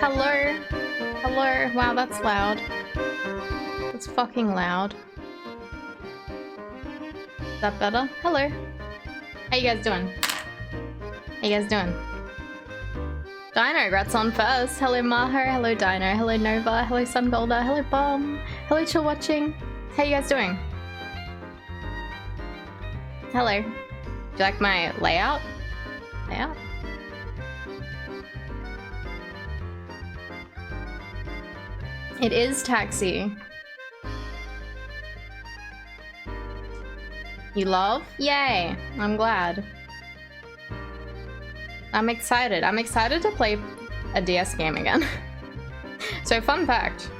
Hello? Hello? Wow, that's loud. That's fucking loud. Is that better? Hello. How you guys doing? How you guys doing? Dino, rats on first. Hello Maho, hello Dino, hello Nova, hello Sungolder, hello Bomb, hello Chill Watching. How you guys doing? Hello. Do you like my layout? Layout? It is Taxi. You love? Yay! I'm glad. I'm excited. I'm excited to play a DS game again. So fun fact.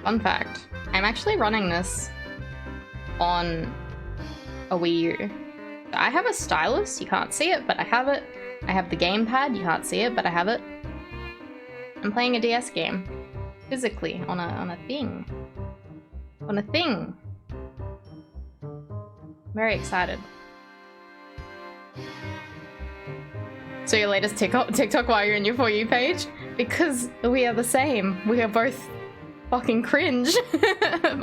Fun fact. I'm actually running this on a Wii U. I have a stylus, you can't see it, but I have it. I have the gamepad, you can't see it, but I have it. I'm playing a DS game. Physically, on a thing. On a thing. Very excited. So your latest TikTok while you're in your For You page? Because we are the same. We are both fucking cringe.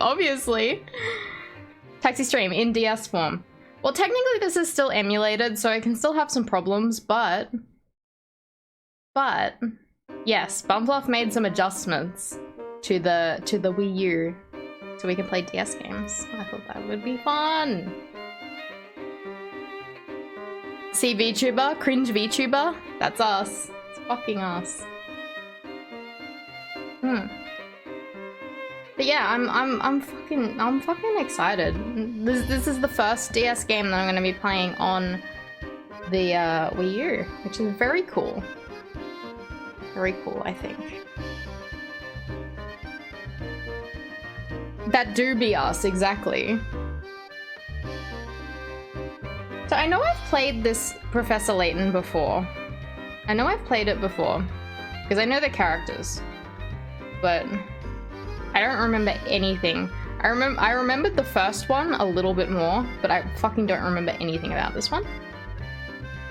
Obviously. Taxi stream in DS form. Well, technically this is still emulated, so I can still have some problems, but yes, Bumpluff made some adjustments to the Wii U so we can play DS games. I thought that would be fun. See VTuber? Cringe VTuber? That's us. It's fucking us. But yeah, I'm fucking excited. This is the first DS game that I'm gonna be playing on the Wii U, which is very cool. Very cool, I think. That do be us, exactly. So I know I've played this Professor Layton before. I know I've played it before, because I know the characters, but I don't remember anything. I remembered the first one a little bit more, but I fucking don't remember anything about this one.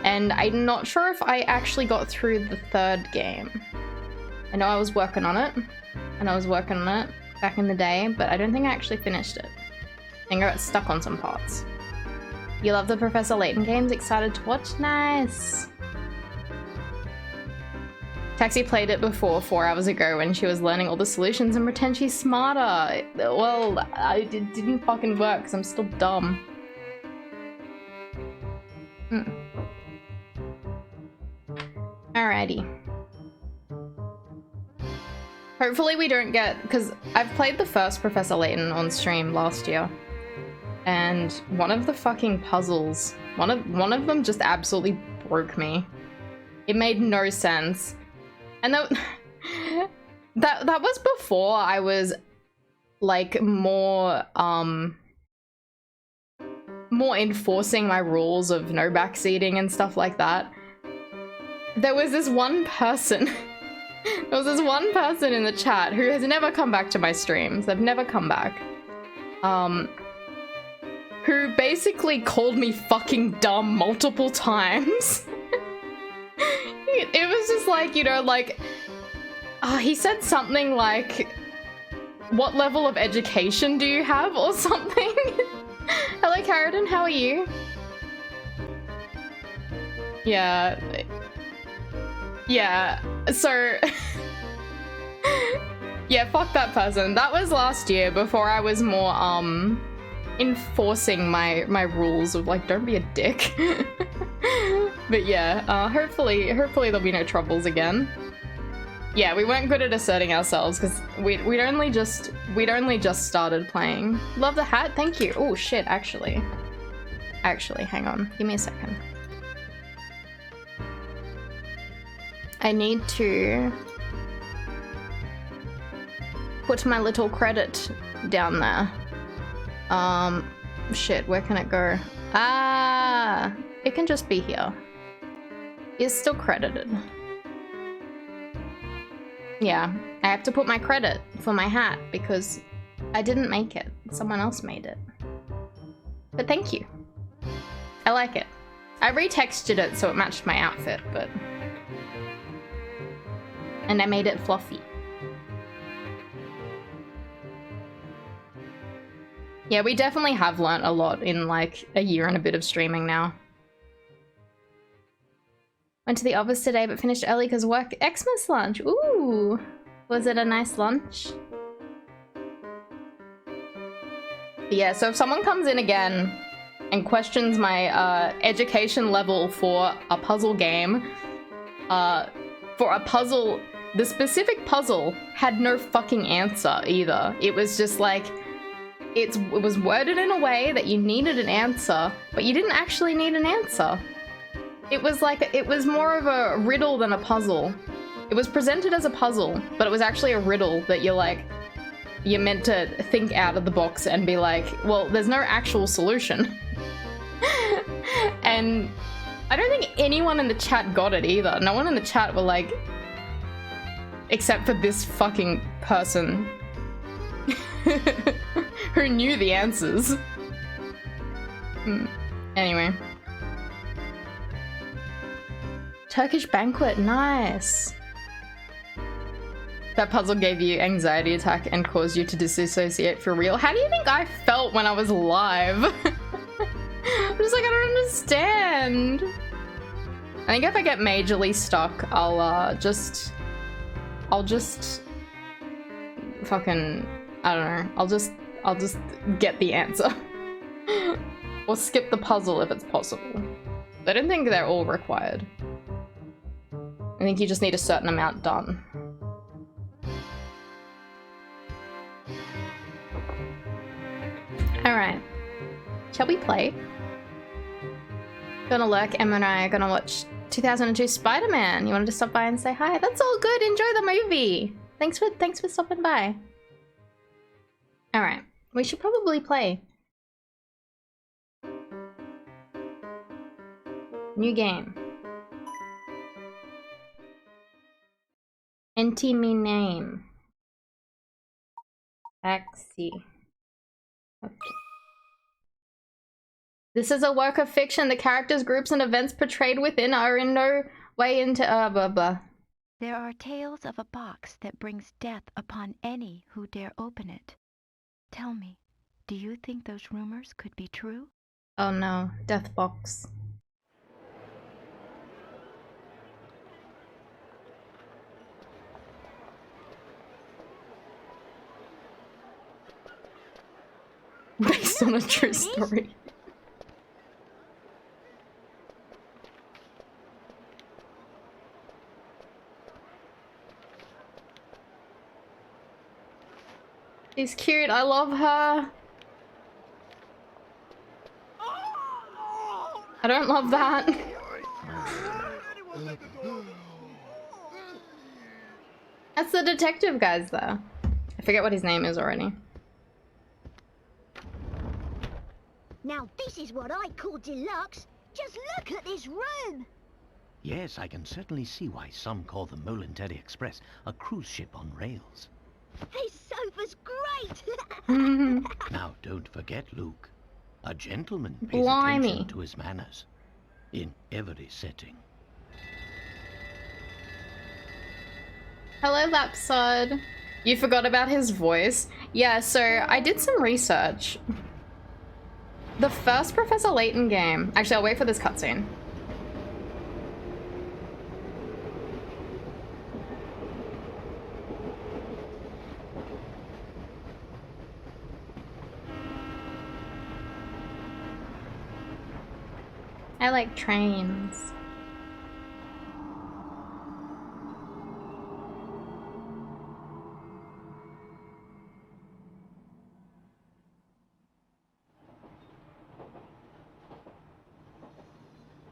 And I'm not sure if I actually got through the third game. I know I was working on it, back in the day, but I don't think I actually finished it. I think I got stuck on some parts. You love the Professor Layton games? Excited to watch? Nice! Taxi played it before 4 hours ago when she was learning all the solutions and pretend she's smarter. Well, it didn't fucking work because I'm still dumb. Alrighty. Hopefully we don't get, because I've played the first Professor Layton on stream last year, and one of the fucking puzzles, one of them just absolutely broke me. It made no sense. And that was before I was like more enforcing my rules of no backseating and stuff like that. There was this one person there was this one person in the chat who has never come back to my streams. They've never come back. Who basically called me fucking dumb multiple times. It was just like, you know, like, he said something like, what level of education do you have or something? Hello Carradine, how are you? Yeah, so yeah, fuck that person. That was last year before I was more enforcing my rules of like, don't be a dick. But yeah, hopefully there'll be no troubles again. Yeah, we weren't good at asserting ourselves because we'd only just started playing. Love the hat, thank you. Oh shit, actually, hang on, give me a second. I need to put my little credit down there. Shit, where can it go? Ah, it can just be here. It's still credited. Yeah, I have to put my credit for my hat because I didn't make it. Someone else made it. But thank you. I like it. I retextured it so it matched my outfit, but And I made it fluffy. Yeah, we definitely have learnt a lot in like a year and a bit of streaming now. Went to the office today but finished early because work. Xmas lunch. Ooh. Was it a nice lunch? Yeah, so if someone comes in again and questions my education level for a puzzle game, for a puzzle, the specific puzzle had no fucking answer either. It was just like, it was worded in a way that you needed an answer, but you didn't actually need an answer. It was like, it was more of a riddle than a puzzle. It was presented as a puzzle, but it was actually a riddle that you're like, you're meant to think out of the box and be like, well, there's no actual solution. And I don't think anyone in the chat got it either. No one in the chat were like, except for this fucking person who knew the answers. Anyway. Turkish banquet, nice. That puzzle gave you anxiety attack and caused you to disassociate for real. How do you think I felt when I was live? I'm just like, I don't understand. I think if I get majorly stuck, I'll just fucking, I don't know. I'll just get the answer. Or skip the puzzle if it's possible. I don't think they're all required. I think you just need a certain amount done. Alright. Shall we play? Gonna lurk, Emma and I are gonna watch 2002 Spider-Man. You wanted to stop by and say hi? That's all good, enjoy the movie! Thanks for stopping by. Alright, we should probably play. New game. Enter me name. Taxi. Okay. This is a work of fiction. The characters, groups, and events portrayed within are in no way into blah blah. There are tales of a box that brings death upon any who dare open it. Tell me, do you think those rumors could be true? Oh no, death box. Based on a true story. She's cute, I love her. I don't love that. That's the detective guys there. I forget what his name is already. Now this is what I call deluxe. Just look at this room. Yes, I can certainly see why some call the Molenteri Express a cruise ship on rails. This sofa's great. Now, don't forget, Luke. A gentleman pays Blimey. attention to his manners in every setting. Hello, Lapsod. You forgot about his voice? Yeah, so I did some research. The first Professor Layton game... Actually, I'll wait for this cutscene. I like trains.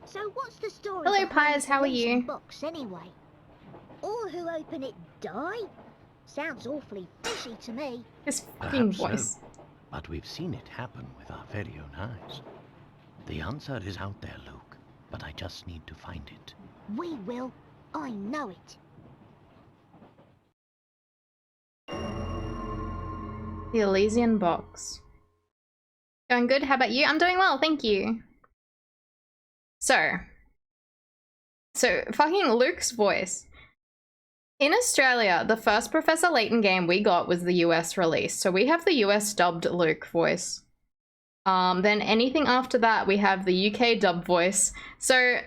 So what's the story? Hello, behind Pies, the how are poison you? Box anyway. All who open it die? Sounds awfully fishy to me. His fucking Perhaps so, voice. but we've seen it happen with our very own eyes. The answer is out there, Luke, but I just need to find it. We will. I know it. The Elysian box. Going good, how about you? I'm doing well, thank you. So fucking Luke's voice. In Australia, the first Professor Layton game we got was the US release. So we have the US dubbed Luke voice. Then anything after that, we have the UK dub voice. So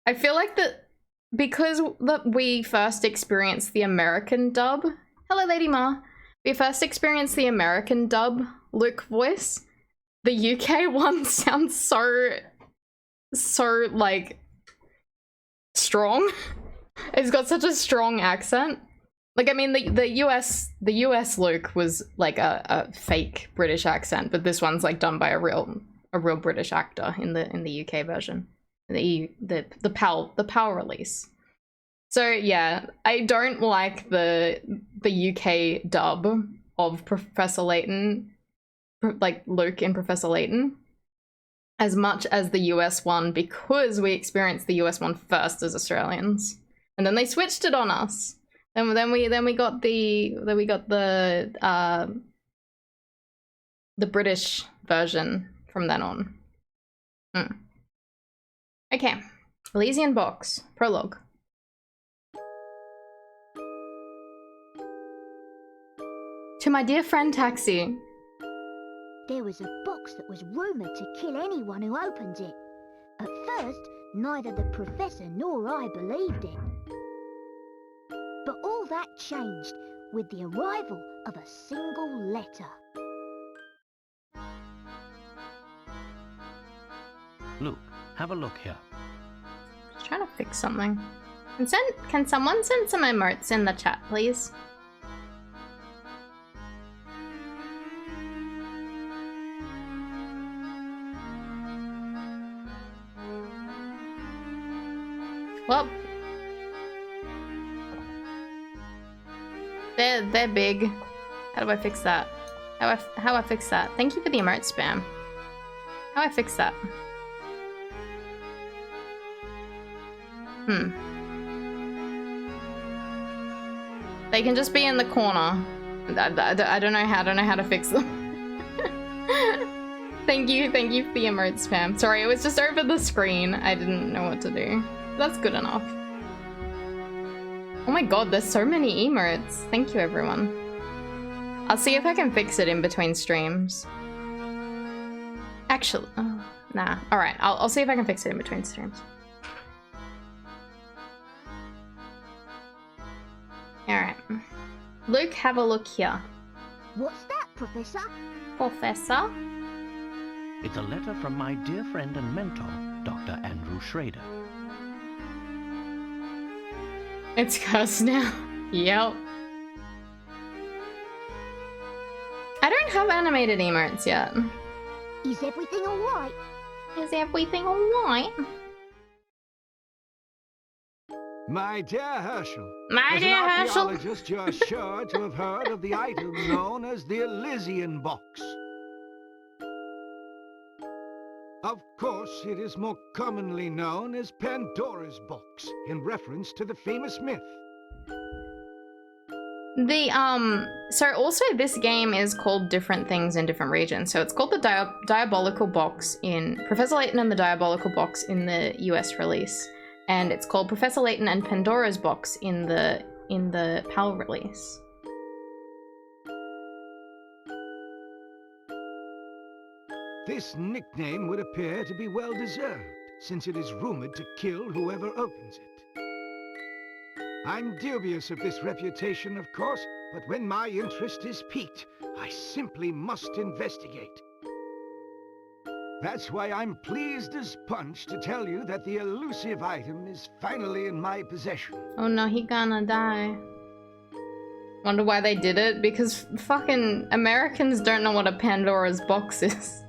I feel like that because we first experienced the American dub. Hello, Lady Ma. We first experienced the American dub Luke voice. The UK one sounds so like strong. It's got such a strong accent. Like, I mean, the US Luke was like a fake British accent, but this one's like done by a real British actor in the UK version, the PAL release. So yeah, I don't like the UK dub of Professor Layton, like Luke in Professor Layton, as much as the US one, because we experienced the US one first as Australians, and then they switched it on us. Then we got the British version from then on. Okay, Elysian Box prologue. To my dear friend Taxi. There was a box that was rumoured to kill anyone who opened it. At first, neither the Professor nor I believed it. But all that changed with the arrival of a single letter. Luke, have a look here. Just trying to fix something. Can someone send some emotes in the chat, please? Well, they're big. How do I fix that? How I fix that? Thank you for the emote spam. How I fix that? They can just be in the corner. I don't know how to fix them. Thank you for the emote spam. Sorry, it was just over the screen. I didn't know what to do. That's good enough. Oh my god, there's so many emotes. Thank you, everyone. I'll see if I can fix it in between streams. Actually, nah. All right, I'll see if I can fix it in between streams. All right, Luke, have a look here. What's that, Professor? Professor? It's a letter from my dear friend and mentor, Dr. Andrew Schrader. It's cursed now. Yep. I don't have animated emotes yet. Is everything alright? Is everything alright? My dear Herschel. My dear Herschel. As an archaeologist, you're sure to have heard of the item known as the Elysian Box. Of course, it is more commonly known as Pandora's Box, in reference to the famous myth. So also this game is called different things in different regions. So it's called the Diabolical Box in Professor Layton and the Diabolical Box in the US release. And it's called Professor Layton and Pandora's Box in the PAL release. This nickname would appear to be well-deserved, since it is rumored to kill whoever opens it. I'm dubious of this reputation, of course, but when my interest is piqued, I simply must investigate. That's why I'm pleased as punch to tell you that the elusive item is finally in my possession. Oh no, he gonna die. Wonder why they did it? Because fucking Americans don't know what a Pandora's box is.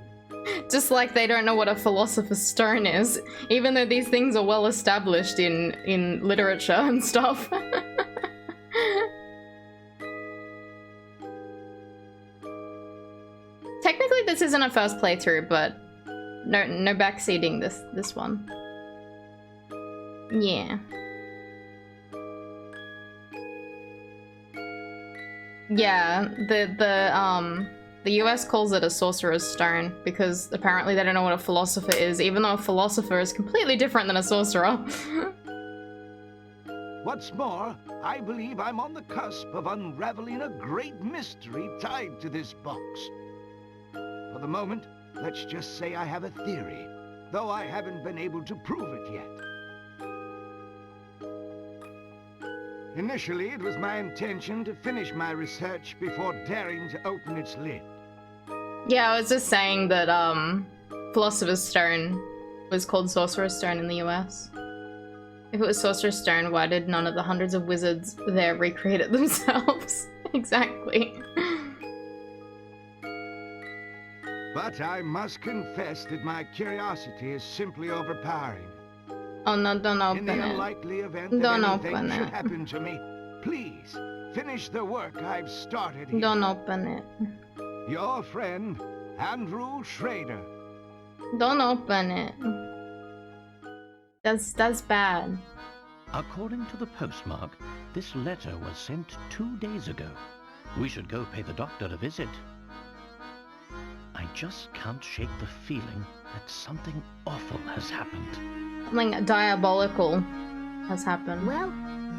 Just like they don't know what a philosopher's stone is, even though these things are well established in literature and stuff. Technically this isn't a first playthrough, but no backseating this one. Yeah. Yeah, the US calls it a sorcerer's stone because apparently they don't know what a philosopher is, even though a philosopher is completely different than a sorcerer. What's more, I believe I'm on the cusp of unraveling a great mystery tied to this box. For the moment, let's just say I have a theory, though I haven't been able to prove it yet. Initially, it was my intention to finish my research before daring to open its lid. Yeah, I was just saying that Philosopher's Stone was called Sorcerer's Stone in the US. If it was Sorcerer's Stone, why did none of the hundreds of wizards there recreate it themselves? Exactly. But I must confess that my curiosity is simply overpowering. Oh no, don't In open the it. unlikely event that Don't anything open should it. happen to me, please finish the work I've started here. Don't open it. Your friend, Andrew Schrader. Don't open it. That's bad. According to the postmark, this letter was sent 2 days ago. We should go pay the doctor a visit. I just can't shake the feeling that something awful has happened. Something diabolical has happened. Well,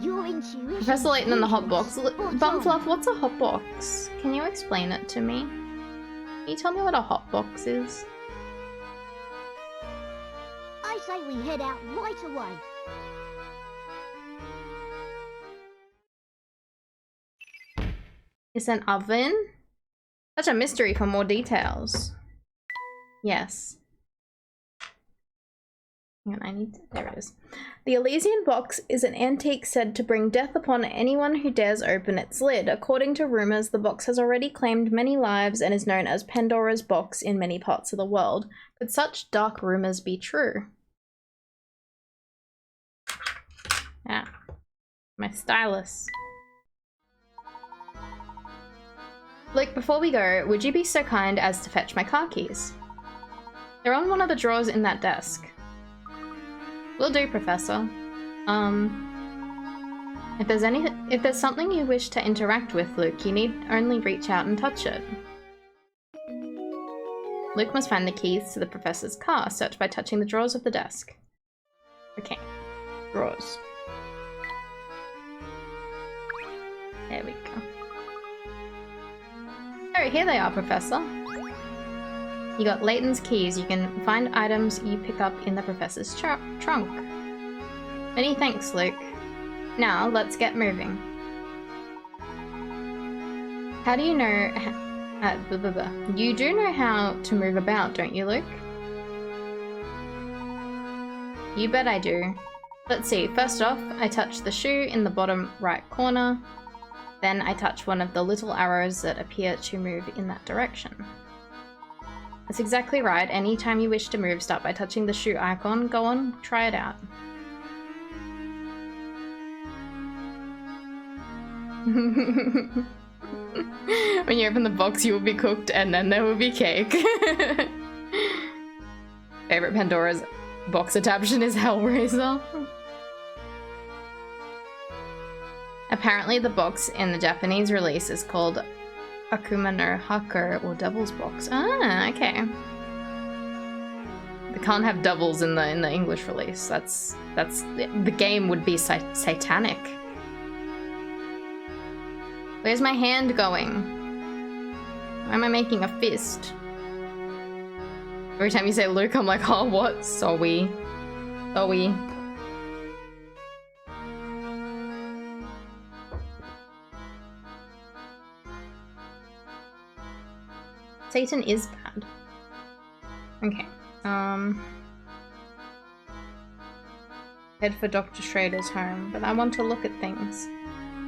your intuition... Professor Layton and the hot box. Spot on. Bumfluff, what's a hot box? Can you explain it to me? Can you tell me what a hot box is? I say we head out right away. It's an oven? Such a mystery for more details. Yes. Hang on, I need to, there it is. The Elysian box is an antique said to bring death upon anyone who dares open its lid. According to rumors, the box has already claimed many lives and is known as Pandora's box in many parts of the world. Could such dark rumors be true? Ah, my stylus. Luke, before we go, would you be so kind as to fetch my car keys? They're on one of the drawers in that desk. Will do, Professor. If there's something you wish to interact with, Luke, you need only reach out and touch it. Luke must find the keys to the Professor's car. Search by touching the drawers of the desk. Okay. Drawers. There we go. Oh, here they are, Professor. You got Layton's keys. You can find items you pick up in the Professor's trunk. Many thanks, Luke. Now, let's get moving. How do you know... You do know how to move about, don't you, Luke? You bet I do. Let's see. First off, I touch the shoe in the bottom right corner. Then I touch one of the little arrows that appear to move in that direction. That's exactly right. Anytime you wish to move, start by touching the shoe icon. Go on, try it out. When you open the box, you will be cooked and then there will be cake. Favorite Pandora's box adaptation is Hellraiser. Apparently the box in the Japanese release is called Akuma no Hako, or Devil's Box. Ah, okay. They can't have doubles in the English release. That's the game would be satanic. Where's my hand going? Why am I making a fist? Every time you say Luke, I'm like, oh, what? Sorry. Sorry. Satan is bad. Okay. Head for Dr. Schrader's home, but I want to look at things.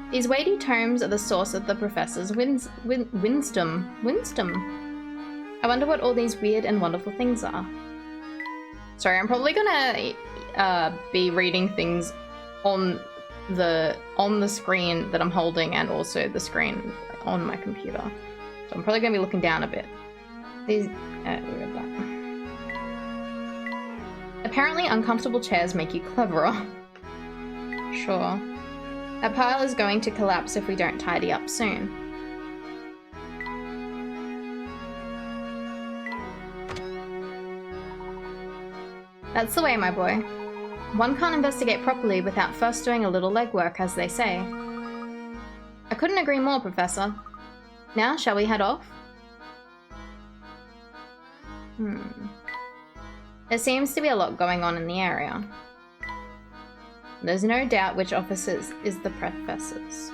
These weighty tomes are the source of the Professor's wisdom. I wonder what all these weird and wonderful things are. Sorry, I'm probably gonna be reading things on the screen that I'm holding and also the screen on my computer. So I'm probably gonna be looking down a bit. These, we read that. Apparently uncomfortable chairs make you cleverer. Sure. That pile is going to collapse if we don't tidy up soon. That's the way, my boy. One can't investigate properly without first doing a little legwork, as they say. I couldn't agree more, Professor. Now, shall we head off? There seems to be a lot going on in the area. There's no doubt which office is the Professor's.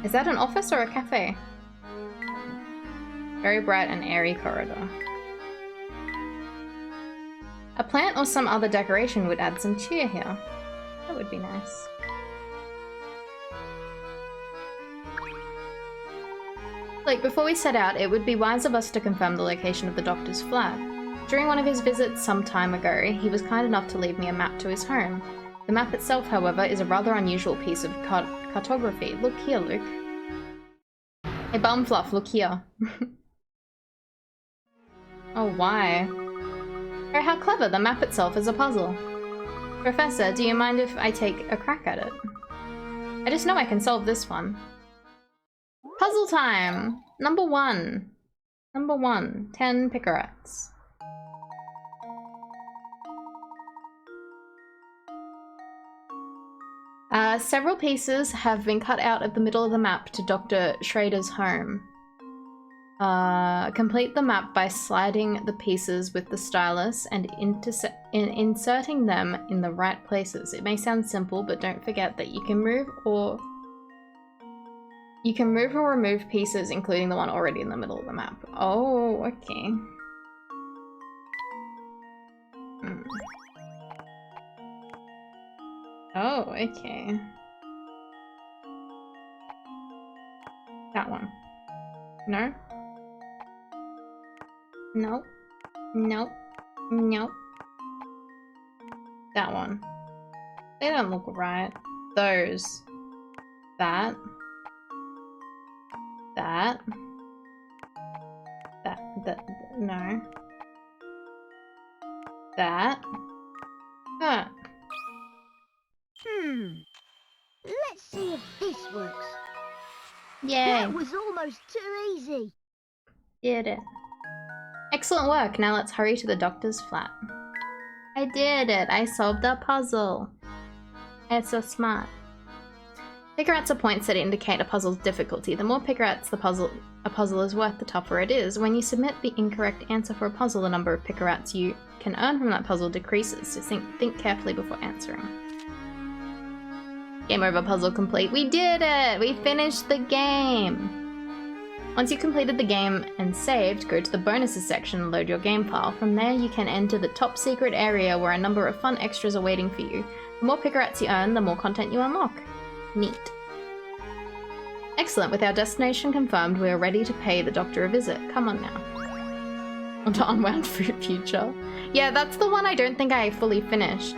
Is that an office or a cafe? Very bright and airy corridor. A plant or some other decoration would add some cheer here. That would be nice. Like, before we set out, it would be wise of us to confirm the location of the Doctor's flat. During one of his visits some time ago, he was kind enough to leave me a map to his home. The map itself, however, is a rather unusual piece of cartography. Look here, Luke. Hey, Bumfluff, look here. Oh, why? Oh, how clever, the map itself is a puzzle. Professor, do you mind if I take a crack at it? I just know I can solve this one. Puzzle time! Number 1. Number 1. 10 picarats. Several pieces have been cut out of the middle of the map to Dr. Schrader's home. Complete the map by sliding the pieces with the stylus and inserting them in the right places. It may sound simple, but don't forget that you can move or remove pieces, including the one already in the middle of the map. Oh, okay. Oh, okay. That one. No? Nope. Nope. Nope. That one. They don't look right. Those. That. That. No. That. Huh. Let's see if this works. Yay. That was almost too easy. Did it. Excellent work. Now let's hurry to the Doctor's flat. I did it. I solved the puzzle. It's so smart. Picarats are points that indicate a puzzle's difficulty. The more picarats a puzzle is worth, the tougher it is. When you submit the incorrect answer for a puzzle, the number of picarats you can earn from that puzzle decreases, so think carefully before answering. Game over, puzzle complete. We did it! We finished the game! Once you've completed the game and saved, go to the bonuses section and load your game file. From there, you can enter the top secret area where a number of fun extras are waiting for you. The more picarats you earn, the more content you unlock. Neat. Excellent, with our destination confirmed, we are ready to pay the Doctor a visit. Come on now. On to Unwound Fruit Future. Yeah, that's the one I don't think I fully finished.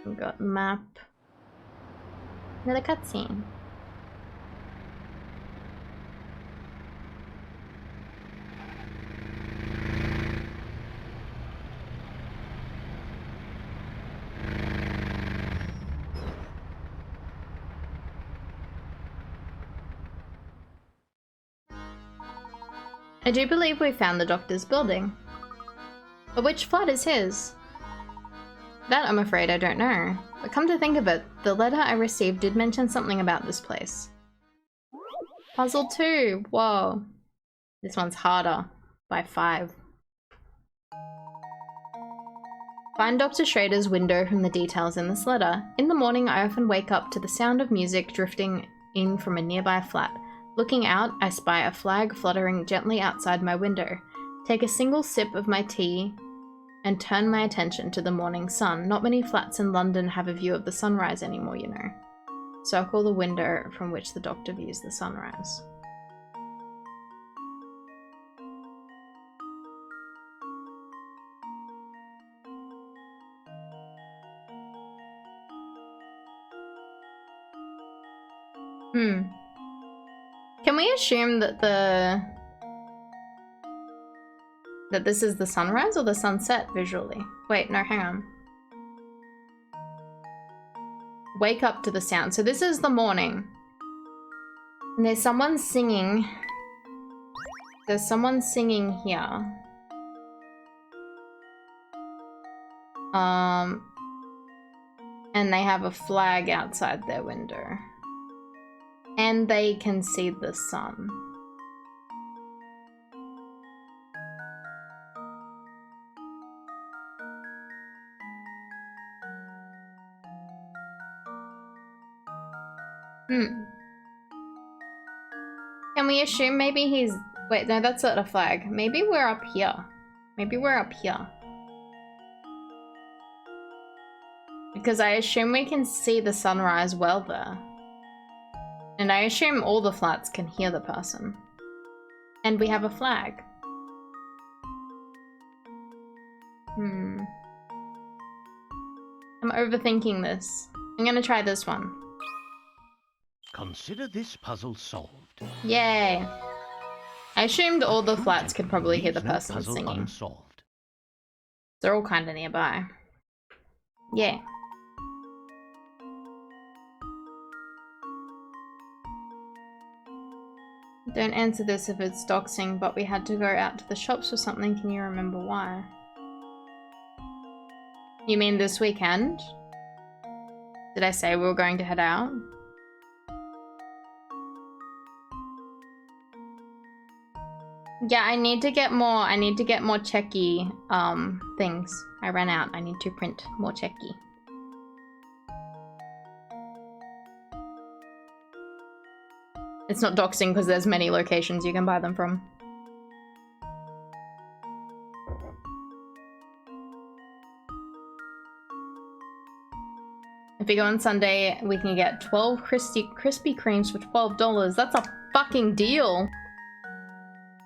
We've got map. Another cutscene. I do believe we found the Doctor's building. But which flat is his? That, I'm afraid, I don't know. But come to think of it, the letter I received did mention something about this place. Puzzle 2! Whoa. This one's harder. By 5. Find Dr. Schrader's window from the details in this letter. In the morning, I often wake up to the sound of music drifting in from a nearby flat. Looking out, I spy a flag fluttering gently outside my window. Take a single sip of my tea and turn my attention to the morning sun. Not many flats in London have a view of the sunrise anymore, you know. Circle the window from which the Doctor views the sunrise. Can we assume that this is the sunrise or the sunset visually? Wait, no, hang on. Wake up to the sound. So this is the morning. And there's someone singing. There's someone singing here. And they have a flag outside their window. And they can see the sun. Can we assume maybe he's... Wait, no, that's not a flag. Maybe we're up here. Maybe we're up here. Because I assume we can see the sunrise well there. And I assume all the flats can hear the person. And we have a flag. I'm overthinking this. I'm gonna try this one. Consider this puzzle solved. Yay. I assumed all the flats could probably hear the person singing. Unsolved. They're all kind of nearby. Yeah. Don't answer this if it's doxing, but we had to go out to the shops for something. Can you remember why? You mean this weekend? Did I say we were going to head out? Yeah, I need to get more checky things. I ran out. I need to print more checky. It's not doxing because there's many locations you can buy them from. If we go on Sunday, we can get 12 Krispy Kremes for $12. That's a fucking deal.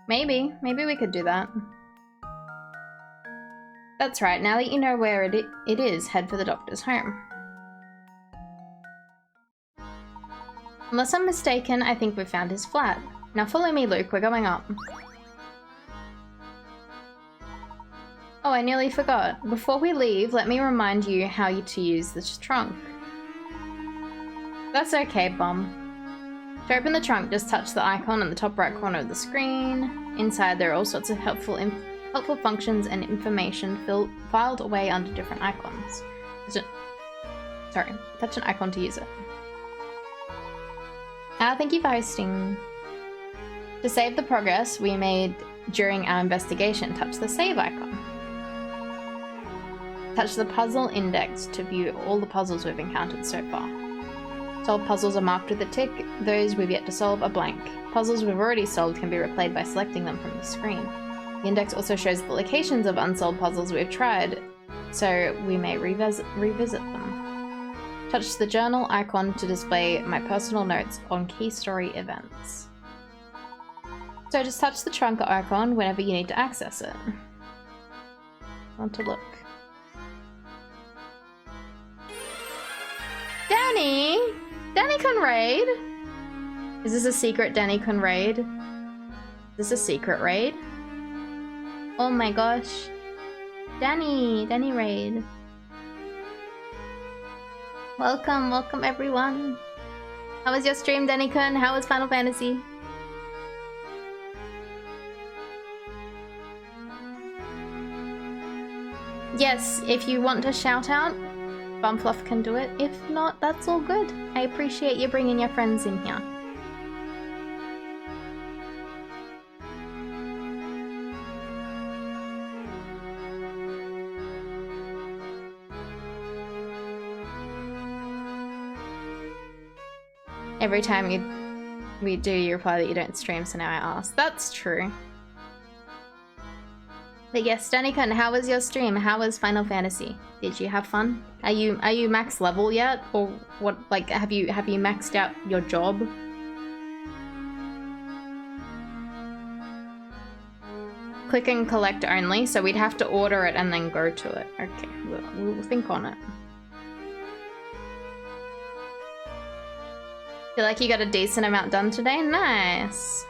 Maybe we could do that. That's right, now that you know where it is, head for the doctor's home. Unless I'm mistaken, I think we found his flat. Now follow me, Luke, we're going up. Oh, I nearly forgot. Before we leave, let me remind you how to use this trunk. That's okay, Bum. To open the trunk, just touch the icon in the top right corner of the screen. Inside, there are all sorts of helpful functions and information filed away under different icons. Touch an icon to use it. Thank you for hosting. To save the progress we made during our investigation, touch the save icon. Touch the puzzle index to view all the puzzles we've encountered so far. Solved puzzles are marked with a tick, those we've yet to solve are blank. Puzzles we've already solved can be replayed by selecting them from the screen. The index also shows the locations of unsolved puzzles we've tried, so we may revisit them. Touch the journal icon to display my personal notes on key story events. So just touch the trunk icon whenever you need to access it. Want to look. Danny! Danny can raid! Is this a secret Danny can raid? Is this a secret raid? Oh my gosh. Danny raid. Welcome everyone. How was your stream, Danny-kun? How was Final Fantasy? Yes, if you want to shout out, Bumfluff can do it. If not, that's all good. I appreciate you bringing your friends in here. Every time we do, you reply that you don't stream, so now I ask. That's true. But yes, Danikun, how was your stream? How was Final Fantasy? Did you have fun? Are you max level yet? Or what, like, have you maxed out your job? Click and collect only, so we'd have to order it and then go to it. Okay, we'll think on it. Feel like you got a decent amount done today? Nice!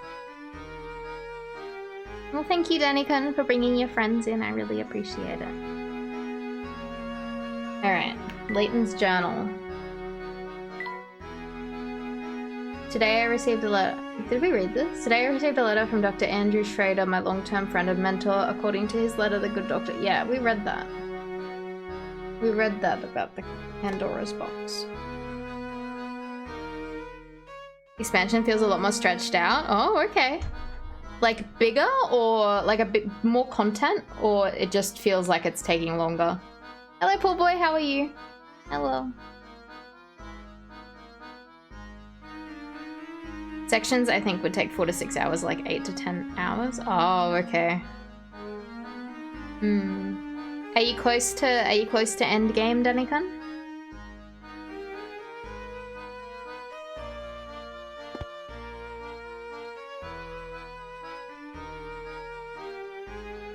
Well, thank you, Danikun, for bringing your friends in. I really appreciate it. Alright, Layton's journal. Today I received a letter. Did we read this? Today I received a letter from Dr. Andrew Schrader, my long-term friend and mentor. According to his letter, the good doctor... Yeah, we read that. We read that about the Pandora's box. Expansion feels a lot more stretched out. Oh, okay. Like bigger or like a bit more content, or it just feels like it's taking longer? Hello, poor boy, how are you? Hello. Sections I think would take 4 to 6 hours, like 8 to 10 hours. Oh, okay. Are you close to end game, Danikon?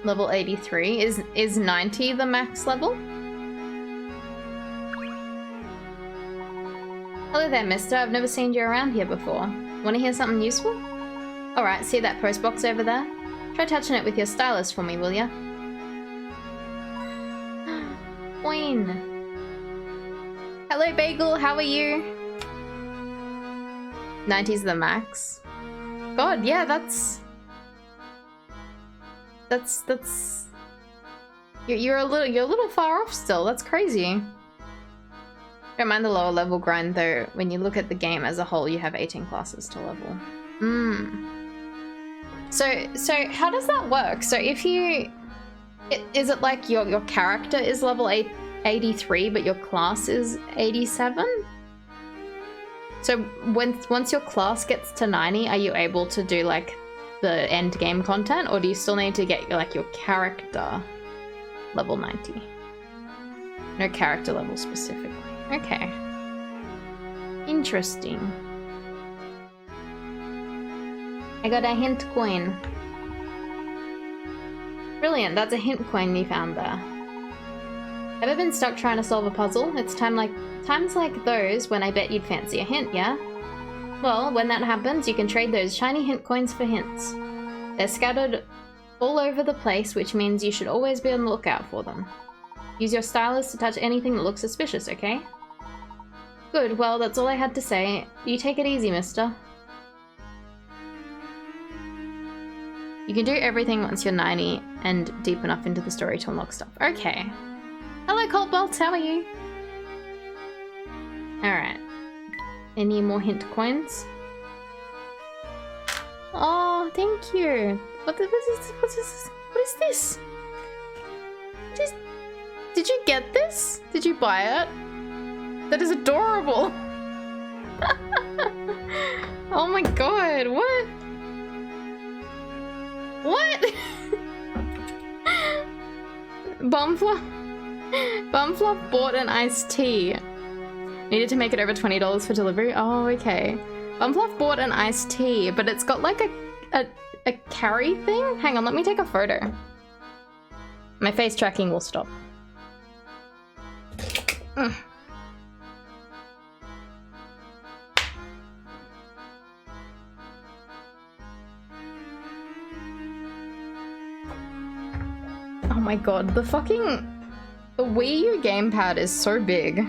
Level 83. Is 90 the max level? Hello there, mister. I've never seen you around here before. Want to hear something useful? Alright, see that post box over there? Try touching it with your stylus for me, will ya? Queen. Hello, Bagel. How are you? 90's the max. God, yeah, that's... You're a little far off still. That's crazy. Don't mind the lower level grind though. When you look at the game as a whole, you have 18 classes to level. So how does that work? So if you... Is it like your character is level 83, but your class is 87? So once your class gets to 90, are you able to do like the end game content, or do you still need to get like your character level 90? No character level specifically. Okay. Interesting. I got a hint coin. Brilliant, that's a hint coin you found there. Ever been stuck trying to solve a puzzle? It's times like those when I bet you'd fancy a hint, yeah? Well, when that happens, you can trade those shiny hint coins for hints. They're scattered all over the place, which means you should always be on the lookout for them. Use your stylus to touch anything that looks suspicious, okay? Good, well, that's all I had to say. You take it easy, mister. You can do everything once you're 90 and deep enough into the story to unlock stuff. Okay. Hello, Cold Bolts, how are you? Alright. Any more hint coins? Oh, thank you. What is this? Did you get this? Did you buy it? That is adorable. Oh my god, what? What? Bumfluff bought an iced tea. Needed to make it over $20 for delivery. Oh, okay. Bumfluff bought an iced tea, but it's got like a carry thing. Hang on, let me take a photo. My face tracking will stop. Ugh. Oh my god, the Wii U gamepad is so big.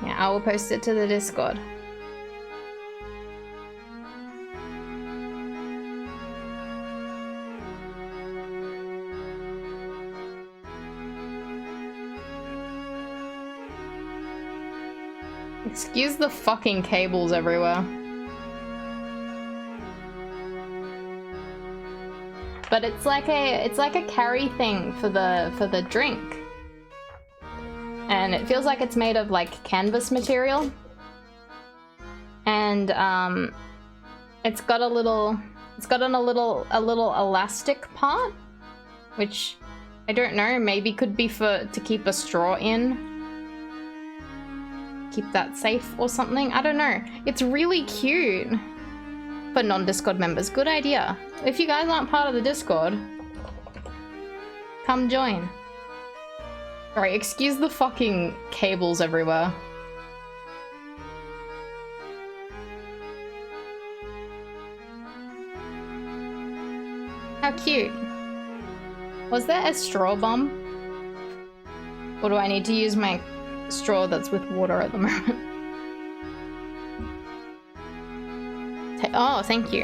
Yeah, I will post it to the Discord. Excuse the fucking cables everywhere. But it's like a carry thing for the drink. And it feels like it's made of like canvas material. And it's got a little elastic part, which I don't know, maybe could be to keep a straw in. Keep that safe or something. I don't know. It's really cute for non-Discord members. Good idea. If you guys aren't part of the Discord, come join. Sorry, excuse the fucking cables everywhere. How cute. Was there a straw bomb? Or do I need to use my straw that's with water at the moment? Oh, thank you.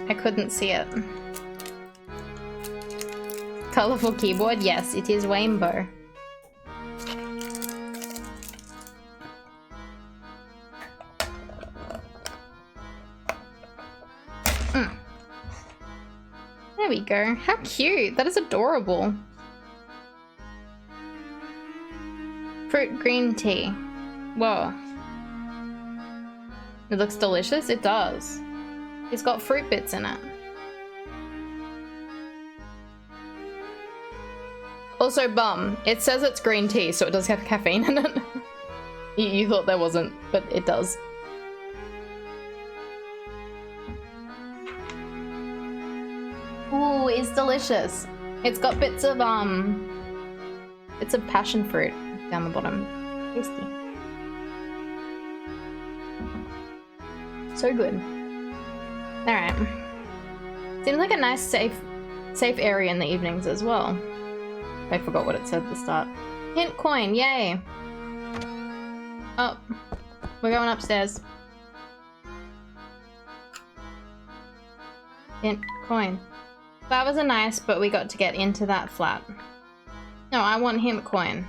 I couldn't see it. Colorful keyboard? Yes, it is rainbow. There we go. How cute. That is adorable. Fruit green tea. Whoa. It looks delicious. It does. It's got fruit bits in it. Also, bum. It says it's green tea, so it does have caffeine in it. You thought there wasn't, but it does. Ooh, it's delicious. It's got bits of passion fruit down the bottom. Tasty. So good. Alright. Seems like a nice safe area in the evenings as well. I forgot what it said at the start. Hint coin, yay! Oh, we're going upstairs. Hint coin. Flowers are nice, but we got to get into that flat. No, I want hint coin.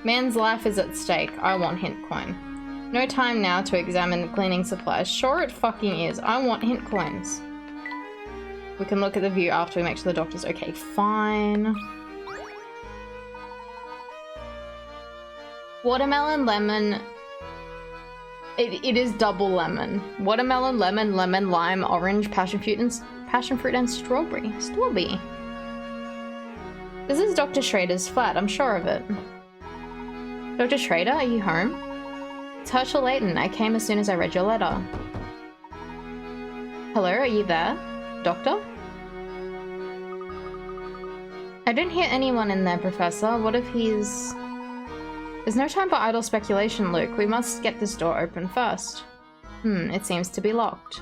Man's life is at stake. I want hint coin. No time now to examine cleaning supplies. Sure it fucking is. I want hint coins. We can look at the view after we make sure the doctor's okay. Fine. Watermelon, lemon. It is double lemon. Watermelon, lemon, lemon, lime, orange, passion fruit, and strawberry. Strawberry. This is Dr. Schrader's flat. I'm sure of it. Dr. Schrader, are you home? It's Herschel Layton. I came as soon as I read your letter. Hello, are you there? Doctor? I don't hear anyone in there, Professor. What if he's... There's no time for idle speculation, Luke. We must get this door open first. It seems to be locked.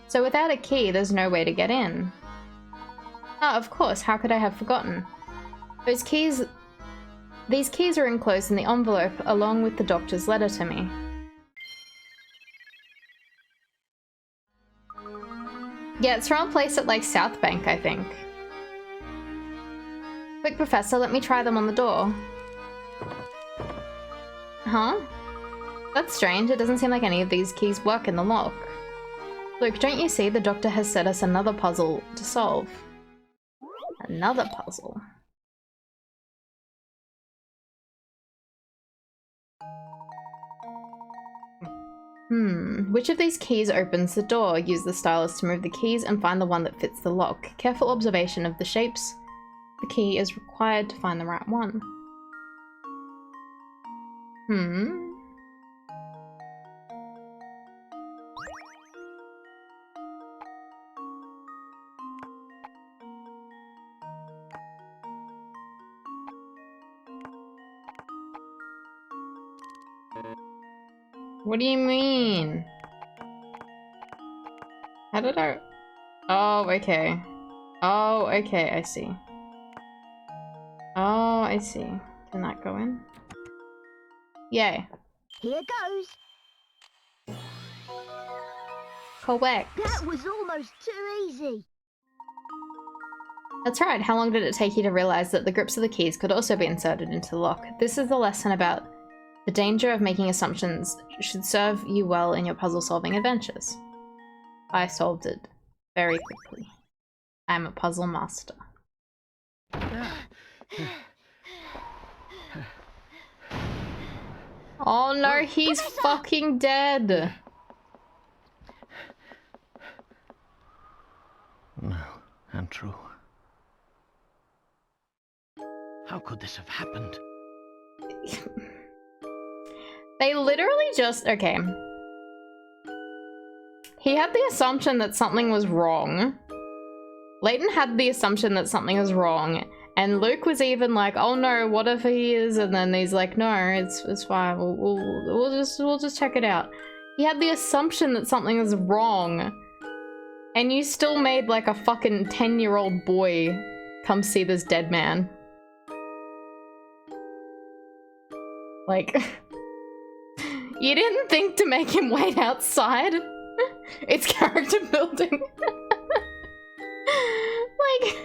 So without a key, there's no way to get in. Ah, of course. How could I have forgotten? These keys are enclosed in the envelope along with the doctor's letter to me. Yeah, it's from a place at like South Bank, I think. Quick, Professor, let me try them on the door. Huh? That's strange. It doesn't seem like any of these keys work in the lock. Luke, don't you see the doctor has set us another puzzle to solve? Another puzzle. Which of these keys opens the door? Use the stylus to move the keys and find the one that fits the lock. Careful observation of the shapes. The key is required to find the right one. What do you mean? How did I... Oh, okay. Oh, okay, I see. Oh, I see. Can that go in? Yay. Here goes. Correct. That was almost too easy. That's right. How long did it take you to realize that the grips of the keys could also be inserted into the lock? This is the lesson about the danger of making assumptions should serve you well in your puzzle-solving adventures. I solved it very quickly. I'm a puzzle master. Oh no, he's fucking dead! No, untrue. How could this have happened? They literally just... Okay. He had the assumption that something was wrong. Layton had the assumption that something was wrong. And Luke was even like, oh no, what if he is? And then he's like, no, it's fine. We'll just check it out. He had the assumption that something was wrong. And you still made like a fucking 10-year-old boy come see this dead man. Like... You didn't think to make him wait outside? It's character building. Like,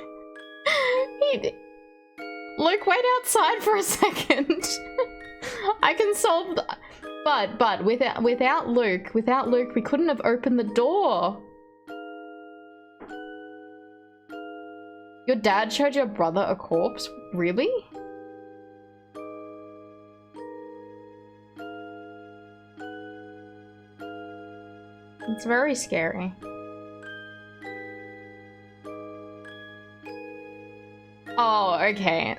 Luke, wait outside for a second. I can solve the... But without Luke, we couldn't have opened the door. Your dad showed your brother a corpse? Really? It's very scary. Oh, okay.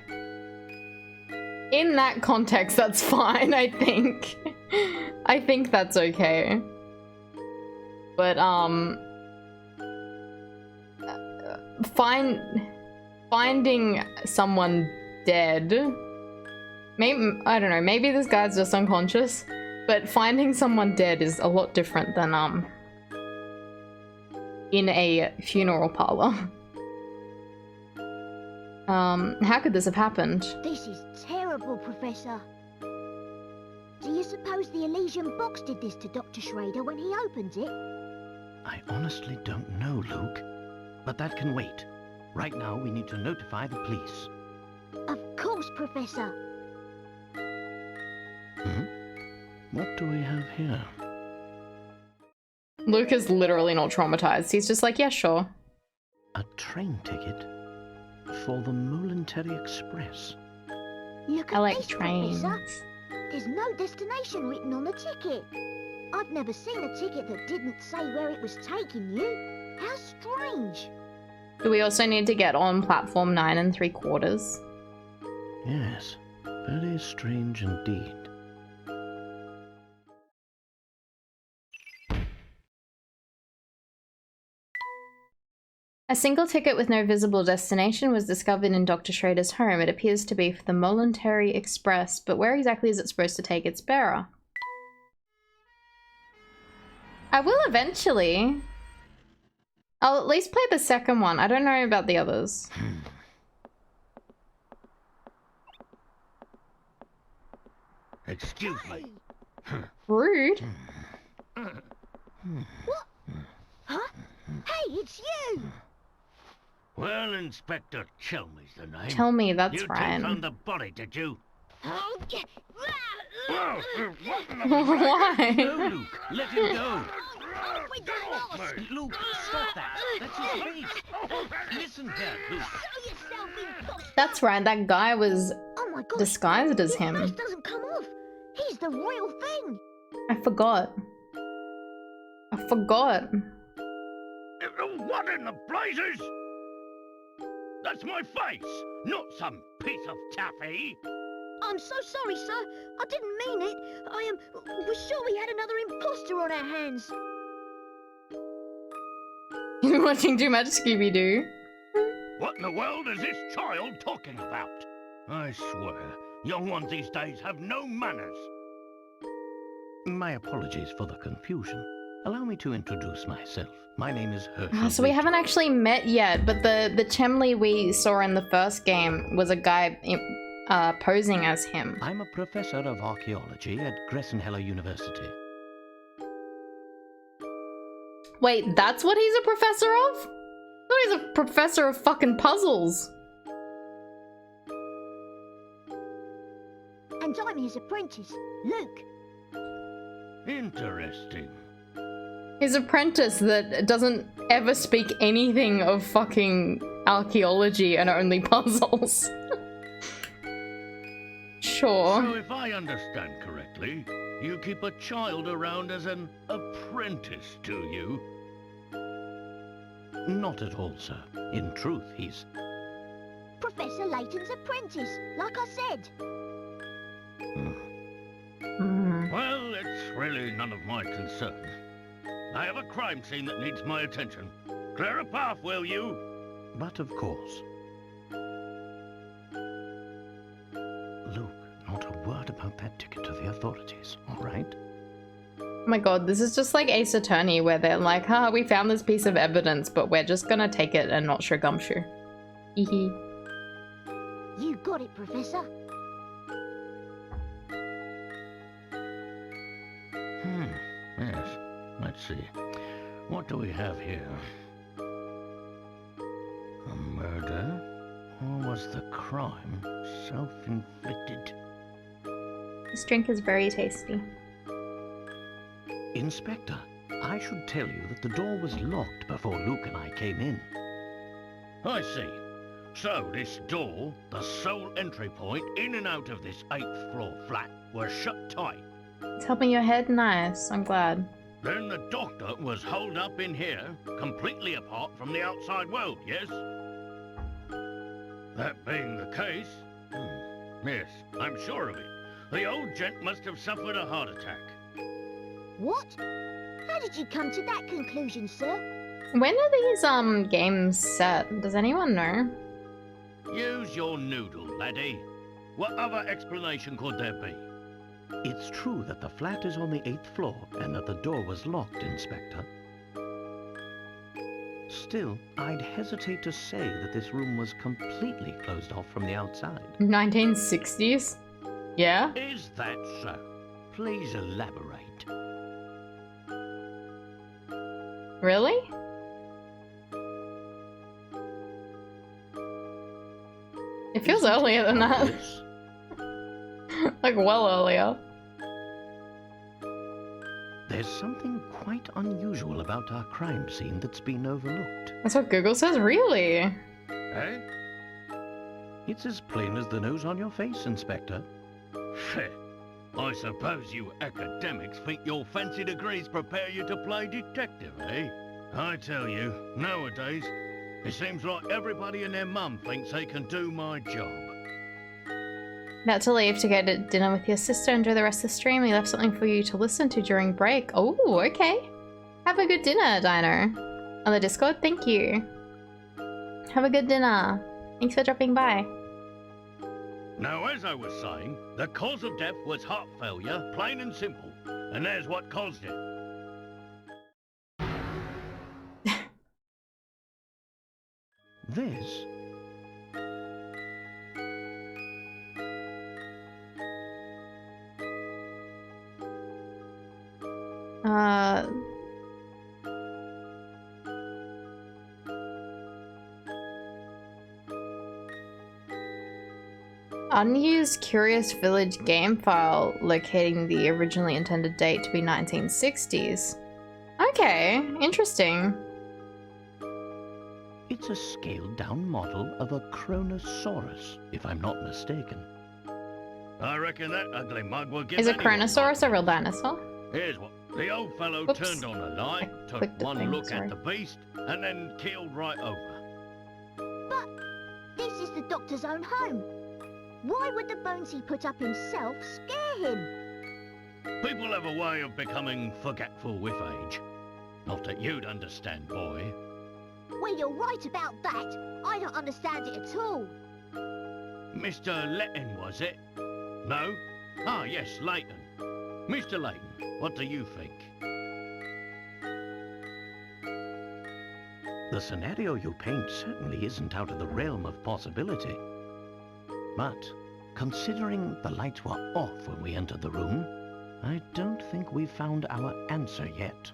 In that context, that's fine, I think. I think that's okay. But, finding someone dead, maybe, I don't know, maybe this guy's just unconscious, but finding someone dead is a lot different than, in a funeral parlor. How could this have happened? This is terrible, Professor. Do you suppose the Elysian box did this to Dr. Schrader when he opened it? I honestly don't know, Luke. But that can wait. Right now, we need to notify the police. Of course, Professor. What do we have here? Luke is literally not traumatized. He's just like, yeah, sure. A train ticket for the Moulintary Express. Look I at like this, trains. Professor. There's no destination written on the ticket. I've never seen a ticket that didn't say where it was taking you. How strange. Do we also need to get on platform 9 3/4? Yes, very strange indeed. A single ticket with no visible destination was discovered in Dr. Schrader's home. It appears to be for the Moulintary Express, but where exactly is it supposed to take its bearer? I will eventually. I'll at least play the second one. I don't know about the others. Excuse me. Rude. What? Huh? Hey, it's you! Well, Inspector Chelmey's the name. Tell me that's You right. two found the body, did you? Oh, Why? No, Luke, let him go. Get off me! Luke, stop that. That's his face. Listen here, Luke. That's right. That guy was Oh my god! disguised as His face him. doesn't come off. He's the real thing. I forgot. What in the blazes? That's my face, not some piece of taffy. I'm so sorry, sir. I didn't mean it. We're sure we had another imposter on our hands. You're watching too much Scooby-Doo. What in the world is this child talking about? I swear, young ones these days have no manners. My apologies for the confusion. Allow me to introduce myself. My name is Herschel. So we haven't actually met yet, but the Chemley we saw in the first game was a guy posing as him. I'm a professor of archaeology at Gressenheller University. Wait, that's what he's a professor of? I thought he's a professor of fucking puzzles. And I'm his apprentice, Luke. Interesting. His apprentice that doesn't ever speak anything of fucking archaeology and only puzzles. Sure. So if I understand correctly, you keep a child around as an apprentice, do you? Not at all, sir. In truth, he's... Professor Layton's apprentice, like I said. Well, it's really none of my concern. I have a crime scene that needs my attention. Clear a path, will you? But of course. Luke, not a word about that ticket to the authorities, all right? Oh my god, this is just like Ace Attorney where they're like, we found this piece of evidence, but we're just gonna take it and not show gumshoe. Hehe. You got it, Professor. Let's see. What do we have here? A murder? Or was the crime self-inflicted? This drink is very tasty. Inspector, I should tell you that the door was locked before Luke and I came in. I see. So this door, the sole entry point in and out of this 8th floor flat, was shut tight. It's helping your head? Nice. I'm glad. Then the doctor was holed up in here, completely apart from the outside world, yes? That being the case, yes, I'm sure of it. The old gent must have suffered a heart attack. What? How did you come to that conclusion, sir? When are these games set? Does anyone know? Use your noodle, laddie. What other explanation could there be? It's true that the flat is on the 8th floor and that the door was locked, Inspector. Still, I'd hesitate to say that this room was completely closed off from the outside. 1960s? Yeah? Is that so? Please elaborate. Really? It feels Isn't earlier than that. obvious? Like, well earlier. There's something quite unusual about our crime scene that's been overlooked. That's what Google says? Really? Eh? It's as plain as the nose on your face, Inspector. I suppose you academics think your fancy degrees prepare you to play detective, eh? I tell you, nowadays, it seems like everybody and their mum thinks they can do my job. About to leave to go to dinner with your sister. Enjoy the rest of the stream. We left something for you to listen to during break. Oh, okay. Have a good dinner, Dino. On the Discord, thank you. Have a good dinner. Thanks for dropping by. Now, as I was saying, the cause of death was heart failure, plain and simple. And there's what caused it. This Unused Curious Village game file locating the originally intended date to be 1960s. Okay, interesting. It's a scaled-down model of a Kronosaurus, if I'm not mistaken. I reckon that ugly mug will give Is a anyone Kronosaurus a real dinosaur? Here's what. The old fellow Oops. turned on the light, I took clicked the one thing, look sorry. at the beast, and then keeled right over. But this is the doctor's own home. Why would the bones he put up himself scare him? People have a way of becoming forgetful with age. Not that you'd understand, boy. Well, you're right about that. I don't understand it at all. Mr. Layton, was it? No? Ah, yes, Layton. Mr. Layton, what do you think? The scenario you paint certainly isn't out of the realm of possibility. But, considering the lights were off when we entered the room, I don't think we've found our answer yet.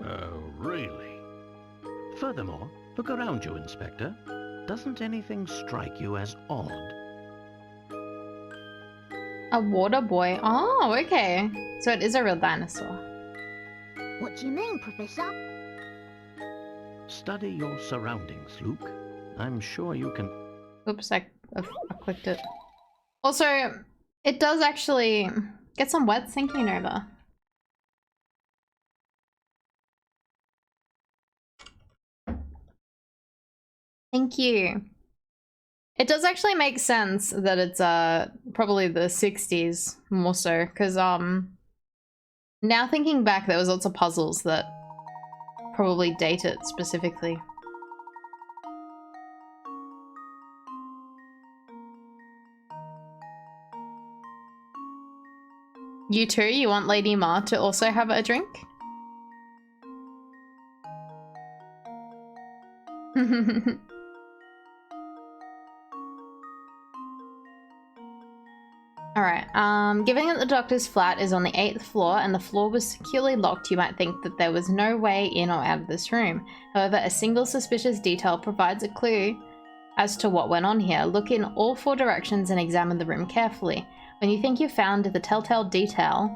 Oh, really? Furthermore, look around you, Inspector. Doesn't anything strike you as odd? A water boy. Oh, okay. So it is a real dinosaur. What do you mean, Professor? Study your surroundings, Luke. I'm sure you can... Oops, I clicked it. Also, it does actually get some wet thinking over. Thank you. It does actually make sense that it's probably the 60s more so, because now thinking back, there was lots of puzzles that probably date it specifically. You too? You want Lady Ma to also have a drink? Alright, Given that the doctor's flat is on the 8th floor and the floor was securely locked, you might think that there was no way in or out of this room. However, a single suspicious detail provides a clue as to what went on here. Look in all 4 directions and examine the room carefully. When you think you've found the telltale detail,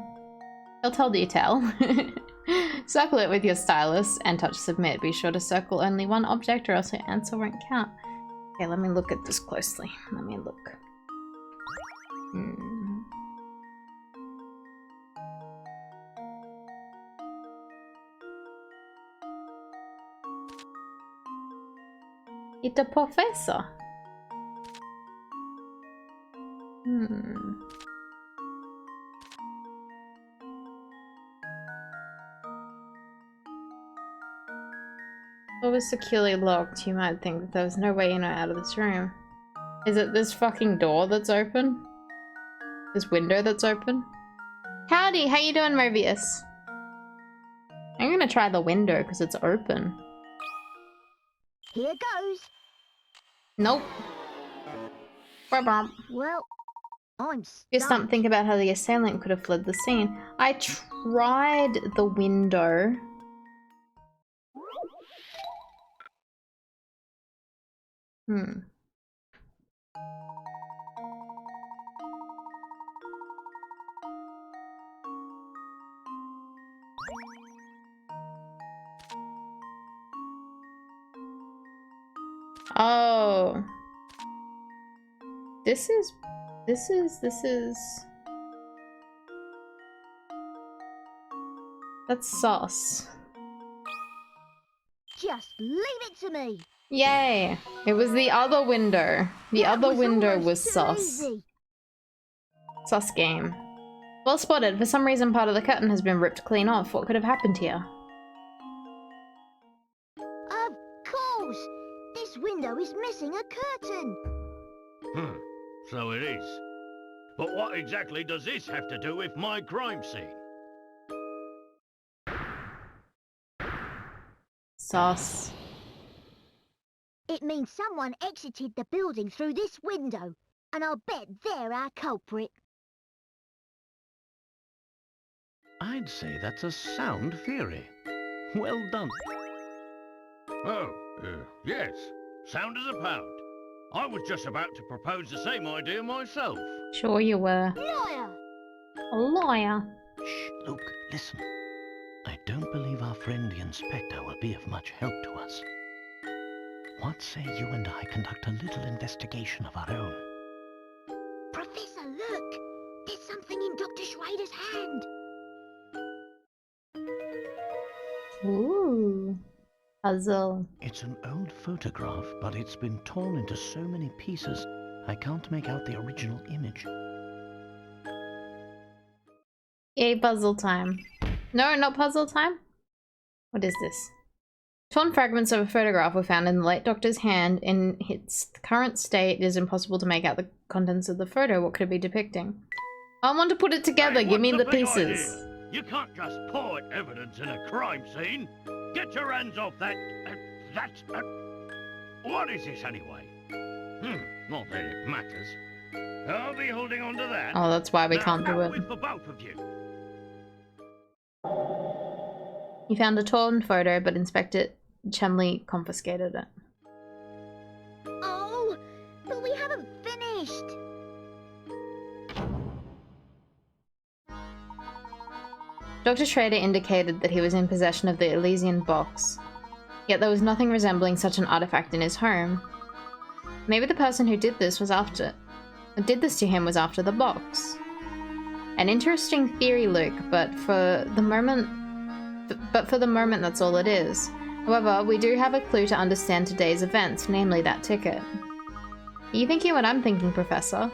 circle it with your stylus and touch submit. Be sure to circle only one object or else your answer won't count. Okay, let me look at this closely. Let me look. It's a professor. It was securely locked. You might think that there was no way in or out of this room. Is it this fucking door that's open? This window that's open? Howdy, how you doing, Mobius? I'm gonna try the window because it's open. Here goes. Nope. Well, I'm Just stumped. think about how the assailant could have fled the scene. I tried the window. Oh. This is... That's sauce. Just leave it to me. Yay! It was the other window. The That other window almost was too sauce. easy. Sauce game. Well spotted. For some reason, part of the curtain has been ripped clean off. What could have happened here? Of course. This window is missing a curtain. So it is. But what exactly does this have to do with my crime scene? Sauce. It means someone exited the building through this window, and I'll bet they're our culprit. I'd say that's a sound theory. Well done. Oh, yes. Sound as a pound. I was just about to propose the same idea myself. Sure you were. Liar! A liar. Shh, Luke, listen. I don't believe our friend the inspector will be of much help to us. What say you and I conduct a little investigation of our own? Professor, look! There's something in Dr. Schrader's hand. Ooh. Puzzle. It's an old photograph, but it's been torn into so many pieces, I can't make out the original image. Yay, puzzle time. No, not puzzle time? What is this? Torn fragments of a photograph were found in the late doctor's hand. In its current state, it is impossible to make out the contents of the photo. What could it be depicting? I want to put it together. Hey, give me what's the big pieces. idea? You can't just point evidence in a crime scene. Get your hands off that... What is this anyway? Not that it matters. I'll be holding on to that. Oh, that's why we Now, can't do out it. with for both of you. You found a torn photo, but Inspector Chumley confiscated it. Oh, but we haven't finished. Dr. Schrader indicated that he was in possession of the Elysian box, yet there was nothing resembling such an artifact in his home. Maybe the person who did this to him was after the box. An interesting theory, Luke, but for the moment that's all it is. However, we do have a clue to understand today's events, namely that ticket. Are you thinking what I'm thinking, Professor?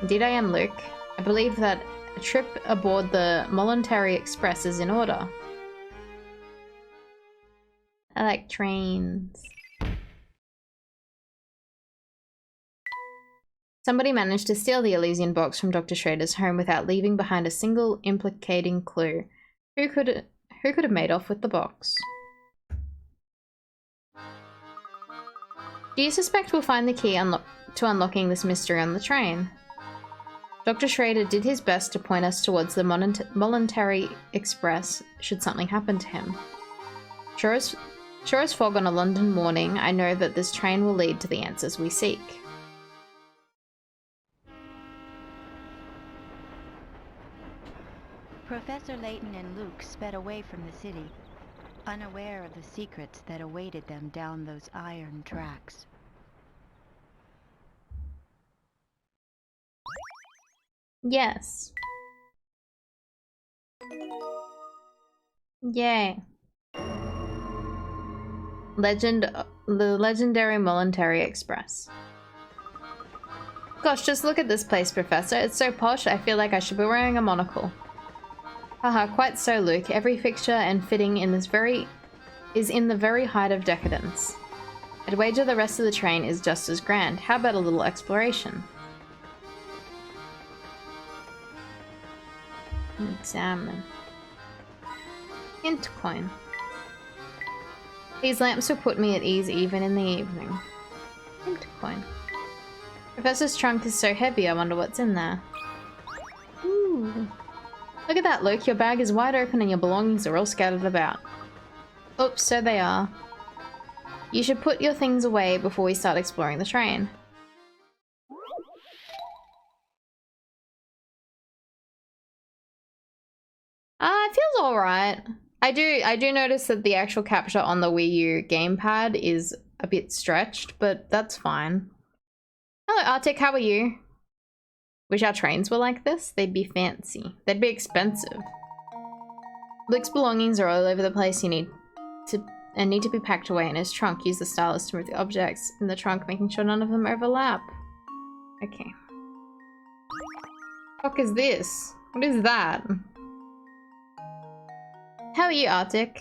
Indeed I am, Luke. I believe that a trip aboard the Voluntary Express is in order. I like trains. Somebody managed to steal the Elysian box from Dr. Schrader's home without leaving behind a single implicating clue. Who could have made off with the box? Do you suspect we'll find the key to unlocking this mystery on the train? Dr. Schrader did his best to point us towards the voluntary express should something happen to him. Sure as fog on a London morning, I know that this train will lead to the answers we seek. Professor Layton and Luke sped away from the city, unaware of the secrets that awaited them down those iron tracks. Yes. Yay. The legendary Voluntary Express. Gosh, just look at this place, Professor. It's so posh, I feel like I should be wearing a monocle. Haha, quite so, Luke. Every fixture and fitting in this is in the very height of decadence. I'd wager the rest of the train is just as grand. How about a little exploration? Examine. Hint coin. These lamps will put me at ease even in the evening. Hint coin. Professor's trunk is so heavy, I wonder what's in there. Ooh. Look at that, Luke. Your bag is wide open and your belongings are all scattered about. Oops, so they are. You should put your things away before we start exploring the train. It feels alright. I do notice that the actual capture on the Wii U gamepad is a bit stretched, but that's fine. Hello Arctic, how are you? Wish our trains were like this. They'd be fancy. They'd be expensive. Luke's belongings are all over the place. You need to be packed away in his trunk. Use the stylus to move the objects in the trunk, making sure none of them overlap. Okay. What the fuck is this? What is that? How are you, Arctic?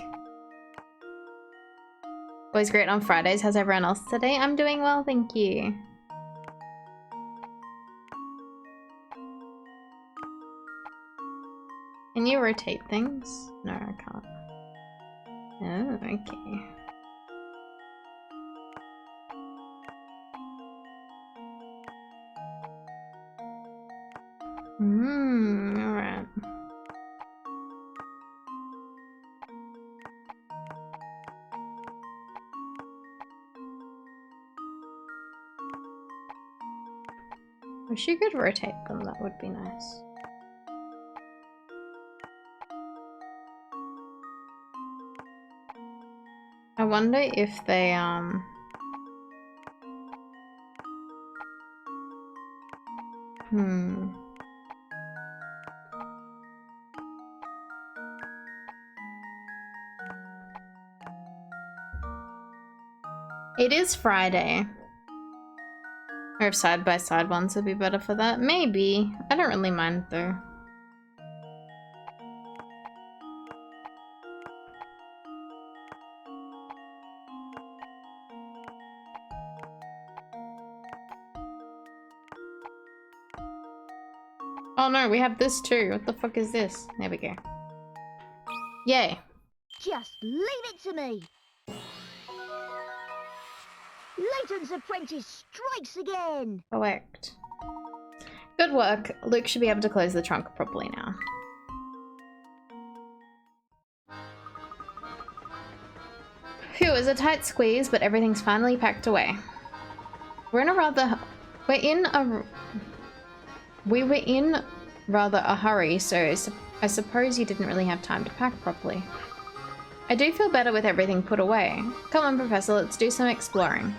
Always great on Fridays. How's everyone else today? I'm doing well, thank you. Can you rotate things? No, I can't. Oh, okay. Alright. Wish you could rotate them, that would be nice. I wonder if they, It is Friday. Or if side-by-side ones would be better for that. Maybe. I don't really mind though. Oh no, we have this too. What the fuck is this? There we go. Yay. Just leave it to me. Layton's apprentice strikes again. Correct. Good work. Luke should be able to close the trunk properly now. Phew, it was a tight squeeze, but everything's finally packed away. We were in rather a hurry, so I suppose you didn't really have time to pack properly. I do feel better with everything put away. Come on, Professor, let's do some exploring.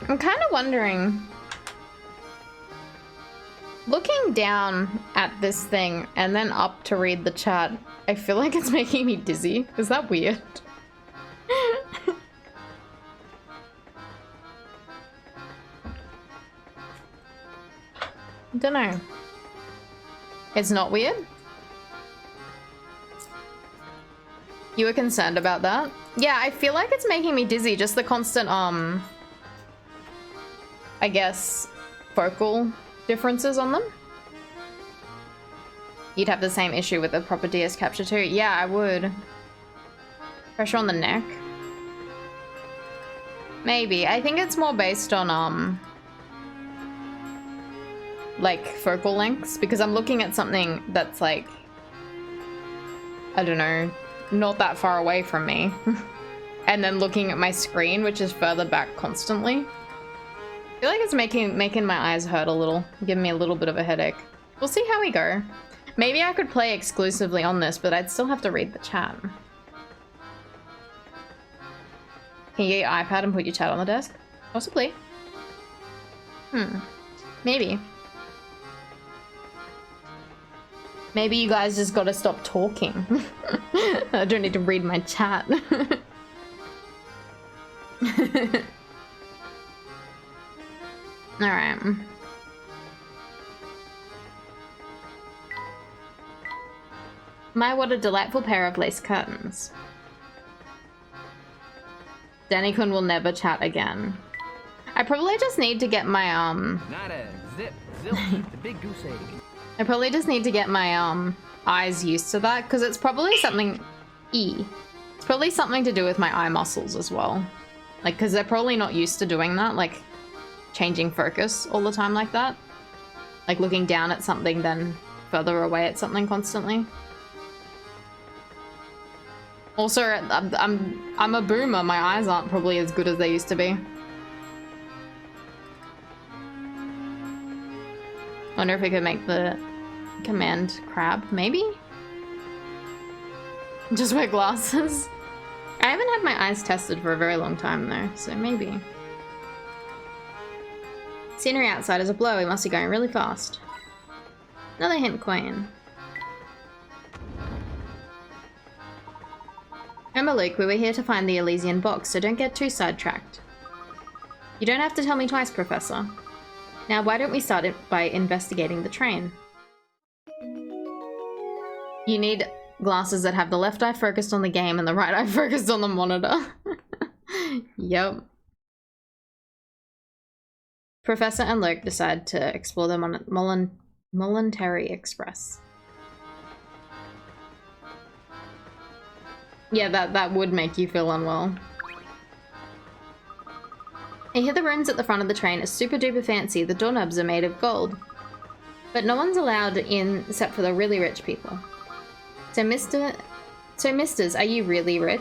I'm kind of wondering, looking down at this thing and then up to read the chat, I feel like it's making me dizzy. Is that weird? Don't know. It's not weird? You were concerned about that? Yeah, I feel like it's making me dizzy, just the constant, I guess, focal differences on them. You'd have the same issue with a proper DS capture too. Yeah, I would. Pressure on the neck. Maybe. I think it's more based on, like, focal lengths, because I'm looking at something that's, like, I don't know, not that far away from me. And then looking at my screen, which is further back constantly. I feel like it's making my eyes hurt a little, giving me a little bit of a headache. We'll see how we go. Maybe I could play exclusively on this, but I'd still have to read the chat. Can you get your iPad and put your chat on the desk? Possibly. Maybe. Maybe you guys just gotta stop talking. I don't need to read my chat. Alright. My, what a delightful pair of lace curtains. Danny-kun will never chat again. I probably just need to get my, Not a zip, zilch, the big goose egg. I probably just need to get my, eyes used to that, because it's probably something... It's probably something to do with my eye muscles as well. Like, because they're probably not used to doing that, like, changing focus all the time like that. Like, looking down at something, then further away at something constantly. Also, I'm a boomer. My eyes aren't probably as good as they used to be. Wonder if we could make the command crab, maybe? Just wear glasses. I haven't had my eyes tested for a very long time though, so maybe. Scenery outside is a blow. We must be going really fast. Another hint coin. Remember, Luke, we were here to find the Elysian box, so don't get too sidetracked. You don't have to tell me twice, Professor. Now, why don't we start it by investigating the train? You need glasses that have the left eye focused on the game and the right eye focused on the monitor. Yep. Professor and Luke decide to explore the Voluntary Express. Yeah, that would make you feel unwell. I hear the rooms at the front of the train are super duper fancy. The doorknobs are made of gold. But no one's allowed in except for the really rich people. So misters, are you really rich?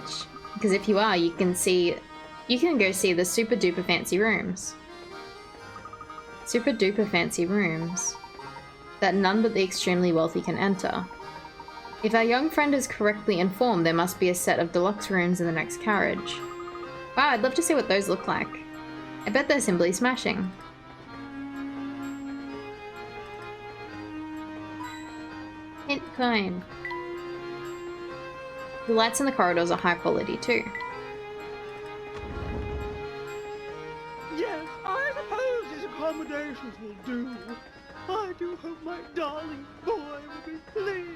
Because if you are, you can go see the super duper fancy rooms. Super duper fancy rooms that none but the extremely wealthy can enter. If our young friend is correctly informed, there must be a set of deluxe rooms in the next carriage. Wow, I'd love to see what those look like. I bet they're simply smashing. Hint coin. The lights in the corridors are high quality too. Yes, I suppose these accommodations will do. I do hope my darling boy will be pleased.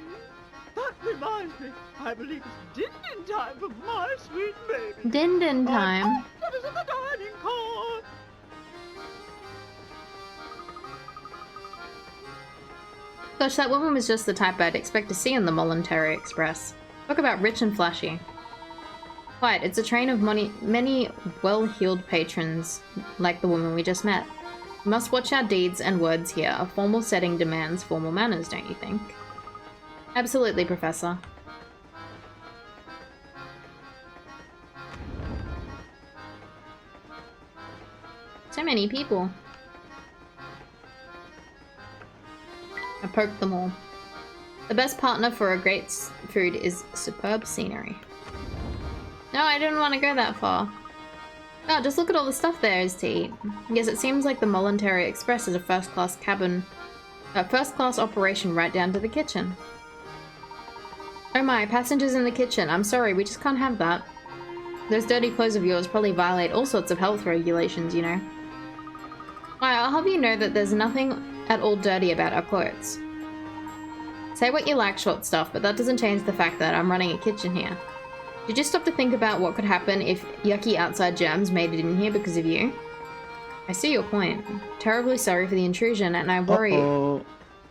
That reminds me, I believe it's din-din time for my sweet baby. Din-din time. That is in the dining car. Gosh, that woman was just the type I'd expect to see on the Voluntary Express. Talk about rich and flashy. Quite, it's a train of many well-heeled patrons, like the woman we just met. We must watch our deeds and words here. A formal setting demands formal manners, don't you think? Absolutely, Professor. So many people. I poked them all. The best partner for a great food is superb scenery. No, I didn't want to go that far. Oh, just look at all the stuff there is to eat. Yes, it seems like the Voluntary Express is a first-class operation right down to the kitchen. Oh my, passengers in the kitchen. I'm sorry, we just can't have that. Those dirty clothes of yours probably violate all sorts of health regulations, you know. Why, I'll have you know that there's nothing at all dirty about our clothes. Say what you like, short stuff, but that doesn't change the fact that I'm running a kitchen here. Did you stop to think about what could happen if yucky outside germs made it in here because of you? I see your point. Terribly sorry for the intrusion, and I worry... Uh-oh.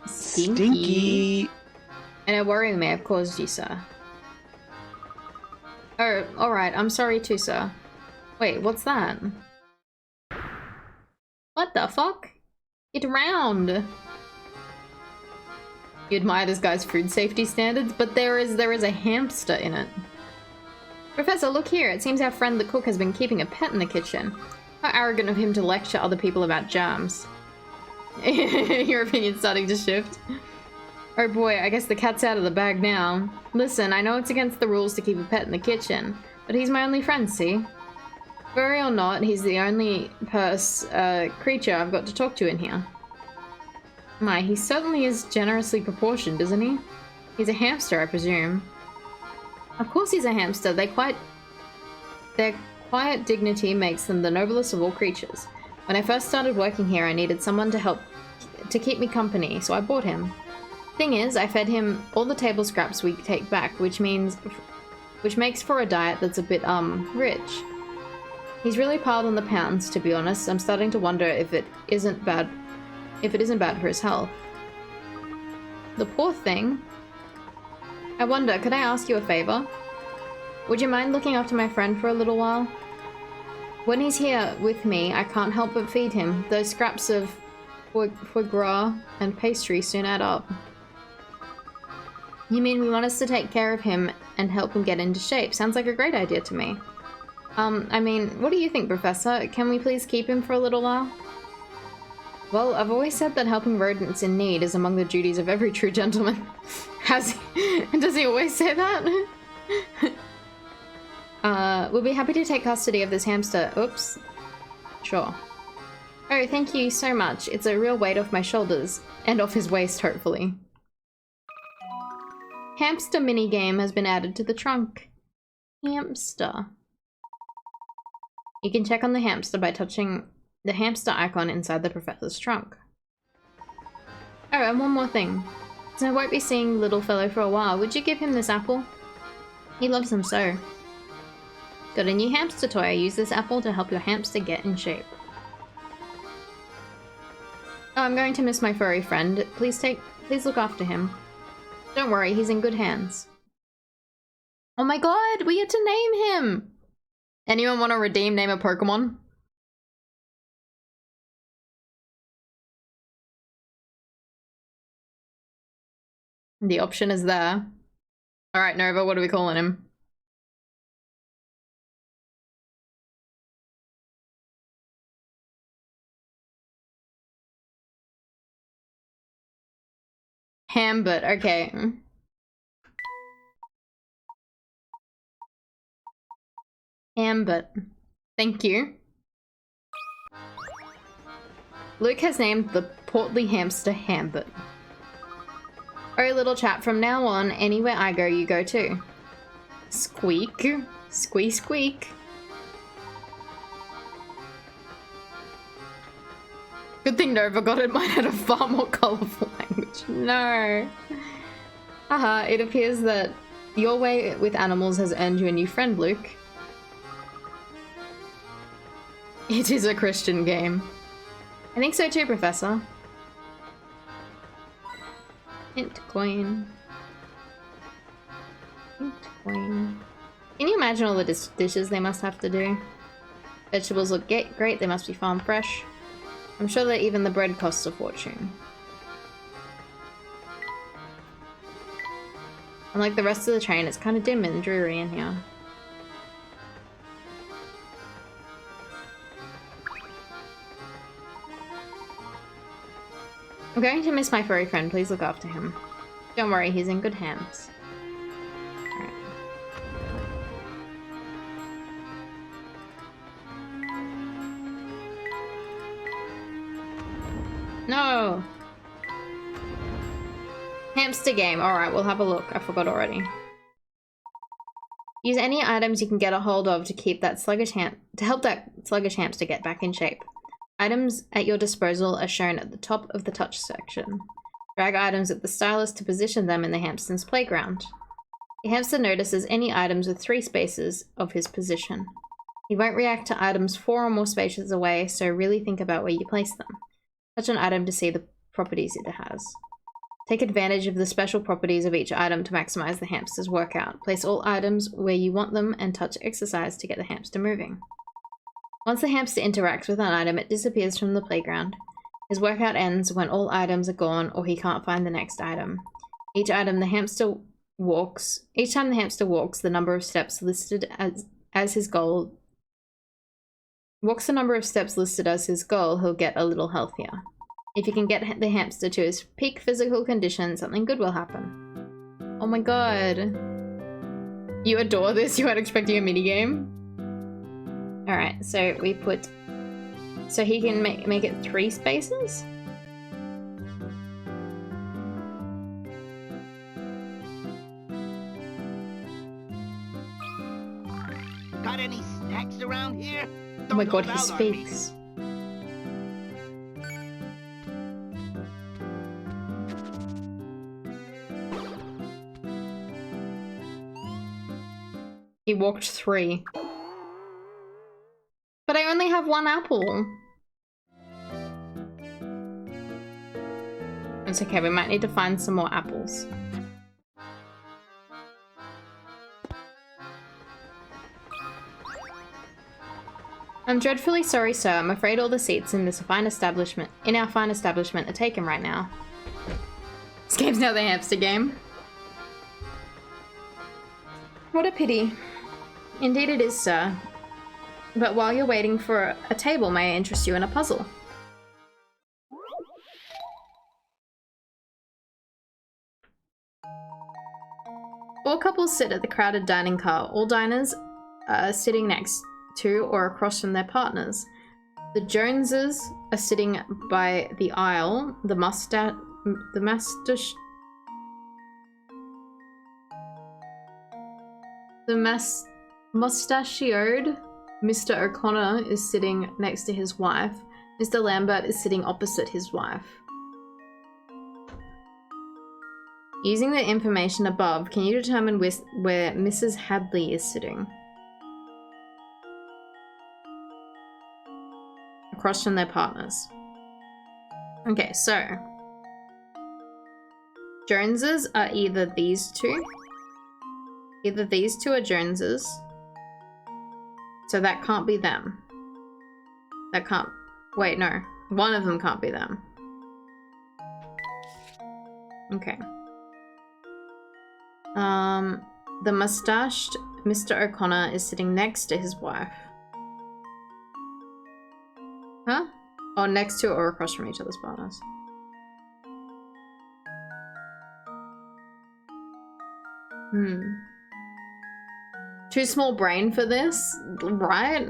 Stinky! And I worry we may have caused you, sir. Oh, alright, I'm sorry too, sir. Wait, what's that? What the fuck? Get around. You admire this guy's food safety standards, but there is a hamster in it. Professor, look here. It seems our friend the cook has been keeping a pet in the kitchen. How arrogant of him to lecture other people about germs. Your opinion's starting to shift. Oh boy, I guess the cat's out of the bag now. Listen, I know it's against the rules to keep a pet in the kitchen, but he's my only friend, see? Furry or not, he's the only creature I've got to talk to in here. My, he certainly is generously proportioned, isn't he? He's a hamster, I presume. Of course he's a hamster. Their quiet dignity makes them the noblest of all creatures. When I first started working here, I needed someone to keep me company, so I bought him. Thing is, I fed him all the table scraps we take back, which makes for a diet that's a bit, rich. He's really piled on the pounds, to be honest. I'm starting to wonder if it isn't bad for his health. The poor thing. I wonder, could I ask you a favor? Would you mind looking after my friend for a little while? When he's here with me, I can't help but feed him. Those scraps of foie gras and pastry soon add up. You mean we want us to take care of him and help him get into shape? Sounds like a great idea to me. I mean, what do you think, Professor? Can we please keep him for a little while? Well, I've always said that helping rodents in need is among the duties of every true gentleman. Does he always say that? We'll be happy to take custody of this hamster. Oops. Sure. Oh, thank you so much. It's a real weight off my shoulders. And off his waist, hopefully. Hamster minigame has been added to the trunk. Hamster. You can check on the hamster by touching the hamster icon inside the professor's trunk. Oh, and one more thing. Since I won't be seeing little fellow for a while, would you give him this apple? He loves them so. Got a new hamster toy. Use this apple to help your hamster get in shape. Oh, I'm going to miss my furry friend. Please look after him. Don't worry, he's in good hands. Oh my god, we had to name him! Anyone want to name a Pokemon? The option is there. Alright, Nova, what are we calling him? Hambit, okay. Hambit. Thank you. Luke has named the portly hamster Hambit. Oh, little chap, from now on, anywhere I go, you go too. Squeak. Squeak, squeak. Good thing Nova got it. Mine had a far more colourful language. No. Haha, it appears that your way with animals has earned you a new friend, Luke. It is a Christian game. I think so too, Professor. Hint coin. Hint coin. Can you imagine all the dishes they must have to do? Vegetables look great, they must be farm fresh. I'm sure that even the bread costs a fortune. Unlike the rest of the train, it's kind of dim and dreary in here. I'm going to miss my furry friend. Please look after him. Don't worry, he's in good hands. Alright. No! Hamster game. Alright, we'll have a look. I forgot already. Use any items you can get a hold of to keep that help that sluggish hamster get back in shape. Items at your disposal are shown at the top of the touch section. Drag items at the stylus to position them in the hamster's playground. The hamster notices any items with 3 spaces of his position. He won't react to items 4 or more spaces away, so really think about where you place them. Touch an item to see the properties it has. Take advantage of the special properties of each item to maximize the hamster's workout. Place all items where you want them and touch exercise to get the hamster moving. Once the hamster interacts with an item, it disappears from the playground. His workout ends when all items are gone or he can't find the next item. Each time the hamster walks, the number of steps listed as his goal. Walks the number of steps listed as his goal, he'll get a little healthier. If you can get the hamster to his peak physical condition, something good will happen. Oh my god. You adore this? You weren't expecting a minigame? Alright, so we put... So he can make it 3 spaces? Got any snacks around here? Oh my god, he speaks. He walked 3. But I only have 1 apple. It's okay, we might need to find some more apples. I'm dreadfully sorry, sir. I'm afraid all the seats in our fine establishment are taken right now. This game's now the hamster game. What a pity. Indeed it is, sir. But while you're waiting for a table, may I interest you in a puzzle? Four couples sit at the crowded dining car. All diners are sitting next to or across from their partners. The Joneses are sitting by the aisle. The mustachioed Mr. O'Connor is sitting next to his wife. Mr. Lambert is sitting opposite his wife. Using the information above, can you determine where Mrs. Hadley is sitting? Across from their partners. Okay, so Joneses are either these two. Either these two are Joneses. So that can't be them. That can't... Wait, no. One of them can't be them. Okay. The mustached Mr. O'Connor is sitting next to his wife. Huh? Oh, next to or across from each other's partners. Too small brain for this, right?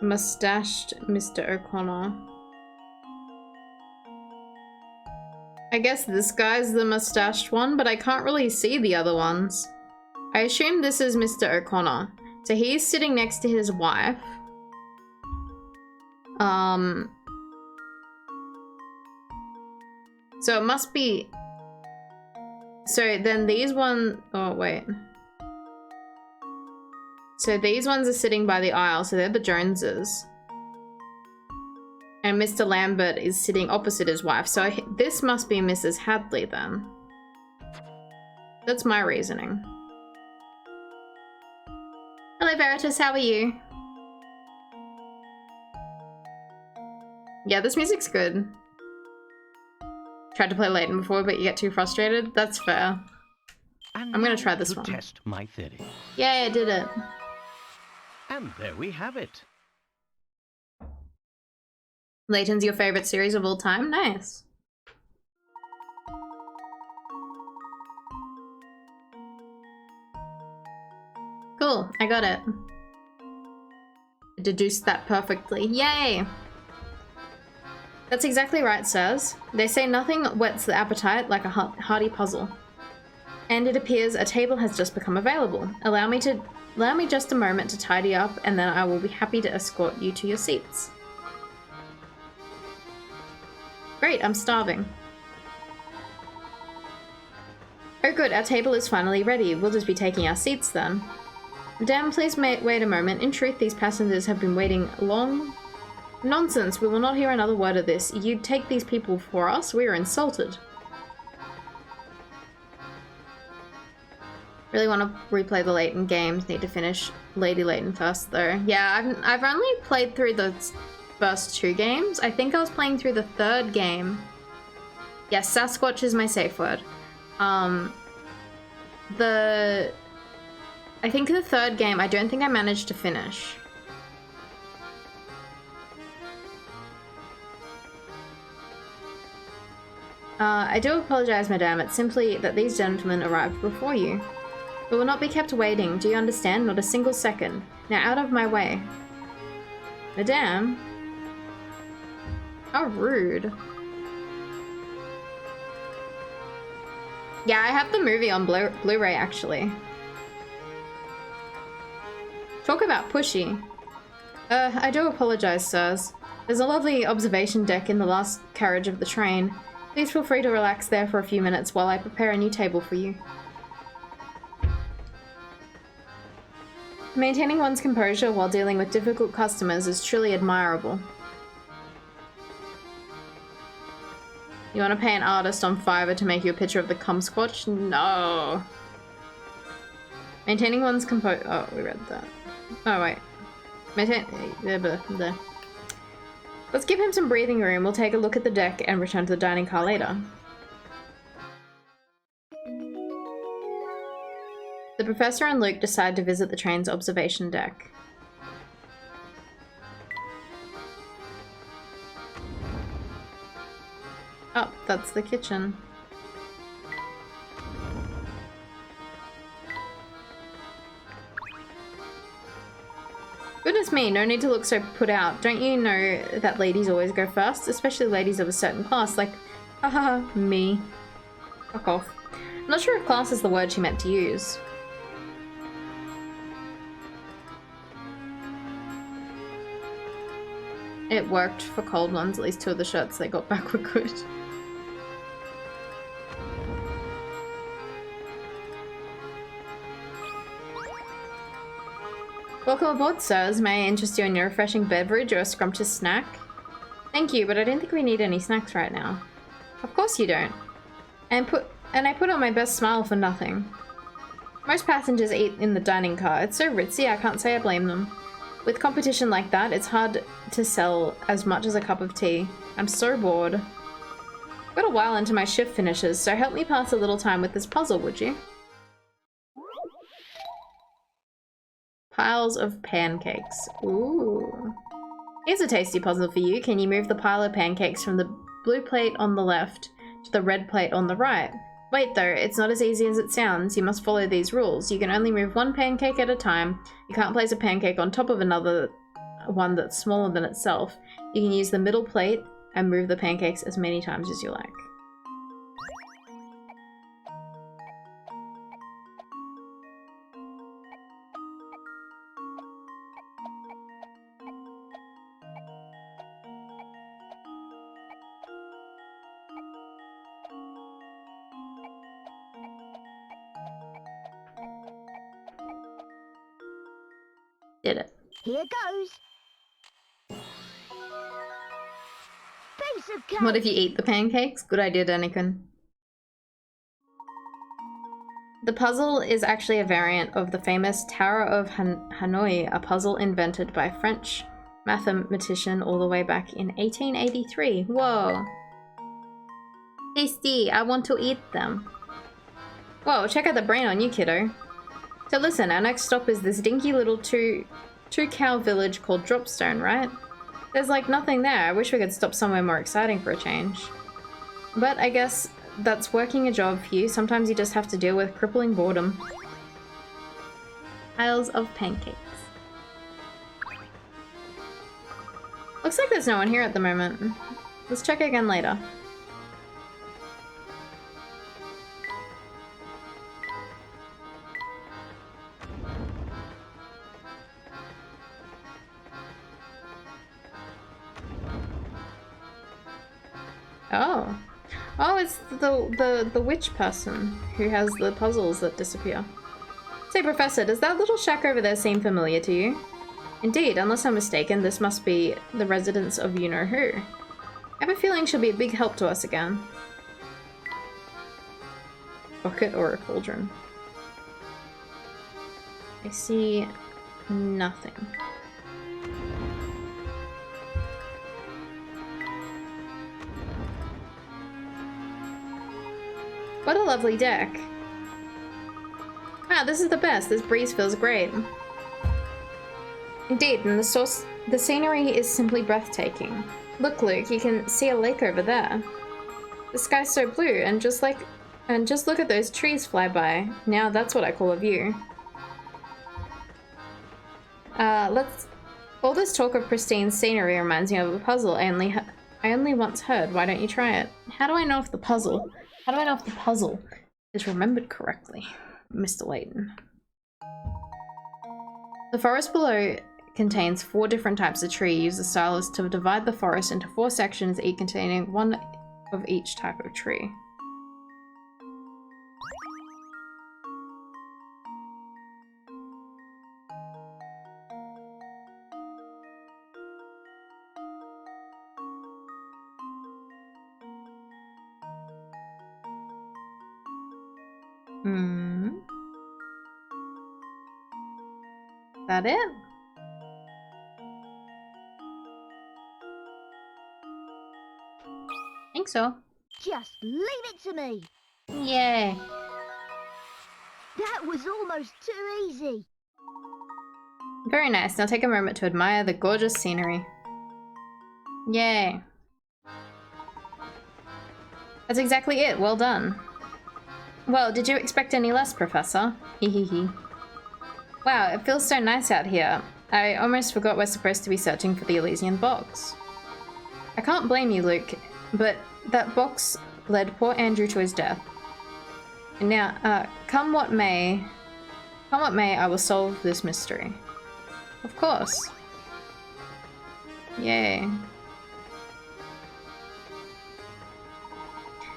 Mustached Mr. O'Connor. I guess this guy's the mustached one, but I can't really see the other ones. I assume this is Mr. O'Connor. So he's sitting next to his wife. So it must be... So then these one... Oh, wait. So these ones are sitting by the aisle, so they're the Joneses. And Mr. Lambert is sitting opposite his wife, so this must be Mrs. Hadley then. That's my reasoning. Hello Veritas, how are you? Yeah, this music's good. Tried to play Layton before, but you get too frustrated. That's fair. I'm gonna try this one. Test my theory. Yay, I did it. And there we have it. Layton's your favorite series of all time? Nice. Cool, I got it. I deduced that perfectly. Yay! That's exactly right, sirs. They say nothing whets the appetite like a hearty puzzle. And it appears a table has just become available. Allow me just a moment to tidy up, and then I will be happy to escort you to your seats. Great, I'm starving. Oh good, our table is finally ready. We'll just be taking our seats then. Madame, please wait a moment. In truth, these passengers have been waiting long Nonsense, we will not hear another word of this. You take these people for us? We are insulted. Really want to replay the Layton games. Need to finish Lady Layton first though. Yeah, I've only played through the first 2 games. I think I was playing through the 3rd game. Yes, Sasquatch is my safe word. I think the 3rd game, I don't think I managed to finish. I do apologize, madame. It's simply that these gentlemen arrived before you. We will not be kept waiting. Do you understand? Not a single second. Now out of my way. Madame? How rude. Yeah, I have the movie on Blu-ray actually. Talk about pushy. I do apologize, sirs. There's a lovely observation deck in the last carriage of the train. Please feel free to relax there for a few minutes while I prepare a new table for you. Maintaining one's composure while dealing with difficult customers is truly admirable. You want to pay an artist on Fiverr to make you a picture of the Kumsquatch? No. Maintaining one's composure. Oh, we read that. Oh, wait. Let's give him some breathing room. We'll take a look at the deck and return to the dining car later. The professor and Luke decide to visit the train's observation deck. Oh, that's the kitchen. Goodness me, no need to look so put out. Don't you know that ladies always go first? Especially ladies of a certain class, like, haha, me. Fuck off. I'm not sure if class is the word she meant to use. It worked for cold ones, at least 2 of the shirts they got back were good. Welcome aboard, sirs. May I interest you in your refreshing beverage or a scrumptious snack? Thank you, but I don't think we need any snacks right now. Of course you don't. And I put on my best smile for nothing. Most passengers eat in the dining car. It's so ritzy, I can't say I blame them. With competition like that, it's hard to sell as much as a cup of tea. I'm so bored. I've got a while into my shift finishes, so help me pass a little time with this puzzle, would you? Piles of pancakes. Ooh. Here's a tasty puzzle for you. Can you move the pile of pancakes from the blue plate on the left to the red plate on the right? Wait though, it's not as easy as it sounds. You must follow these rules. You can only move 1 pancake at a time. You can't place a pancake on top of another one that's smaller than itself. You can use the middle plate and move the pancakes as many times as you like. Did it. Here goes. Piece of cake. What if you eat the pancakes? Good idea, Daniken. The puzzle is actually a variant of the famous Tower of Hanoi, a puzzle invented by a French mathematician all the way back in 1883. Whoa. Tasty, I want to eat them. Whoa, check out the brain on you, kiddo. So listen, our next stop is this dinky little two-cow village called Dropstone, right? There's like nothing there. I wish we could stop somewhere more exciting for a change. But I guess that's working a job for you. Sometimes you just have to deal with crippling boredom. Piles of pancakes. Looks like there's no one here at the moment. Let's check again later. Oh. Oh, it's the witch person who has the puzzles that disappear. Say, Professor, does that little shack over there seem familiar to you? Indeed, unless I'm mistaken, this must be the residence of you-know-who. I have a feeling she'll be a big help to us again. Bucket or a cauldron? I see nothing. What a lovely deck. Wow, this is the best. This breeze feels great. Indeed, and the scenery is simply breathtaking. Look, Luke, you can see a lake over there. The sky's so blue, and just look at those trees fly by. Now that's what I call a view. All this talk of pristine scenery reminds me of a puzzle I only once heard. Why don't you try it? How do I know if the puzzle is remembered correctly, Mr. Layton? The forest below contains 4 different types of tree. Use the stylus to divide the forest into 4 sections, each containing 1 of each type of tree. That it? Think so. Just leave it to me. Yay. That was almost too easy. Very nice. Now take a moment to admire the gorgeous scenery. Yay. That's exactly it. Well done. Well, did you expect any less, Professor? Hehehe. Wow, it feels so nice out here. I almost forgot we're supposed to be searching for the Elysian box. I can't blame you, Luke, but that box led poor Andrew to his death. And now, come what may, I will solve this mystery. Of course. Yay.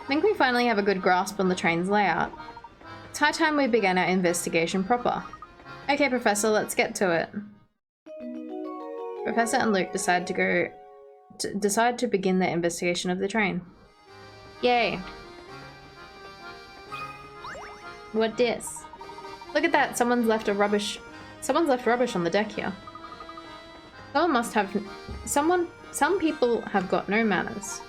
I think we finally have a good grasp on the train's layout. It's high time we began our investigation proper. Okay, Professor, let's get to it. Professor and Luke decide to begin their investigation of the train. Yay. What dis? Look at that, someone's left rubbish on the deck here. Some people have got no manners.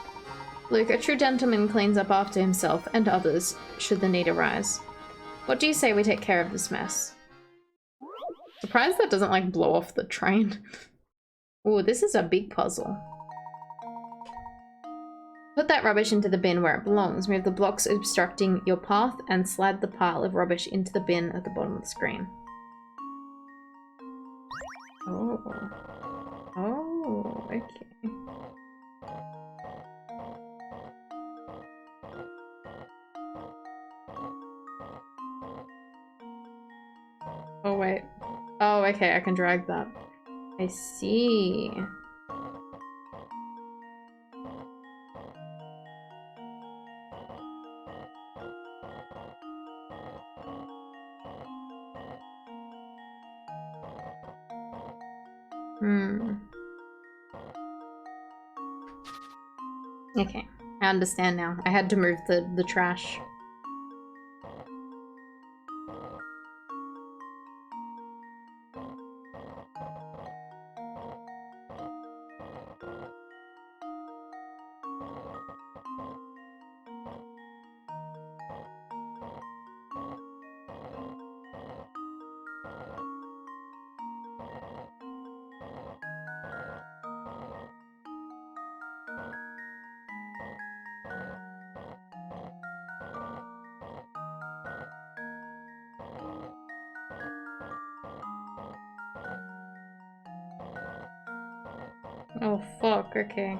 Luke, a true gentleman cleans up after himself and others, should the need arise. What do you say we take care of this mess? Surprised that doesn't, like, blow off the train. Ooh, this is a big puzzle. Put that rubbish into the bin where it belongs. Move the blocks obstructing your path and slide the pile of rubbish into the bin at the bottom of the screen. Oh. Oh, okay. Oh, wait. Oh, okay, I can drag that. I see. Okay, I understand now. I had to move the trash. Oh fuck, okay.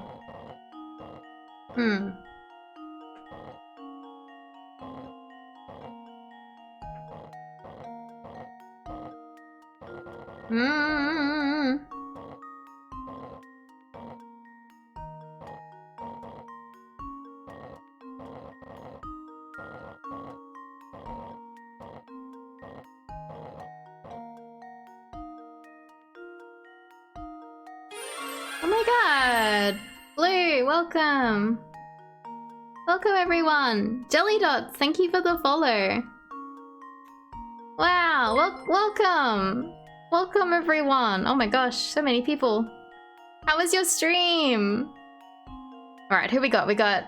Blue, welcome. Welcome everyone. Jelly Dots, thank you for the follow. Wow, welcome. Welcome everyone. Oh my gosh, so many people. How was your stream? Alright, who we got? We got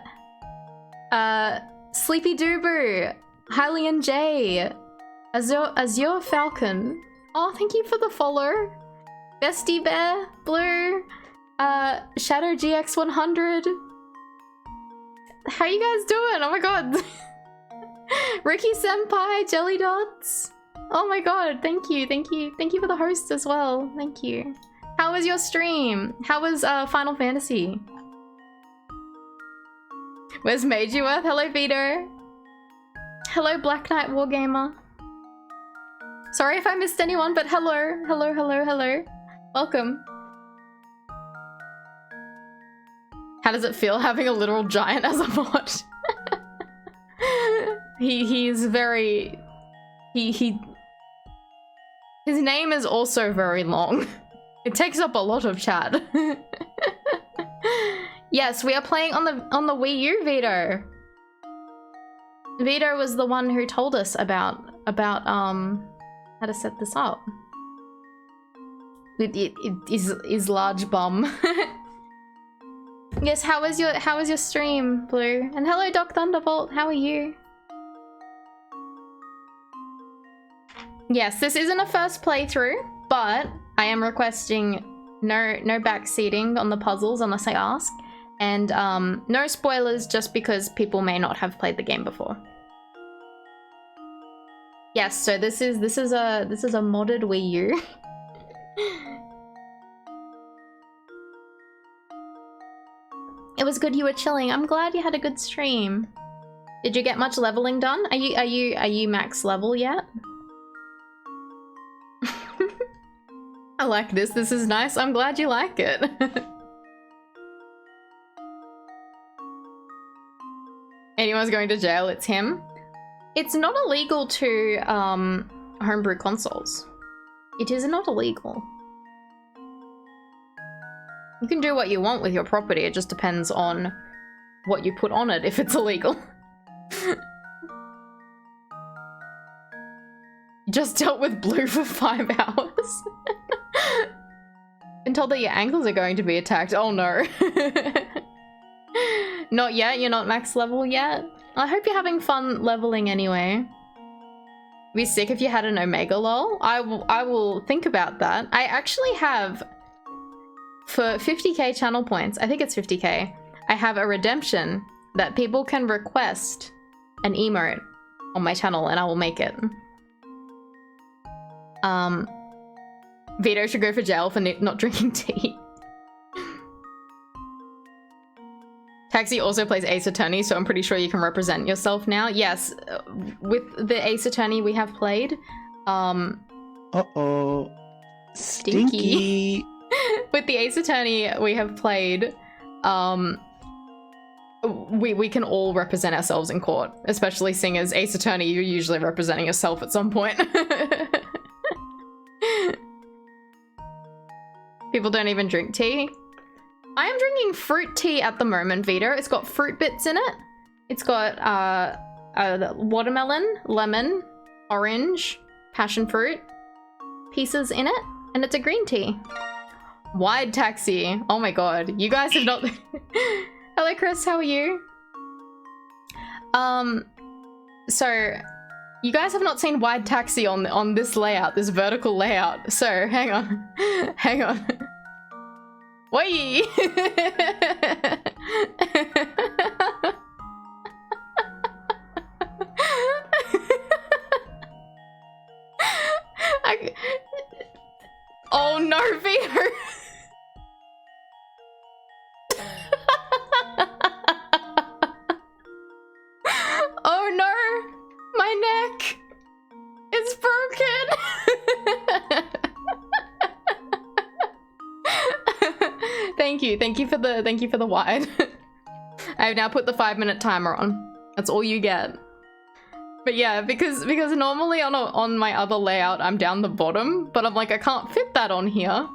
Sleepy Doober, Hylian J, Azure Falcon. Oh, thank you for the follow. Bestie Bear, Blue, Shadow GX100. How you guys doing? Oh my god. Ricky Senpai, Jelly Dots. Oh my god, thank you, thank you. Thank you for the host as well. Thank you. How was your stream? How was Final Fantasy? Where's Mage Earth? Hello Vito. Hello Black Knight Wargamer. Sorry if I missed anyone, but hello. Hello, hello, hello. Welcome. How does it feel having a literal giant as a mod? He's very... His name is also very long. It takes up a lot of chat. Yes, we are playing on the Wii U, Vito. Vito was the one who told us about how to set this up. It is large bum. Yes, how was your stream, Blue? And hello Doc Thunderbolt, how are you? Yes, this isn't a first playthrough, but I am requesting no backseating on the puzzles unless I ask. And no spoilers just because people may not have played the game before. Yes, so this is a modded Wii U. It was good you were chilling. I'm glad you had a good stream. Did you get much leveling done? Are you max level yet? I like this. This is nice. I'm glad you like it. Anyone's going to jail, it's him. It's not illegal to homebrew consoles. It is not illegal. You can do what you want with your property, it just depends on what you put on it if it's illegal. You just dealt with Blue for 5 hours. Been told that your ankles are going to be attacked. Oh no. Not yet? You're not max level yet? I hope you're having fun leveling anyway. It'd be sick if you had an Omega lol. I will think about that. I actually have, for 50k channel points, I think it's 50k, I have a redemption that people can request an emote on my channel and I will make it. Vito should go for jail for not drinking tea. Taxi also plays Ace Attorney, so I'm pretty sure you can represent yourself now. Yes, with the Ace Attorney we have played. Uh-oh. Stinky. With the Ace Attorney we have played, we can all represent ourselves in court, especially seeing as Ace Attorney, you're usually representing yourself at some point. People don't even drink tea. I am drinking fruit tea at the moment, Vito. It's got fruit bits in it. It's got watermelon, lemon, orange, passion fruit pieces in it, and it's a green tea. Wide Taxi. Oh my god. You guys have not... Hello, Chris. How are you? So... You guys have not seen Wide Taxi on this layout, this vertical layout. So, hang on. Hang on. Whee! Oh no, Vito! Oh no! My neck! It's broken! Thank you for the wide. I have now put the 5-minute timer on. That's all you get. But yeah, because normally on my other layout I'm down the bottom, but I'm like, I can't fit that on here.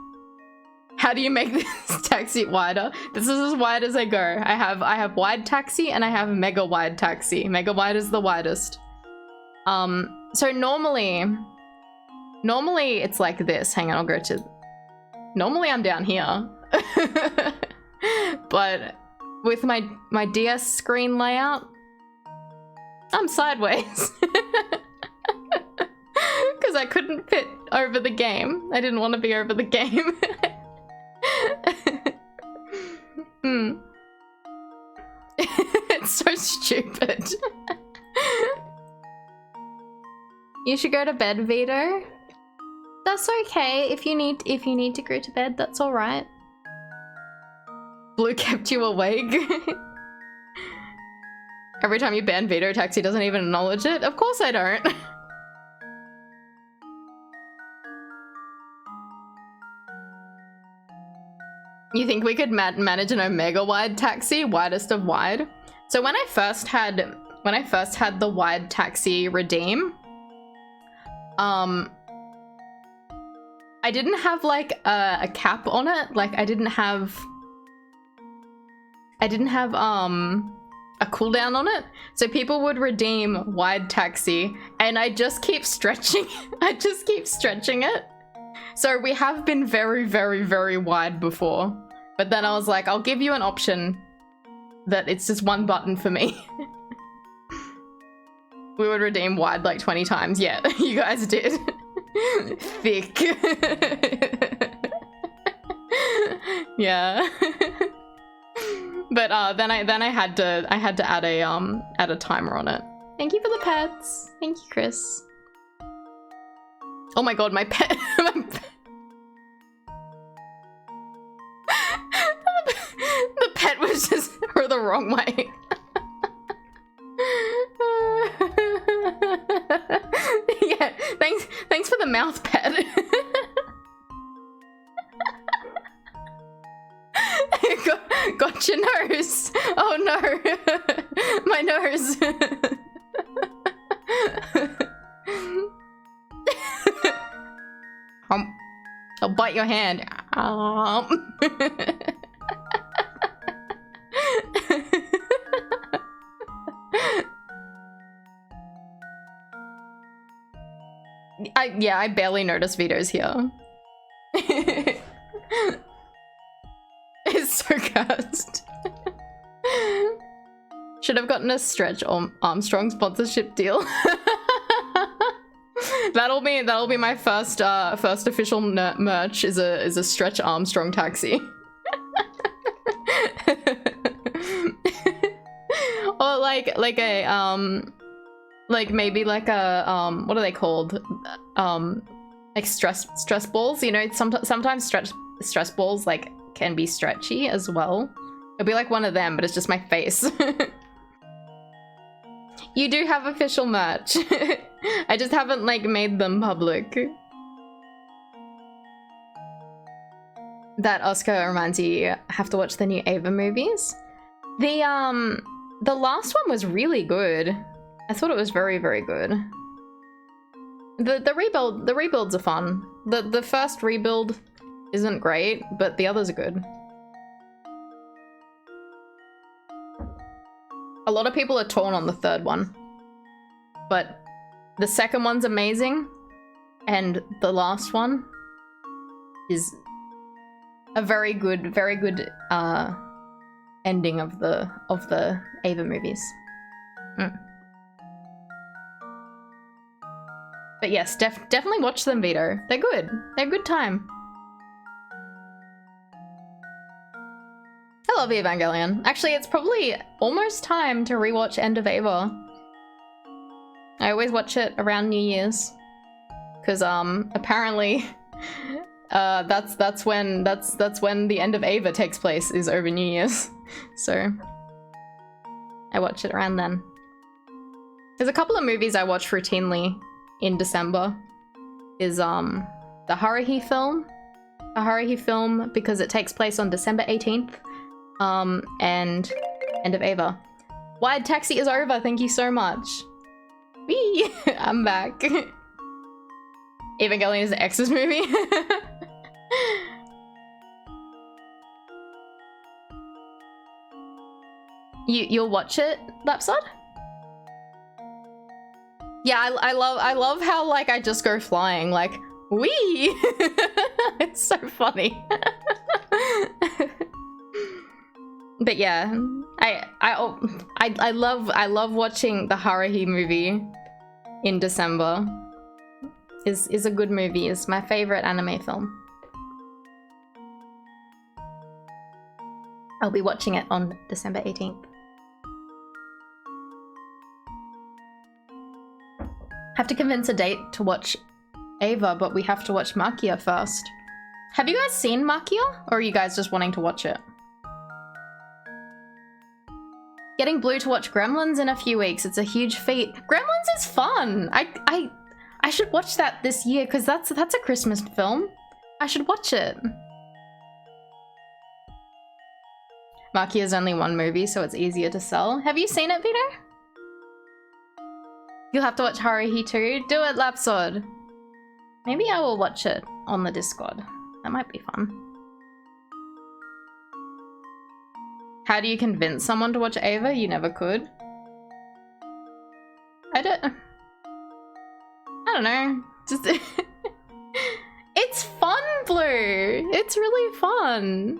How do you make this taxi wider? This is as wide as I go. I have wide taxi and I have mega wide taxi. Mega wide is the widest. So normally it's like this. Hang on, I'll go to... Normally I'm down here. But with my DS screen layout, I'm sideways. Because I couldn't fit over the game. I didn't want to be over the game. It's so stupid. You should go to bed, Vito. That's okay. If you need to go to bed, that's all right. Blue kept you awake. Every time you ban Vito, Taxi doesn't even acknowledge it. Of course I don't. You think we could manage an omega wide taxi, widest of wide? So when I first had the wide taxi redeem, I didn't have like a cap on it. Like I didn't have a cooldown on it. So people would redeem wide taxi and I just keep stretching. I just keep stretching it. So we have been very, very, very wide before. But then I was like, I'll give you an option that it's just one button for me. We would redeem wide like 20 times. Yeah, you guys did. Thick. Yeah. But then I had to add a timer on it. Thank you for the pets. Thank you, Chris. Oh my god, my pet. The pet was just the wrong way. Yeah, thanks for the mouth pet. Got your nose. Oh no. My nose. I'll bite your hand. I barely notice Vito's here. It's so cursed. Should have gotten a Stretch Armstrong sponsorship deal. That'll be my first official merch is a Stretch Armstrong taxi. Or like maybe like a what are they called? Like stress balls, you know, sometimes stress balls like can be stretchy as well. It'll be like one of them, but it's just my face. You do have official merch. I just haven't like made them public. That Oscar reminds you have to watch the new Ava movies. The last one was really good. I thought it was very, very good. The rebuilds are fun. The first rebuild isn't great, but the others are good. A lot of people are torn on the third one, but the second one's amazing, and the last one is a very good ending of the Ava movies. But yes, definitely watch them, Vito. They're good. They're a good time. I love Evangelion. Actually, it's probably almost time to rewatch End of Ava. I always watch it around New Year's, because apparently that's when the end of Ava takes place, is over New Year's. So I watch it around then. There's a couple of movies I watch routinely in December. Is the Haruhi film. A Haruhi film because it takes place on December 18th. And End of Ava. Wide Taxi is over, thank you so much. Whee! I'm back. Evangelion is the X's movie. You'll watch it, Lapsod? Yeah, I love how like I just go flying like wee. It's so funny. But yeah, I love watching the Haruhi movie in December. Is a good movie. It's my favorite anime film. I'll be watching it on December 18th. Have to convince a date to watch Ava, but we have to watch Makia first. Have you guys seen Makia, or are you guys just wanting to watch it? Getting Blue to watch Gremlins in a few weeks. It's a huge feat. Gremlins is fun. I should watch that this year because that's a Christmas film. I should watch it. Makia is only one movie, so it's easier to sell. Have you seen it, Vito? You'll have to watch Haruhi too. Do it, Lapsod. Maybe I will watch it on the Discord. That might be fun. How do you convince someone to watch Ava? You never could. I don't know. Just it's fun, Blue. It's really fun.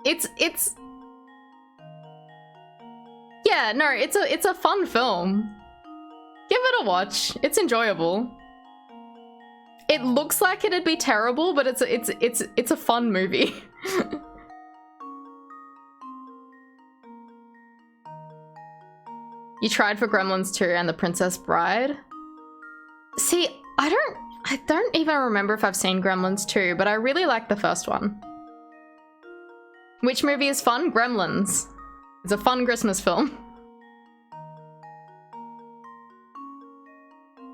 It's yeah, no, it's a fun film. Give it a watch. It's enjoyable. It looks like it'd be terrible, but it's a fun movie. You tried for Gremlins 2 and The Princess Bride? See, I don't even remember if I've seen Gremlins 2, but I really like the first one. Which movie is fun? Gremlins. It's a fun Christmas film.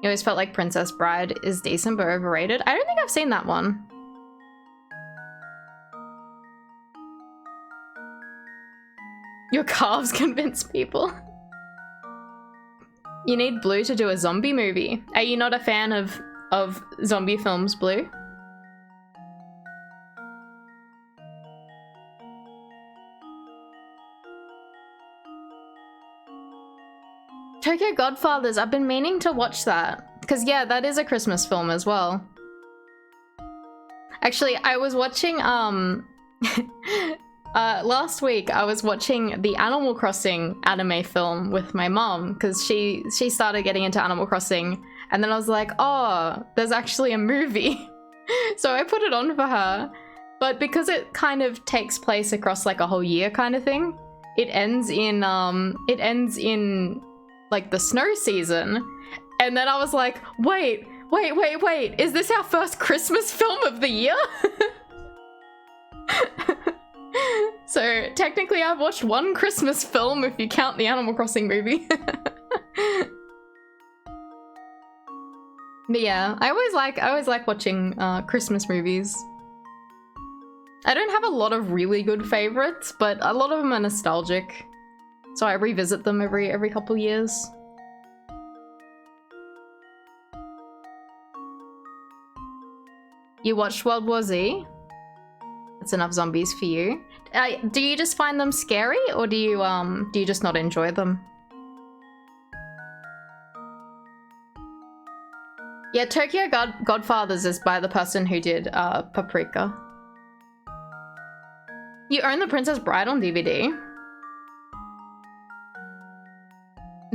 You always felt like Princess Bride is decent but overrated. I don't think I've seen that one. Your calves convince people. You need Blue to do a zombie movie. Are you not a fan of zombie films, Blue? Tokyo Godfathers, I've been meaning to watch that. Because yeah, that is a Christmas film as well. Actually, I was watching, last week I was watching the Animal Crossing anime film with my mom because she started getting into Animal Crossing, and then I was like, oh, there's actually a movie. So I put it on for her, but because it kind of takes place across like a whole year kind of thing, it ends in like the snow season, and then I was like, wait, is this our first Christmas film of the year? So technically I've watched one Christmas film if you count the Animal Crossing movie. But yeah, I always like watching Christmas movies. I don't have a lot of really good favorites, but a lot of them are nostalgic. So I revisit them every couple years. You watched World War Z? That's enough zombies for you. Do you just find them scary, or do you just not enjoy them? Yeah, Tokyo Godfathers is by the person who did Paprika. You own The Princess Bride on DVD?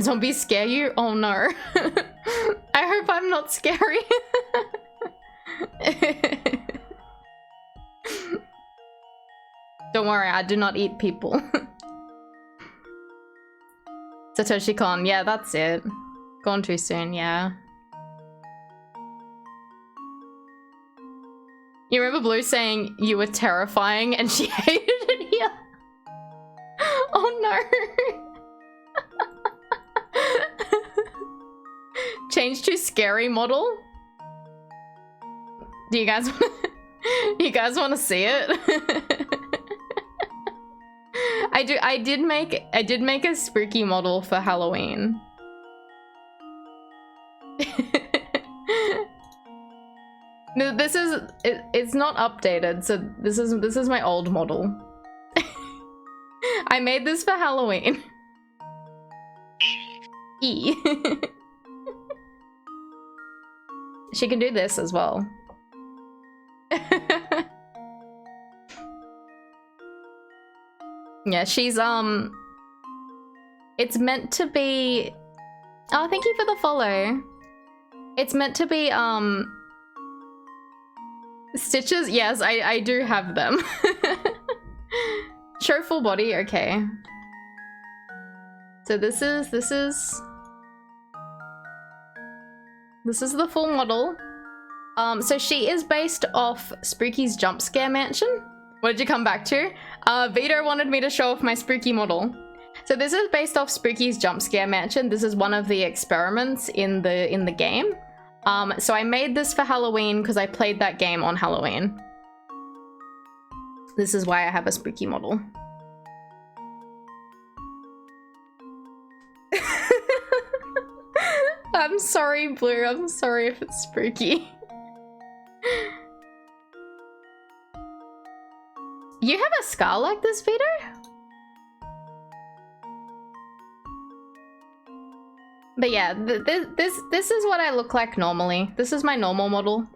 Zombies scare you? Oh no. I hope I'm not scary. Don't worry, I do not eat people. Satoshi Kon, yeah, that's it. Gone too soon, yeah. You remember Blue saying you were terrifying and she hated it here? Oh no. Change to scary model? Do you guys want to see it? I did make a spooky model for Halloween. No, it's not updated, so this is my old model. I made this for Halloween. E. She can do this as well. Yeah, she's it's meant to be. Oh, thank you for the follow. It's meant to be stitches. Yes, I do have them. Show full body, okay. So this is the full model. So she is based off Spooky's Jump Scare Mansion. What did you come back to? Vito wanted me to show off my Spooky model. So this is based off Spooky's Jump Scare Mansion. This is one of the experiments in the game. So I made this for Halloween because I played that game on Halloween. This is why I have a Spooky model. I'm sorry, Blue. I'm sorry if it's spooky. You have a scar like this, Vito? But yeah, this is what I look like normally. This is my normal model.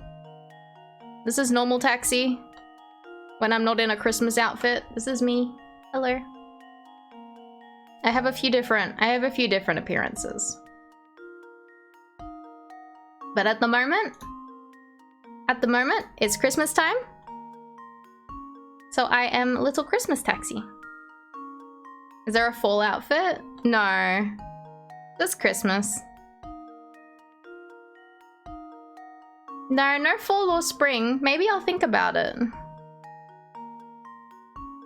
This is normal Taxi. When I'm not in a Christmas outfit, this is me. Hello. I have a few different appearances. But at the moment, it's Christmas time. So I am Little Christmas Taxi. Is there a fall outfit? No. Just Christmas. No fall or spring. Maybe I'll think about it.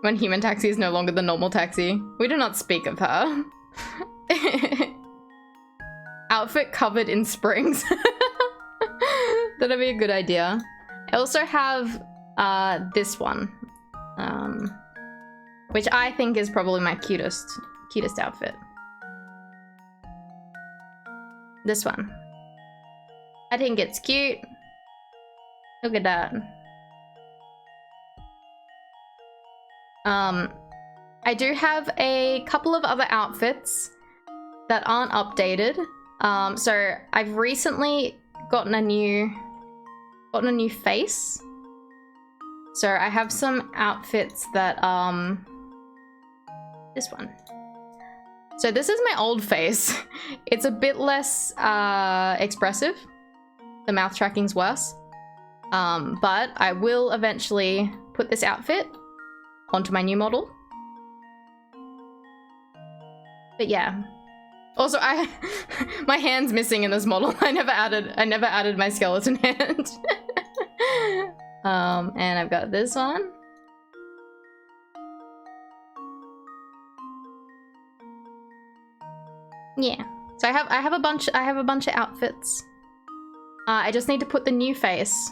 When Human Taxi is no longer the normal taxi. We do not speak of her. Outfit covered in springs. That'd be a good idea. I also have this one. Which I think is probably my cutest outfit. This one. I think it's cute. Look at that. I do have a couple of other outfits that aren't updated. So I've recently gotten a new face. So I have some outfits that this one. So this is my old face. It's a bit less expressive. The mouth tracking's worse. But I will eventually put this outfit onto my new model. But yeah. Also, my hand's missing in this model. I never added my skeleton hand. And I've got this one. Yeah. So I have a bunch of outfits. I just need to put the new face.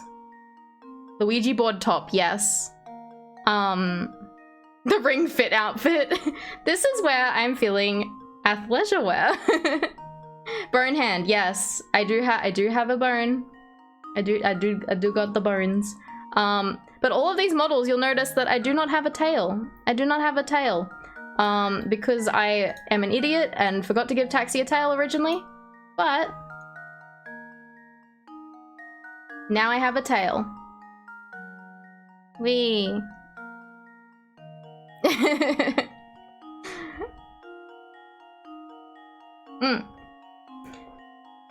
The Ouija board top, yes. The ring fit outfit. This is where I'm feeling athleisure wear. Bone hand, yes. I do have a bone. I do got the bones. But all of these models, you'll notice that I do not have a tail. I do not have a tail. Because I am an idiot and forgot to give Taxi a tail originally. But now I have a tail. Wee.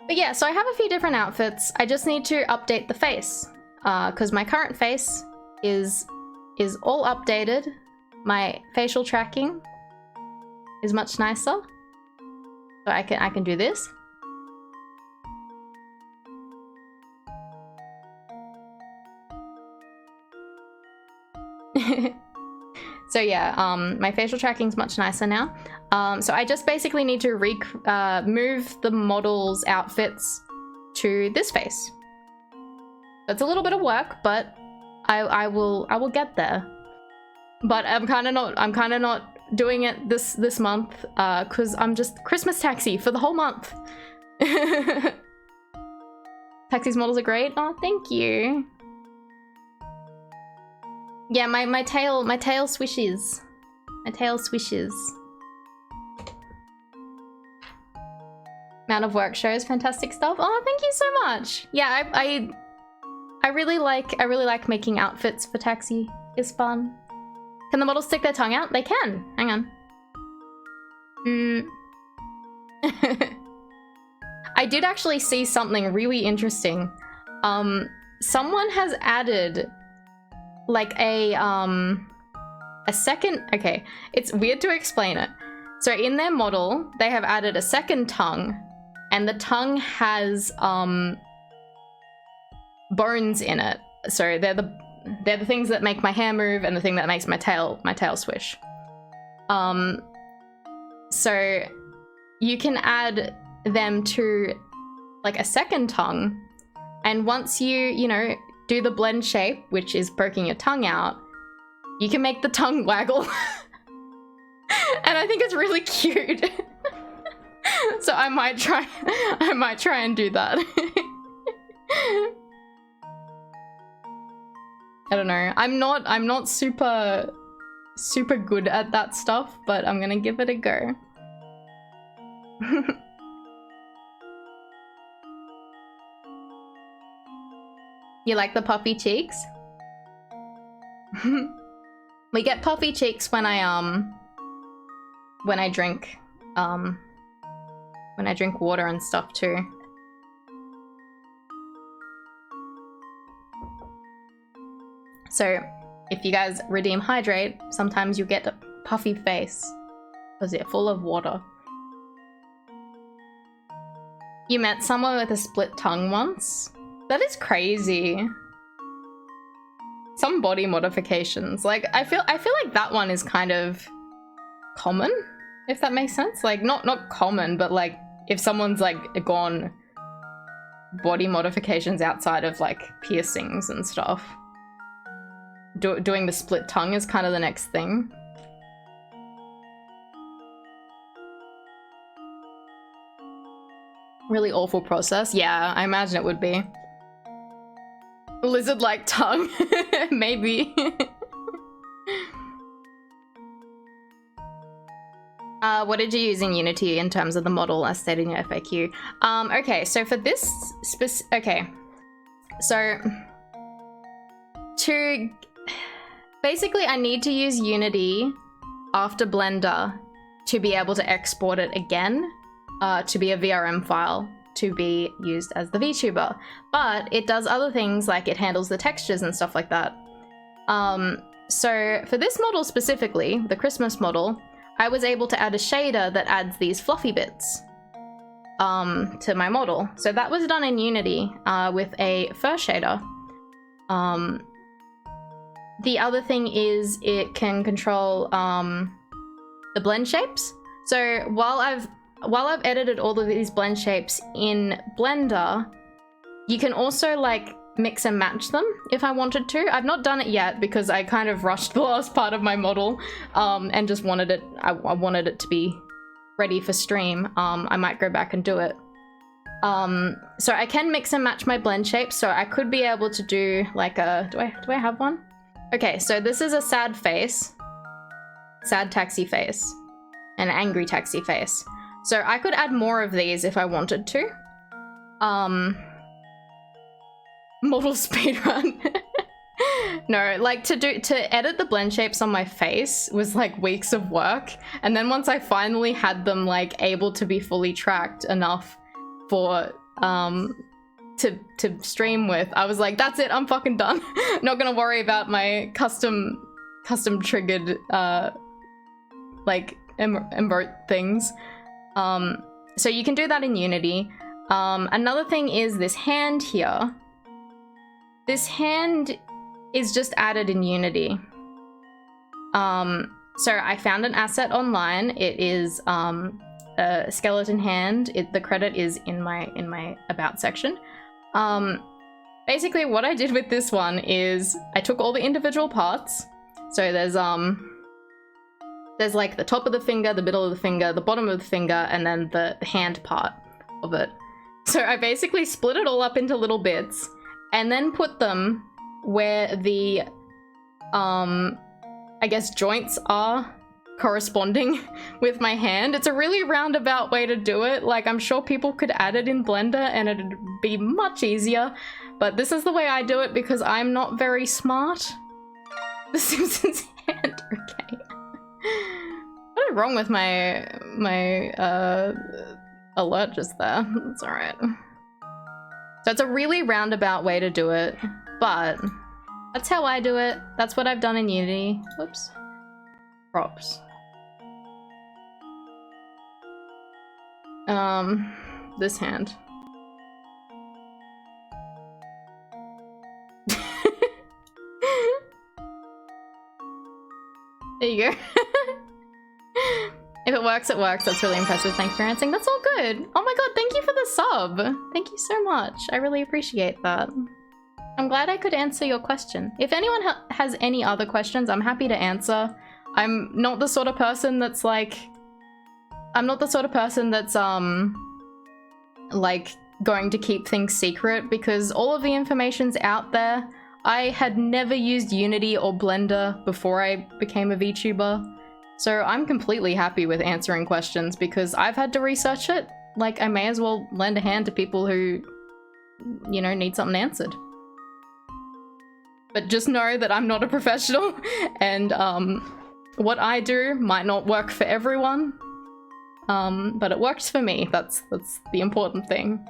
But yeah, so I have a few different outfits. I just need to update the face. Because my current face is all updated. My facial tracking is much nicer. So I can do this. So yeah, my facial tracking is much nicer now. So I just basically need to move the model's outfits to this face. That's a little bit of work, but I will get there. But I'm kind of not doing it this month because I'm just Christmas Taxi for the whole month. Taxi's models are great. Oh, thank you. Yeah, my tail swishes. My tail swishes. Amount of work shows fantastic stuff. Oh, thank you so much. Yeah, I really like making outfits for Taxi. It's fun. Can the models stick their tongue out? They can. Hang on. I did actually see something really interesting. Someone has added like a second. Okay, it's weird to explain it. So in their model, they have added a second tongue, and the tongue has bones in it. So they're the things that make my hair move and the thing that makes my tail swish. So you can add them to like a second tongue, and once you know, do the blend shape, which is poking your tongue out, you can make the tongue waggle. And I think it's really cute. So I might try and do that. I don't know. I'm not super good at that stuff, but I'm gonna give it a go. You like the puffy cheeks? We get puffy cheeks when I drink water and stuff too. So if you guys redeem hydrate, sometimes you get a puffy face because they're full of water. You met someone with a split tongue once? That is crazy. Some body modifications. Like, I feel like that one is kind of common, if that makes sense. Like, not common, but like if someone's like gone body modifications outside of like piercings and stuff, doing the split tongue is kind of the next thing. Really awful process. Yeah, I imagine it would be. Lizard-like tongue. Maybe. What did you use in Unity in terms of the model as stated in your FAQ? Okay, so for this basically I need to use Unity after Blender to be able to export it again to be a VRM file to be used as the VTuber, but it does other things, like it handles the textures and stuff like that. So for this model specifically, the Christmas model, I was able to add a shader that adds these fluffy bits to my model. So that was done in Unity with a fur shader. The other thing is it can control the blend shapes. So while I've edited all of these blend shapes in Blender, you can also like mix and match them if I wanted to. I've not done it yet because I kind of rushed the last part of my model and just wanted it, I wanted it to be ready for stream. I might go back and do it. So I can mix and match my blend shapes, so I could be able to do like a, do I have one? Okay, so this is a sad face, sad taxi face, and an angry taxi face. So I could add more of these if I wanted to. Model speedrun. No, like to edit the blend shapes on my face was like weeks of work. And then once I finally had them like able to be fully tracked enough for to stream with, I was like, that's it, I'm fucking done. Not gonna worry about my custom triggered like emote things. So you can do that in Unity. Another thing is this hand here. This hand is just added in Unity. So I found an asset online. It is a skeleton hand. The credit is in my about section. Basically what I did with this one is I took all the individual parts. So there's like the top of the finger, the middle of the finger, the bottom of the finger, and then the hand part of it. So I basically split it all up into little bits and then put them where the, I guess joints are corresponding with my hand. It's a really roundabout way to do it. Like, I'm sure people could add it in Blender and it'd be much easier, but this is the way I do it because I'm not very smart. The Simpsons hand, okay. What is wrong with my alert just there? It's alright. So it's a really roundabout way to do it, but that's how I do it. That's what I've done in Unity. Whoops. Props. This hand. There you go. If it works, it works. That's really impressive. Thanks for answering. That's all good. Oh my god, thank you for the sub. Thank you so much. I really appreciate that. I'm glad I could answer your question. If anyone has any other questions, I'm happy to answer. I'm not the sort of person that's like... I'm not the sort of person that's, like, going to keep things secret because all of the information's out there. I had never used Unity or Blender before I became a VTuber. So I'm completely happy with answering questions because I've had to research it. Like, I may as well lend a hand to people who, you know, need something answered. But just know that I'm not a professional and what I do might not work for everyone. But it works for me. That's the important thing.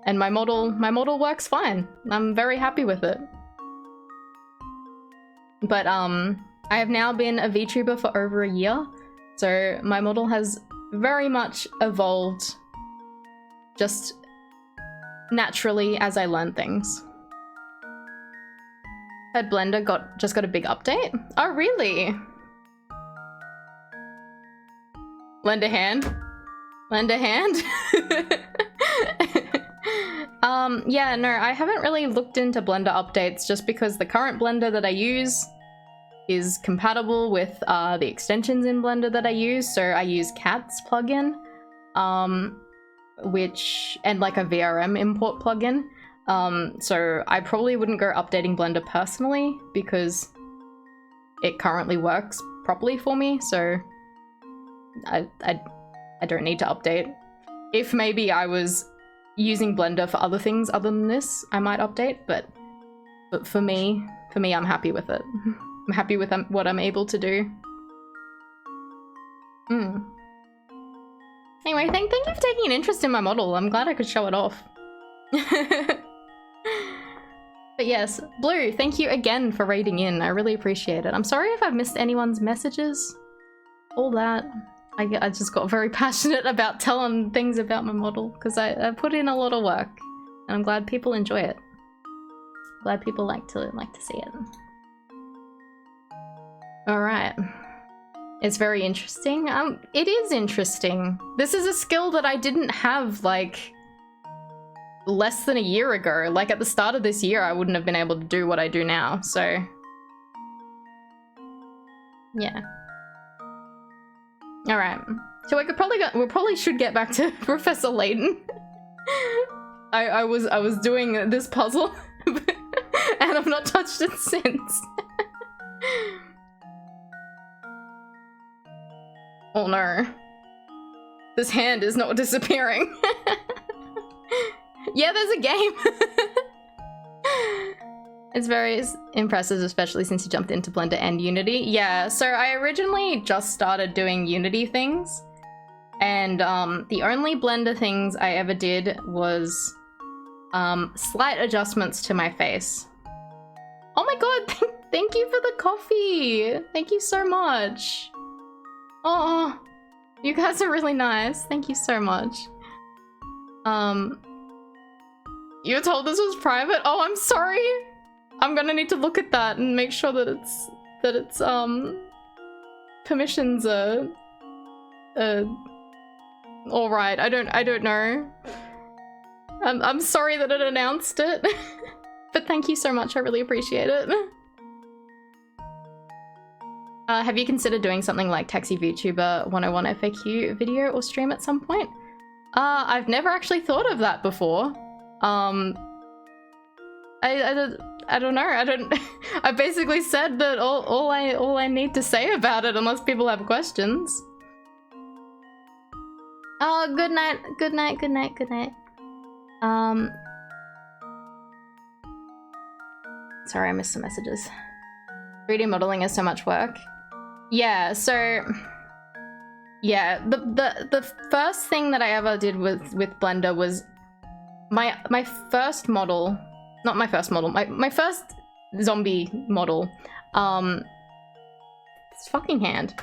And my model works fine. I'm very happy with it. But I have now been a VTuber for over a year, so my model has very much evolved just naturally as I learn things. Heard Blender just got a big update? Oh, really? Lend a hand? Lend a hand? Yeah, no, I haven't really looked into Blender updates just because the current Blender that I use is compatible with the extensions in Blender that I use. So I use Cat's plugin, and like a VRM import plugin. So I probably wouldn't go updating Blender personally because it currently works properly for me. So I don't need to update. If maybe I was using Blender for other things other than this, I might update, but for me, I'm happy with it. I'm happy with what I'm able to do. Anyway, thank you for taking an interest in my model. I'm glad I could show it off. But yes, Blue, thank you again for raiding in. I really appreciate it. I'm sorry if I've missed anyone's messages. All that. I just got very passionate about telling things about my model because I put in a lot of work and I'm glad people enjoy it. Glad people like to see it. All right. It's very interesting. It is interesting. This is a skill that I didn't have like less than a year ago. Like at the start of this year, I wouldn't have been able to do what I do now. So yeah. All right. So we probably should get back to Professor Layton. I was doing this puzzle and I've not touched it since. Oh no. This hand is not disappearing. Yeah, there's a game. It's very impressive, especially since you jumped into Blender and Unity. Yeah, so I originally just started doing Unity things. And the only Blender things I ever did was slight adjustments to my face. Oh my god, thank you for the coffee. Thank you so much. Oh, you guys are really nice. Thank you so much. You were told this was private? Oh, I'm sorry. I'm gonna need to look at that and make sure that it's permissions are all right. I don't know. I'm sorry that it announced it. But thank you so much. I really appreciate it. Have you considered doing something like Taxi VTuber 101 FAQ video or stream at some point? I've never actually thought of that before. I don't know. I basically said that all I need to say about it, unless people have questions. Oh, good night. Good night. Good night. Good night. Sorry, I missed some messages. 3D modeling is so much work. Yeah, so yeah, the first thing that I ever did with Blender was my first model, not my first model, my first zombie model. It's fucking hand.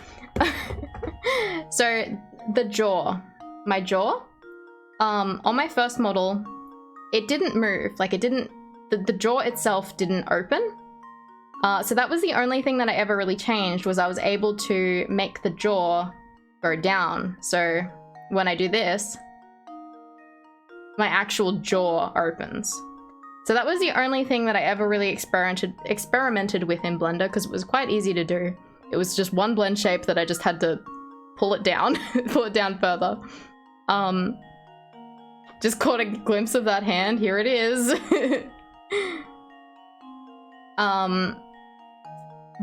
So the jaw, my jaw, on my first model, it didn't move. Like it didn't, the jaw itself didn't open. So that was the only thing that I ever really changed, was I was able to make the jaw go down. So when I do this, my actual jaw opens. So that was the only thing that I ever really experimented with in Blender, because it was quite easy to do. It was just one blend shape that I just had to pull it down, pull it down further. Just caught a glimpse of that hand. Here it is.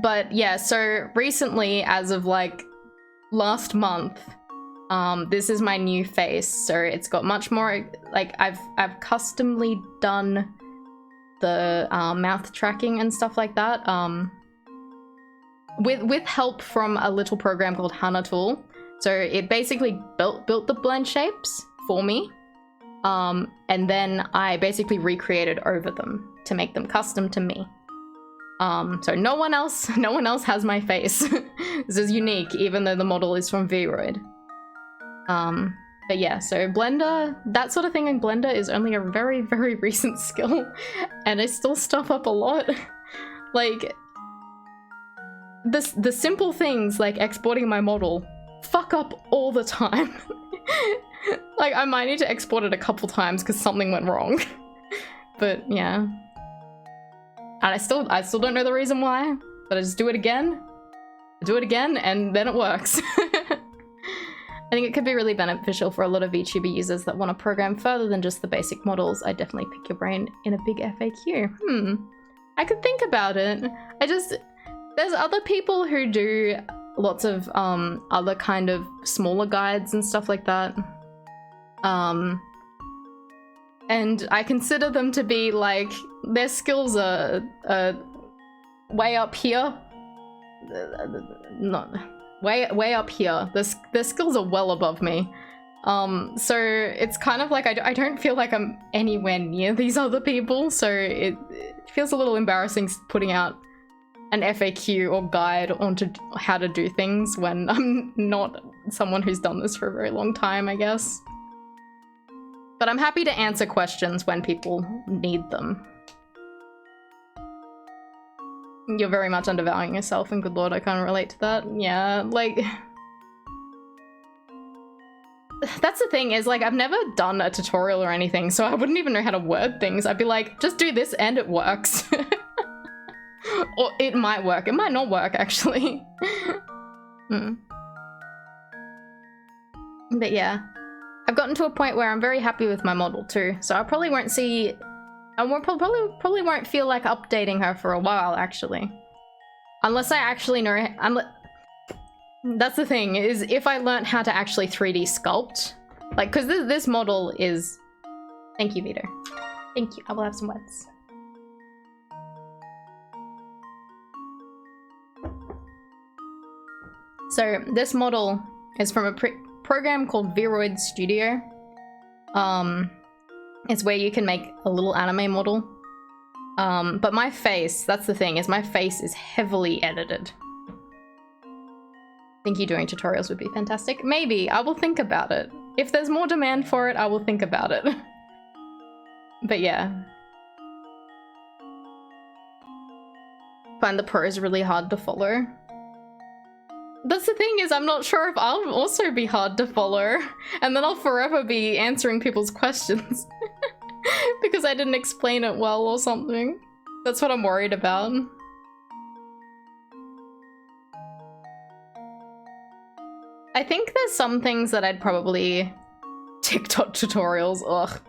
But yeah, so recently, as of like last month, this is my new face. So it's got much more, like I've customly done the mouth tracking and stuff like that. With help from a little program called Hana Tool. So it basically built the blend shapes for me. And then I basically recreated over them to make them custom to me. So no one else has my face. This is unique, even though the model is from VRoid. But yeah, so Blender, that sort of thing in Blender is only a very, very recent skill, and I still stuff up a lot. Like, the simple things like exporting my model fuck up all the time. Like, I might need to export it a couple times because something went wrong. But yeah. And I still don't know the reason why, but I just do it again, and then it works. I think it could be really beneficial for a lot of VTuber users that want to program further than just the basic models. I definitely pick your brain in a big FAQ. I could think about it. There's other people who do lots of other kind of smaller guides and stuff like that. And I consider them to be like, their skills are way up here. Not way up here. Their skills are well above me. So it's kind of like I don't feel like I'm anywhere near these other people. So it feels a little embarrassing putting out an FAQ or guide onto how to do things when I'm not someone who's done this for a very long time, I guess. But I'm happy to answer questions when people need them. You're very much undervaluing yourself, and good lord, I can't relate to that. Yeah, like... That's the thing, is like, I've never done a tutorial or anything, so I wouldn't even know how to word things. I'd be like, just do this and it works. Or it might work. It might not work, actually. But yeah. I've gotten to a point where I'm very happy with my model too, so I probably won't see... I probably won't feel like updating her for a while, actually. Unless I actually know... That's the thing, is if I learnt how to actually 3D sculpt. Like, because this model is... Thank you, Vito. Thank you. I will have some words. So, this model is from a program called VRoid Studio. It's where you can make a little anime model. But my face, that's the thing, is my face is heavily edited. I think you doing tutorials would be fantastic. Maybe, I will think about it. If there's more demand for it, I will think about it. But yeah. Find the pros really hard to follow. That's the thing, is I'm not sure if I'll also be hard to follow, and then I'll forever be answering people's questions because I didn't explain it well or something. That's what I'm worried about. I think there's some things that I'd probably... TikTok tutorials, ugh.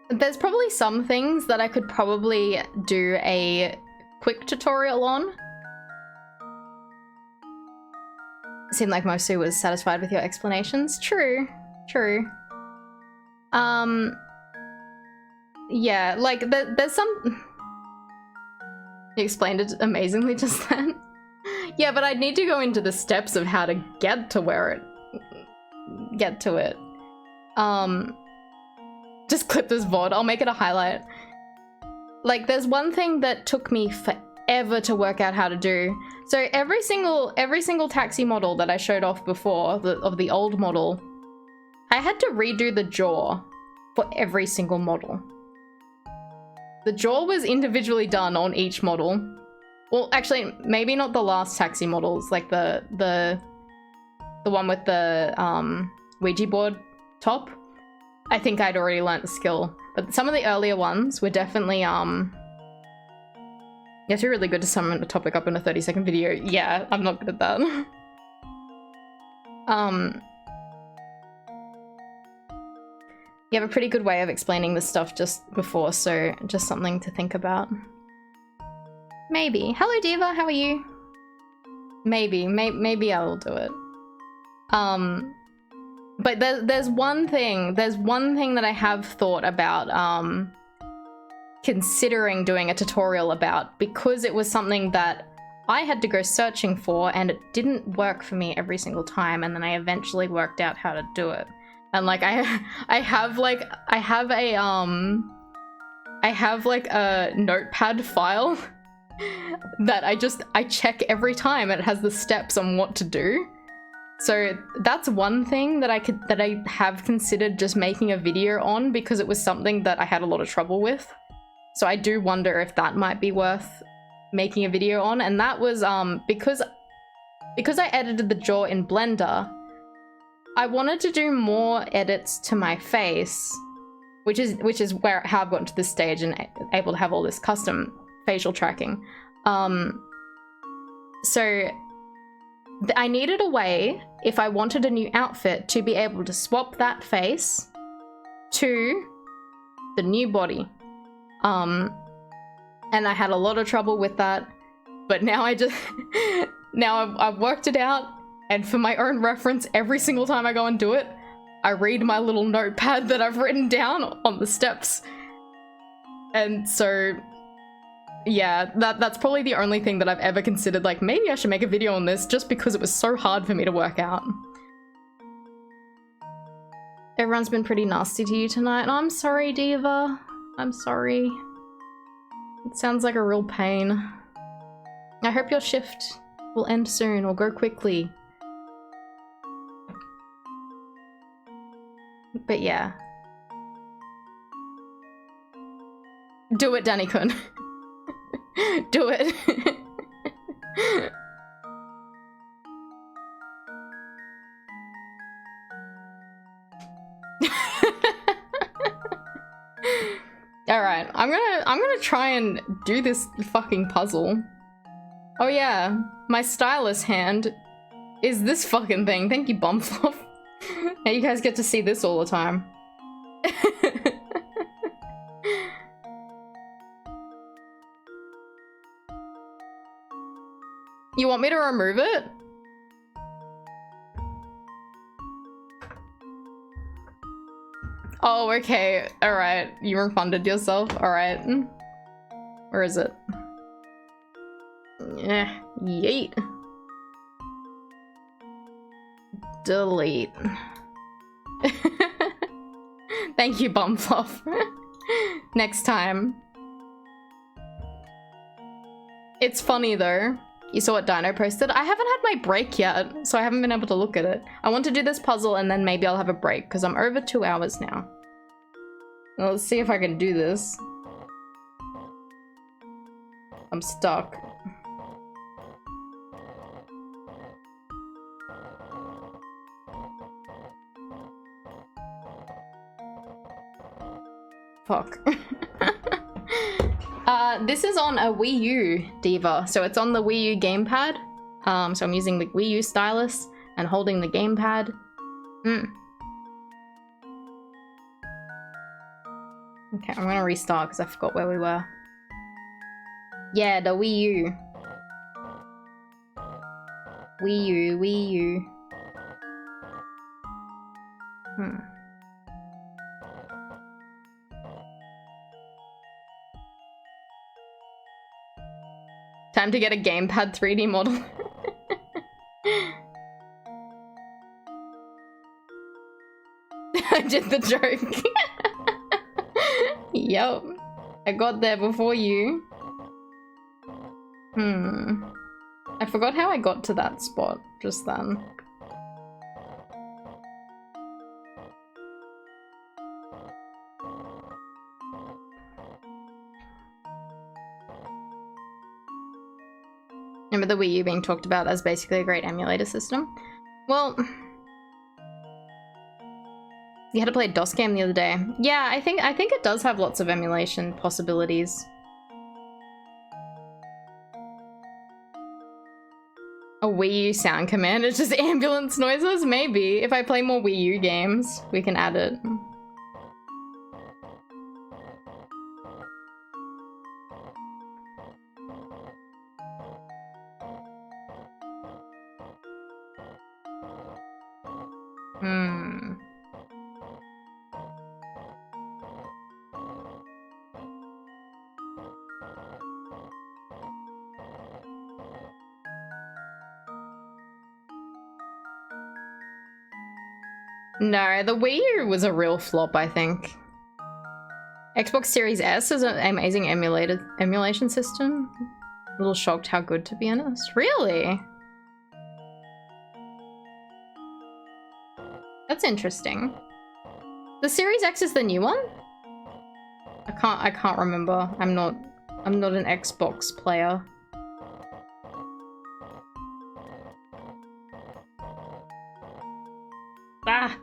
There's probably some things that I could probably do a quick tutorial on. Seemed like mostly was satisfied with your explanations. True, true. Yeah, like there's some... You explained it amazingly just then. Yeah, but I'd need to go into the steps of how to get to where it... Get to it. Just clip this VoD, I'll make it a highlight. Like, there's one thing that took me forever to work out how to do. So every single taxi model that I showed off before, of the old model, I had to redo the jaw for every single model. The jaw was individually done on each model. Well, actually, maybe not the last taxi models, like the one with the Ouija board top. I think I'd already learnt the skill, but some of the earlier ones were definitely, you have to be really good to sum a topic up in a 30-second video. Yeah, I'm not good at that. You have a pretty good way of explaining this stuff just before, so just something to think about. Maybe. Hello, Diva, how are you? Maybe I will do it. But there's one thing that I have thought about considering doing a tutorial about, because it was something that I had to go searching for and it didn't work for me every single time, and then I eventually worked out how to do it. And like I have a notepad file that I check every time. It has the steps on what to do. So that's one thing that I have considered just making a video on, because it was something that I had a lot of trouble with. So I do wonder if that might be worth making a video on. And that was because I edited the jaw in Blender, I wanted to do more edits to my face, which is how I've gotten to this stage and able to have all this custom facial tracking. So I needed a way, if I wanted a new outfit, to be able to swap that face to the new body. And I had a lot of trouble with that, but now I've worked it out, and for my own reference, every single time I go and do it, I read my little notepad that I've written down on the steps. And so yeah, that's probably the only thing that I've ever considered, like, maybe I should make a video on this, just because it was so hard for me to work out. Everyone's been pretty nasty to you tonight. I'm sorry, Diva. I'm sorry. It sounds like a real pain. I hope your shift will end soon or go quickly. But yeah. Do it, Danny-kun. Do it. Alright, I'm gonna try and do this fucking puzzle. Oh yeah, my stylus hand is this fucking thing. Thank you, Bumfluff. Now you guys get to see this all the time. You want me to remove it? Oh, okay. Alright. You refunded yourself? Alright. Where is it? Yeah. Yeet. Delete. Thank you, Bumfluff. Next time. It's funny though. You saw what Dino posted? I haven't had my break yet, so I haven't been able to look at it. I want to do this puzzle and then maybe I'll have a break, because I'm over 2 hours now. Well, let's see if I can do this. I'm stuck. Fuck. This is on a Wii U, Diva, so it's on the Wii U gamepad. So I'm using the Wii U stylus and holding the gamepad. Okay, I'm gonna restart because I forgot where we were. Yeah, the Wii U. Wii U. Time to get a gamepad 3D model. I did the joke. Yup. I got there before you. I forgot how I got to that spot just then. Remember the Wii U being talked about as basically a great emulator system? Well, you had to play a DOS game the other day. Yeah, I think it does have lots of emulation possibilities. A Wii U sound command is just ambulance noises? Maybe. If I play more Wii U games, we can add it. No, the Wii U was a real flop, I think. Xbox Series S is an amazing emulation system. A little shocked how good, to be honest. Really? That's interesting. The Series X is the new one? I can't remember. I'm not an Xbox player. Ah!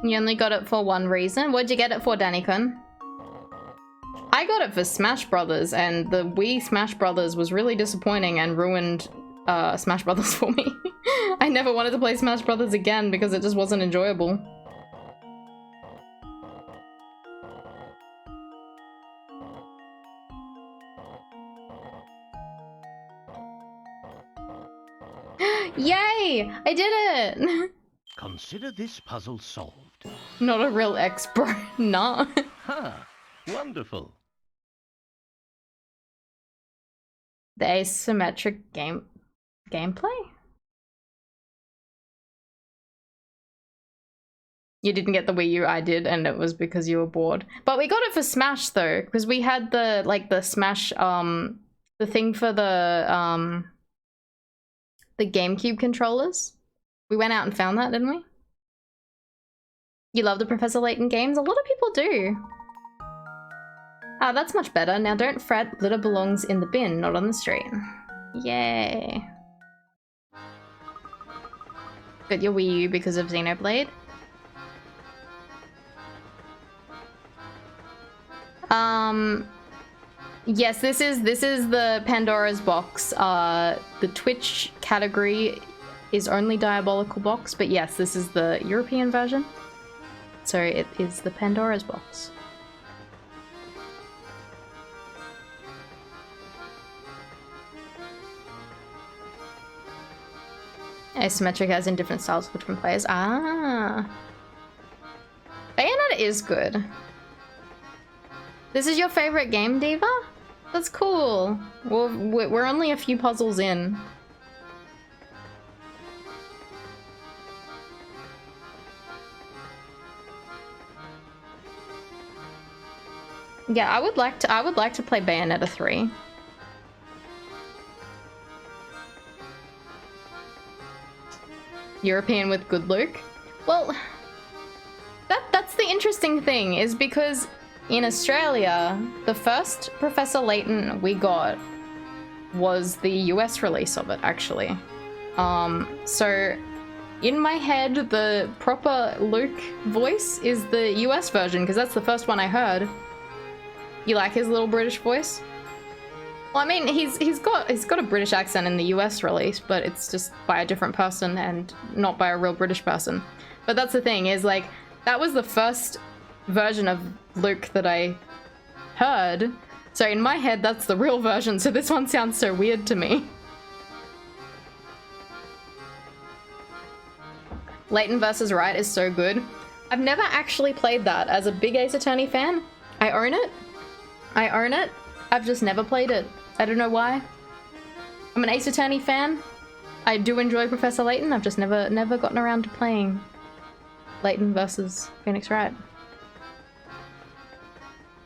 You only got it for one reason? What'd you get it for, Danny-kun? I got it for Smash Brothers, and the Wii Smash Brothers was really disappointing and ruined Smash Brothers for me. I never wanted to play Smash Brothers again because it just wasn't enjoyable. Yay! I did it! Consider this puzzle solved. Not a real expert. Nah. Ha! Wonderful. The asymmetric gameplay? You didn't get the Wii U, I did, and it was because you were bored. But we got it for Smash though, because we had the Smash the thing for the GameCube controllers. We went out and found that, didn't we? You love the Professor Layton games? A lot of people do. Ah, that's much better. Now don't fret, litter belongs in the bin, not on the street. Yay. Got your Wii U because of Xenoblade? Yes, this is the Pandora's box. The Twitch category is only Diabolical box, but yes, this is the European version. So it is the Pandora's box. Asymmetric as in different styles for different players. Ah. Bayonetta is good. This is your favorite game, Diva? That's cool. Well, we're only a few puzzles in. Yeah, I would like to play Bayonetta 3. European with good Luke. Well, that's the interesting thing, is because in Australia, the first Professor Layton we got was the US release of it, actually. So in my head, the proper Luke voice is the US version, because that's the first one I heard. You like his little British voice? Well, I mean, he's got a British accent in the US release, but it's just by a different person and not by a real British person. But that's the thing, is like, that was the first version of Luke that I heard. So in my head, that's the real version, so this one sounds so weird to me. Layton vs. Wright is so good. I've never actually played that. As a big Ace Attorney fan, I own it. I own it. I've just never played it. I don't know why. I'm an Ace Attorney fan. I do enjoy Professor Layton. I've just never gotten around to playing Layton versus Phoenix Wright.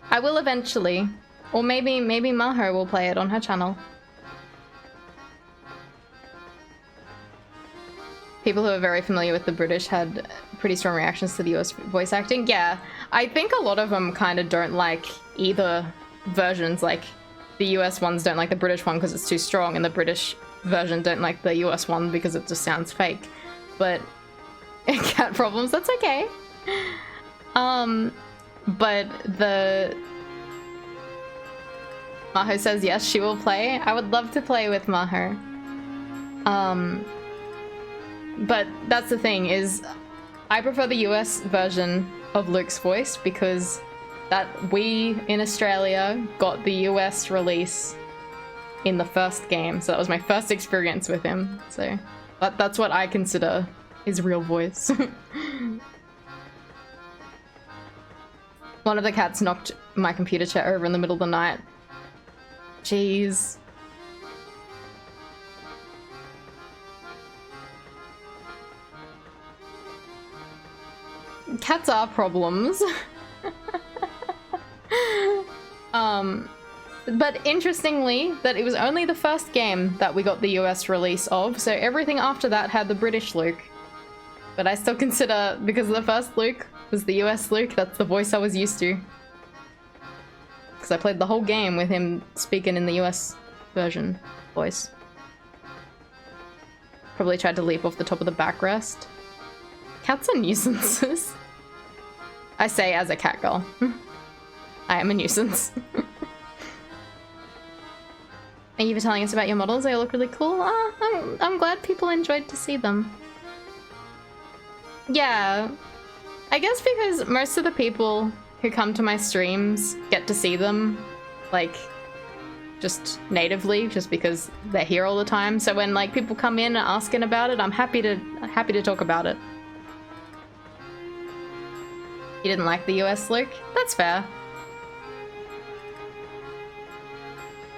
I will eventually. Or maybe Maho will play it on her channel. People who are very familiar with the British had pretty strong reactions to the US voice acting. Yeah, I think a lot of them kind of don't like either versions. Like, the US ones don't like the British one because it's too strong, and the British version don't like the US one because it just sounds fake. But cat problems, that's okay. But the Maho says yes, she will play. I would love to play with Maho. But that's the thing, is I prefer the US version of Luke's voice because that we in Australia got the US release in the first game, so that was my first experience with him. So that's what I consider his real voice. One of the cats knocked my computer chair over in the middle of the night. Jeez. Cats are problems. But interestingly, that it was only the first game that we got the US release of, so everything after that had the British Luke. But I still consider, because the first Luke was the US Luke, that's the voice I was used to. Because I played the whole game with him speaking in the US version voice. Probably tried to leap off the top of the backrest. Cats are nuisances. I say as a cat girl. I am a nuisance. Thank you for telling us about your models. They all look really cool. I'm glad people enjoyed to see them. Yeah. I guess because most of the people who come to my streams get to see them, like, just natively, just because they're here all the time. So when, like, people come in and asking about it, I'm happy to talk about it. You didn't like the US Luke? That's fair.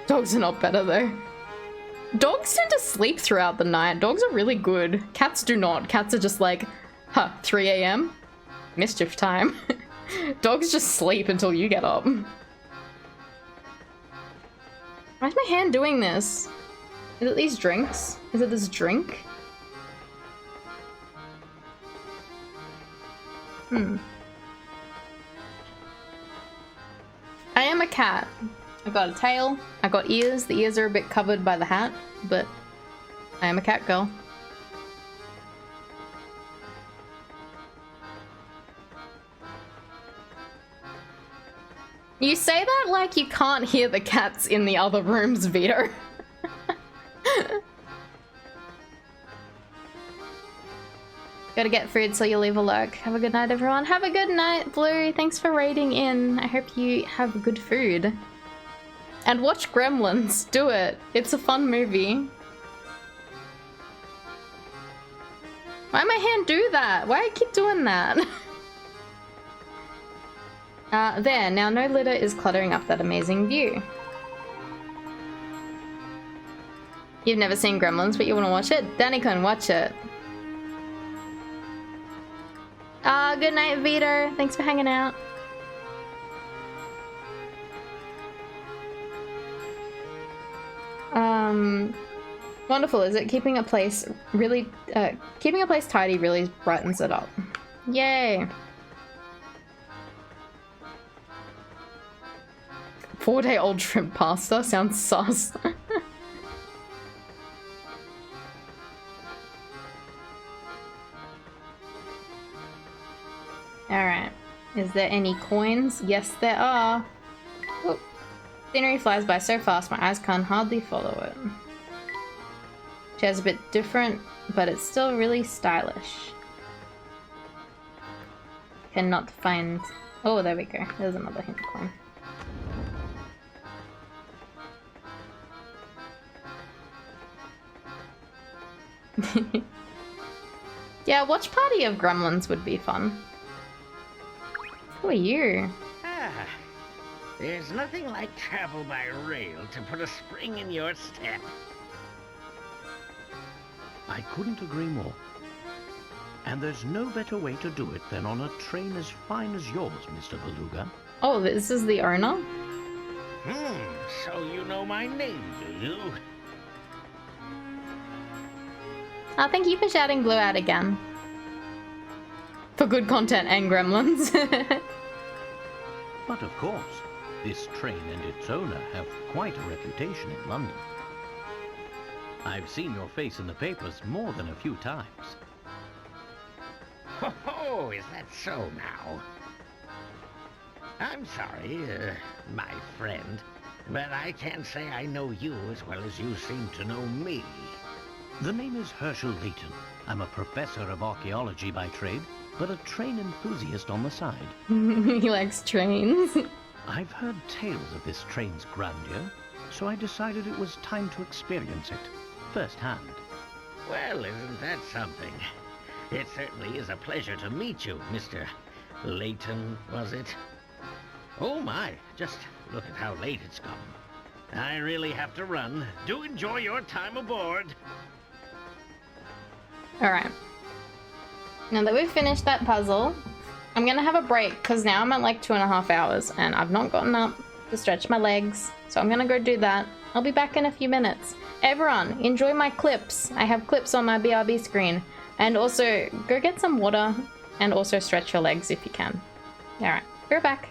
Dogs are not better though. Dogs tend to sleep throughout the night. Dogs are really good. Cats do not. Cats are just like, 3 AM? Mischief time. Dogs just sleep until you get up. Why is my hand doing this? Is it these drinks? Is it this drink? I am a cat. I've got a tail, I've got ears. The ears are a bit covered by the hat, but I am a cat girl. You say that like you can't hear the cats in the other rooms, Vito. Gotta get food so you leave a lurk. Have a good night, everyone. Have a good night, Blue. Thanks for raiding in. I hope you have good food. And watch Gremlins. Do it. It's a fun movie. Why my hand do that? Why I keep doing that? There. Now no litter is cluttering up that amazing view. You've never seen Gremlins, but you want to watch it? Danny can watch it. Good night, Vito. Thanks for hanging out. Wonderful, is it? Keeping a place tidy really brightens it up. Yay! 4-day-old shrimp pasta sounds sus. Alright. Is there any coins? Yes, there are. Oh. Scenery flies by so fast my eyes can hardly follow it. Chair's a bit different, but it's still really stylish. Cannot find... Oh, there we go. There's another hint coin. Yeah, watch party of gremlins would be fun. Who are you? Ah, there's nothing like travel by rail to put a spring in your step. I couldn't agree more. And there's no better way to do it than on a train as fine as yours, Mr. Beluga. Oh, this is the owner? So you know my name, do you? Oh, thank you for shouting Blue out again. For good content and gremlins. But of course, this train and its owner have quite a reputation in London. I've seen your face in the papers more than a few times. Oh, is that so now? I'm sorry, my friend, but I can't say I know you as well as you seem to know me. The name is Herschel Layton. I'm a professor of archaeology by trade, but a train enthusiast on the side. He likes trains. I've heard tales of this train's grandeur, so I decided it was time to experience it firsthand. Well, isn't that something? It certainly is a pleasure to meet you, Mr. Layton, was it? Oh my, just look at how late it's come. I really have to run. Do enjoy your time aboard. Alright. Now that we've finished that puzzle, I'm gonna have a break because now I'm at like 2.5 hours and I've not gotten up to stretch my legs. So I'm gonna go do that. I'll be back in a few minutes. Everyone, enjoy my clips. I have clips on my BRB screen. And also, go get some water and also stretch your legs if you can. Alright, be right back.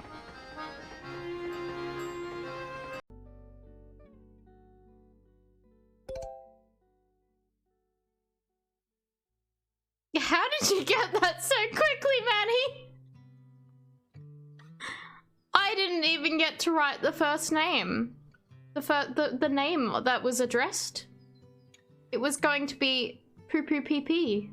How did you get that so quickly, Manny? I didn't even get to write the first name. The name that was addressed. It was going to be Poo Poo Pee Pee.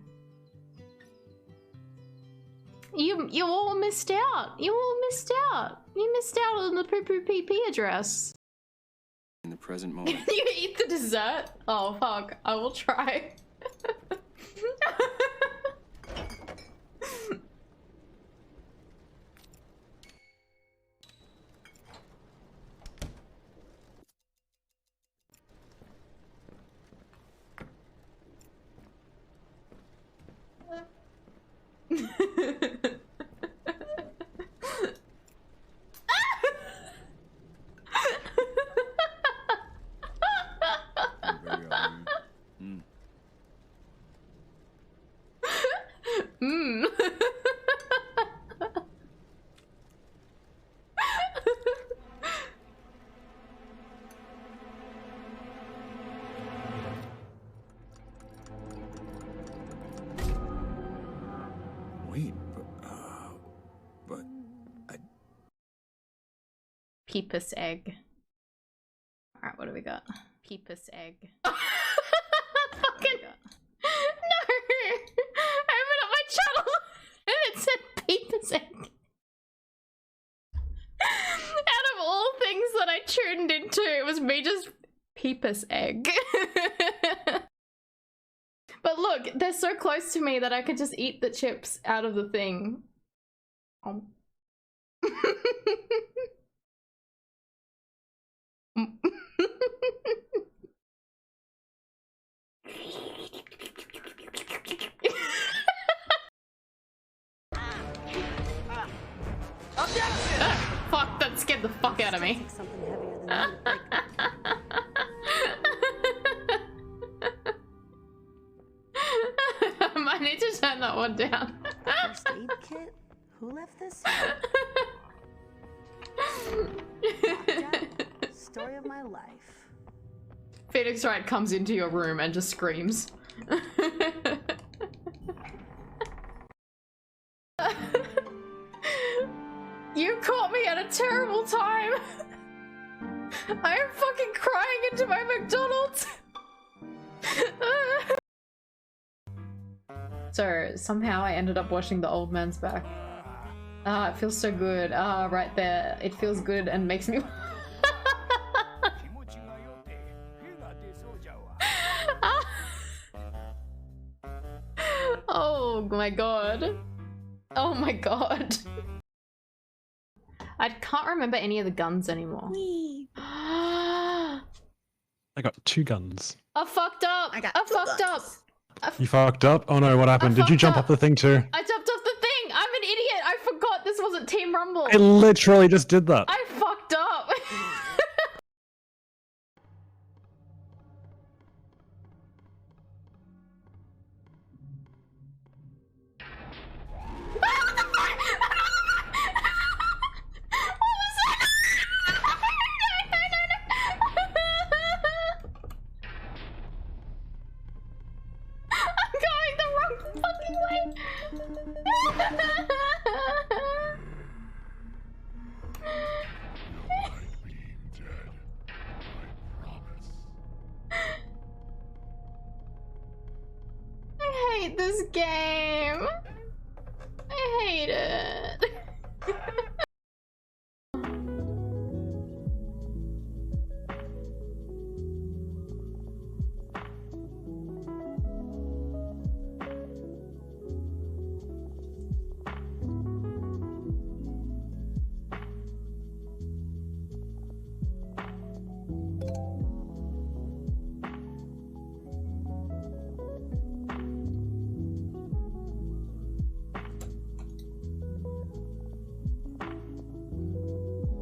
You all missed out. You all missed out. You missed out on the Poo Poo Pee Pee address. In the present moment. You eat the dessert? Oh fuck, I will try. Wait, but Peepus egg. Alright, what do we got? Peepus egg. Fucking no! I opened up my channel and it said Peepus egg. Out of all things that I tuned into, it was me just Peepus egg. But look, they're so close to me that I could just eat the chips out of the thing. Oh. Fuck, that scared the fuck out of me. I might need to turn that one down. First aid kit? Who left this here? Story of my life. Phoenix Wright comes into your room and just screams. You caught me at a terrible time. I am fucking crying into my McDonald's. So somehow I ended up washing the old man's back. Ah, it feels so good. Ah, right there. It feels good and makes me. Oh my god. Oh my god. I can't remember any of the guns anymore. I got 2 guns. I fucked up. I fucked up. You fucked up? Oh no, what happened? Did you jump off the thing too? I jumped off the thing. I'm an idiot. I forgot this wasn't Team Rumble. I literally just did that. I fucked up. I hate this game. I hate it.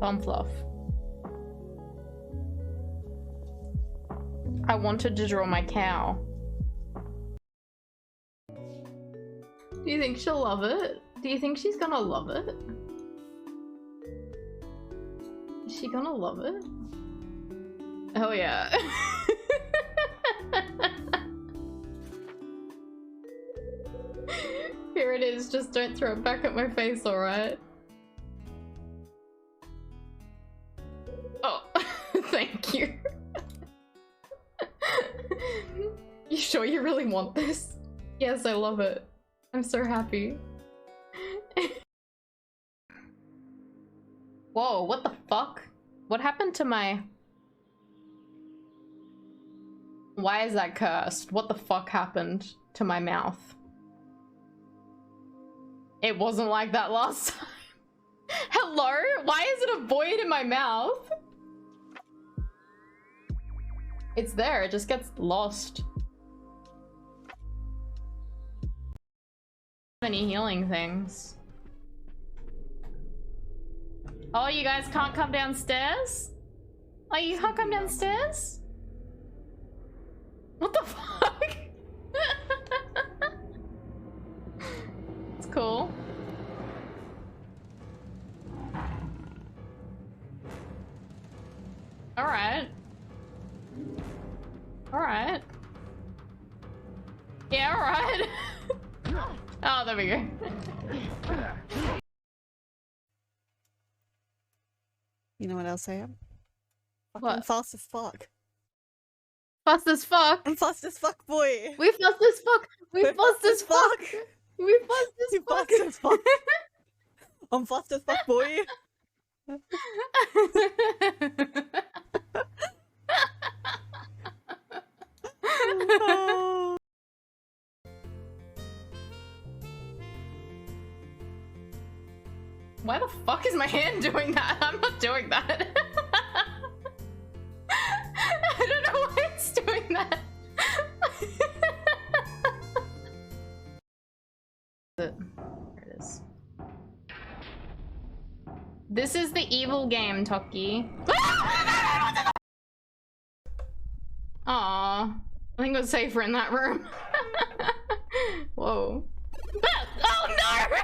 Bum fluff. I wanted to draw my cow. Do you think she'll love it? Do you think she's gonna love it? Is she gonna love it? Oh yeah. Here it is, just don't throw it back at my face, alright? Oh, thank you. You sure you really want this? Yes, I love it. I'm so happy. Whoa, what the fuck? What happened to my... Why is that cursed? What the fuck happened to my mouth? It wasn't like that last time. Hello? Why is it a void in my mouth? It's there, it just gets lost. Any healing things? Oh, you guys can't come downstairs? Oh, you can't come downstairs? What the fuck? It's cool. Alright. Alright. Yeah, alright. Oh, there we go. You know what else I am? What? I'm fast as fuck. Fast as fuck? I'm fast as fuck, boy. We fast as fuck. We fast as fuck. We fast as fuck. Fast as fuck. I'm fast as fuck, boy. Why the fuck is my hand doing that? I'm not doing that. I don't know why it's doing that. There it is. This is the evil game, Toki. Aww. I think it was safer in that room. Whoa. Oh no!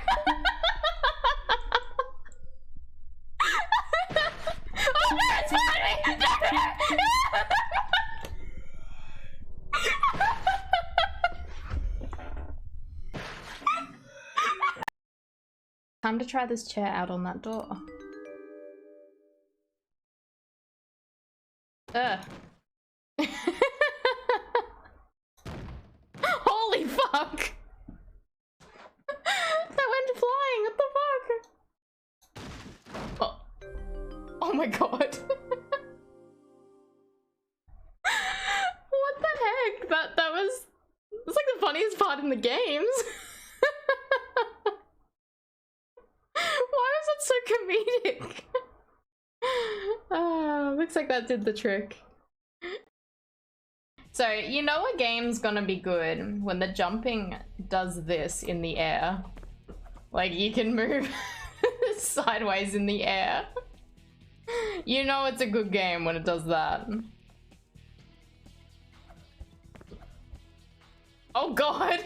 Oh no, it's behind me! Time to try this chair out on that door. Holy fuck! That went flying, what the fuck? Oh, oh my god. What the heck? That was like the funniest part in the games. Why was it so comedic? Looks like that did the trick. So, you know a game's gonna be good when the jumping does this in the air. Like, you can move sideways in the air. You know it's a good game when it does that. Oh god!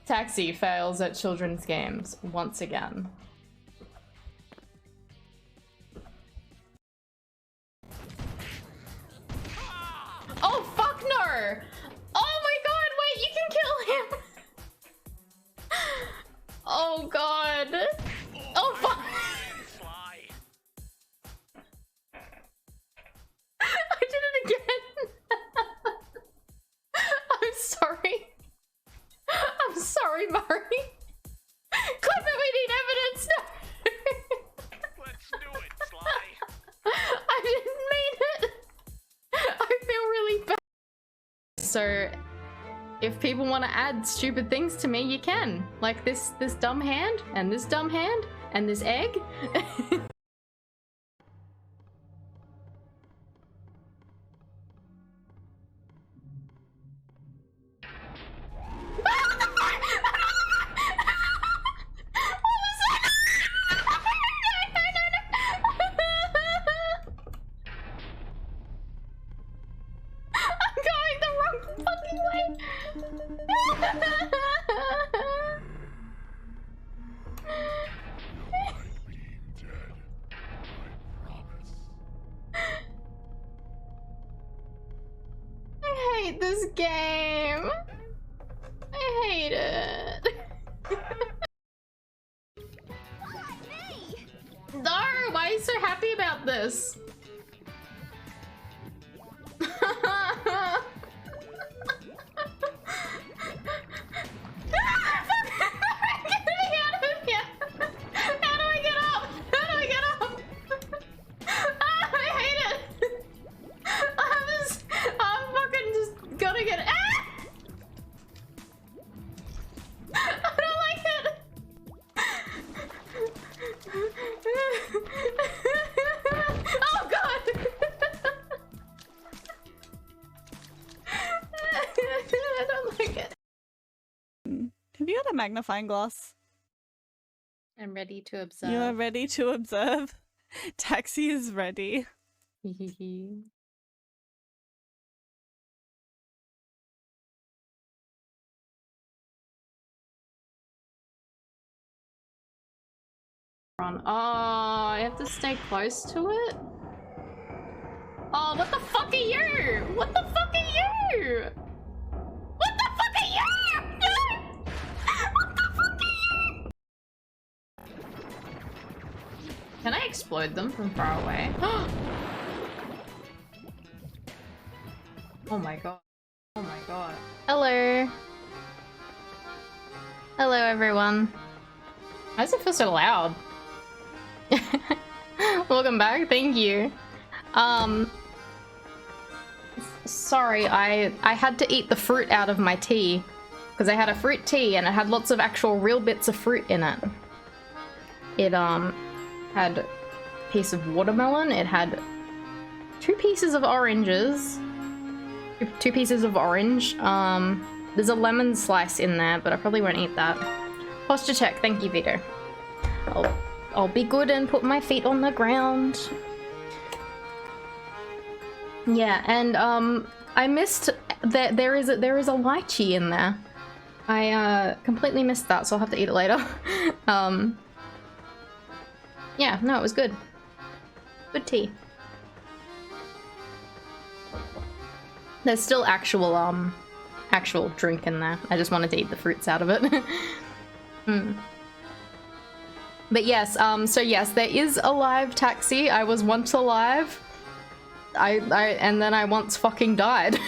Taxi fails at children's games once again. Oh fuck no! Oh my god, wait, you can kill him! Oh god! Oh fuck! I did it again! I'm sorry. I'm sorry, Murray. Clip it, we need evidence! No. Let's do it, Sly. I didn't mean it! I feel really bad. So, if people want to add stupid things to me, you can. Like this dumb hand, and this dumb hand, and this egg. I hate this game. I hate it. No, why are you so happy about this? Have you got a magnifying glass? I'm ready to observe. You are ready to observe. Taxi is ready. Oh, I have to stay close to it? Oh, what the fuck are you? What the fuck are you? What the fuck are you? No! What the fuck are you? Can I explode them from far away? Oh my god. Oh my god. Hello. Hello, everyone. Why does it feel so loud? Welcome back, thank you. Sorry, I had to eat the fruit out of my tea. Because I had a fruit tea and it had lots of actual real bits of fruit in it. It, had a piece of watermelon, it had 2 pieces of oranges. 2 pieces of orange. There's a lemon slice in there, but I probably won't eat that. Posture check, thank you, Vito. I'll be good and put my feet on the ground. Yeah, and I missed that there is a lychee in there. I completely missed that, so I'll have to eat it later. Yeah, no, it was good. Good tea. There's still actual drink in there. I just wanted to eat the fruits out of it. But yes, so yes, there is a live taxi. I was once alive. And then I once fucking died.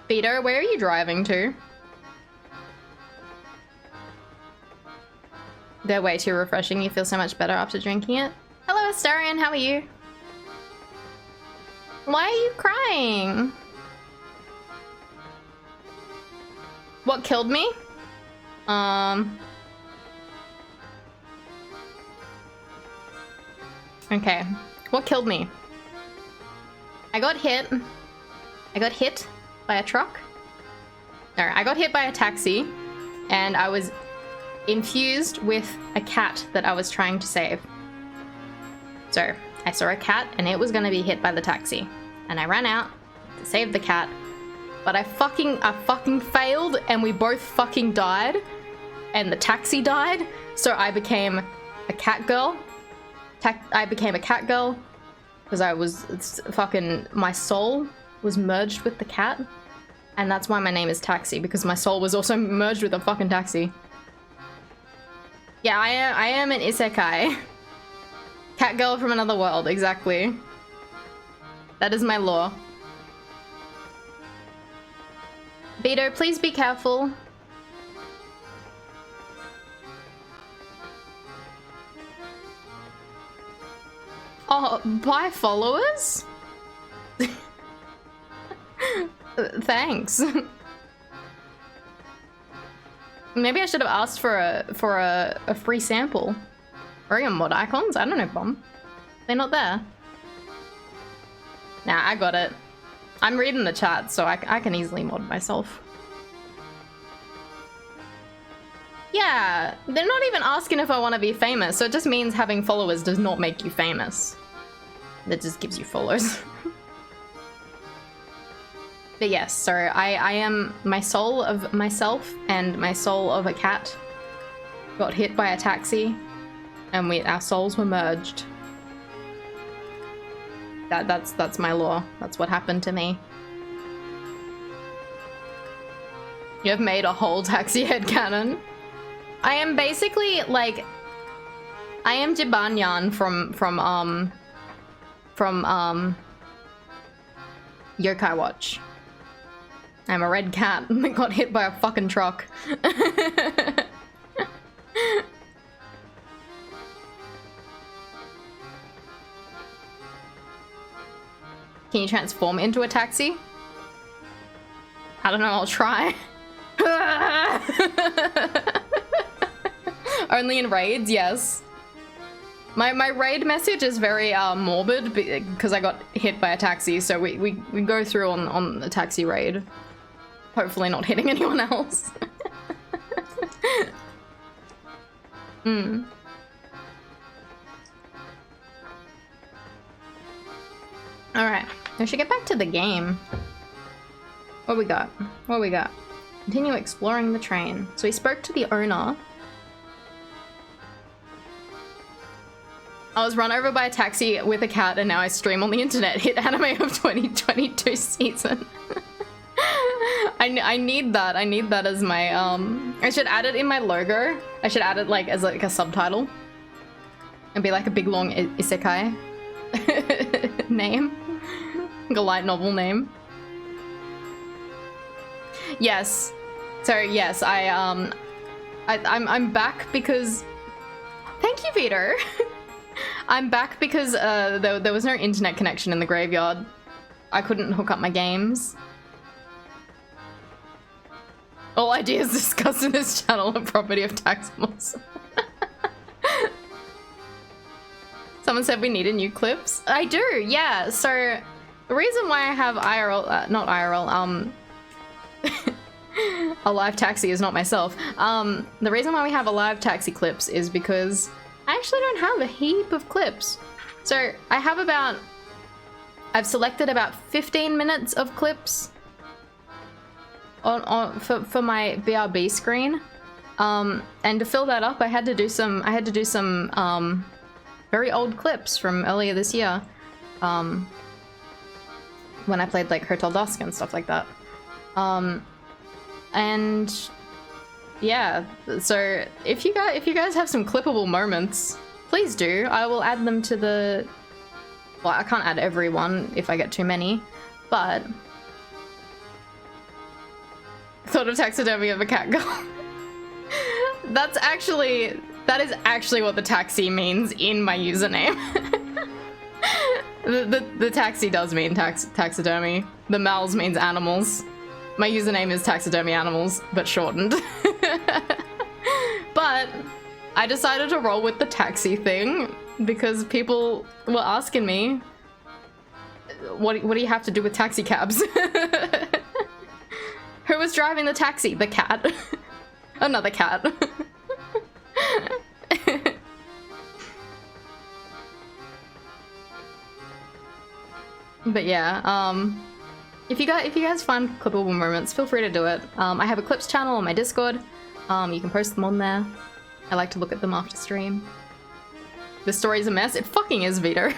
Vito, where are you driving to? They're way too refreshing. You feel so much better after drinking it. Hello, Astarian. How are you? Why are you crying? What killed me? Okay. What killed me? I got hit by a truck. No, I got hit by a taxi, and I was infused with a cat that I was trying to save. So, I saw a cat, and it was gonna be hit by the taxi. And I ran out to save the cat, but I fucking failed, and we both fucking died, and the taxi died, so I became a cat girl. I became a cat girl, because my soul was merged with the cat, and that's why my name is Taxi, because my soul was also merged with a fucking taxi. Yeah, I am an isekai. Cat girl from another world, exactly. That is my lore. Vito, please be careful. Oh, buy followers? Thanks. Maybe I should have asked for a free sample. Or your mod icons? I don't know, Bomb. They're not there. Nah, I got it. I'm reading the chat, so I can easily mod myself. Yeah, they're not even asking if I want to be famous, so it just means having followers does not make you famous. That just gives you followers. But yes, so I am my soul of myself and my soul of a cat got hit by a taxi, and our souls were merged. That's my lore. That's what happened to me. You have made a whole taxi headcanon. I am basically like, I am Jibanyan from Yokai Watch. I'm a red cat that got hit by a fucking truck. Can you transform into a taxi? I don't know, I'll try. Only in raids, yes. My raid message is very morbid because I got hit by a taxi, so we go through on the taxi raid. Hopefully not hitting anyone else. Alright, we should get back to the game. What we got? What we got? Continue exploring the train. So we spoke to the owner. I was run over by a taxi with a cat and now I stream on the internet. Hit anime of 2022 season. I need that. I need that as my, I should add it in my logo. I should add it like as like a subtitle. And be like a big long isekai name. Like a light novel name. Yes. So yes, I'm back because... Thank you, Vito! I'm back because there was no internet connection in the graveyard. I couldn't hook up my games. All ideas discussed in this channel are property of Taximals. Someone said we needed new clips. I do, yeah. So the reason why I have IRL, not IRL, a live taxi is not myself. The reason why we have a live taxi clips is because I actually don't have a heap of clips. So I have I've selected about 15 minutes of clips for my BRB screen. And to fill that up, I had to do some very old clips from earlier this year. When I played like Hotel Dusk and stuff like that. And yeah, so if you guys have some clippable moments, please do. I will add them to the... Well, I can't add everyone if I get too many, but... Thought of taxidermy of a cat girl. That is actually what the taxi means in my username. the taxi does mean taxidermy. The Mals means animals. My username is taxidermy animals, but shortened. But I decided to roll with the taxi thing because people were asking me, what do you have to do with taxi cabs? Who was driving the taxi? The cat. Another cat. But yeah, if you guys find clippable moments, feel free to do it. I have a clips channel on my Discord. You can post them on there. I like to look at them after stream. The story's a mess. It fucking is, Vito.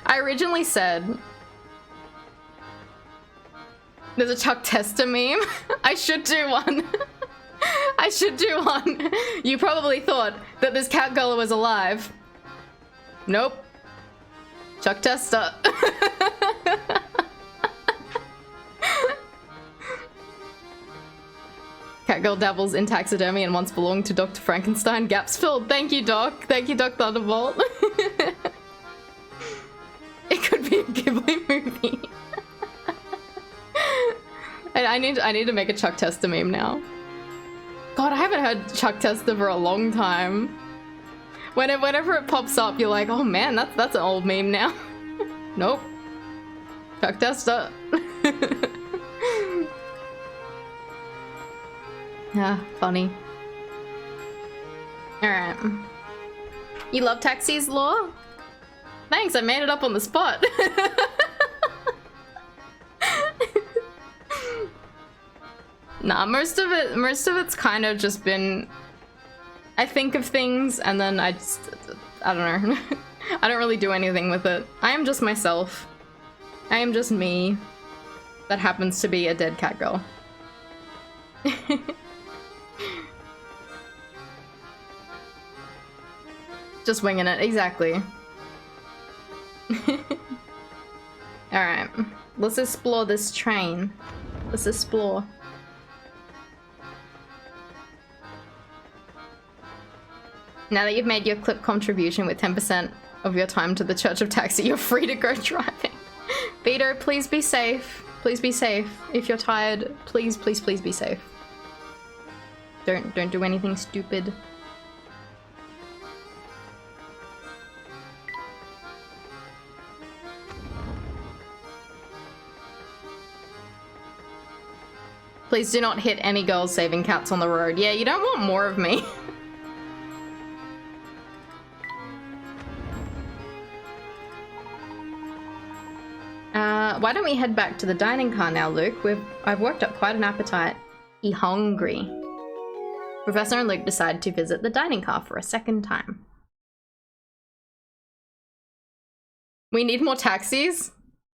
I originally said there's a Chuck Tester meme. I should do one. I should do one. You probably thought that this cat girl was alive. Nope. Chuck Tester. Catgirl dabbles in taxidermy and once belonged to Dr. Frankenstein. Gaps filled. Thank you, Doc. Thank you, Doc Thunderbolt. It could be a Ghibli movie. I need to make a Chuck Tester meme now. God, I haven't heard Chuck Tester for a long time. Whenever it pops up, you're like, oh man, that's an old meme now. Nope. Chuck Tester. Yeah, funny. Alright. You love taxis, Law? Thanks, I made it up on the spot. Nah, most of it's kind of just been... I think of things and then I don't know. I don't really do anything with it. I am just myself. I am just me. That happens to be a dead cat girl. Just winging it, exactly. Alright, let's explore this train. Let's explore. Now that you've made your clip contribution with 10% of your time to the Church of Taxi, you're free to go driving. Vito, please be safe. Please be safe. If you're tired, please, please, please be safe. Don't do anything stupid. Please do not hit any girls saving cats on the road. Yeah, you don't want more of me. Why don't we head back to the dining car now, Luke? I've worked up quite an appetite. Hungry. Professor and Luke decide to visit the dining car for a second time. We need more taxis?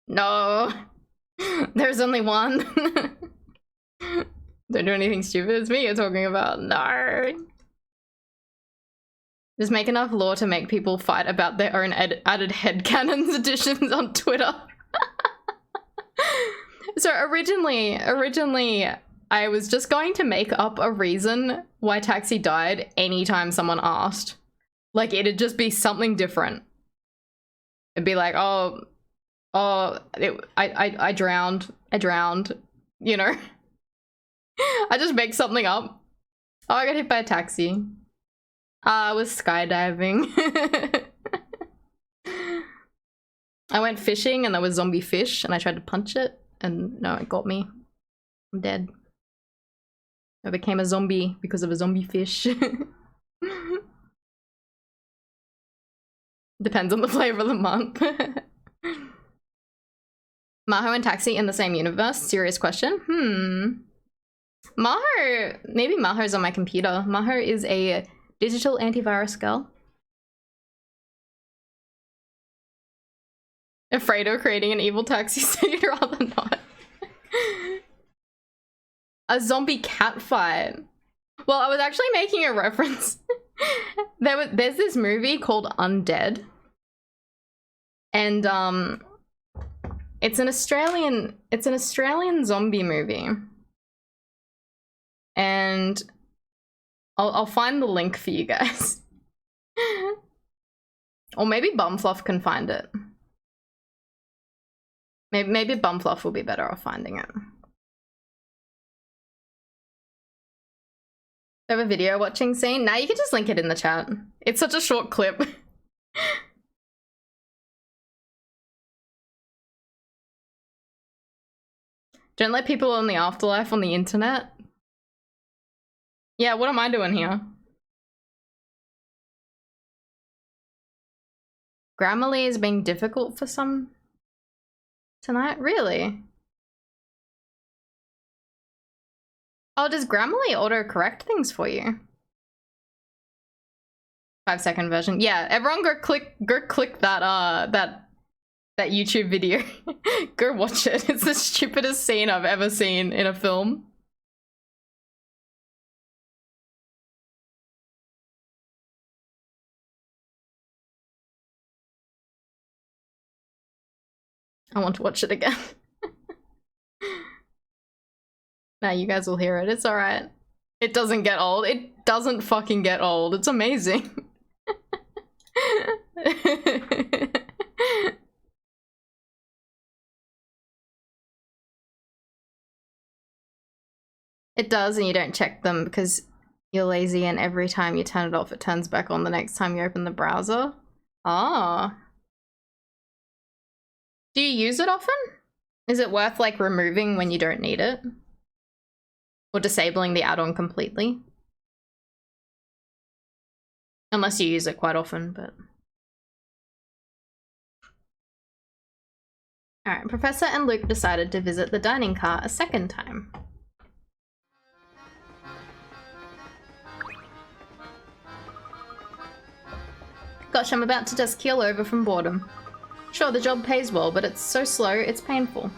No. There's only one. Don't do anything stupid. It's me you're talking about. No. Just make enough lore to make people fight about their own added headcanons additions on Twitter. So originally, I was just going to make up a reason why Taxi died anytime someone asked. Like, it'd just be something different. It'd be like, I drowned, you know? I just make something up. Oh, I got hit by a taxi. I was skydiving. I went fishing and there was zombie fish and I tried to punch it and no, it got me. I'm dead. I became a zombie because of a zombie fish. Depends on the flavor of the month. Maho and Taxi in the same universe? Serious question. Maho, maybe Maho's on my computer. Maho is a digital antivirus girl. Afraid of creating an evil taxi, so you'd rather not. A zombie cat fight. Well, I was actually making a reference. There's this movie called Undead. And it's an Australian zombie movie. And I'll find the link for you guys. Or maybe Bumfluff can find it. Maybe Bumfluff will be better off finding it. Have a video watching scene? Nah, you can just link it in the chat. It's such a short clip. Don't let people on the afterlife on the internet. Yeah, what am I doing here? Grammarly is being difficult for some tonight? Really? Oh, does Grammarly autocorrect things for you? 5-second version. Yeah, everyone go click that that YouTube video. Go watch it. It's the stupidest scene I've ever seen in a film. I want to watch it again. Now you guys will hear it. It's alright. It doesn't get old. It doesn't fucking get old. It's amazing. It does, and you don't check them because you're lazy, and every time you turn it off, it turns back on the next time you open the browser. Ah. Do you use it often? Is it worth like removing when you don't need it? Or disabling the add-on completely? Unless you use it quite often, but... Alright, Professor and Luke decided to visit the dining car a second time. Gosh, I'm about to just keel over from boredom. Sure, the job pays well, but it's so slow, it's painful.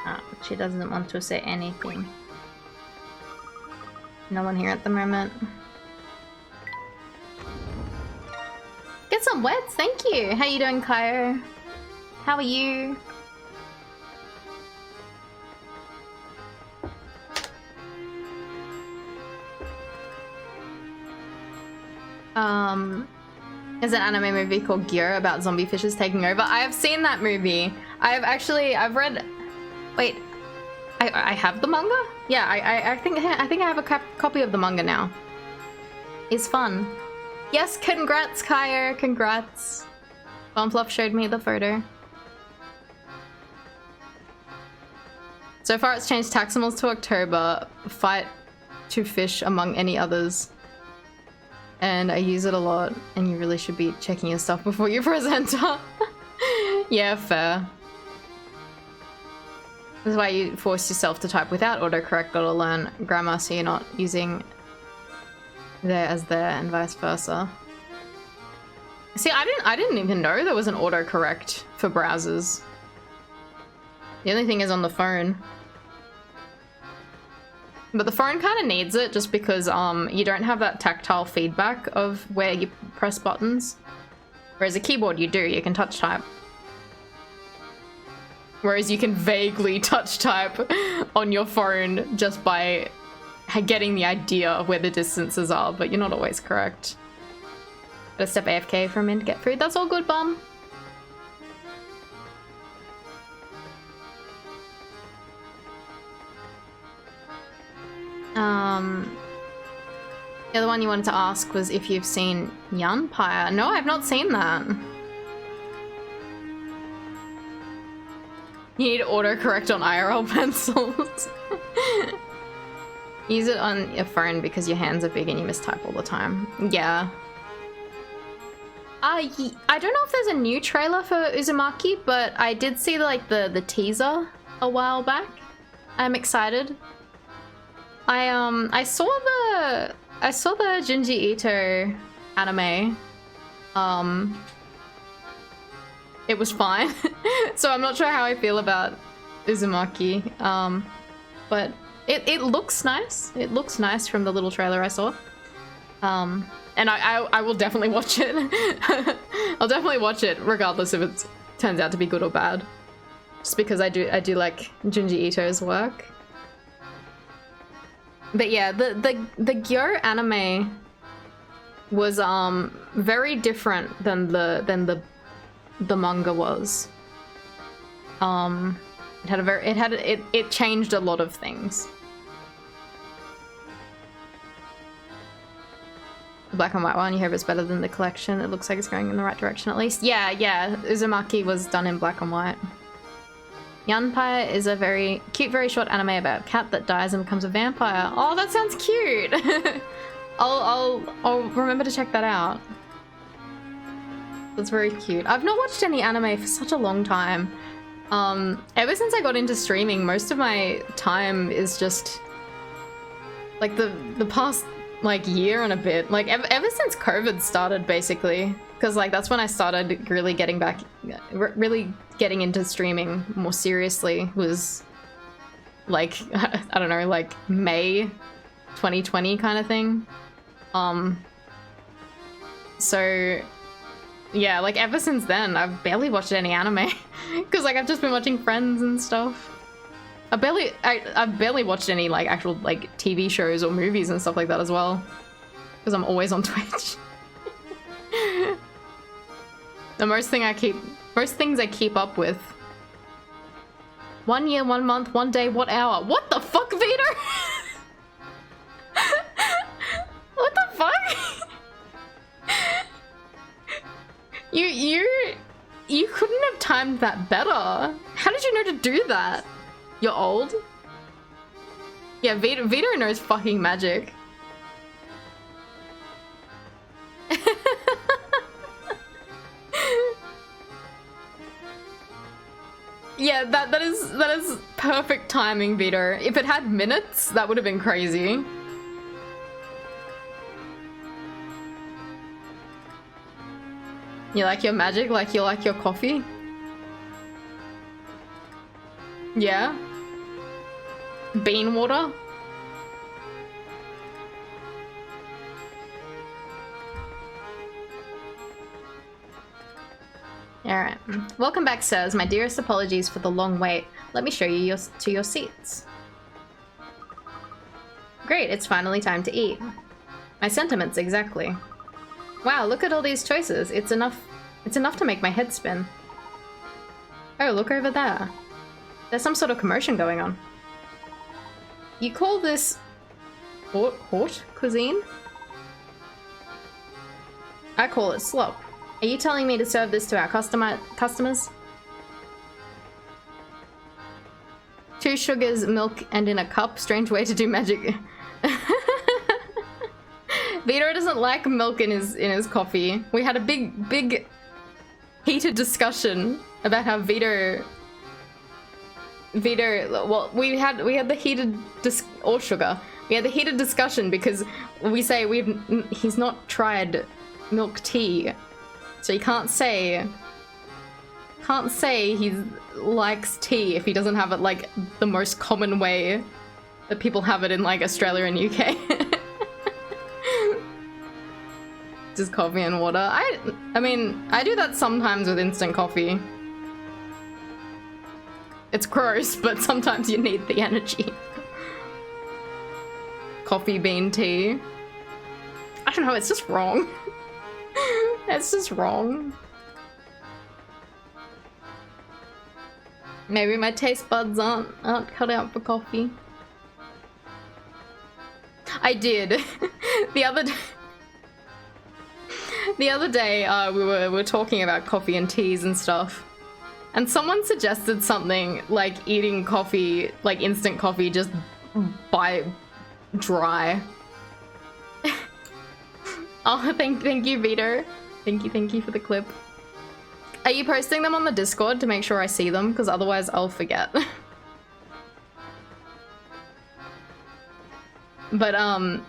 Ah, she doesn't want to say anything. No one here at the moment. Get some wets, thank you! How you doing, Kyo? How are you? There's an anime movie called Gear about zombie fishes taking over. I have seen that movie. I've read... Wait, I have the manga? Yeah, I think I have a copy of the manga now. It's fun. Yes, congrats, Kyer, congrats. Bumfluff showed me the photo. So far it's changed Taximals to October, fight to fish among any others. And I use it a lot, and you really should be checking your stuff before you press enter. Yeah, fair. This is why you force yourself to type without autocorrect or to learn grammar so you're not using there as there and vice versa. See, I didn't even know there was an autocorrect for browsers. The only thing is on the phone. But the phone kind of needs it just because you don't have that tactile feedback of where you press buttons. Whereas a keyboard you do, you can touch type. Whereas you can vaguely touch type on your phone just by getting the idea of where the distances are, but you're not always correct. Gotta step AFK for a minute to get food. That's all good, bum. The other one you wanted to ask was if you've seen Yunpire. No, I've not seen that. You need autocorrect on IRL pencils. Use it on your phone because your hands are big and you mistype all the time. Yeah. I don't know if there's a new trailer for Uzumaki, but I did see like the teaser a while back. I'm excited. I saw the Junji Ito anime. It was fine. So I'm not sure how I feel about Uzumaki. But It looks nice. It looks nice from the little trailer I saw. And I will definitely watch it. I'll definitely watch it regardless if it turns out to be good or bad. Just because I do like Junji Ito's work. But yeah, the Gyo anime was very different than the manga was. It changed a lot of things. The black and white one, you hope it's better than the collection. It looks like it's going in the right direction at least. Yeah, Uzumaki was done in black and white. Yanpai is a very cute, very short anime about a cat that dies and becomes a vampire. Oh, that sounds cute! I'll remember to check that out. That's very cute. I've not watched any anime for such a long time. Ever since I got into streaming, most of my time is just like the past like year and a bit, like ever since COVID started basically, because like that's when I started really getting into streaming more seriously. Was like I don't know, like May 2020 kind of thing. So yeah, like ever since then I've barely watched any anime because like I've just been watching Friends and stuff. I've barely watched any like actual like TV shows or movies and stuff like that as well, because I'm always on Twitch. The most things I keep up with. 1 year, 1 month, 1 day, what hour? What the fuck, Vito? What the fuck? You couldn't have timed that better. How did you know to do that? You're old? Yeah, Vito knows fucking magic. Yeah, that is perfect timing, Vito. If it had minutes, that would have been crazy. You like your magic like you like your coffee? Yeah? Bean water? Alright. Welcome back, sirs. My dearest apologies for the long wait. Let me show you to your seats. Great, it's finally time to eat. My sentiments, exactly. Wow, look at all these choices. It's enough to make my head spin. Oh, look over there. There's some sort of commotion going on. You call this haute cuisine? I call it slop. Are you telling me to serve this to our customers? 2 sugars, milk, and in a cup. Strange way to do magic. Vito doesn't like milk in his coffee. We had a big heated discussion about how Vito, well, we had the heated or sugar. We had the heated discussion because we say he's not tried milk tea. So you can't say he likes tea if he doesn't have it like the most common way that people have it in like Australia and UK. Just coffee and water. I mean, I do that sometimes with instant coffee. It's gross, but sometimes you need the energy. Coffee bean tea. I don't know, it's just wrong. It's just wrong. Maybe my taste buds aren't cut out for coffee. I did. The other day, we were talking about coffee and teas and stuff, and someone suggested something like eating coffee, like instant coffee, just by dry. Oh, thank you, Vito. Thank you for the clip. Are you posting them on the Discord to make sure I see them? Because otherwise I'll forget. But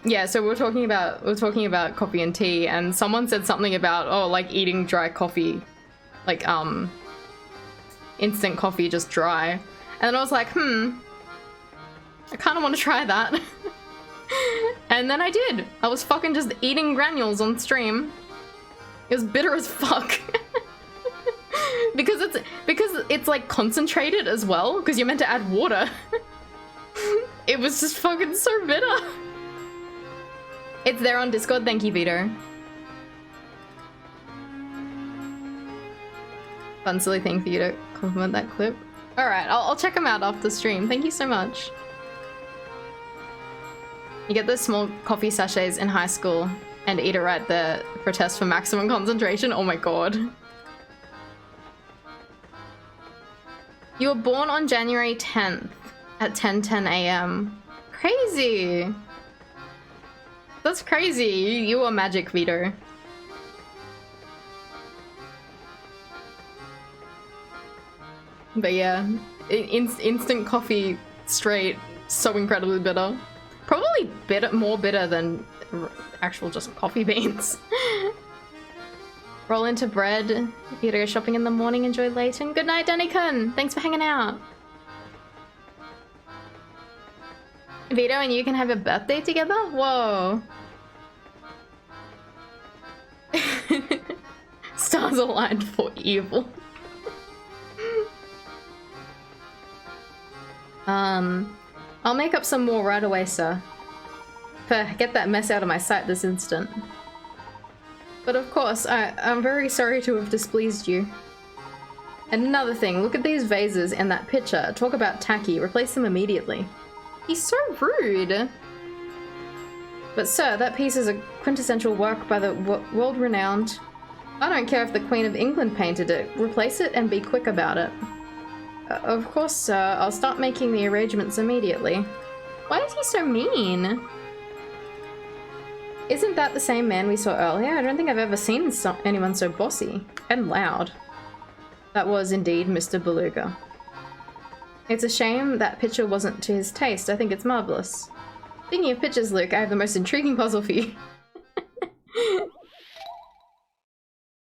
yeah, so we're talking about coffee and tea, and someone said something about like eating dry coffee, like instant coffee just dry. And then I was like, I kind of want to try that. And then I did. I was fucking just eating granules on stream. It was bitter as fuck. because it's like concentrated as well, because you're meant to add water. It was just fucking so bitter. It's there on Discord, thank you, Vito. Fun silly thing for you to compliment that clip. Alright, I'll check them out after stream. Thank you so much. You get those small coffee sachets in high school and eat it right there for a test for maximum concentration. Oh my god. You were born on January 10th at 10:10 a.m. Crazy. That's crazy. You are magic, Vito. But yeah, instant coffee straight, so incredibly bitter. Probably more bitter than actual just coffee beans. Roll into bread. If you gotta go shopping in the morning, enjoy Layton. Good night, Danikun. Thanks for hanging out. Vito and you can have a birthday together? Whoa. Stars aligned for evil. I'll make up some more right away, sir. Get that mess out of my sight this instant. But of course, I'm very sorry to have displeased you. And another thing, look at these vases in that picture. Talk about tacky, replace them immediately. He's so rude. But sir, that piece is a quintessential work by the world-renowned. I don't care if the Queen of England painted it. Replace it and be quick about it. Of course, sir. I'll start making the arrangements immediately. Why is he so mean? Isn't that the same man we saw earlier? I don't think I've ever seen anyone so bossy and loud. That was indeed Mr. Beluga. It's a shame that picture wasn't to his taste. I think it's marvelous. Speaking of pictures, Luke, I have the most intriguing puzzle for you.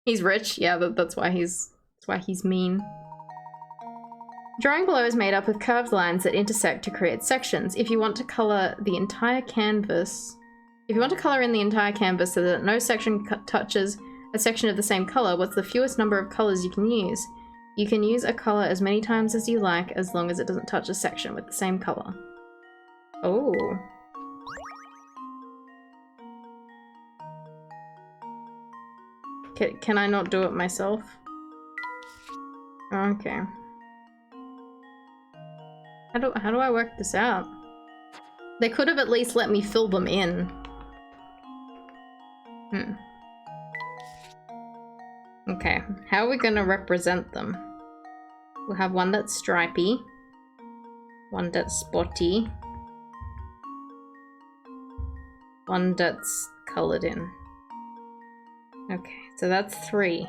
He's rich. Yeah, that's why he's mean. Drawing below is made up of curved lines that intersect to create sections. If you want to color in the entire canvas so that no section touches a section of the same color, what's the fewest number of colors you can use? You can use a color as many times as you like, as long as it doesn't touch a section with the same color. Oh. Can I not do it myself? Okay. How do I work this out? They could have at least let me fill them in. Okay, how are we gonna represent them? We'll have one that's stripy, one that's spotty, one that's colored in. Okay, so that's 3.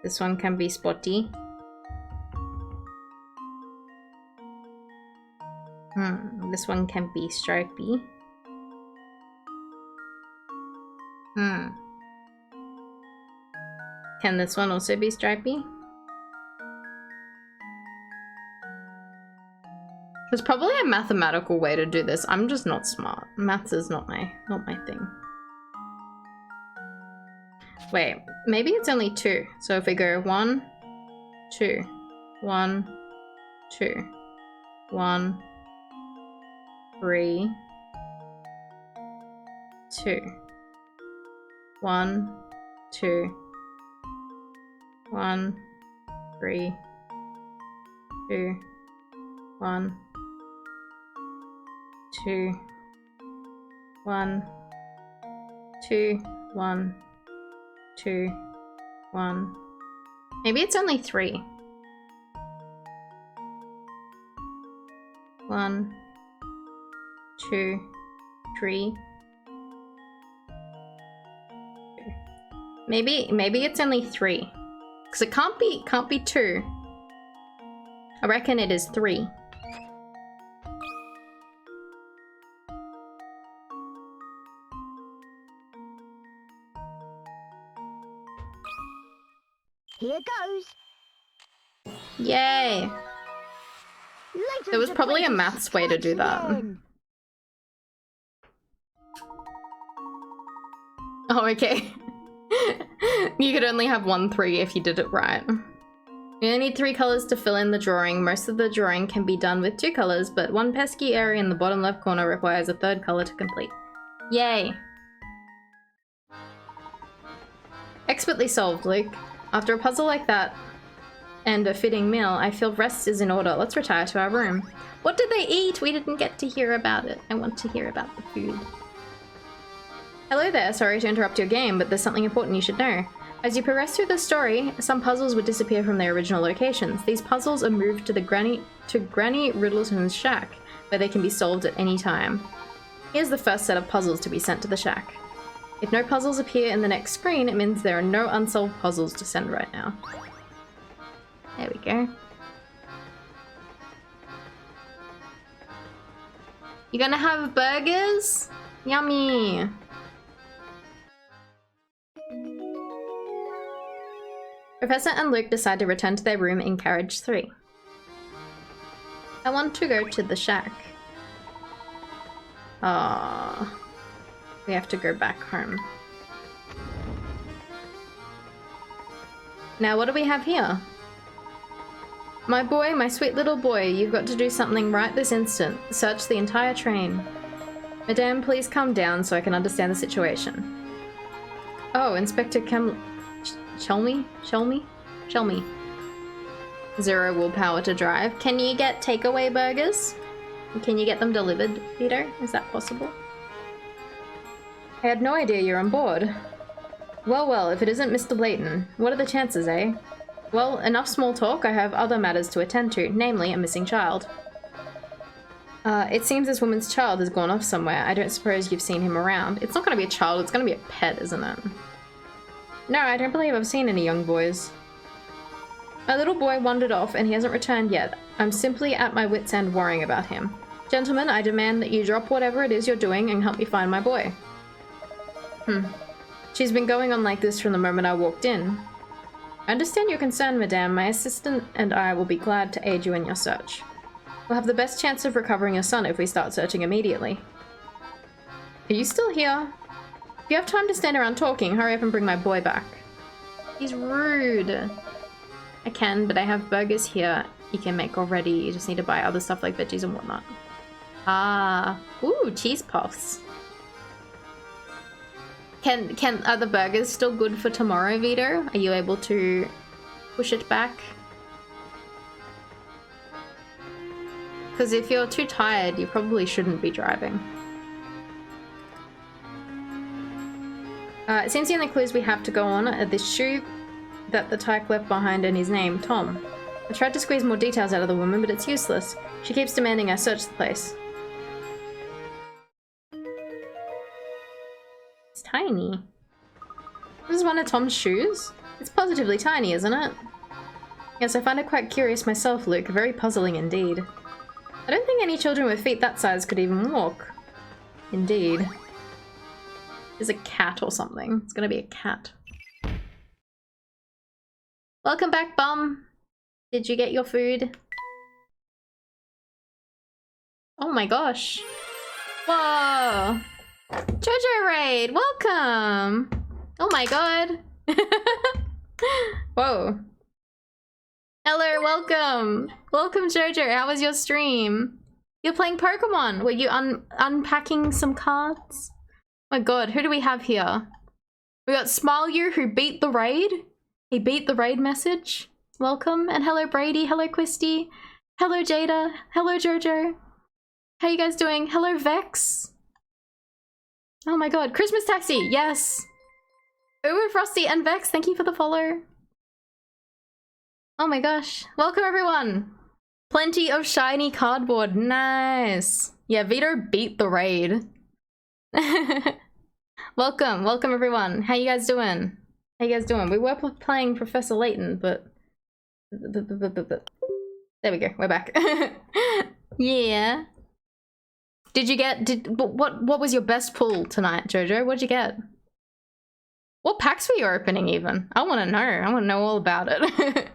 This one can be spotty. This one can be stripy. Can this one also be stripy? There's probably a mathematical way to do this. I'm just not smart. Maths is not my thing. Wait, maybe it's only 2. So if we go 1, 2, 1, 2, 1, 3, 2, 1, 2, 1, 3, 2, 1, 2, 1, 2, 1, 2, 1. Maybe it's only 3. 1, 2, 3. Maybe it's only 3. Because it can't be 2. I reckon it is 3. Here goes. Yay! There was probably a maths way to do that. Oh, okay. You could only have 1 3 if you did it right. You only need 3 colors to fill in the drawing. Most of the drawing can be done with 2 colors, but one pesky area in the bottom left corner requires a 3rd color to complete. Yay! Expertly solved, Luke. After a puzzle like that and a fitting meal, I feel rest is in order. Let's retire to our room. What did they eat? We didn't get to hear about it. I want to hear about the food. Hello there, sorry to interrupt your game, but there's something important you should know. As you progress through the story, some puzzles would disappear from their original locations. These puzzles are moved to Granny Riddleton's shack, where they can be solved at any time. Here's the first set of puzzles to be sent to the shack. If no puzzles appear in the next screen, it means there are no unsolved puzzles to send right now. There we go. You gonna have burgers? Yummy! Professor and Luke decide to return to their room in carriage 3. I want to go to the shack. Ah, we have to go back home. Now what do we have here? My boy, my sweet little boy, you've got to do something right this instant. Search the entire train. Madame, please calm down so I can understand the situation. Oh, Inspector Shelmy? 0 willpower to drive. Can you get takeaway burgers? Can you get them delivered, Peter? Is that possible? I had no idea you're on board. Well, if it isn't Mr. Layton, what are the chances, eh? Well, enough small talk. I have other matters to attend to, namely a missing child. It seems this woman's child has gone off somewhere. I don't suppose you've seen him around. It's not gonna be a child, it's gonna be a pet, isn't it? No, I don't believe I've seen any young boys. My little boy wandered off and he hasn't returned yet. I'm simply at my wit's end worrying about him. Gentlemen, I demand that you drop whatever it is you're doing and help me find my boy. She's been going on like this from the moment I walked in. I understand your concern, madame. My assistant and I will be glad to aid you in your search. We'll have the best chance of recovering your son if we start searching immediately. Are you still here? If you have time to stand around talking, hurry up and bring my boy back. He's rude. I can, but I have burgers here you can make already. You just need to buy other stuff like veggies and whatnot. Ah, ooh, cheese puffs. Are the burgers still good for tomorrow, Vito? Are you able to push it back? Because if you're too tired, you probably shouldn't be driving. It seems the only clues we have to go on are this shoe that the tyke left behind and his name, Tom. I tried to squeeze more details out of the woman, but it's useless. She keeps demanding I search the place. It's tiny. This is one of Tom's shoes? It's positively tiny, isn't it? Yes, I find it quite curious myself, Luke. Very puzzling indeed. I don't think any children with feet that size could even walk. Indeed. There's a cat or something. It's gonna be a cat. Welcome back, bum. Did you get your food? Oh my gosh. Whoa. Jojo Raid, welcome. Oh my god. Whoa. Hello, welcome. Welcome, Jojo. How was your stream? You're playing Pokemon. Were you unpacking some cards? Oh my god, who do we have here? We got Smile You, who beat the raid. He beat the raid message. Welcome. And hello, Brady. Hello, Quisty. Hello, Jada. Hello, Jojo. How you guys doing? Hello, Vex. Oh my god. Christmas Taxi. Yes. Uber Frosty and Vex, thank you for the follow. Oh my gosh. Welcome, everyone. Plenty of shiny cardboard. Nice. Yeah, Vito beat the raid. Welcome, everyone. How you guys doing? How you guys doing? We were playing Professor Layton, but there we go. We're back. Yeah. Did you get? What was your best pull tonight, Jojo? What'd you get? What packs were you opening? Even I want to know. I want to know all about it.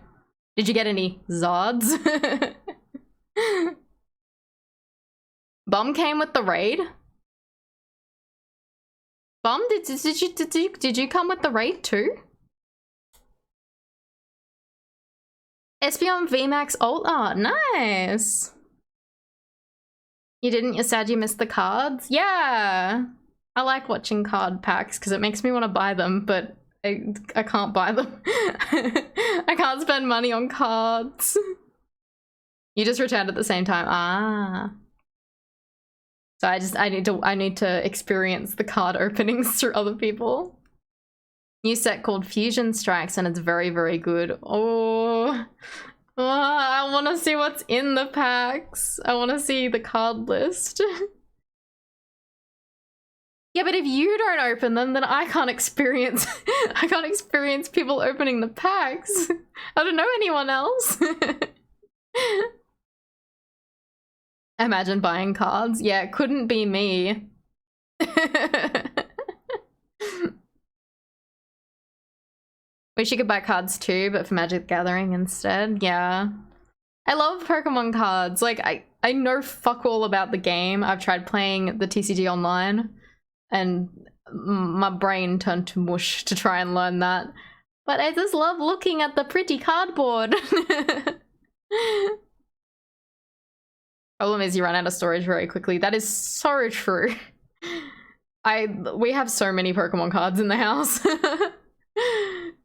Did you get any Zods? Bum came with the raid? Bum, did you come with the raid too? Espeon VMAX ult. Oh, nice. You didn't? You're sad you missed the cards? Yeah. I like watching card packs because it makes me want to buy them, but I can't buy them. I can't spend money on cards. You just returned at the same time. Ah. So I need to experience the card openings through other people. New set called Fusion Strikes and it's very, very good. Oh, I want to see what's in the packs. I want to see the card list. Yeah, but if you don't open them, then I can't experience people opening the packs. I don't know anyone else. Imagine buying cards. Yeah, it couldn't be me. Wish you could buy cards too, but for Magic the Gathering instead. Yeah. I love Pokemon cards. Like, I know fuck all about the game. I've tried playing the TCG online and my brain turned to mush to try and learn that. But I just love looking at the pretty cardboard. Problem is you run out of storage very quickly. That is so true. We have so many Pokemon cards in the house.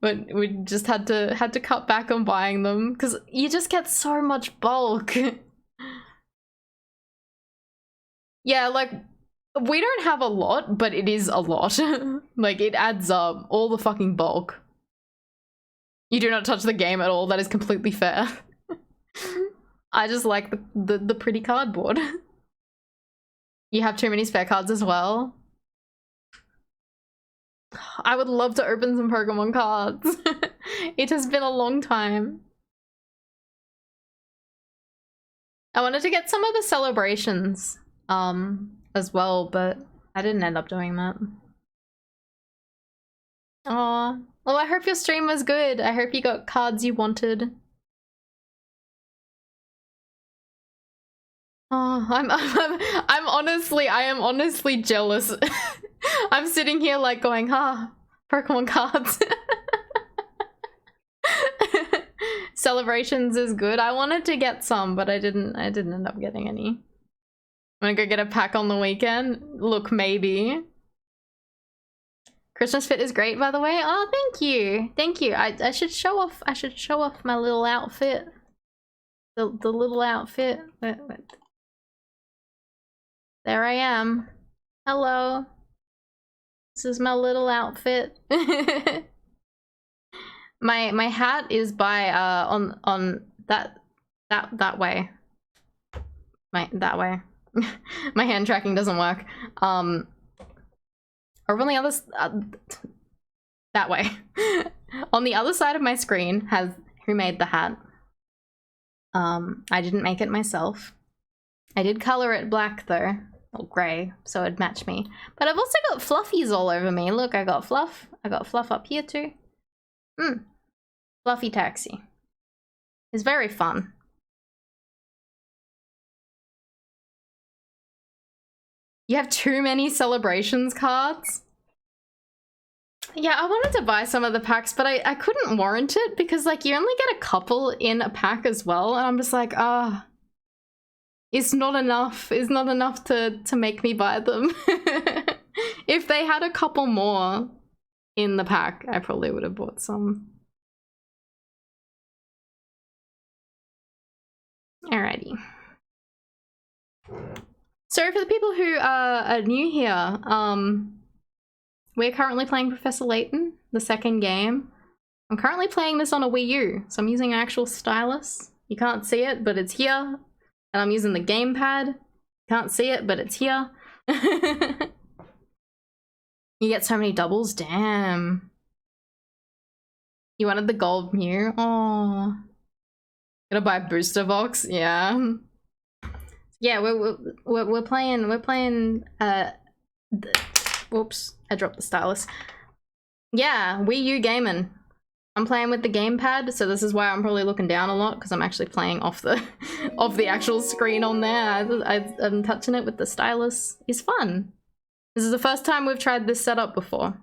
But we just had to cut back on buying them because you just get so much bulk. Yeah, like we don't have a lot, but it is a lot. Like it adds up, all the fucking bulk. You do not touch the game at all. That is completely fair. I just like the pretty cardboard. You have too many spare cards as well. I would love to open some Pokemon cards. It has been a long time. I wanted to get some of the celebrations as well, but I didn't end up doing that. Aw. Well, I hope your stream was good. I hope you got cards you wanted. Oh, I am honestly jealous. I'm sitting here like going, Pokemon cards. Celebrations is good. I wanted to get some, but I didn't end up getting any. I'm gonna go get a pack on the weekend. Look, maybe. Christmas fit is great, by the way. Oh, thank you. Thank you. I should show off my little outfit. The little outfit. Wait. There I am. Hello. This is my little outfit. my hat is by on that way. That way. My hand tracking doesn't work. Over on the other that way. On the other side of my screen has who made the hat. I didn't make it myself. I did color it black though. Or grey, so it'd match me. But I've also got fluffies all over me. Look, I got fluff. I got fluff up here too. Fluffy taxi. It's very fun. You have too many celebrations cards? Yeah, I wanted to buy some of the packs, but I couldn't warrant it because like you only get a couple in a pack as well. And I'm just like, it's not enough. It's not enough to make me buy them. If they had a couple more in the pack, I probably would have bought some. Alrighty. So for the people who are new here, we're currently playing Professor Layton, the second game. I'm currently playing this on a Wii U, so I'm using an actual stylus. You can't see it, but it's here. And I'm using the gamepad. Can't see it, but it's here. You get so many doubles, damn. You wanted the gold Mew? Oh. Gonna buy a booster box? Yeah. Yeah, we're playing whoops, I dropped the stylus. Yeah, Wii U gaming. I'm playing with the gamepad, so this is why I'm probably looking down a lot, because I'm actually playing off the off the actual screen on there. I'm touching it with the stylus. It's fun. This is the first time we've tried this setup before.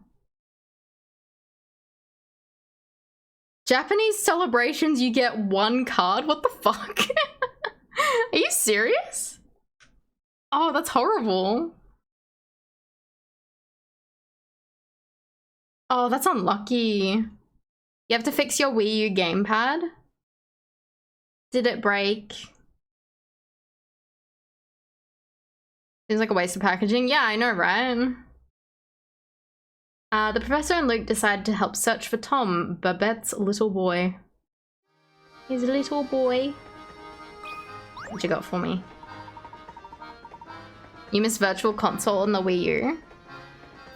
Japanese celebrations, you get 1 card? What the fuck? Are you serious? Oh, that's horrible. Oh, that's unlucky. You have to fix your Wii U gamepad? Did it break? Seems like a waste of packaging. Yeah, I know, right? The professor and Luke decide to help search for Tom, Babette's little boy. His little boy. What you got for me? You miss Virtual Console on the Wii U?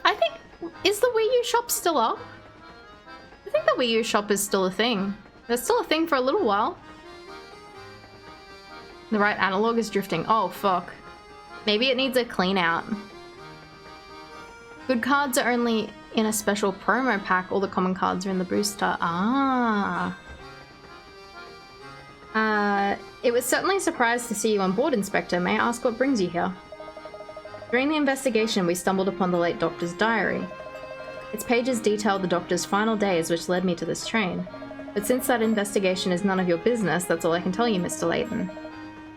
I think... Is the Wii U shop still up? I think the Wii U shop is still a thing. There's still a thing for a little while. The right analog is drifting. Oh, fuck. Maybe it needs a clean out. Good cards are only in a special promo pack. All the common cards are in the booster. Ah. It was certainly a surprise to see you on board, Inspector. May I ask what brings you here? During the investigation, we stumbled upon the late Doctor's diary. Its pages detailed the Doctor's final days, which led me to this train. But since that investigation is none of your business, that's all I can tell you, Mr. Layton.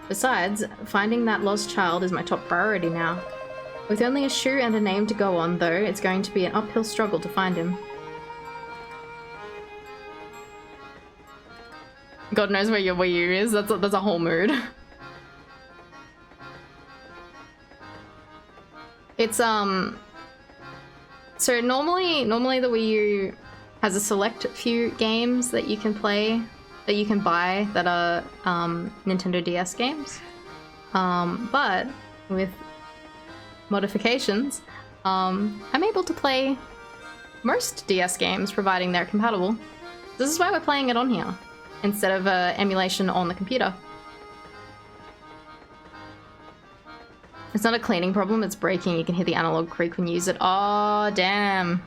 Besides, finding that lost child is my top priority now. With only a shoe and a name to go on, though, it's going to be an uphill struggle to find him. God knows where your Wii U is. That's a whole mood. It's so normally the Wii U has a select few games that you can play, that you can buy, that are Nintendo DS games. But with modifications, I'm able to play most DS games, providing they're compatible. This is why we're playing it on here, instead of emulation on the computer. It's not a cleaning problem, it's breaking. You can hear the analog creak when you use it. Oh, damn.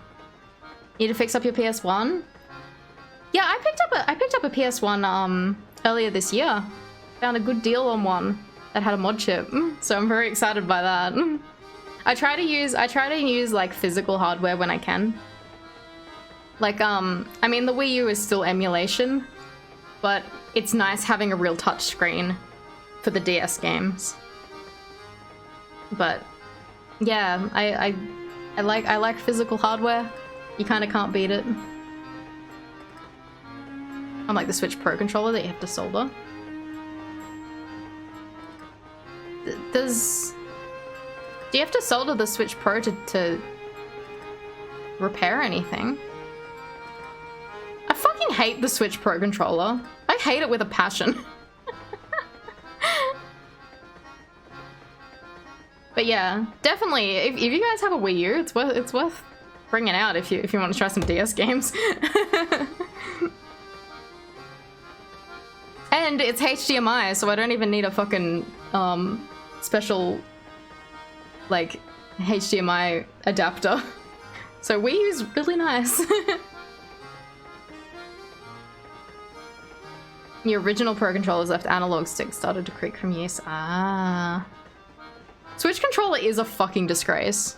Need to fix up your PS1? Yeah, I picked up a PS1 earlier this year. Found a good deal on one that had a mod chip, so I'm very excited by that. I try to use like physical hardware when I can. Like I mean the Wii U is still emulation, but it's nice having a real touch screen for the DS games. But yeah, I like physical hardware. You kind of can't beat it. Unlike the Switch Pro controller that you have to solder. Do you have to solder the Switch Pro to repair anything? I fucking hate the Switch Pro controller. I hate it with a passion. But yeah, definitely, if you guys have a Wii U, it's worth bringing out if you want to try some DS games. And it's HDMI, so I don't even need a fucking special like HDMI adapter. So Wii U's really nice. Your original Pro controller's left analog stick started to creak from use. Ah. Switch controller is a fucking disgrace.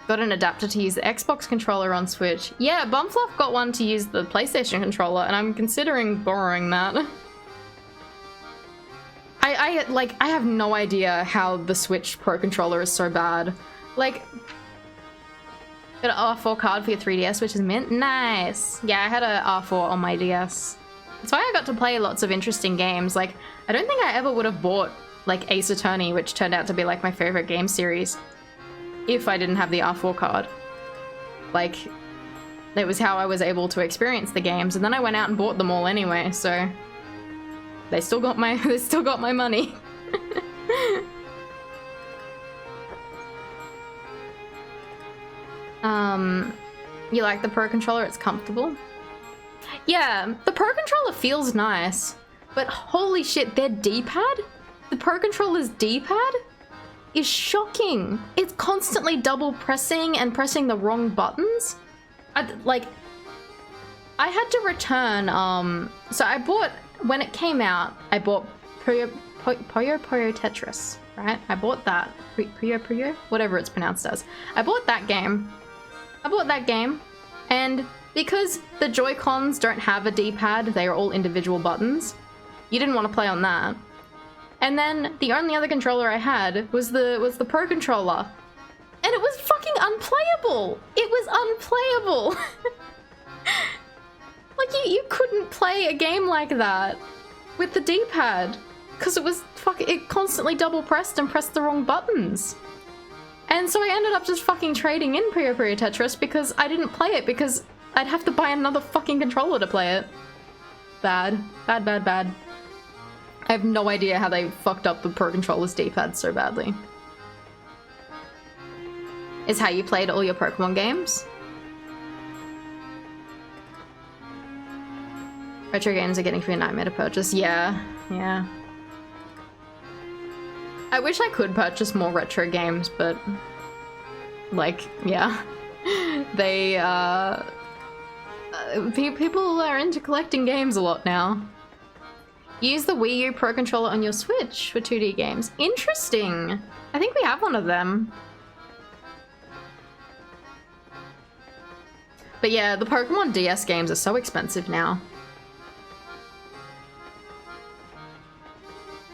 Got an adapter to use the Xbox controller on Switch. Yeah, Bumfluff got one to use the PlayStation controller, and I'm considering borrowing that. I have no idea how the Switch Pro controller is so bad. Like, got an R4 card for your 3DS, which is mint. Nice. Yeah, I had a R4 on my DS. That's why I got to play lots of interesting games. Like, I don't think I ever would have bought like Ace Attorney, which turned out to be like my favorite game series, if I didn't have the R4 card. Like, it was how I was able to experience the games, and then I went out and bought them all anyway, so they still got my money. You like the Pro controller? It's comfortable. Yeah, the Pro controller feels nice, but holy shit, their D-pad? The Pro controller's D-pad is shocking. It's constantly double pressing and pressing the wrong buttons. I had to return, so I bought, when it came out, I bought Puyo Tetris, right? I bought that. Puyo? Whatever it's pronounced as. I bought that game, and because the Joy-Cons don't have a D-pad, they are all individual buttons, you didn't want to play on that. And then the only other controller I had was the Pro Controller. And it was fucking unplayable! It was unplayable! Like, you couldn't play a game like that with the D-pad. Because it constantly double pressed and pressed the wrong buttons. And so I ended up just fucking trading in Puyo Tetris because I didn't play it because I'd have to buy another fucking controller to play it. Bad. Bad, bad, bad. I have no idea how they fucked up the Pro Controller's D-pad so badly. Is how you played all your Pokemon games? Retro games are getting to be a nightmare to purchase. Yeah, yeah. I wish I could purchase more retro games, but like, yeah. They, people are into collecting games a lot now. Use the Wii U Pro Controller on your Switch for 2D games. Interesting. I think we have one of them. But yeah, the Pokemon DS games are so expensive now.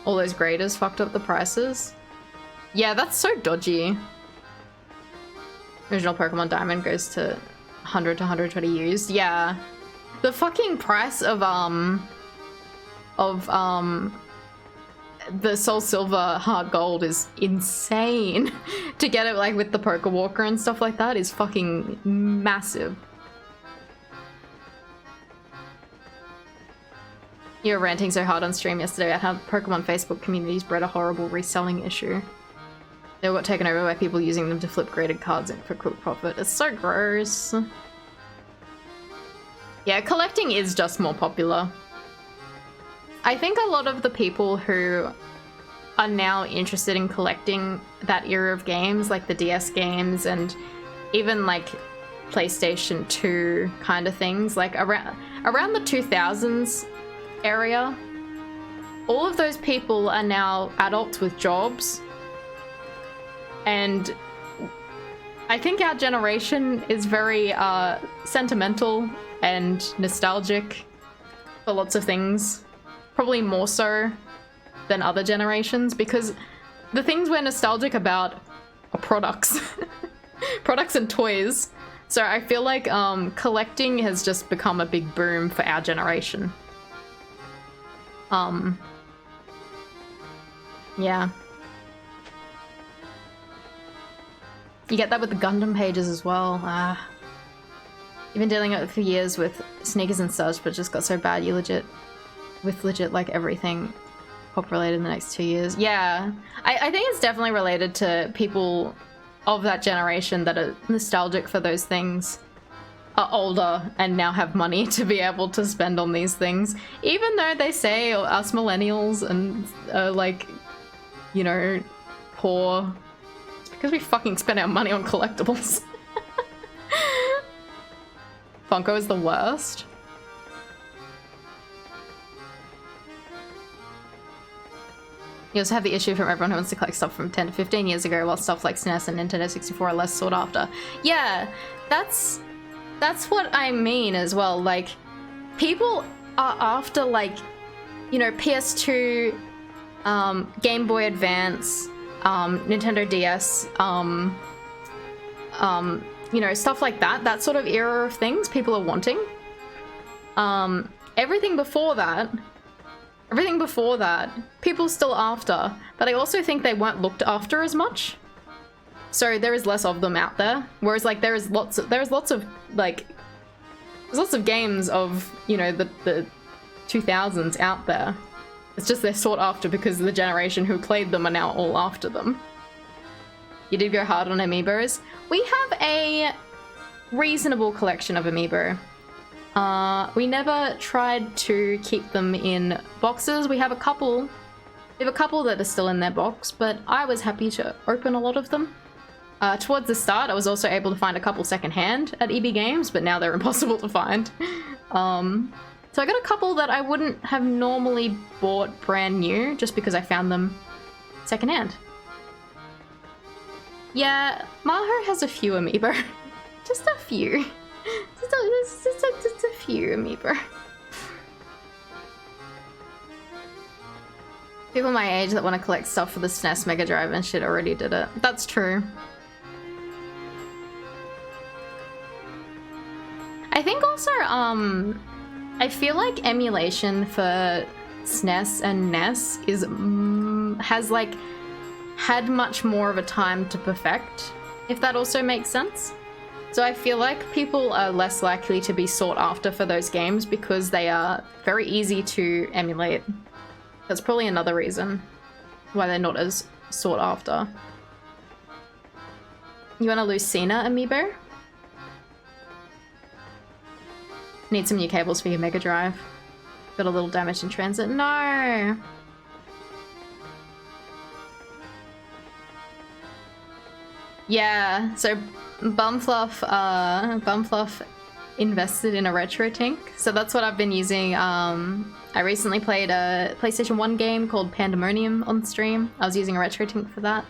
All those graders fucked up the prices. Yeah, that's so dodgy. Original Pokemon Diamond goes to 100 to 120 used. Yeah. The fucking price of the Soul Silver Heart Gold is insane. To get it like with the Poké Walker and stuff like that is fucking massive. You were ranting so hard on stream yesterday about how the Pokemon Facebook communities bred a horrible reselling issue. They got taken over by people using them to flip graded cards in for quick profit. It's so gross. Yeah, collecting is just more popular. I think a lot of the people who are now interested in collecting that era of games, like the DS games and even like PlayStation 2 kind of things, like around the 2000s area, all of those people are now adults with jobs, and I think our generation is very sentimental and nostalgic for lots of things, probably more so than other generations, because the things we're nostalgic about are products. Products and toys. So I feel like collecting has just become a big boom for our generation. Yeah. You get that with the Gundam pages as well. You've been dealing with it for years with sneakers and such, but just got so bad you legit like everything pop related in the next 2 years. Yeah, I think it's definitely related to people of that generation that are nostalgic for those things, are older and now have money to be able to spend on these things. Even though they say us millennials and like, you know, poor, it's because we fucking spend our money on collectibles. Funko is the worst. You also have the issue from everyone who wants to collect stuff from 10 to 15 years ago, while stuff like SNES and Nintendo 64 are less sought after. Yeah, that's what I mean as well. Like, people are after, like, you know, PS2, Game Boy Advance, Nintendo DS, you know, stuff like that. That sort of era of things people are wanting. Everything before that, people still after, but I also think they weren't looked after as much. So there is less of them out there. Whereas like there's lots of games of, you know, the 2000s out there. It's just they're sought after because the generation who played them are now all after them. You did go hard on amiibos. We have a reasonable collection of amiibo. We never tried to keep them in boxes. We have a couple that are still in their box, but I was happy to open a lot of them. Towards the start, I was also able to find a couple secondhand at EB Games, but now they're impossible to find. So I got a couple that I wouldn't have normally bought brand new, just because I found them secondhand. Yeah, Maho has a few amiibo. Just a few. Just a few amiibo. People my age that want to collect stuff for the SNES Mega Drive and shit already did it. That's true. I think also, I feel like emulation for SNES and NES is, has like, had much more of a time to perfect, if that also makes sense. So I feel like people are less likely to be sought after for those games because they are very easy to emulate. That's probably another reason why they're not as sought after. You want a Lucina amiibo? Need some new cables for your Mega Drive. Got a little damage in transit. No! Yeah, so Bumfluff invested in a retro tank. So that's what I've been using. I recently played a PlayStation 1 game called Pandemonium on stream. I was using a retro tank for that.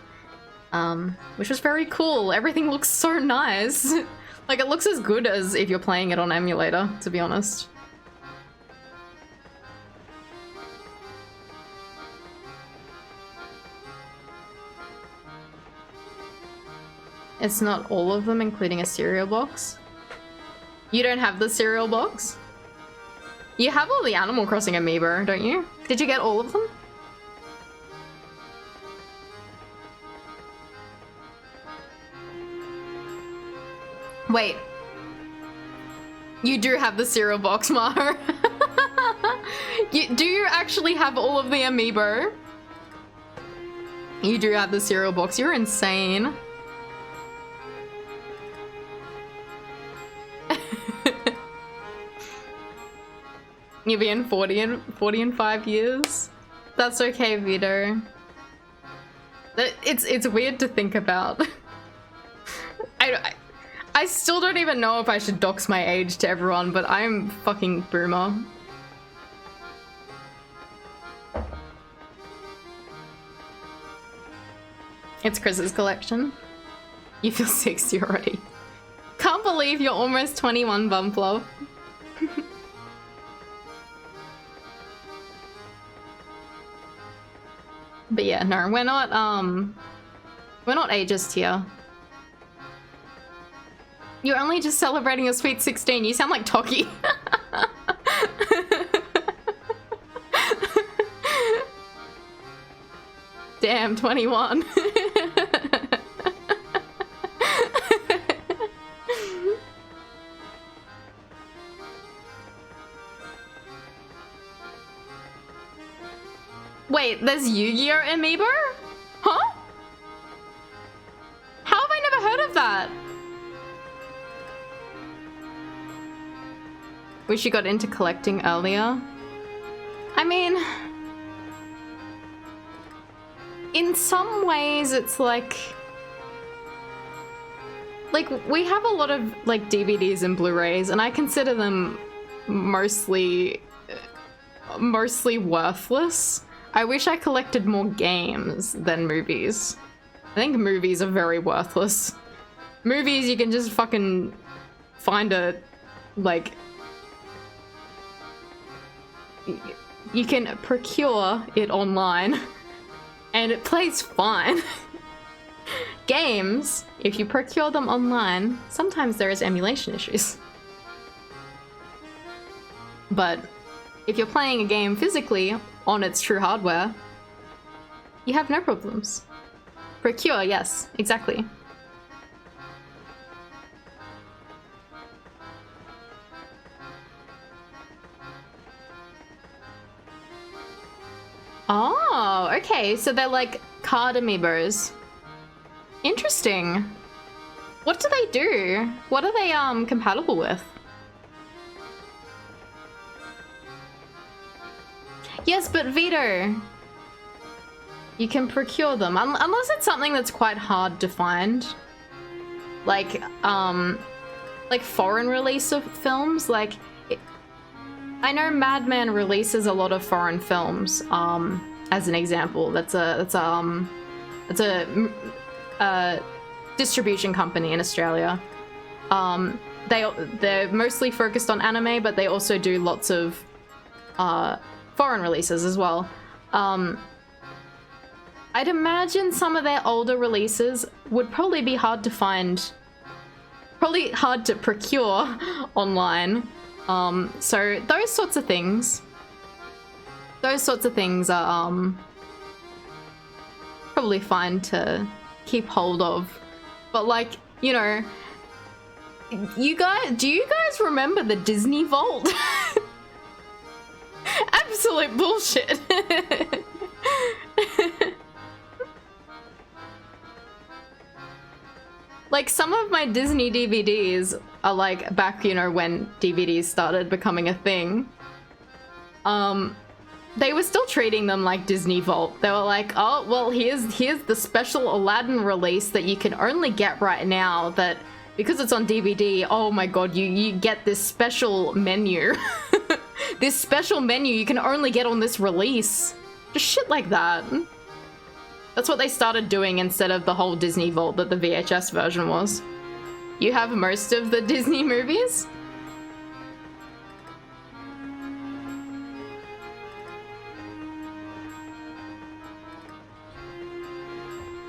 Which was very cool. Everything looks so nice. Like, it looks as good as if you're playing it on emulator, to be honest. It's not all of them, including a cereal box. You don't have the cereal box? You have all the Animal Crossing amiibo, don't you? Did you get all of them? Wait. You do have the cereal box, Maho. Do you actually have all of the amiibo? You do have the cereal box. You're insane. You'll be in 40 in 5 years. That's okay, Vito. It's weird to think about. I still don't even know if I should dox my age to everyone, but I'm fucking boomer. It's Chris's collection. You feel 60 already. Can't believe you're almost 21, Bumflo. But yeah, no, we're not ageist here. You're only just celebrating your sweet 16. You sound like Toki. Damn, 21. Wait, there's Yu-Gi-Oh! Amiibo? Huh? How have I never heard of that? Wish you got into collecting earlier. I mean, in some ways it's like we have a lot of like DVDs and Blu-rays, and I consider them mostly worthless. I wish I collected more games than movies. I think movies are very worthless. Movies, you can just fucking find a, like, you can procure it online and it plays fine. Games, if you procure them online, sometimes there is emulation issues. But if you're playing a game physically on its true hardware, you have no problems. Procure, yes, exactly. Oh, okay, so they're like card amiibos. Interesting. What do they do? What are they compatible with? Yes, but Vito, you can procure them unless it's something that's quite hard to find. like foreign release of films. Like, I know Madman releases a lot of foreign films. As an example, that's a distribution company in Australia. They're mostly focused on anime, but they also do lots of foreign releases as well. I'd imagine some of their older releases would probably be hard to find, probably hard to procure online. So those sorts of things are probably fine to keep hold of. But like, you know, do you guys remember the Disney Vault? Absolute bullshit. Like, some of my Disney DVDs are like back, you know, when DVDs started becoming a thing. They were still treating them like Disney Vault. They were like, oh, well, here's the special Aladdin release that you can only get right now, that because it's on DVD, oh my god, you get this special menu. This special menu you can only get on this release. Just shit like that. That's what they started doing instead of the whole Disney Vault that the VHS version was. You have most of the Disney movies?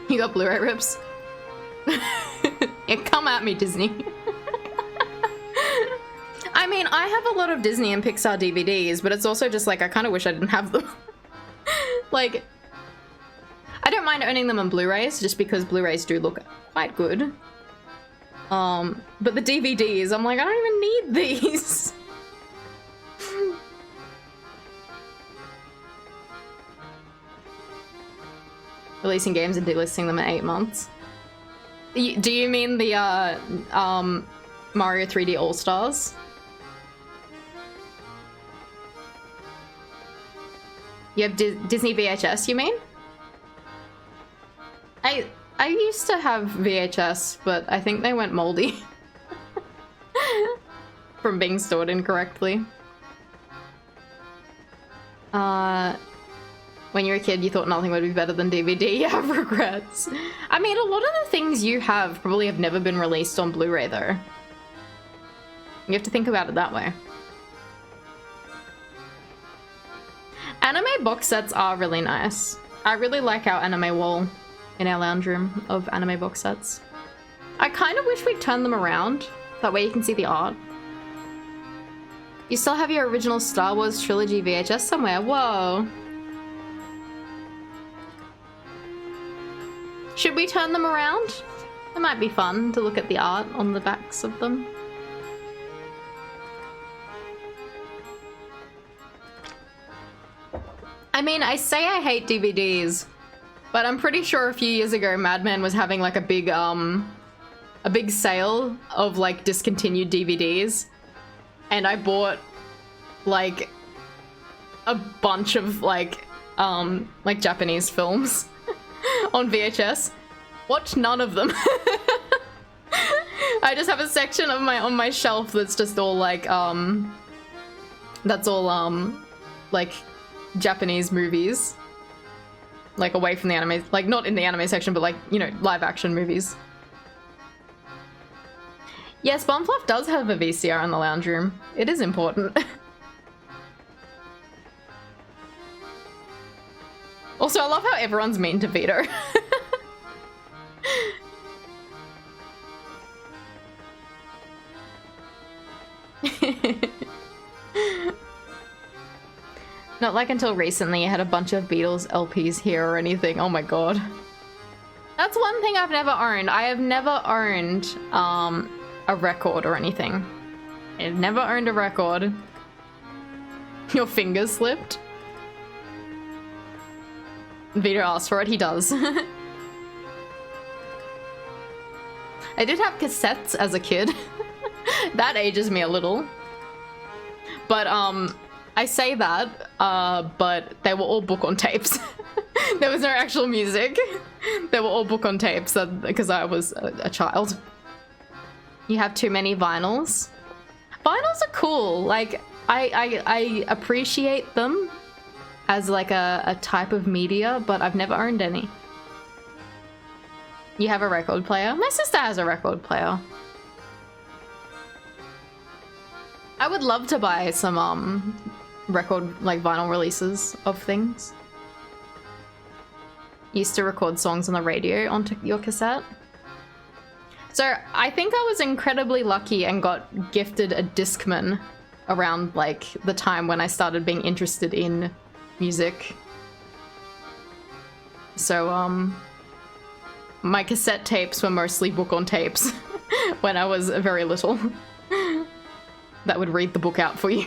You got Blu-ray rips? Yeah, come at me, Disney. I mean, I have a lot of Disney and Pixar DVDs, but it's also just like, I kind of wish I didn't have them. Like, I don't mind owning them on Blu-rays, just because Blu-rays do look quite good. But the DVDs, I'm like, I don't even need these. Releasing games and delisting them in 8 months. Do you mean the Mario 3D All-Stars? You have Disney VHS, you mean? I used to have VHS, but I think they went moldy. From being stored incorrectly. When you were a kid, you thought nothing would be better than DVD. You have regrets. I mean, a lot of the things you have probably have never been released on Blu-ray, though. You have to think about it that way. Anime box sets are really nice. I really like our anime wall in our lounge room of anime box sets. I kind of wish we'd turn them around. That way you can see the art. You still have your original Star Wars trilogy VHS somewhere. Whoa. Should we turn them around? It might be fun to look at the art on the backs of them. I mean, I say I hate DVDs, but I'm pretty sure a few years ago Madman was having like a big sale of like discontinued DVDs, and I bought like a bunch of like Japanese films on VHS. Watched none of them. I just have a section of on my shelf that's just all like like Japanese movies, like away from the anime, like not in the anime section, but like, you know, live action movies. Yes, Bumfluff does have a VCR in the lounge room. It is important. Also, I love how everyone's mean to Vito. Not like until recently I had a bunch of Beatles LPs here or anything. Oh my god. That's one thing I've never owned. I have never owned a record or anything. I've never owned a record. Your fingers slipped? Vito asked for it, he does. I did have cassettes as a kid. That ages me a little. But I say that, but they were all book on tapes. There was no actual music. They were all book on tapes because I was a child. You have too many vinyls. Vinyls are cool. Like, I appreciate them as like a type of media, but I've never owned any. You have a record player? My sister has a record player. I would love to buy some record, like vinyl releases of things. Used to record songs on the radio onto your cassette. So I think I was incredibly lucky and got gifted a Discman around like the time when I started being interested in music. So my cassette tapes were mostly book on tapes when I was very little. That would read the book out for you.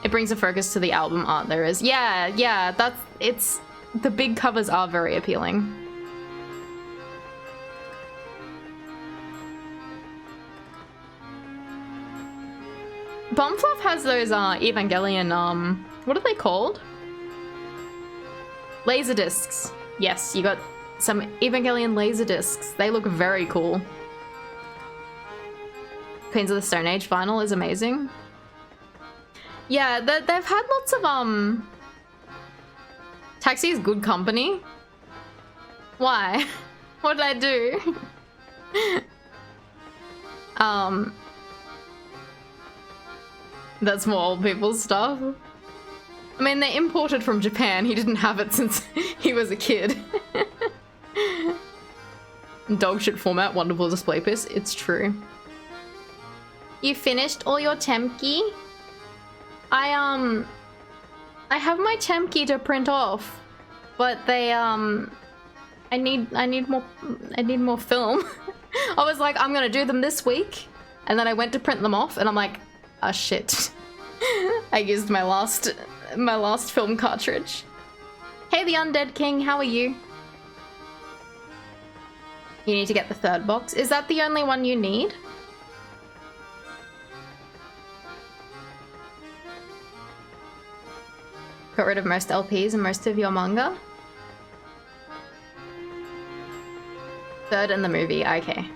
It brings a focus to the album art there is. Yeah, it's the big covers are very appealing. Bombfluff has those Evangelion what are they called? Laser discs. Yes, you got some Evangelion laser discs. They look very cool. Queens of the Stone Age vinyl is amazing. Yeah, they've had lots of Taxi is good company. Why? What did I do? That's more old people's stuff. I mean, they imported from Japan. He didn't have it since he was a kid. Dog shit format, wonderful display piece. It's true. You finished all your Temki? I have my Temki to print off, but they I need more film. I was like, I'm gonna do them this week, and then I went to print them off, and I'm like, oh shit. I used my last film cartridge. Hey, the Undead King, how are you? You need to get the third box. Is that the only one you need? Got rid of most LPs and most of your manga? Third in the movie, okay.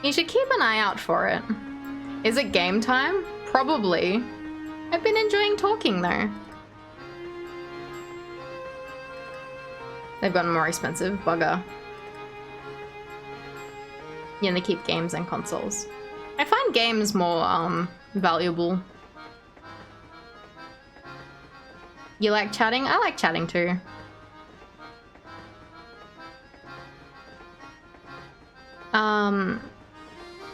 You should keep an eye out for it. Is it game time? Probably. I've been enjoying talking though. They've gotten more expensive, bugger. Yeah, they keep games and consoles. I find games more valuable. You like chatting? I like chatting too.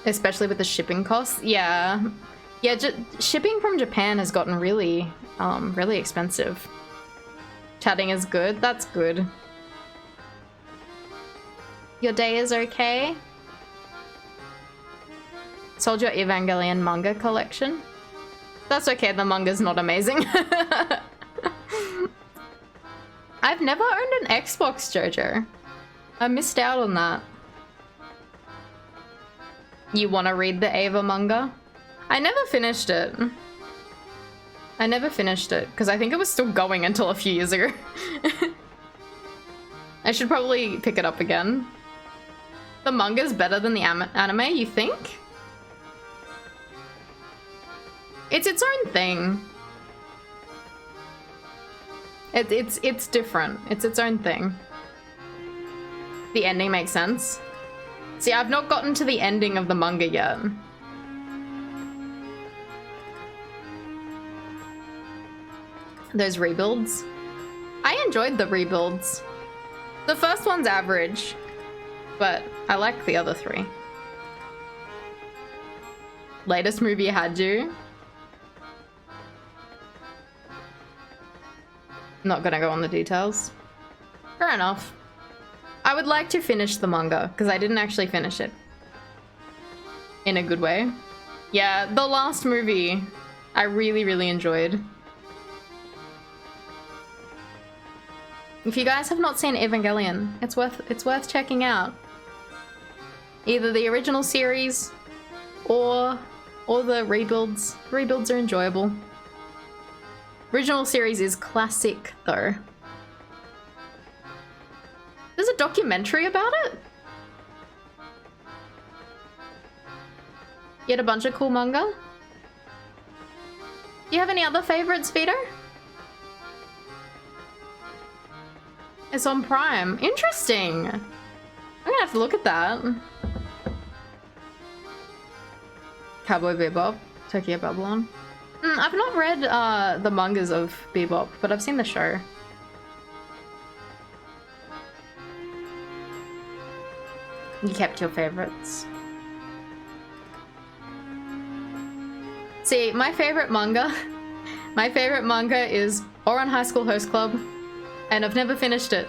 Especially with the shipping costs. Yeah, shipping from Japan has gotten really expensive. Chatting is good. That's good. Your day is okay? Sold your Evangelion manga collection? That's okay, the manga's not amazing. I've never owned an Xbox, Jojo. I missed out on that. You want to read the Ava manga? I never finished it. Because I think it was still going until a few years ago. I should probably pick it up again. The manga's better than the anime, you think? It's its own thing. It's different. It's its own thing. The ending makes sense. See, I've not gotten to the ending of the manga yet. Those rebuilds. I enjoyed the rebuilds. The first one's average, but I like the other three. Latest movie had you. Not gonna go on the details. Fair enough. I would like to finish the manga, because I didn't actually finish it. In a good way. Yeah, the last movie, I really enjoyed. If you guys have not seen Evangelion, it's worth checking out. Either the original series or the rebuilds. Rebuilds are enjoyable. Original series is classic though. There's a documentary about it? You had a bunch of cool manga? Do you have any other favorites, Vito? It's on Prime. Interesting. I'm gonna have to look at that. Cowboy Bebop, Tokyo Babylon. I've not read the mangas of Bebop, but I've seen the show. You kept your favorites. See, my favorite manga is Ouran High School Host Club, and I've never finished it.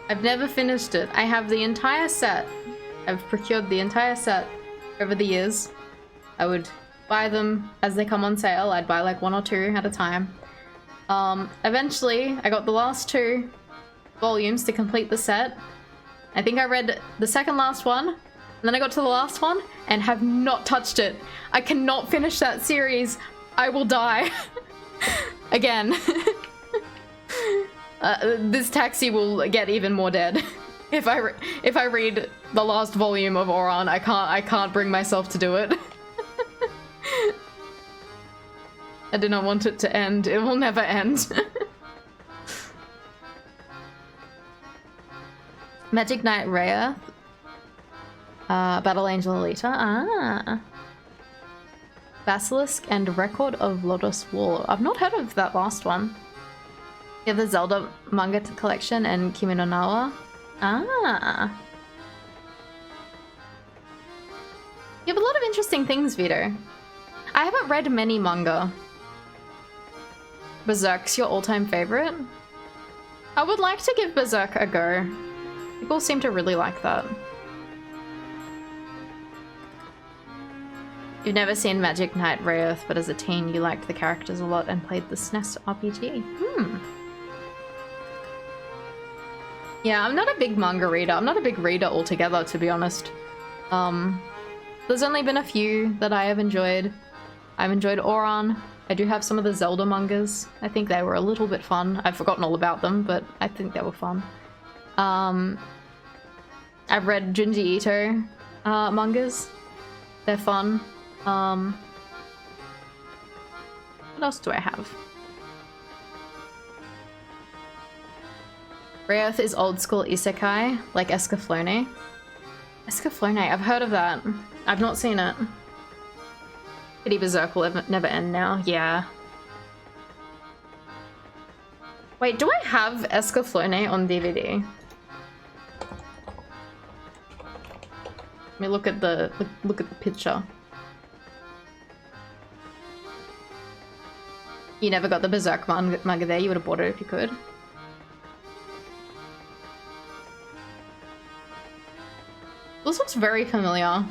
I've never finished it. I have the entire set. I've procured the entire set over the years. I would buy them as they come on sale. I'd buy like 1 or 2 at a time. Eventually, I got the last 2 volumes to complete the set. I think I read the second last one, and then I got to the last one and have not touched it. I cannot finish that series. I will die. Again. This taxi will get even more dead. If I read the last volume of Ouran, I can't bring myself to do it. I do not want it to end. It will never end. Magic Knight Raya. Battle Angel Alita. Ah. Basilisk and Record of Lotus War. I've not heard of that last one. You have the Zelda manga collection and Kimi no Na wa. Ah. You have a lot of interesting things, Vito. I haven't read many manga. Berserk's your all-time favorite? I would like to give Berserk a go. People seem to really like that. You've never seen Magic Knight Rayearth, but as a teen you liked the characters a lot and played the SNES RPG. Yeah, I'm not a big manga reader. I'm not a big reader altogether, to be honest. There's only been a few that I have enjoyed. I've enjoyed Ouran. I do have some of the Zelda mangas. I think they were a little bit fun. I've forgotten all about them, but I think they were fun. I've read Junji Ito mangas. They're fun. What else do I have? Rayearth is old school isekai, like Escaflowne. Escaflowne, I've heard of that. I've not seen it. Pity Berserk will never end now. Yeah. Wait, do I have Escaflowne on DVD? Let me look at the picture. You never got the Berserk manga there. You would have bought it if you could. This looks very familiar.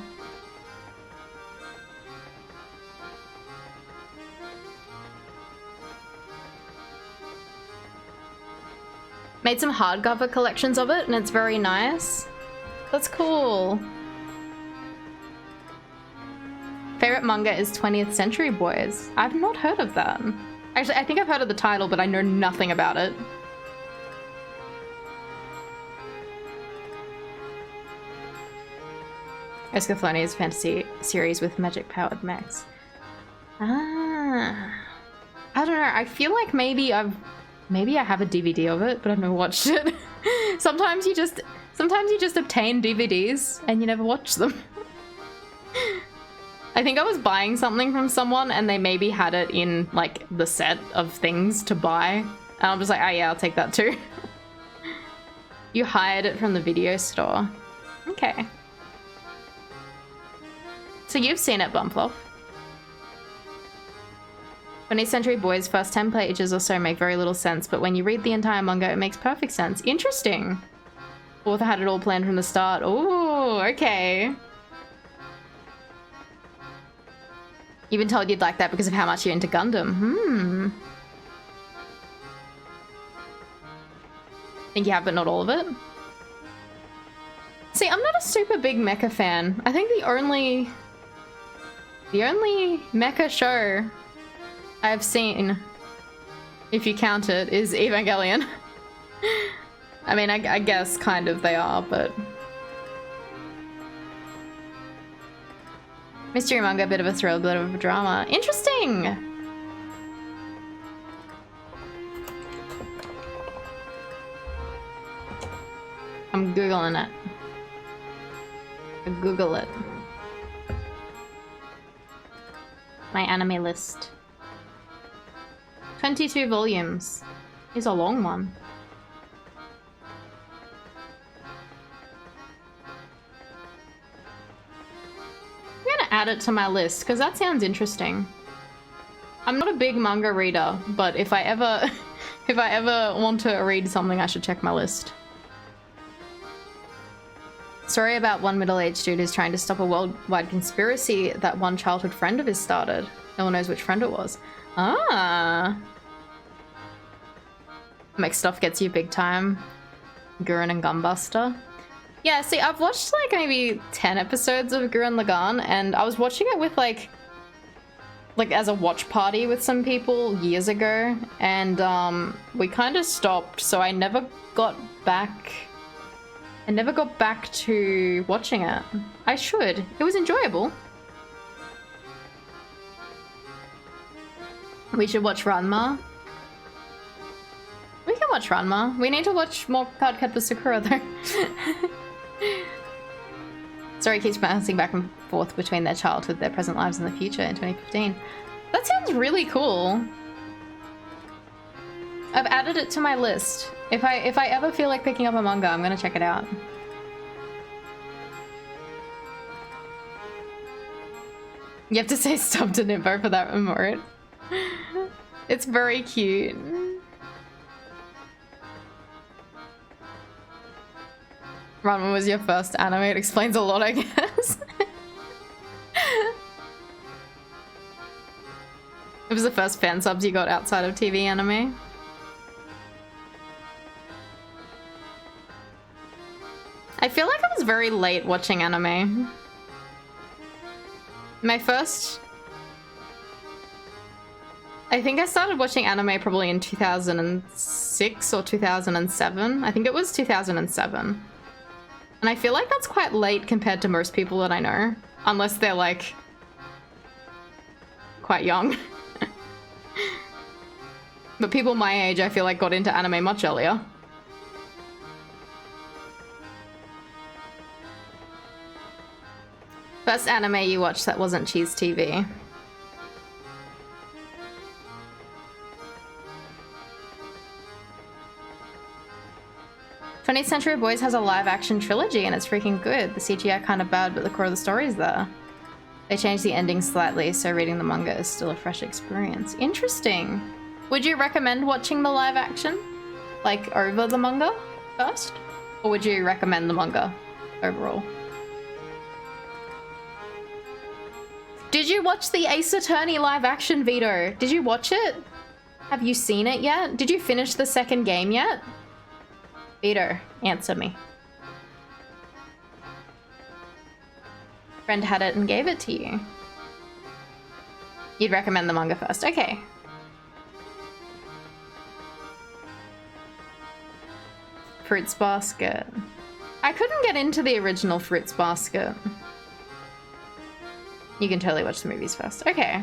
Made some hardcover collections of it, and it's very nice. That's cool. Favorite manga is 20th Century Boys. I've not heard of that. Actually, I think I've heard of the title, but I know nothing about it. Escaflowne is a fantasy series with magic-powered mechs. Ah. I don't know, I feel like maybe I have a DVD of it, but I've never watched it. Sometimes you just obtain DVDs and you never watch them. I think I was buying something from someone and they maybe had it in like the set of things to buy. And I'm just like, oh yeah, I'll take that too. You hired it from the video store. Okay. So you've seen it, Bumfloff. 20th Century Boys' first 10 pages or so make very little sense, but when you read the entire manga, it makes perfect sense. Interesting. Author had it all planned from the start. Ooh, okay. You've been told you'd like that because of how much you're into Gundam. Think you have, but not all of it? See, I'm not a super big mecha fan. I think the only mecha show I've seen, if you count it, is Evangelion. I mean, I guess kind of they are, but... Mystery manga, a bit of a thrill, a bit of a drama. Interesting! I'm Googling it. Google it. My anime list. 22 volumes. Is a long one. I'm gonna add it to my list because that sounds interesting. I'm not a big manga reader, but if I ever want to read something, I should check my list. Story about one middle-aged dude who's trying to stop a worldwide conspiracy that one childhood friend of his started. No one knows which friend it was. Ah. Mixed stuff gets you big time. Gurren and Gunbuster. Yeah, see, I've watched like maybe 10 episodes of Gurren Lagann, and I was watching it with like as a watch party with some people years ago, and we kind of stopped, so I never got back to watching it. I should. It was enjoyable. We should watch Ranma. We can watch Ranma. We need to watch more Cardcaptor Sakura though. Story keeps bouncing back and forth between their childhood, their present lives, and the future in 2015. That sounds really cool. I've added it to my list. If I ever feel like picking up a manga, I'm gonna check it out. You have to say stop to Nimbo for that remote. It's very cute. Ranma was your first anime. It explains a lot, I guess. It was the first fan subs you got outside of TV anime. I feel like I was very late watching anime. My first... I think I started watching anime probably in 2006 or 2007. I think it was 2007. And I feel like that's quite late compared to most people that I know. Unless they're like... quite young. But people my age, I feel like, got into anime much earlier. First anime you watched that wasn't Cheese TV. "20th Century Boys" has a live-action trilogy and it's freaking good. The CGI kind of bad, but the core of the story is there. They changed the ending slightly, so reading the manga is still a fresh experience. Interesting. Would you recommend watching the live-action? Like, over the manga first? Or would you recommend the manga overall? Did you watch the Ace Attorney live-action, Vito? Did you watch it? Have you seen it yet? Did you finish the second game yet? Vito, answer me. Friend had it and gave it to you. You'd recommend the manga first. Okay. Fruits Basket. I couldn't get into the original Fruits Basket. You can totally watch the movies first. Okay.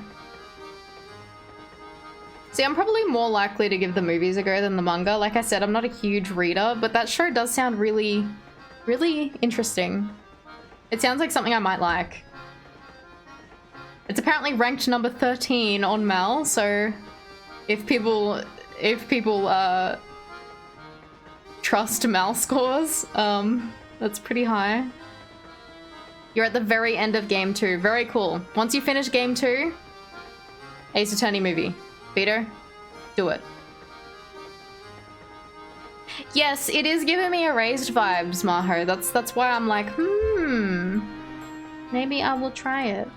See, I'm probably more likely to give the movies a go than the manga. Like I said, I'm not a huge reader, but that show does sound really, really interesting. It sounds like something I might like. It's apparently ranked number 13 on Mal, so if people trust Mal scores, that's pretty high. You're at the very end of game 2. Very cool. Once you finish game 2, Ace Attorney movie. Peter, do it. Yes, it is giving me erased vibes, Maho. That's why I'm like, maybe I will try it.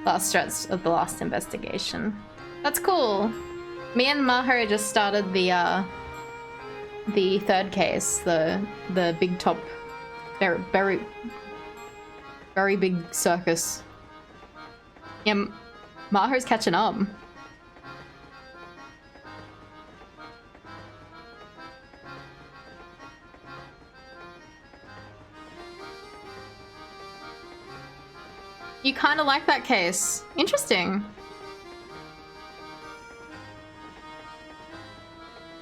Last stretch of the last investigation. That's cool. Me and Maho just started the third case, the big top, very big circus. Yeah, Maho's catching up. You kind of like that case. Interesting.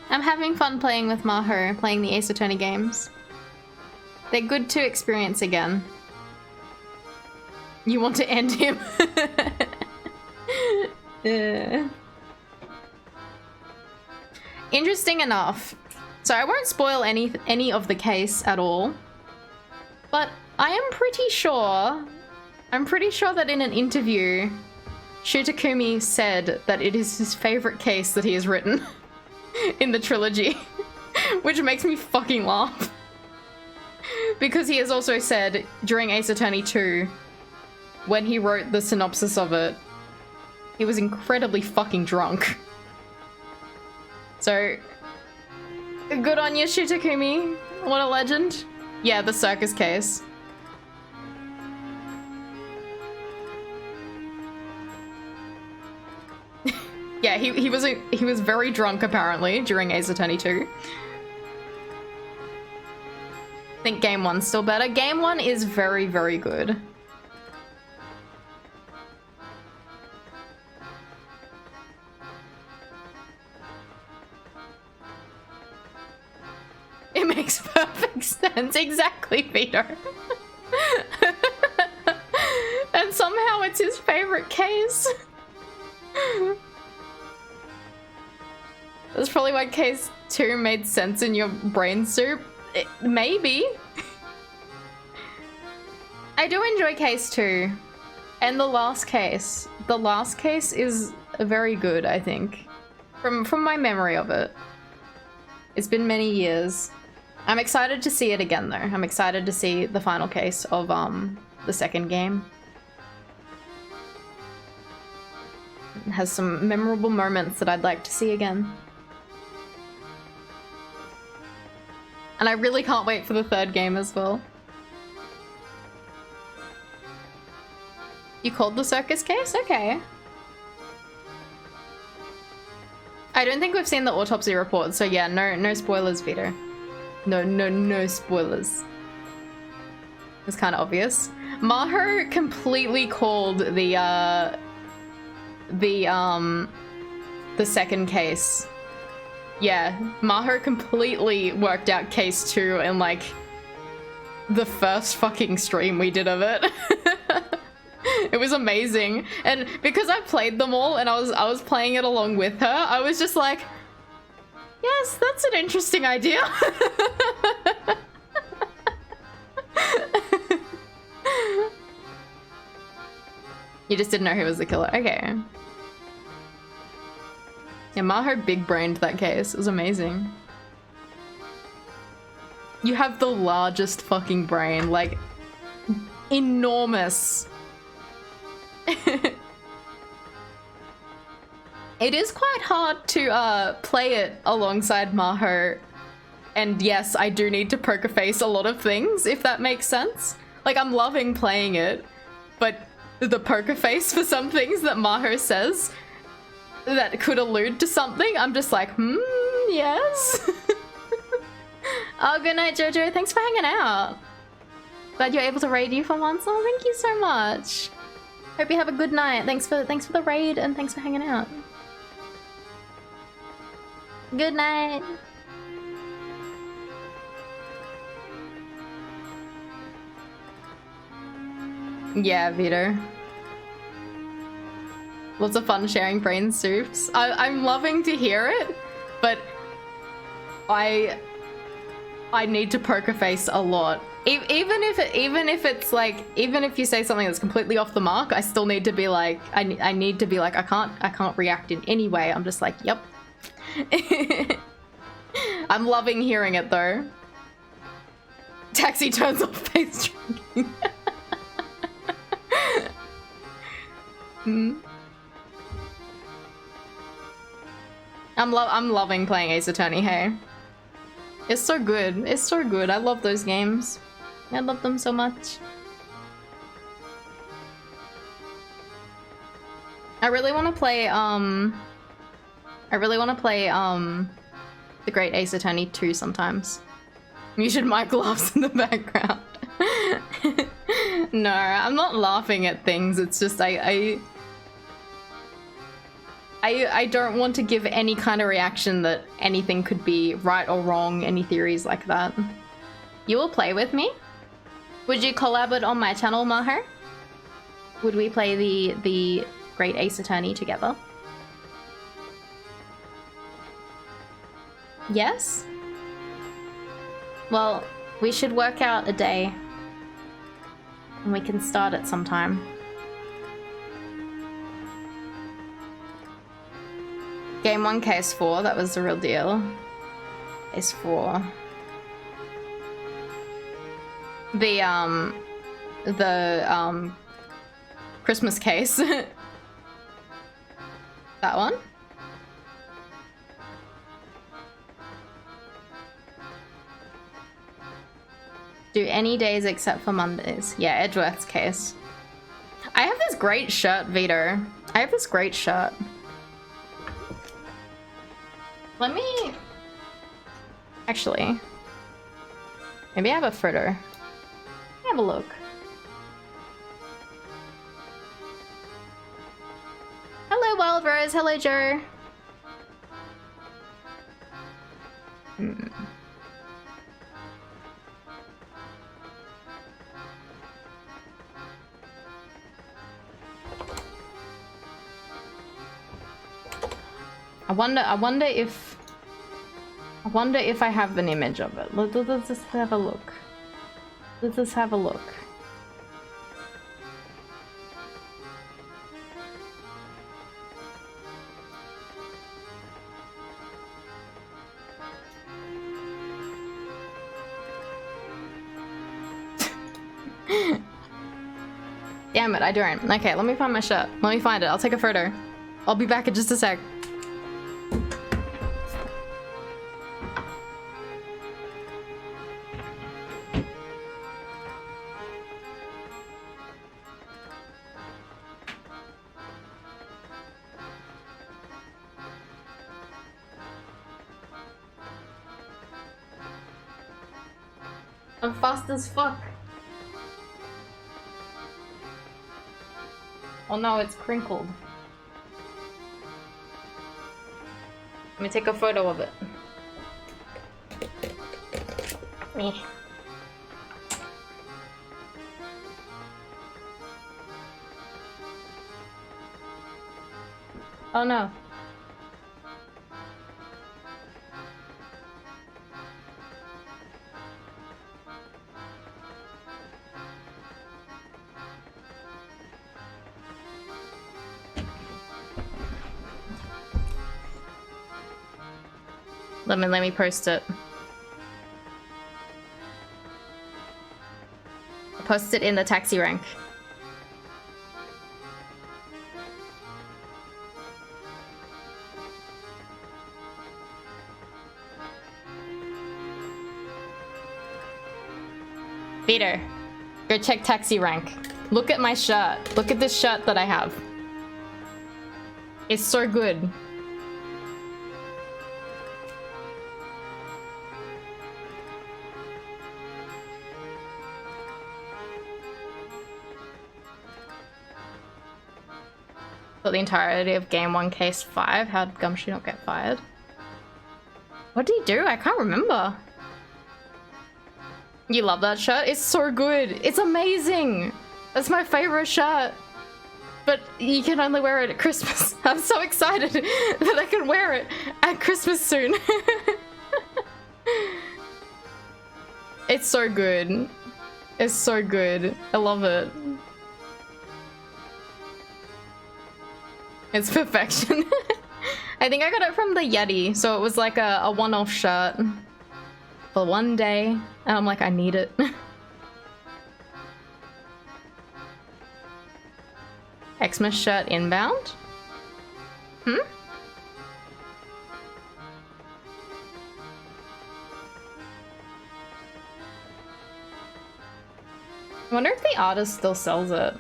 I'm having fun playing with Maho, playing the Ace Attorney games. They're good to experience again. You want to end him? Interesting enough. So I won't spoil any of the case at all. But I am pretty sure... I'm pretty sure that in an interview, Shutakumi said that it is his favorite case that he has written in the trilogy. Which makes me fucking laugh. Because he has also said during Ace Attorney 2, when he wrote the synopsis of it, he was incredibly fucking drunk. So, good on you, Shutakumi. What a legend. Yeah, the circus case. Yeah, he was very drunk apparently during Ace Attorney 2. I think game 1's still better. Game 1 is very, very good. It makes perfect sense. Exactly, Peter. And somehow it's his favorite case. That's probably why case 2 made sense in your brain soup. Maybe. I do enjoy case 2. And the last case. The last case is very good, I think. From my memory of it. It's been many years. I'm excited to see it again though. I'm excited to see the final case of the second game. It has some memorable moments that I'd like to see again. And I really can't wait for the third game as well. You called the circus case? Okay. I don't think we've seen the autopsy report, so yeah, no spoilers, Vito. No spoilers. It's kind of obvious. Maho completely called the second case. Yeah, Maho completely worked out case 2 in like the first fucking stream we did of it. It was amazing. And because I played them all and I was playing it along with her, I was just like, yes, that's an interesting idea. You just didn't know who was the killer. Okay. Yeah, Maho big-brained that case. It was amazing. You have the largest fucking brain. Like, enormous. It is quite hard to play it alongside Maho. And yes, I do need to poker face a lot of things, if that makes sense. Like, I'm loving playing it, but the poker face for some things that Maho says that could allude to something, I'm just like, yes. Oh, good night, Jojo. Thanks for hanging out. Glad you're able to raid you for once. Oh, thank you so much. Hope you have a good night. Thanks for the raid and thanks for hanging out. Good night. Yeah, Vito. Lots of fun sharing brain soups. I'm loving to hear it, but I need to poker face a lot. Even if it's like, even if you say something that's completely off the mark, I still need to be like, I need to be like, I can't react in any way. I'm just like, yep. I'm loving hearing it though. Taxi turns off face drinking. I'm loving playing Ace Attorney, hey. It's so good. It's so good. I love those games. I love them so much. I really want to play The Great Ace Attorney 2 sometimes. Muted mic laughs in the background. No, I'm not laughing at things. It's just I don't want to give any kind of reaction that anything could be right or wrong, any theories like that. You will play with me? Would you collab on my channel, Maher? Would we play the Great Ace Attorney together? Yes? Well, we should work out a day. And we can start it sometime. Game 1, Case 4, that was the real deal. Case 4. The Christmas case. That one? Do any days except for Mondays. Yeah, Edgeworth's case. I have this great shirt, Vito. I have this great shirt. Let me... Actually... Maybe I have a photo. Have a look. Hello, Wild Rose. Hello, Joe. I wonder if I have an image of it. Let's just have a look. Let's just have a look. Damn it, I don't. Okay, let me find my shirt. Let me find it. I'll take a photo. I'll be back in just a sec. I'm fast as fuck. Oh no, it's crinkled. Let me take a photo of it. Me. Oh no. Let me post it. I'll post it in the taxi rank. Peter, go check taxi rank. Look at my shirt. Look at this shirt that I have. It's so good. For the entirety of game 1 case 5. How did Gumshoe not get fired? What did he do? I can't remember. You love that shirt? It's so good. It's amazing. That's my favorite shirt. But you can only wear it at Christmas. I'm so excited that I can wear it at Christmas soon. It's so good. It's so good. I love it. It's perfection. I think I got it from the Yeti, so it was like a one-off shirt for one day, and I'm like, I need it. Xmas shirt inbound? Hmm? I wonder if the artist still sells it.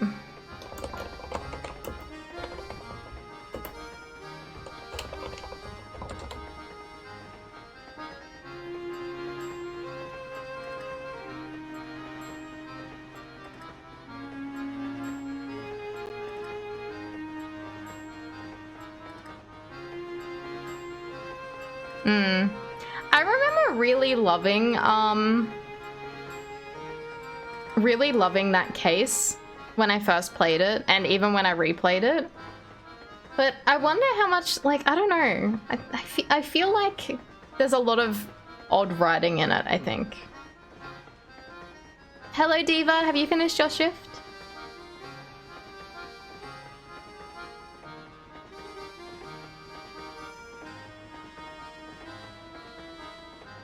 I remember really loving that case when I first played it, and even when I replayed it. But I wonder how much, like, I don't know. I feel like there's a lot of odd writing in it, I think. Hello, Diva. Have you finished your shift?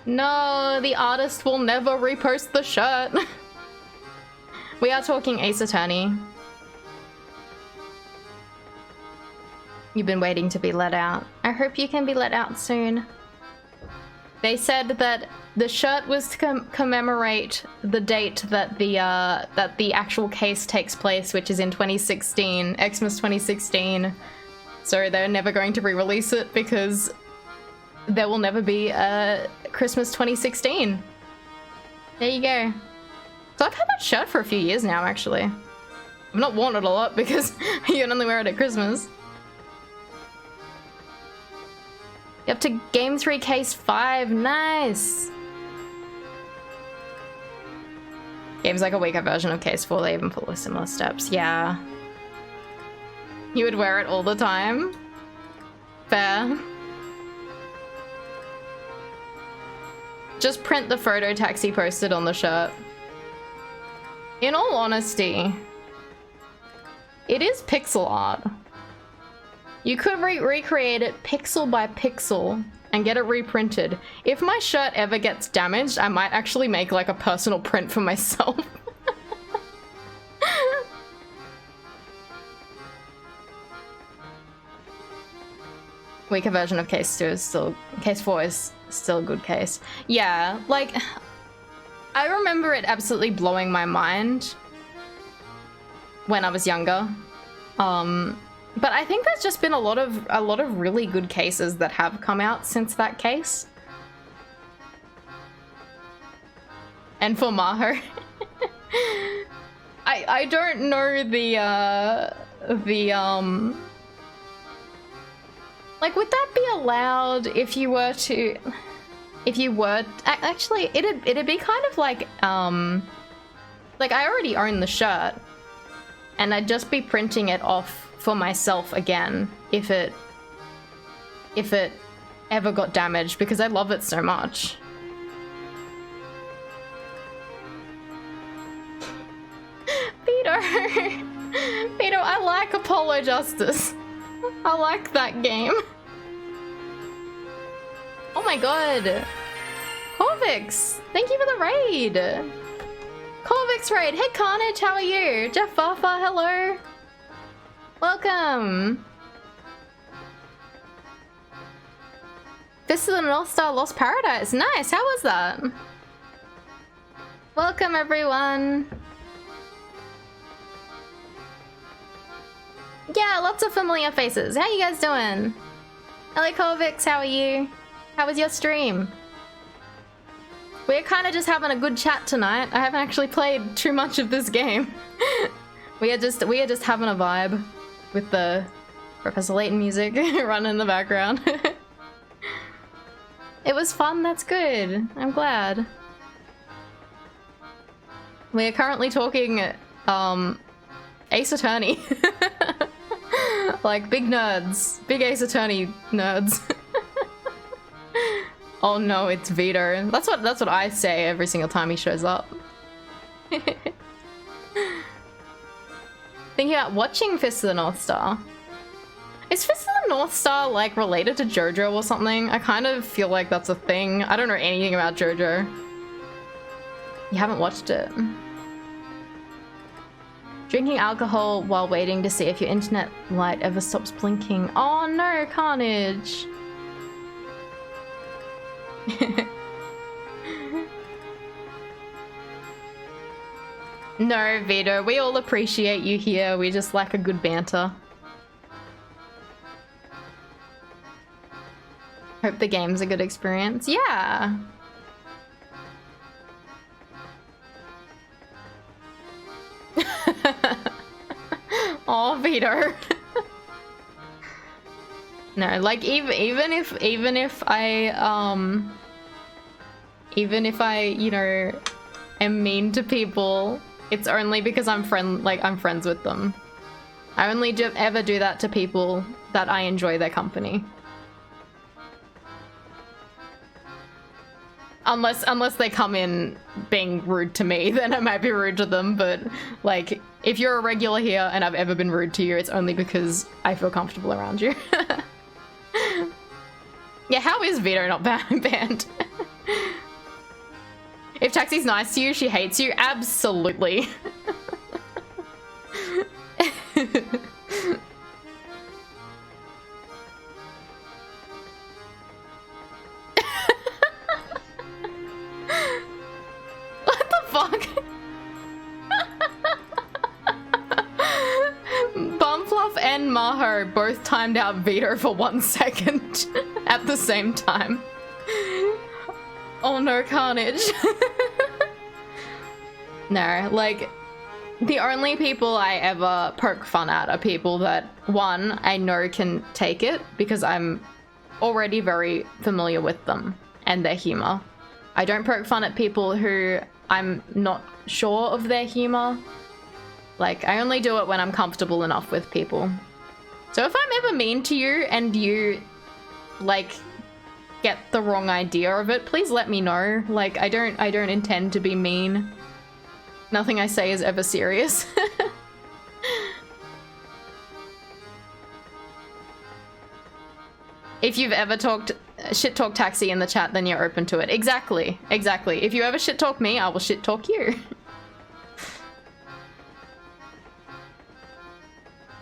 No, the artist will never repost the shirt. We are talking Ace Attorney. You've been waiting to be let out. I hope you can be let out soon. They said that the shirt was to commemorate the date that the actual case takes place, which is in 2016, Xmas 2016. So they're never going to re-release it because there will never be a Christmas 2016. There you go. So I've had that shirt for a few years now, actually. I've not worn it a lot because you can only wear it at Christmas. Up to Game 3 Case 5, nice! Game's like a weaker version of Case 4, they even follow similar steps, yeah. You would wear it all the time? Fair. Just print the photo Taxi posted on the shirt. In all honesty, it is pixel art. You could recreate it pixel by pixel and get it reprinted. If my shirt ever gets damaged, I might actually make like a personal print for myself. Weaker version of Case 2 is still... Case 4 is still a good case. Yeah, like... I remember it absolutely blowing my mind when I was younger. But I think there's just been a lot of really good cases that have come out since that case. And for Maho. I don't know like, would that be allowed if you were to... Actually, it'd be kind of like I already own the shirt. And I'd just be printing it off for myself again if it ever got damaged because I love it so much. Peter, I like Apollo Justice. I like that game. Oh my god. Corvix, thank you for the raid. Corvix raid. Hey Carnage, how are you? Jeff Fafa, hello. Welcome! Fist of the North Star Lost Paradise. Nice, how was that? Welcome everyone! Yeah, lots of familiar faces. How you guys doing? Hello Corvix, how are you? How was your stream? We're kind of just having a good chat tonight. I haven't actually played too much of this game. We are just having a vibe. With the Professor Layton music running in the background. It was fun, that's good. I'm glad. We are currently talking Ace Attorney. Like big nerds. Big Ace Attorney nerds. Oh no, it's Vito. That's what I say every single time he shows up. Thinking about watching Fist of the North Star. Is Fist of the North Star like related to JoJo or something? I kind of feel like that's a thing. I don't know anything about JoJo. You haven't watched it. Drinking alcohol while waiting to see if your internet light ever stops blinking. Oh no, Carnage! No, Vito, we all appreciate you here. We just like a good banter. Hope the game's a good experience. Yeah! Oh, Vito. No, like even if I, you know, am mean to people, it's only because I'm friends with them. I only ever do that to people that I enjoy their company. Unless they come in being rude to me, then I might be rude to them, but like if you're a regular here and I've ever been rude to you, it's only because I feel comfortable around you. Yeah, how is Vito not banned? If Taxi's nice to you, she hates you? Absolutely. What the fuck? Bumfluff and Maho both timed out Vito for 1 second at the same time. Oh no, carnage. No, like, the only people I ever poke fun at are people that, one, I know can take it because I'm already very familiar with them and their humor. I don't poke fun at people who I'm not sure of their humor. Like, I only do it when I'm comfortable enough with people. So if I'm ever mean to you and you, like, get the wrong idea of it, please let me know. Like, I don't intend to be mean. Nothing I say is ever serious. If you've ever shit talk Taxi in the chat, then you're open to it. Exactly, exactly. If you ever shit talk me, I will shit talk you.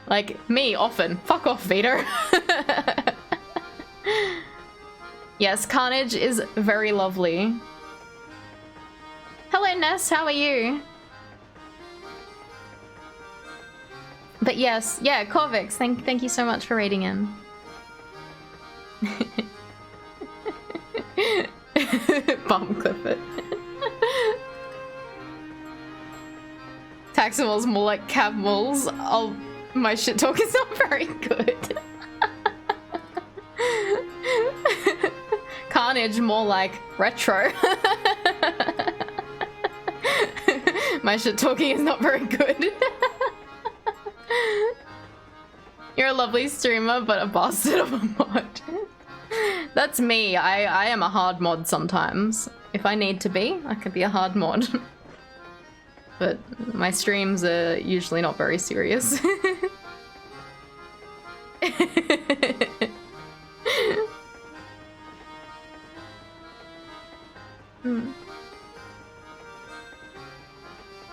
Like, me, often. Fuck off, Vito. Yes, Carnage is very lovely. Hello, Ness, how are you? But yes, yeah, Corvix, thank you so much for raiding in. Bum clip it. Taximals more like Cavmals. Oh, my shit talk is not very good. Carnage more like retro. My shit talking is not very good. You're a lovely streamer, but a bastard of a mod. That's me. I am a hard mod sometimes. If I need to be, I can be a hard mod. But my streams are usually not very serious.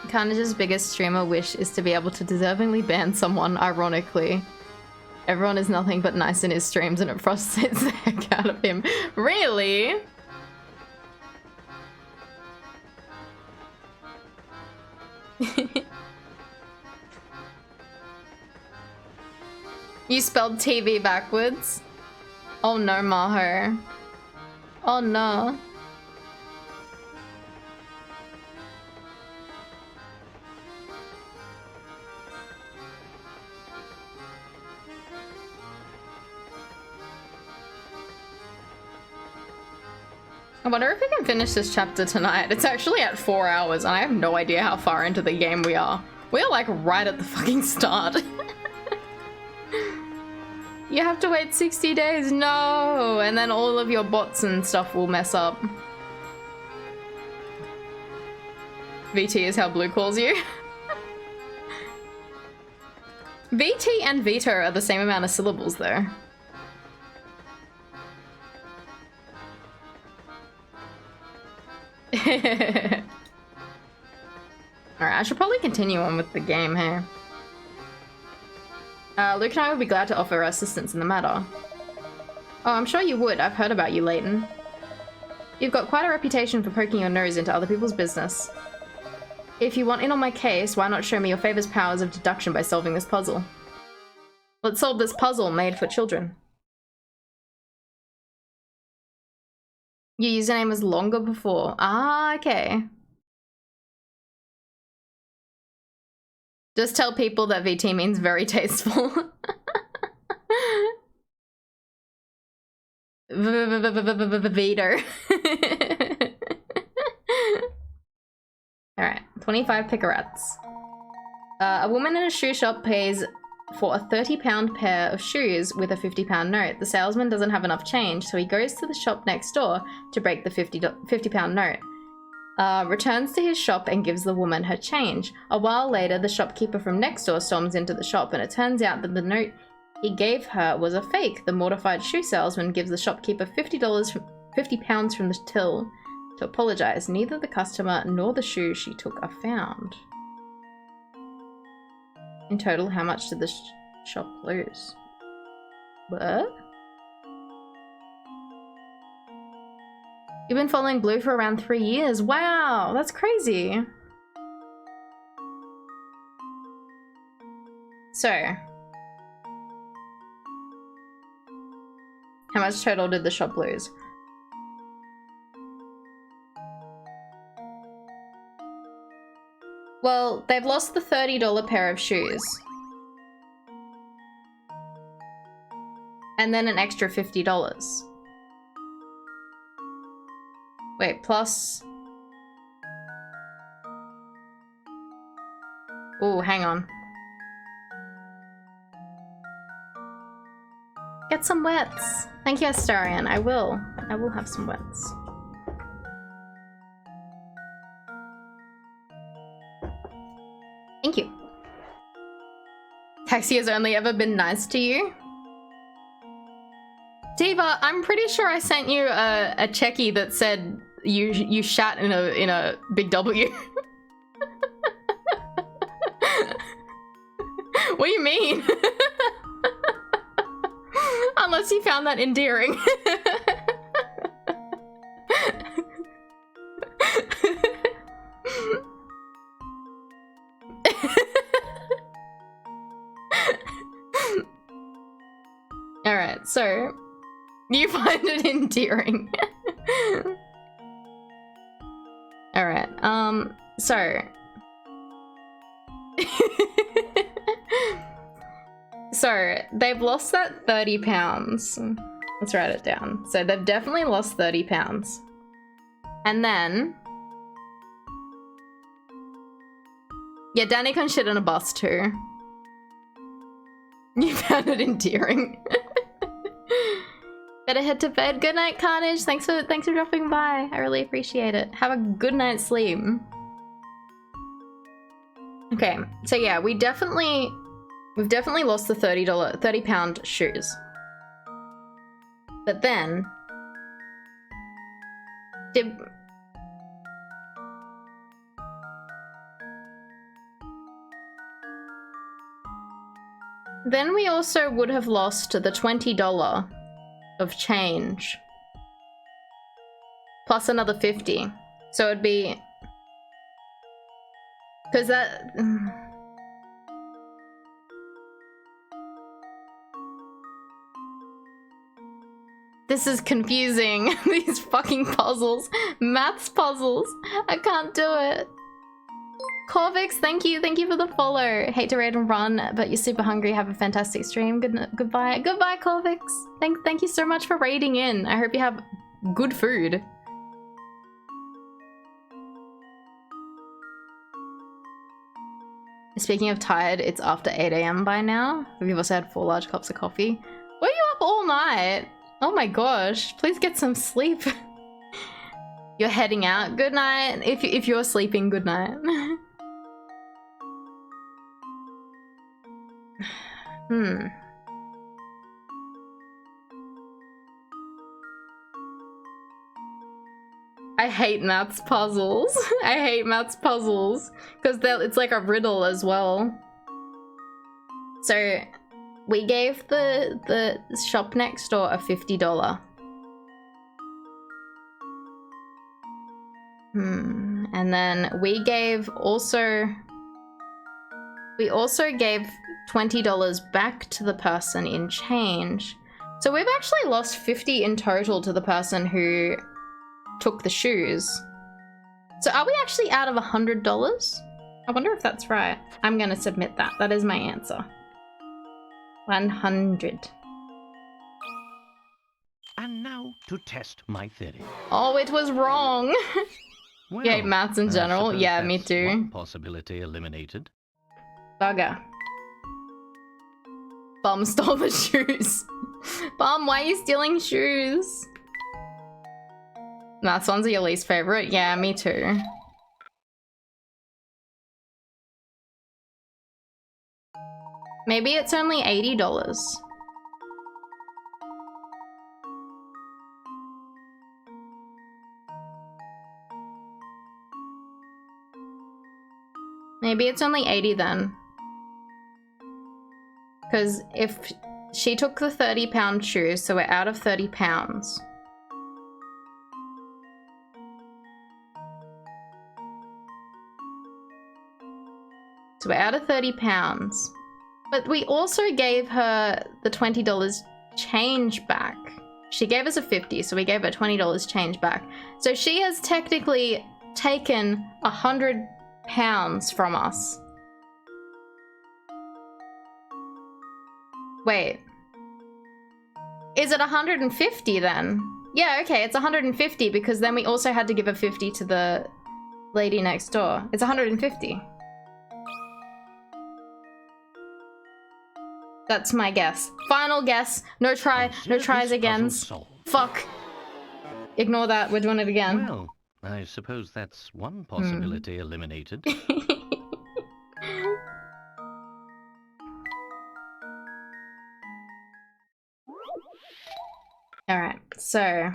Carnage's biggest streamer wish is to be able to deservingly ban someone, ironically. Everyone is nothing but nice in his streams and it frustrates the heck out of him. Really? You spelled TV backwards? Oh no, Maho. Oh no. I wonder if we can finish this chapter tonight. It's actually at 4 hours and I have no idea how far into the game we are. We're like right at the fucking start. You have to wait 60 days, no! And then all of your bots and stuff will mess up. VT is how Blue calls you. VT and Vito are the same amount of syllables though. Alright, I should probably continue on with the game here. Luke and I would be glad to offer our assistance in the matter. Oh, I'm sure you would. I've heard about you, Layton. You've got quite a reputation for poking your nose into other people's business. If you want in on my case, why not show me your favor's powers of deduction by solving this puzzle? Let's solve this puzzle made for children. Your username was longer before. Ah, okay. Just tell people that VT means very tasteful. Veto. Alright, 25 picarettes. A woman in a shoe shop pays for a £30 pair of shoes with a £50 note. The salesman doesn't have enough change, so he goes to the shop next door to break the £50 note. Returns to his shop and gives the woman her change. A while later, the shopkeeper from next door storms into the shop, and it turns out that the note he gave her was a fake. The mortified shoe salesman gives the shopkeeper £50 from the till to apologize. Neither the customer nor the shoe she took are found. In total, how much did the shop lose? What? You've been following Blue for around 3 years. Wow, that's crazy. So, how much total did the shop lose? Well, they've lost the $30 pair of shoes. And then an extra $50. Wait, plus... Oh, hang on. Get some wets. Thank you, Astarian. I will have some wets. Thank you. Taxi has only ever been nice to you? Diva, I'm pretty sure I sent you a checkie that said you shat in a big W. What do you mean? Unless you found that endearing. Alright, so you find it endearing. Alright, so so they've lost that £30. Let's write it down. So they've definitely lost £30. And then yeah, Danny can shit in a bus too. You found it endearing. Better head to bed. Good night, Carnage. Thanks for dropping by. I really appreciate it. Have a good night's sleep. Okay, so yeah, we've definitely lost the £30 shoes. But then then we also would have lost the $20 of change plus another 50, so it'd be because that this is confusing. These fucking puzzles, maths puzzles, I can't do it. Corvix, thank you for the follow. Hate to raid and run, but you're super hungry. Have a fantastic stream. Goodbye, Corvix. Thank you so much for raiding in. I hope you have good food. Speaking of tired, it's after 8 AM by now. We've also had 4 large cups of coffee. Were you up all night? Oh my gosh, please get some sleep. You're heading out. Good night. If you're sleeping, good night. I hate maths puzzles. I hate maths puzzles because it's like a riddle as well. So we gave the shop next door a $50. And then we also gave $20 back to the person in change. So we've actually lost 50 in total to the person who took the shoes. So are we actually out of $100? I wonder if that's right. I'm gonna submit that. That is my answer. 100. And now to test my theory. Oh, it was wrong. Well, You hate maths in I general? suppose Yeah, me that's too. one possibility eliminated. Bugger. Bum stole the shoes. Bum, why are you stealing shoes? Maths ones are your least favorite? Yeah, me too. Maybe it's only $80. Maybe it's only 80 then. Because if she took the 30-pound shoes, so we're out of 30 pounds. So we're out of 30 pounds. But we also gave her the $20 change back. She gave us a 50, so we gave her $20 change back. So she has technically taken 100 pounds from us. Wait. Is it 150 then? Yeah, okay, it's 150 because then we also had to give a 50 to the lady next door. It's 150. That's my guess. Final guess. No try. No tries again. Fuck. Ignore that. We're doing it again. Well, I suppose that's one possibility eliminated. Alright, so...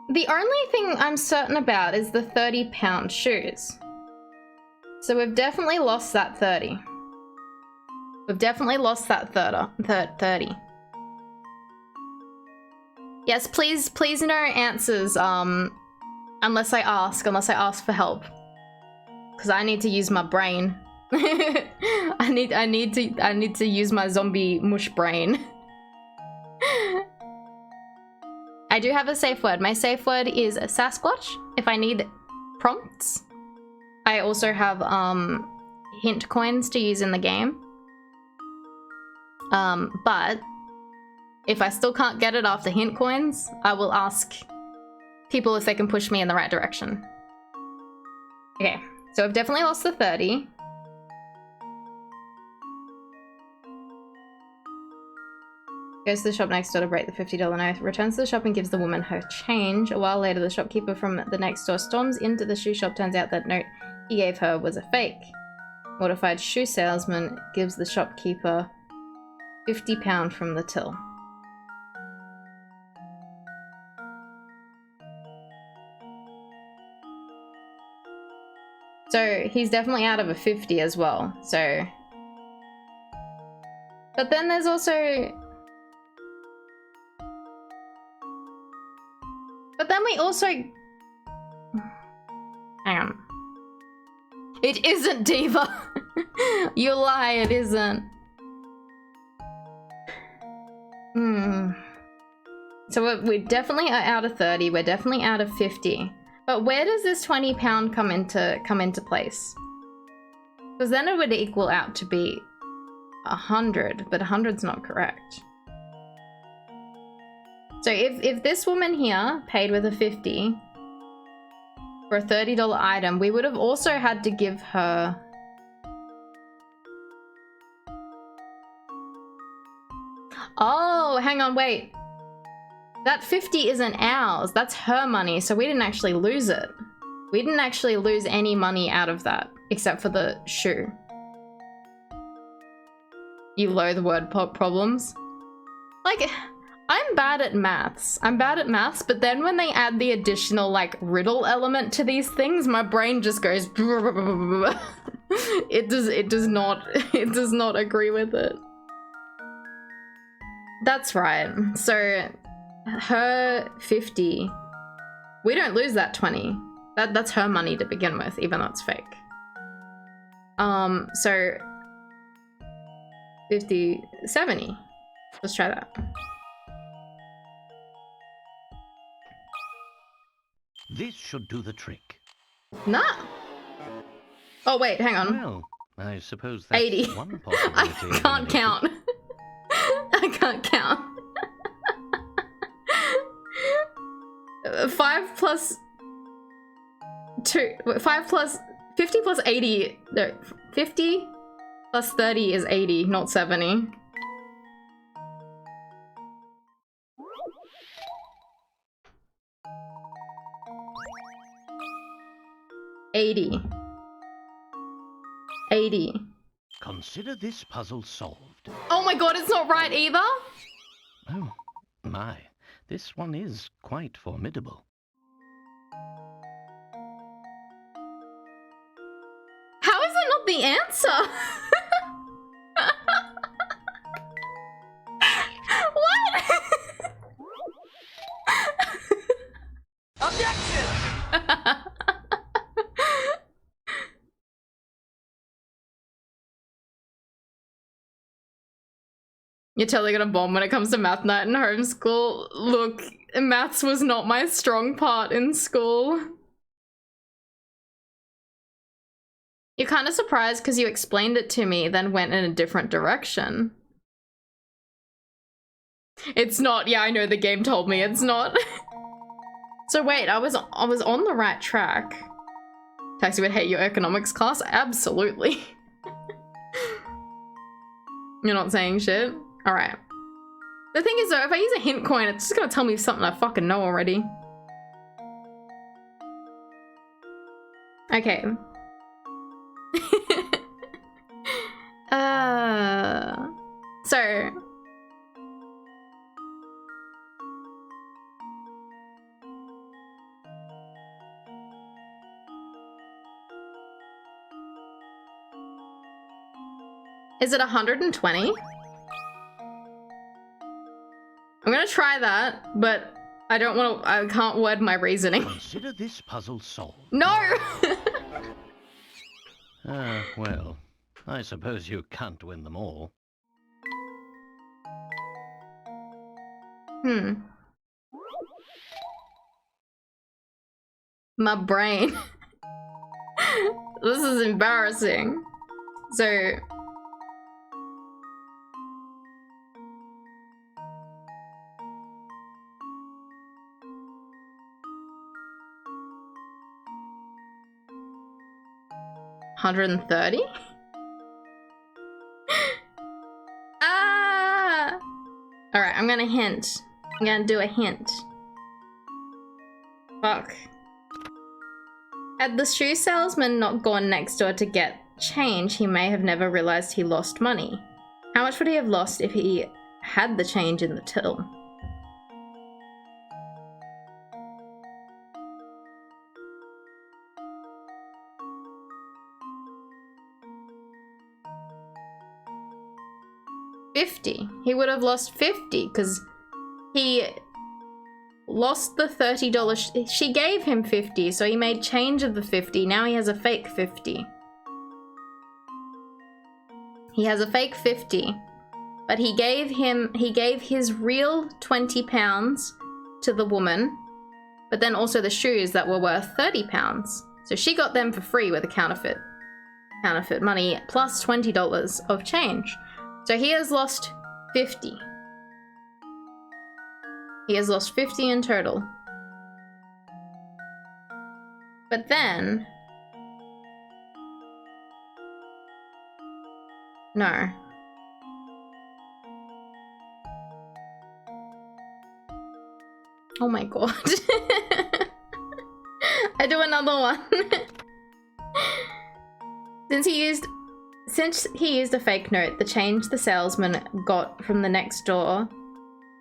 The only thing I'm certain about is the 30-pound shoes. So we've definitely lost that 30. We've definitely lost that 30. Yes, please no answers, unless I ask for help. Because I need to use my brain. I need to use my zombie mush brain. I do have a safe word. My safe word is Sasquatch if I need prompts. I also have hint coins to use in the game. But if I still can't get it after hint coins, I will ask people if they can push me in the right direction. Okay, so I've definitely lost the 30. Goes to the shop next door to break the $50 note, returns to the shop and gives the woman her change. A while later, the shopkeeper from the next door storms into the shoe shop. Turns out that note he gave her was a fake. Mortified shoe salesman gives the shopkeeper £50 from the till. So he's definitely out of a 50 as well, so... But then there's also... But then we also... Hang on. It isn't Diva! You lie, it isn't. So we definitely are out of 30, we're definitely out of 50. But where does this £20 come into place? Because then it would equal out to be 100, but 100's not correct. So if this woman here paid with a 50 for a $30 item, we would have also had to give her... Oh, hang on, wait. That 50 isn't ours, that's her money, so we didn't actually lose it. We didn't actually lose any money out of that, except for the shoe. You loathe word problems. Like, I'm bad at maths. But then when they add the additional, like, riddle element to these things, my brain just goes... It does not agree with it. That's right. So... her 50, we don't lose that 20. That's her money to begin with, even though it's fake. So 50, 70. Let's try that. This should do the trick. Nah. Oh wait, hang on. Well, I suppose that's 80. one I possibility. can't count. I can't count. 5 plus 2. 5 plus 50 plus 80. No, 50 plus 30 is 80, not 70. $80. Consider this puzzle solved. Oh my god, it's not right either? Oh, my. This one is quite formidable. How is that not the answer? What? Objection! You're totally gonna bomb when it comes to math night in homeschool. Look, maths was not my strong part in school. You're kind of surprised because you explained it to me, then went in a different direction. It's not. Yeah, I know the game told me it's not. So wait, I was on the right track. Taxi would hate your economics class? Absolutely. You're not saying shit? Alright. The thing is though, if I use a hint coin, it's just gonna tell me something I fucking know already. Okay. So... Is it 120? I'm gonna try that, but I don't want to. I can't word my reasoning. Consider this puzzle solved. No! Well, I suppose you can't win them all. My brain. This is embarrassing. So... $130? Ah! Alright, I'm gonna hint. I'm gonna do a hint. Fuck. Had the shoe salesman not gone next door to get change, he may have never realized he lost money. How much would he have lost if he had the change in the till? $50. He would have lost $50 because he lost the $30. She gave him $50, so he made change of the $50. Now he has a fake $50. He has a fake $50, but he gave his real £20 to the woman, but then also the shoes that were worth £30. So she got them for free with a counterfeit money plus $20 of change. So he has lost 50. He has lost 50 in total. But then... No. Oh my god. I do another one. Since he used a fake note, the change the salesman got from the next door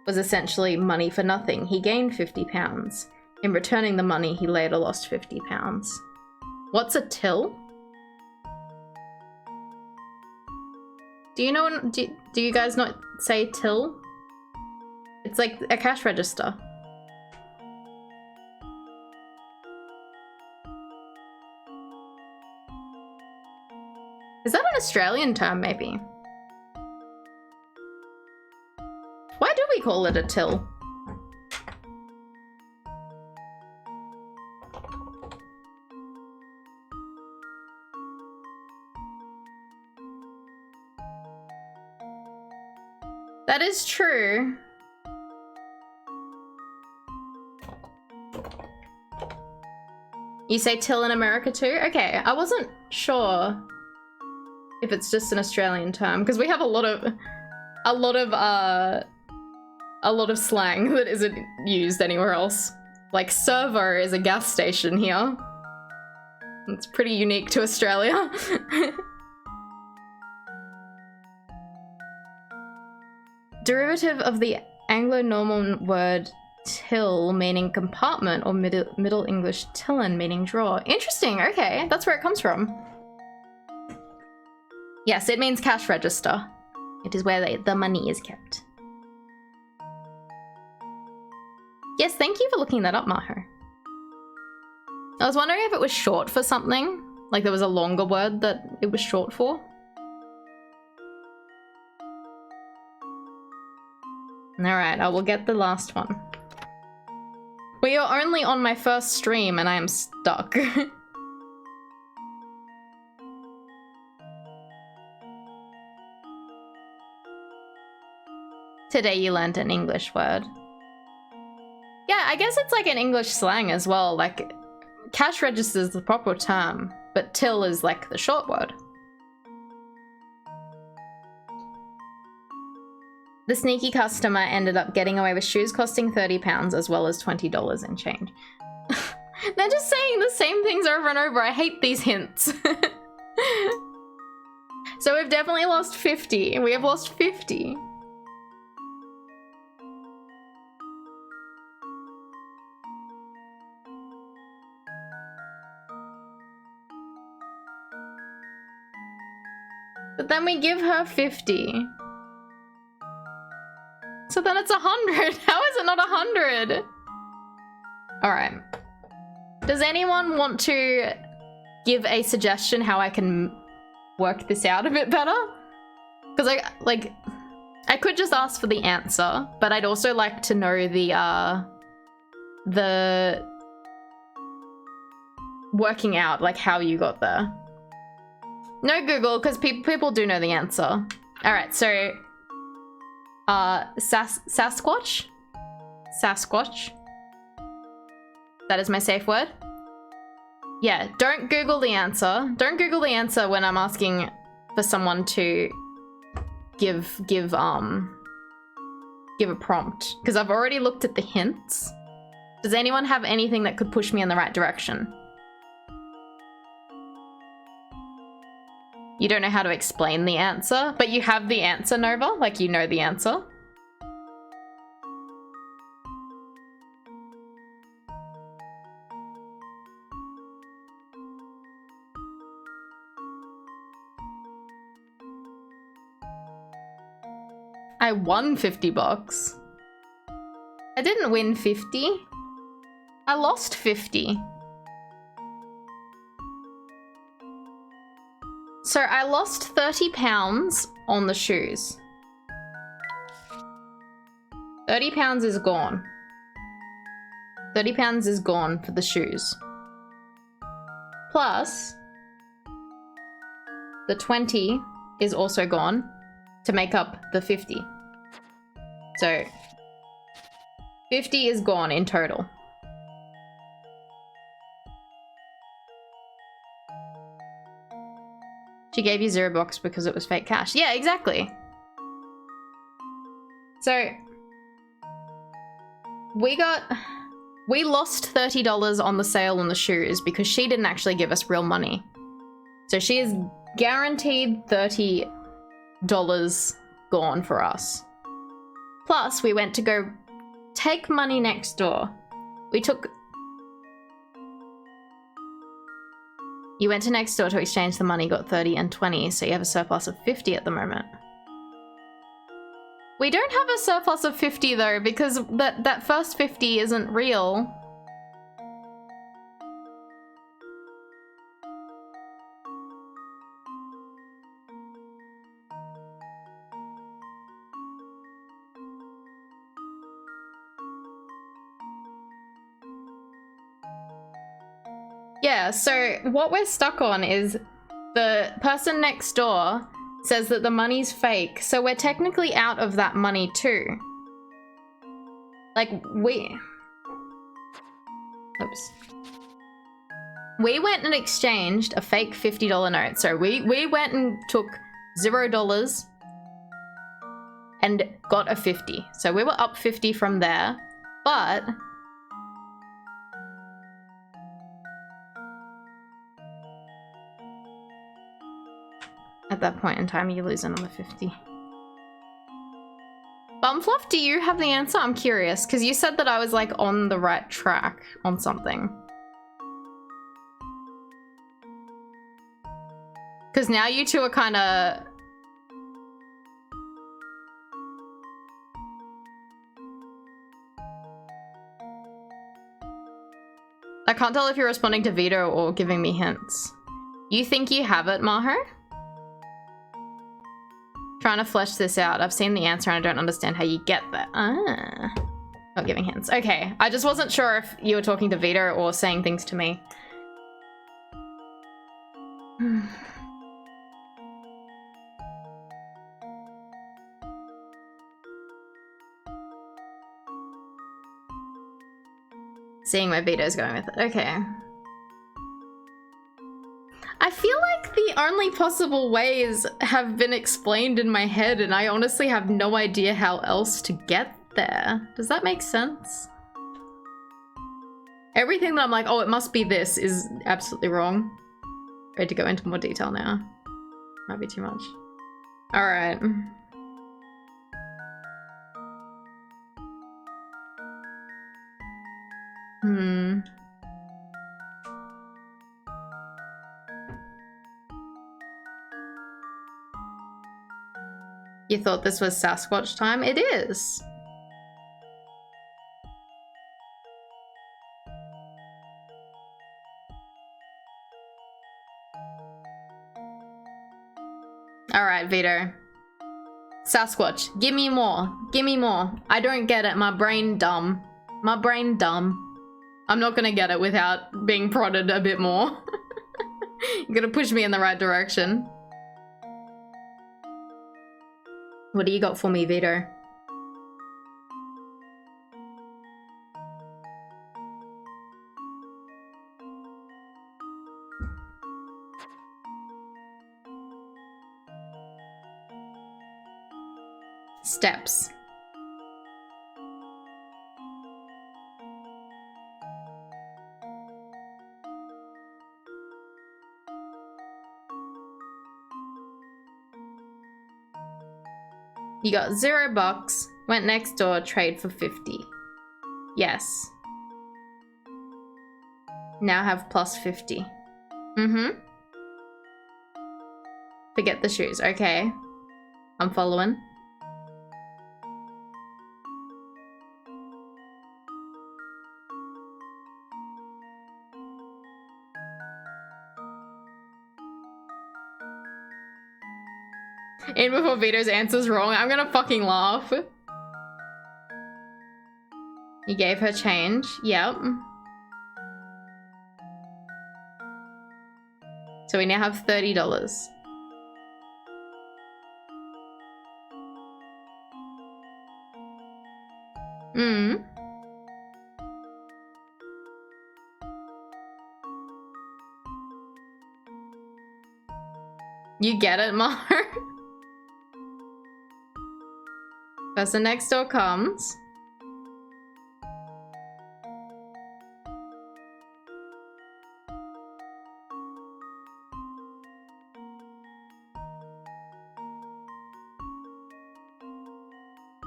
was essentially money for nothing. He gained £50. In returning the money, he later lost £50. What's a till? Do you know? Do you guys not say till? It's like a cash register. Is that an Australian term, maybe? Why do we call it a till? That is true. You say till in America too? Okay, I wasn't sure if it's just an Australian term because we have a lot of slang that isn't used anywhere else. Like servo is a gas station here. It's pretty unique to Australia. Derivative of the Anglo-Norman word till, meaning compartment, or Middle English tillen, meaning drawer. Interesting, okay, that's where it comes from. Yes, it means cash register. It is where the money is kept. Yes, thank you for looking that up, Maho. I was wondering if it was short for something, like there was a longer word that it was short for. Alright, I will get the last one. We are only on my first stream and I am stuck. Today you learned an English word. Yeah, I guess it's like an English slang as well. Like, cash register is the proper term, but till is like the short word. The sneaky customer ended up getting away with shoes costing £30 as well as $20 in change. They're just saying the same things over and over. I hate these hints. So we've definitely lost 50. We have lost 50. But then we give her 50. So then it's 100. How is it not 100? All right. Does anyone want to give a suggestion how I can work this out a bit better? Because I could just ask for the answer, but I'd also like to know the working out, like how you got there. No Google, because people do know the answer. All right, so Sasquatch? Sasquatch? That is my safe word? Yeah, don't Google the answer. Don't Google the answer when I'm asking for someone to give a prompt, because I've already looked at the hints. Does anyone have anything that could push me in the right direction? You don't know how to explain the answer, but you have the answer, Nova? Like, you know the answer? I won 50 bucks. I didn't win 50. I lost 50. So I lost £30 on the shoes. £30 is gone. £30 is gone for the shoes. Plus, the 20 is also gone to make up the 50. So 50 is gone in total. She gave you $0 because it was fake cash. Yeah, exactly. So we lost $30 on the sale on the shoes because she didn't actually give us real money. So she is guaranteed $30 gone for us. Plus, we went to go take money next door. You went to next door to exchange the money, got 30 and 20, so you have a surplus of 50 at the moment. We don't have a surplus of 50 though, because that first 50 isn't real. Yeah, so what we're stuck on is the person next door says that the money's fake. So we're technically out of that money too. Like, oops. We went and exchanged a fake $50 note. So we went and took $0 and got a 50. So we were up 50 from there, but at that point in time, you lose another 50. Bumfluff, do you have the answer? I'm curious, because you said that I was like on the right track on something. Because now you two are kind of... I can't tell if you're responding to Vito or giving me hints. You think you have it, Maho? Trying to flesh this out. I've seen the answer and I don't understand how you get that. Ah. Not giving hints. Okay. I just wasn't sure if you were talking to Vito or saying things to me. Seeing where Vito's going with it. Okay. I feel like the only possible ways have been explained in my head and I honestly have no idea how else to get there. Does that make sense? Everything that I'm like, oh, it must be this is absolutely wrong. Ready to go into more detail now. Might be too much. All right. You thought this was Sasquatch time? It is. All right, Vito. Sasquatch, give me more. Give me more. I don't get it. My brain dumb. My brain dumb. I'm not gonna get it without being prodded a bit more. You're gonna push me in the right direction. What do you got for me, Vito? Steps. You got $0, went next door, trade for 50. Yes. Now have plus 50. Mm-hmm. Forget the shoes. Okay. I'm following. In before Vito's answer's wrong. I'm gonna fucking laugh. You gave her change. Yep. So we now have $30. You get it, Mar? Person next door comes.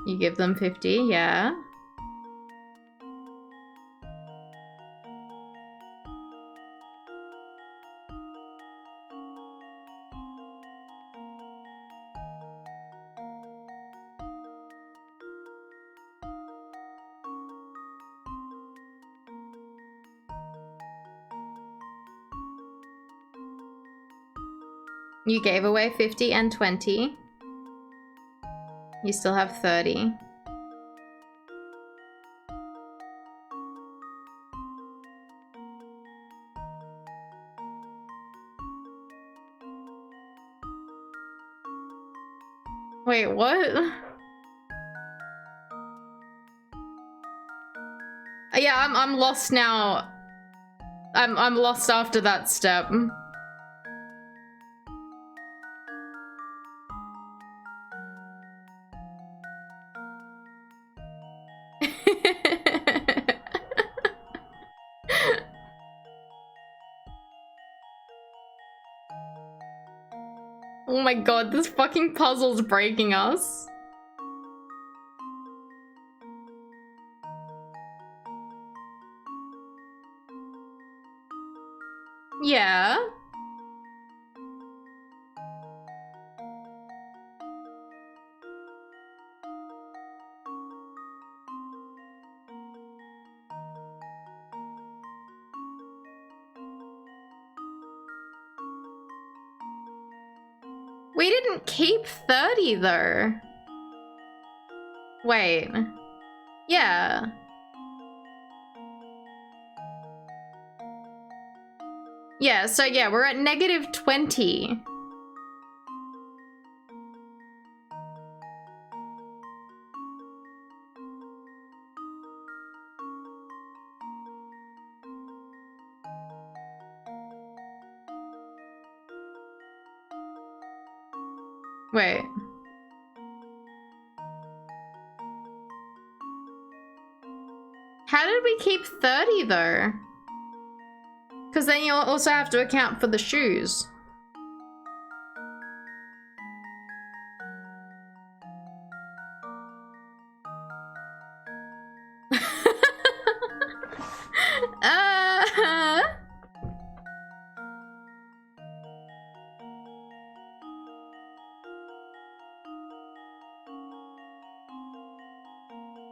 You give them 50, yeah. You gave away 50 and 20. You still have 30. Wait, what? Yeah, I'm lost now. I'm lost after that step. Oh my god, this fucking puzzle's breaking us. Yeah. We didn't keep 30 though. Wait. Yeah. Yeah, so yeah, we're at negative 20. Wait. How did we keep 30 though? Because then you also have to account for the shoes.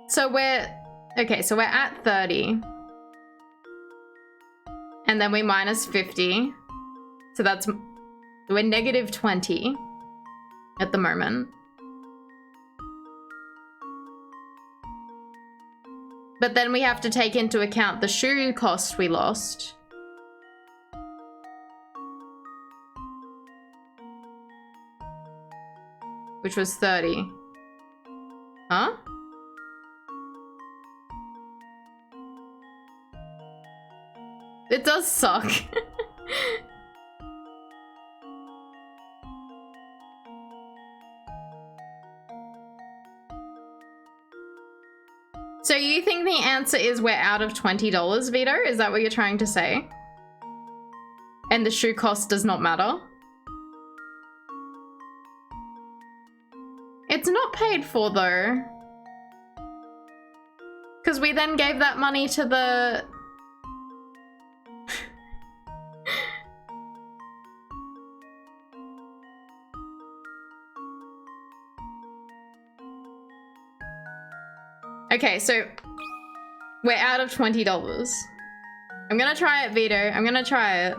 So we're at 30. And then we minus 50. So we're negative 20 at the moment. But then we have to take into account the shoe cost we lost. Which was 30. Huh? It does suck. So you think the answer is we're out of $20, Vito? Is that what you're trying to say? And the shoe cost does not matter? It's not paid for though. Because we then gave that money to the... Okay, so we're out of $20. I'm gonna try it, Vito. I'm gonna try it.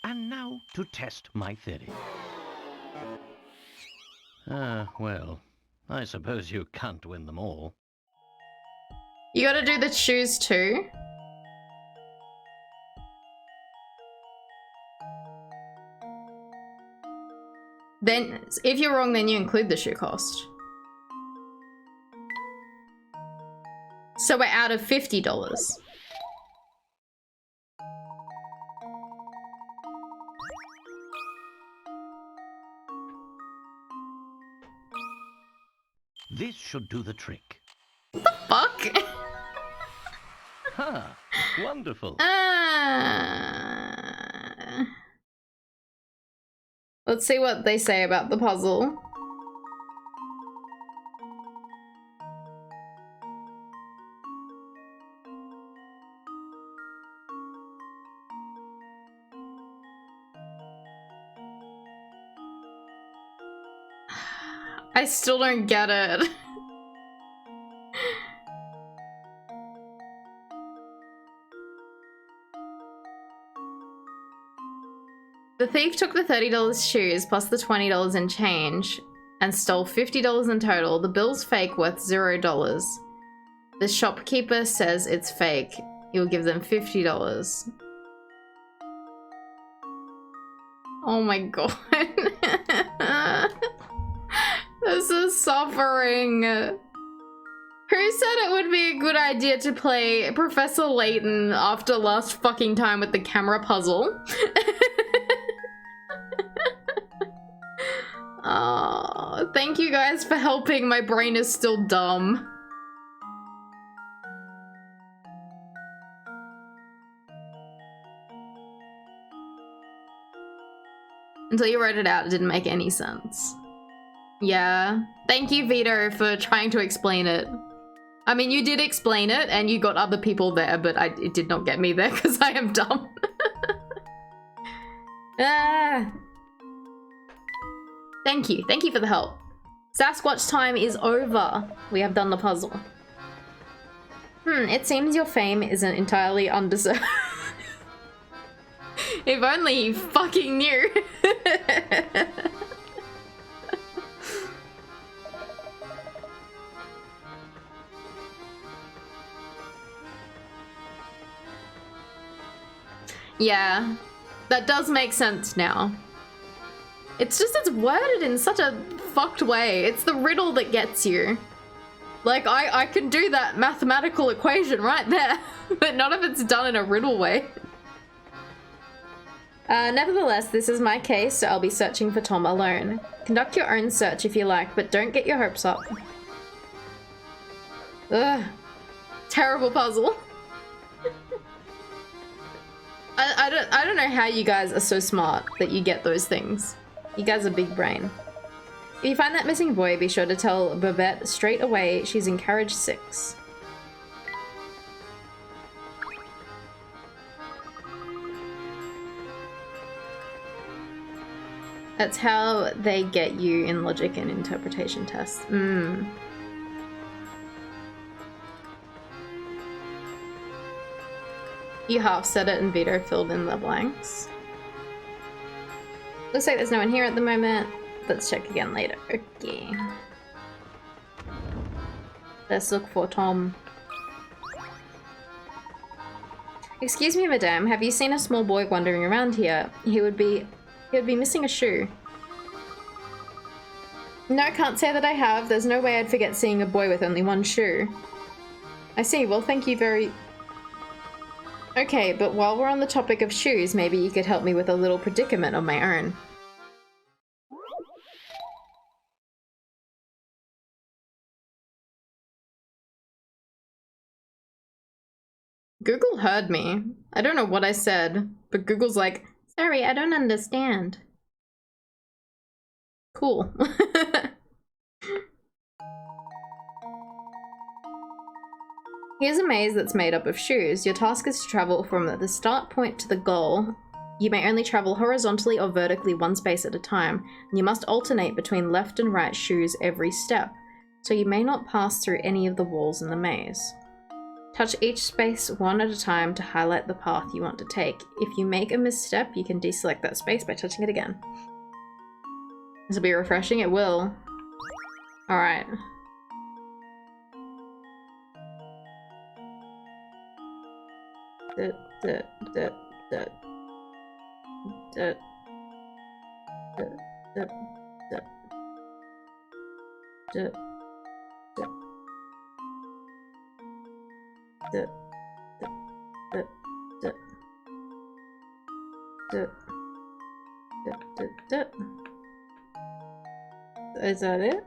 And now to test my theory. Well, I suppose you can't win them all. You gotta do the shoes too. Then, if you're wrong, then you include the shoe cost. So we're out of $50. This should do the trick. What the fuck? Ha! Wonderful. Let's see what they say about the puzzle. I still don't get it. The thief took the $30 shoes plus the $20 in change and stole $50 in total. The bill's fake, worth $0. The shopkeeper says it's fake. He will give them $50. Oh my god. suffering. Who said it would be a good idea to play Professor Layton after last fucking time with the camera puzzle? Oh, thank you guys for helping. My brain is still dumb. Until you wrote it out, it didn't make any sense. Yeah. Thank you, Vito, for trying to explain it. I mean, you did explain it, and you got other people there, but it did not get me there because I am dumb. Ah. Thank you. Thank you for the help. Sasquatch time is over. We have done the puzzle. It seems your fame isn't entirely undeserved. If only you fucking knew. Yeah, that does make sense now. It's just it's worded in such a fucked way. It's the riddle that gets you. Like, I can do that mathematical equation right there, but not if it's done in a riddle way. Nevertheless, this is my case, so I'll be searching for Tom alone. Conduct your own search if you like, but don't get your hopes up. Ugh. Terrible puzzle. I don't know how you guys are so smart that you get those things. You guys are big brain. If you find that missing boy, be sure to tell Babette straight away she's in carriage 6. That's how they get you in logic and interpretation tests. You half said it and Vito filled in the blanks. Looks like there's no one here at the moment. Let's check again later. Okay. Let's look for Tom. Excuse me, madame. Have you seen a small boy wandering around here? He would be missing a shoe. No, can't say that I have. There's no way I'd forget seeing a boy with only one shoe. I see. Well, thank you very... Okay, but while we're on the topic of shoes, maybe you could help me with a little predicament of my own. Google heard me. I don't know what I said, but Google's like, sorry, I don't understand. Cool. Here's a maze that's made up of shoes. Your task is to travel from the start point to the goal. You may only travel horizontally or vertically one space at a time. And you must alternate between left and right shoes every step, so you may not pass through any of the walls in the maze. Touch each space one at a time to highlight the path you want to take. If you make a misstep, you can deselect that space by touching it again. This will be refreshing. It will. Alright. Is that it?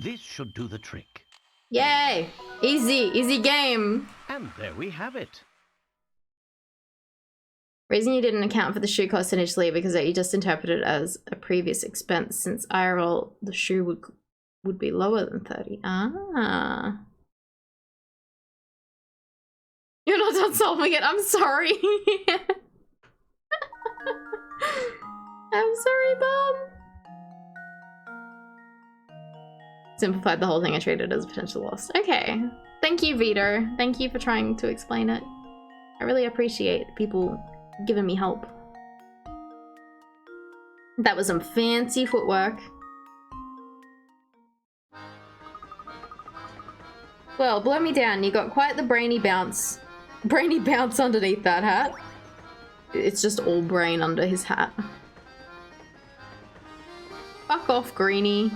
This should do the trick. Yay! Easy game. And there we have it. Reason you didn't account for the shoe cost initially because you just interpreted it as a previous expense. Since IRL, the shoe would be lower than 30. Ah. You're not done solving it. I'm sorry. I'm sorry, Mom. Simplified the whole thing. I treated it as a potential loss. Okay. Thank you, Vito. Thank you for trying to explain it. I really appreciate people giving me help. That was some fancy footwork. Well, blow me down. You got quite the brainy bounce underneath that hat. It's just all brain under his hat. Fuck off, Greenie.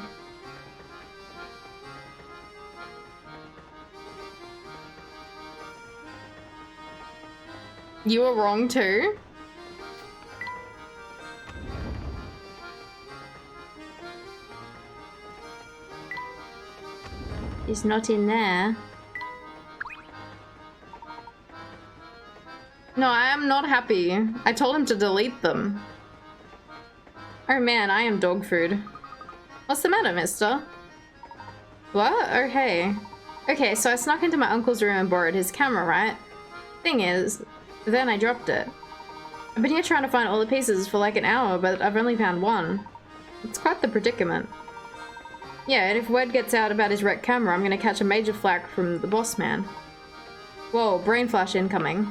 You were wrong too? He's not in there. No, I am not happy. I told him to delete them. Oh man, I am dog food. What's the matter, mister? What? Oh hey. Okay, so I snuck into my uncle's room and borrowed his camera, right? Thing is, then I dropped it. I've been here trying to find all the pieces for like an hour, but I've only found one. It's quite the predicament. Yeah, and if word gets out about his wrecked camera, I'm gonna catch a major flack from the boss man. Whoa, brain flash incoming.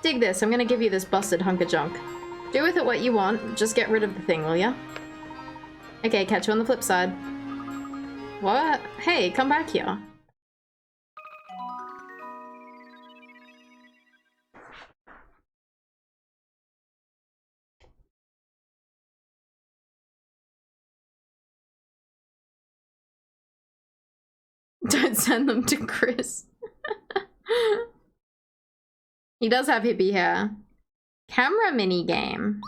Dig this, I'm gonna give you this busted hunk of junk. Do with it what you want, just get rid of the thing, will ya? Okay, catch you on the flip side. What? Hey, come back here. Don't send them to Chris. He does have hippie hair. Camera minigame.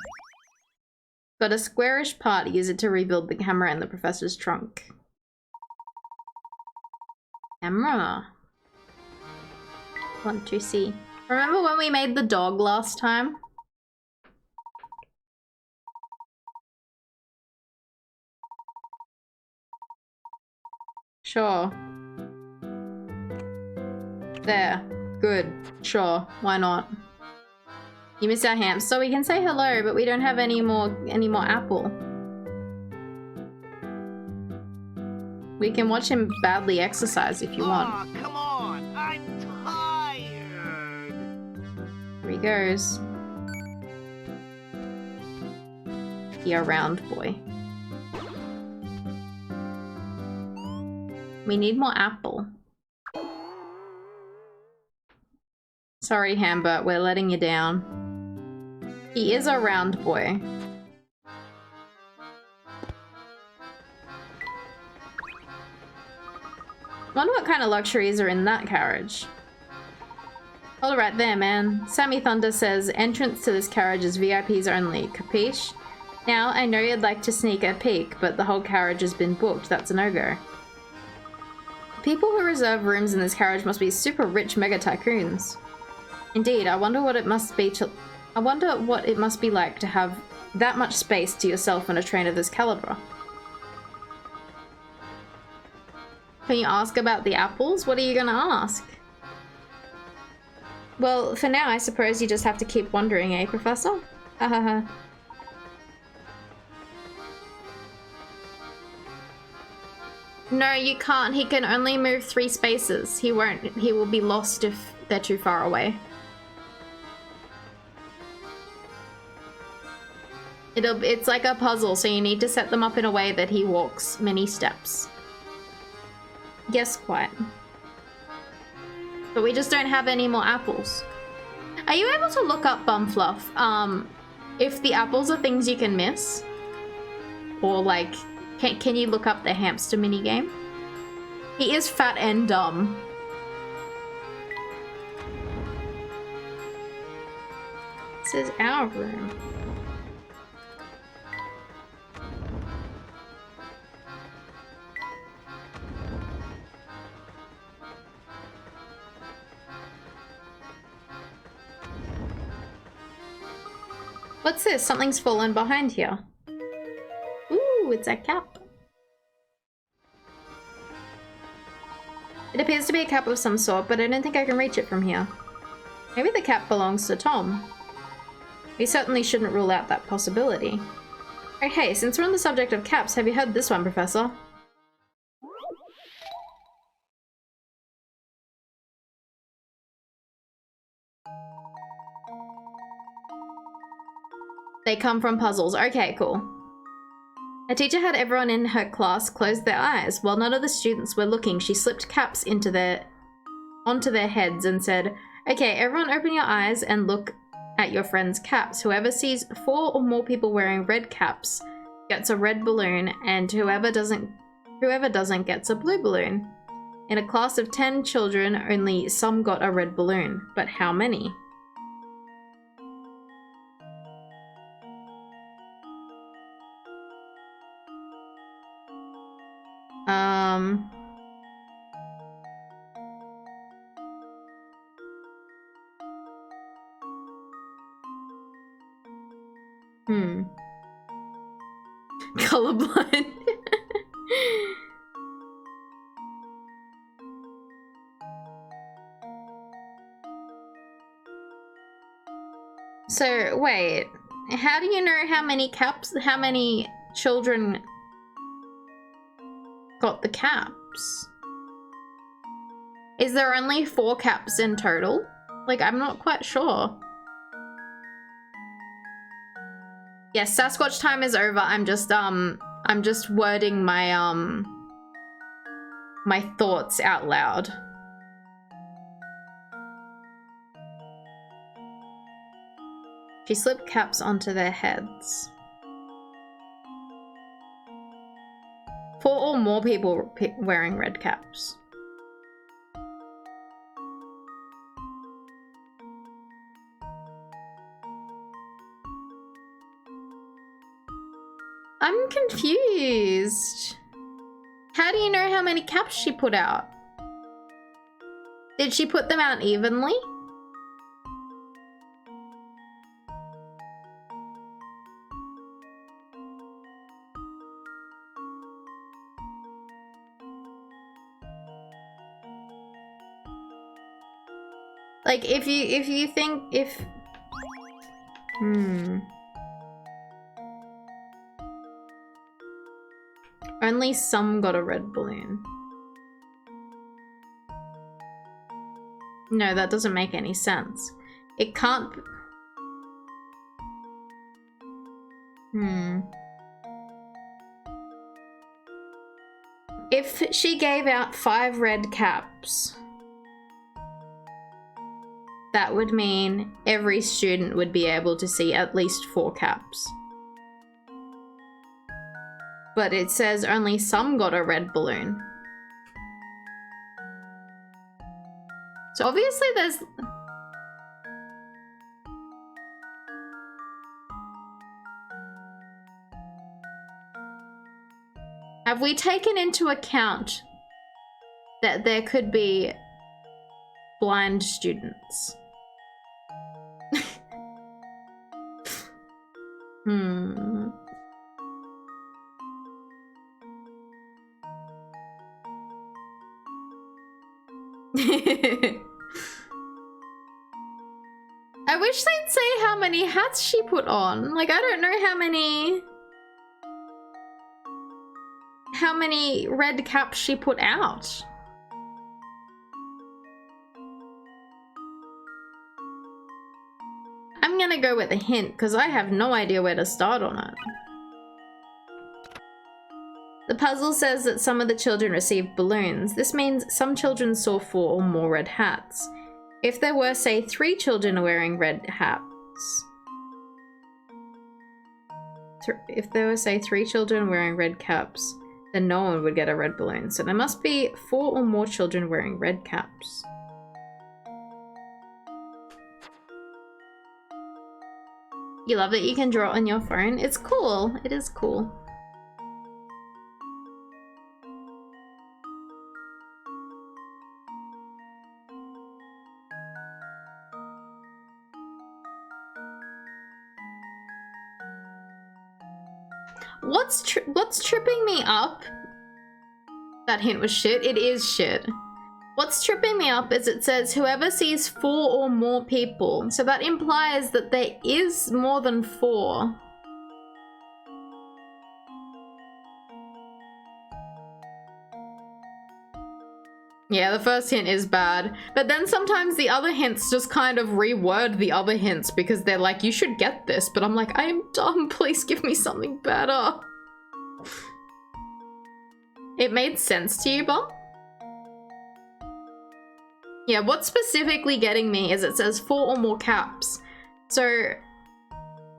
Got a squarish part, use it to rebuild the camera in the professor's trunk. Camera. Want to see. Remember when we made the dog last time? Sure. There. Good. Sure. Why not? You missed our hamster. We can say hello, but we don't have any more apple. We can watch him badly exercise if you want. Oh, come on! I'm tired! Here he goes. The round boy. We need more apple. Sorry, Hambert, we're letting you down. He is a round boy. Wonder what kind of luxuries are in that carriage. Hold it right there, man. Sammy Thunder says entrance to this carriage is VIPs only, capiche? Now, I know you'd like to sneak a peek, but the whole carriage has been booked. That's a no-go. People who reserve rooms in this carriage must be super rich mega tycoons. Indeed, I wonder what it must be like to have that much space to yourself on a train of this caliber. Can you ask about the apples? What are you gonna ask? Well, for now, I suppose you just have to keep wondering, eh, Professor? Hahaha. No, you can't. He can only move 3 spaces. He will be lost if they're too far away. It's like a puzzle, so you need to set them up in a way that he walks many steps. Yes, quite. But we just don't have any more apples. Are you able to look up, Bumfluff, if the apples are things you can miss? Or, like, can you look up the hamster minigame? He is fat and dumb. This is our room. What's this? Something's fallen behind here. Ooh, it's a cap. It appears to be a cap of some sort, but I don't think I can reach it from here. Maybe the cap belongs to Tom. We certainly shouldn't rule out that possibility. Oh hey, since we're on the subject of caps, have you heard this one, Professor? They come from puzzles. Okay, cool. A teacher had everyone in her class close their eyes. While none of the students were looking, she slipped caps onto their heads and said, okay, everyone open your eyes and look at your friends' caps. Whoever sees 4 or more people wearing red caps gets a red balloon, and whoever doesn't gets a blue balloon. In a class of 10 children, only some got a red balloon. But how many? Colorblind. So, wait. How do you know how many children got the caps? Is there only 4 caps in total? Like, I'm not quite sure. Yes, Sasquatch time is over. I'm just wording my my thoughts out loud. She slipped caps onto their heads. 4 or more people wearing red caps. I'm confused. How do you know how many caps she put out? Did she put them out evenly? Like, if you think only some got a red balloon. No, that doesn't make any sense. It can't... If she gave out 5 red caps, that would mean every student would be able to see at least 4 caps. But it says only some got a red balloon. So obviously there's... Have we taken into account that there could be blind students? I wish they'd say how many hats she put on. Like, I don't know how many red caps she put out. I'm gonna go with a hint because I have no idea where to start on it. The puzzle says that some of the children received balloons. This means some children saw 4 or more red hats. If there were, say, 3 children wearing red hats... If there were, say, 3 children wearing red caps, then no one would get a red balloon. So there must be 4 or more children wearing red caps. You love that you can draw on your phone? It's cool. It is cool. What's tripping me up? That hint was shit. It is shit. What's tripping me up is it says whoever sees 4 or more people. So that implies that there is more than 4. Yeah, the first hint is bad. But then sometimes the other hints just kind of reword the other hints because they're like, you should get this. But I'm like, I am dumb. Please give me something better. It made sense to you, Bob? Yeah, what's specifically getting me is it says 4 or more caps. So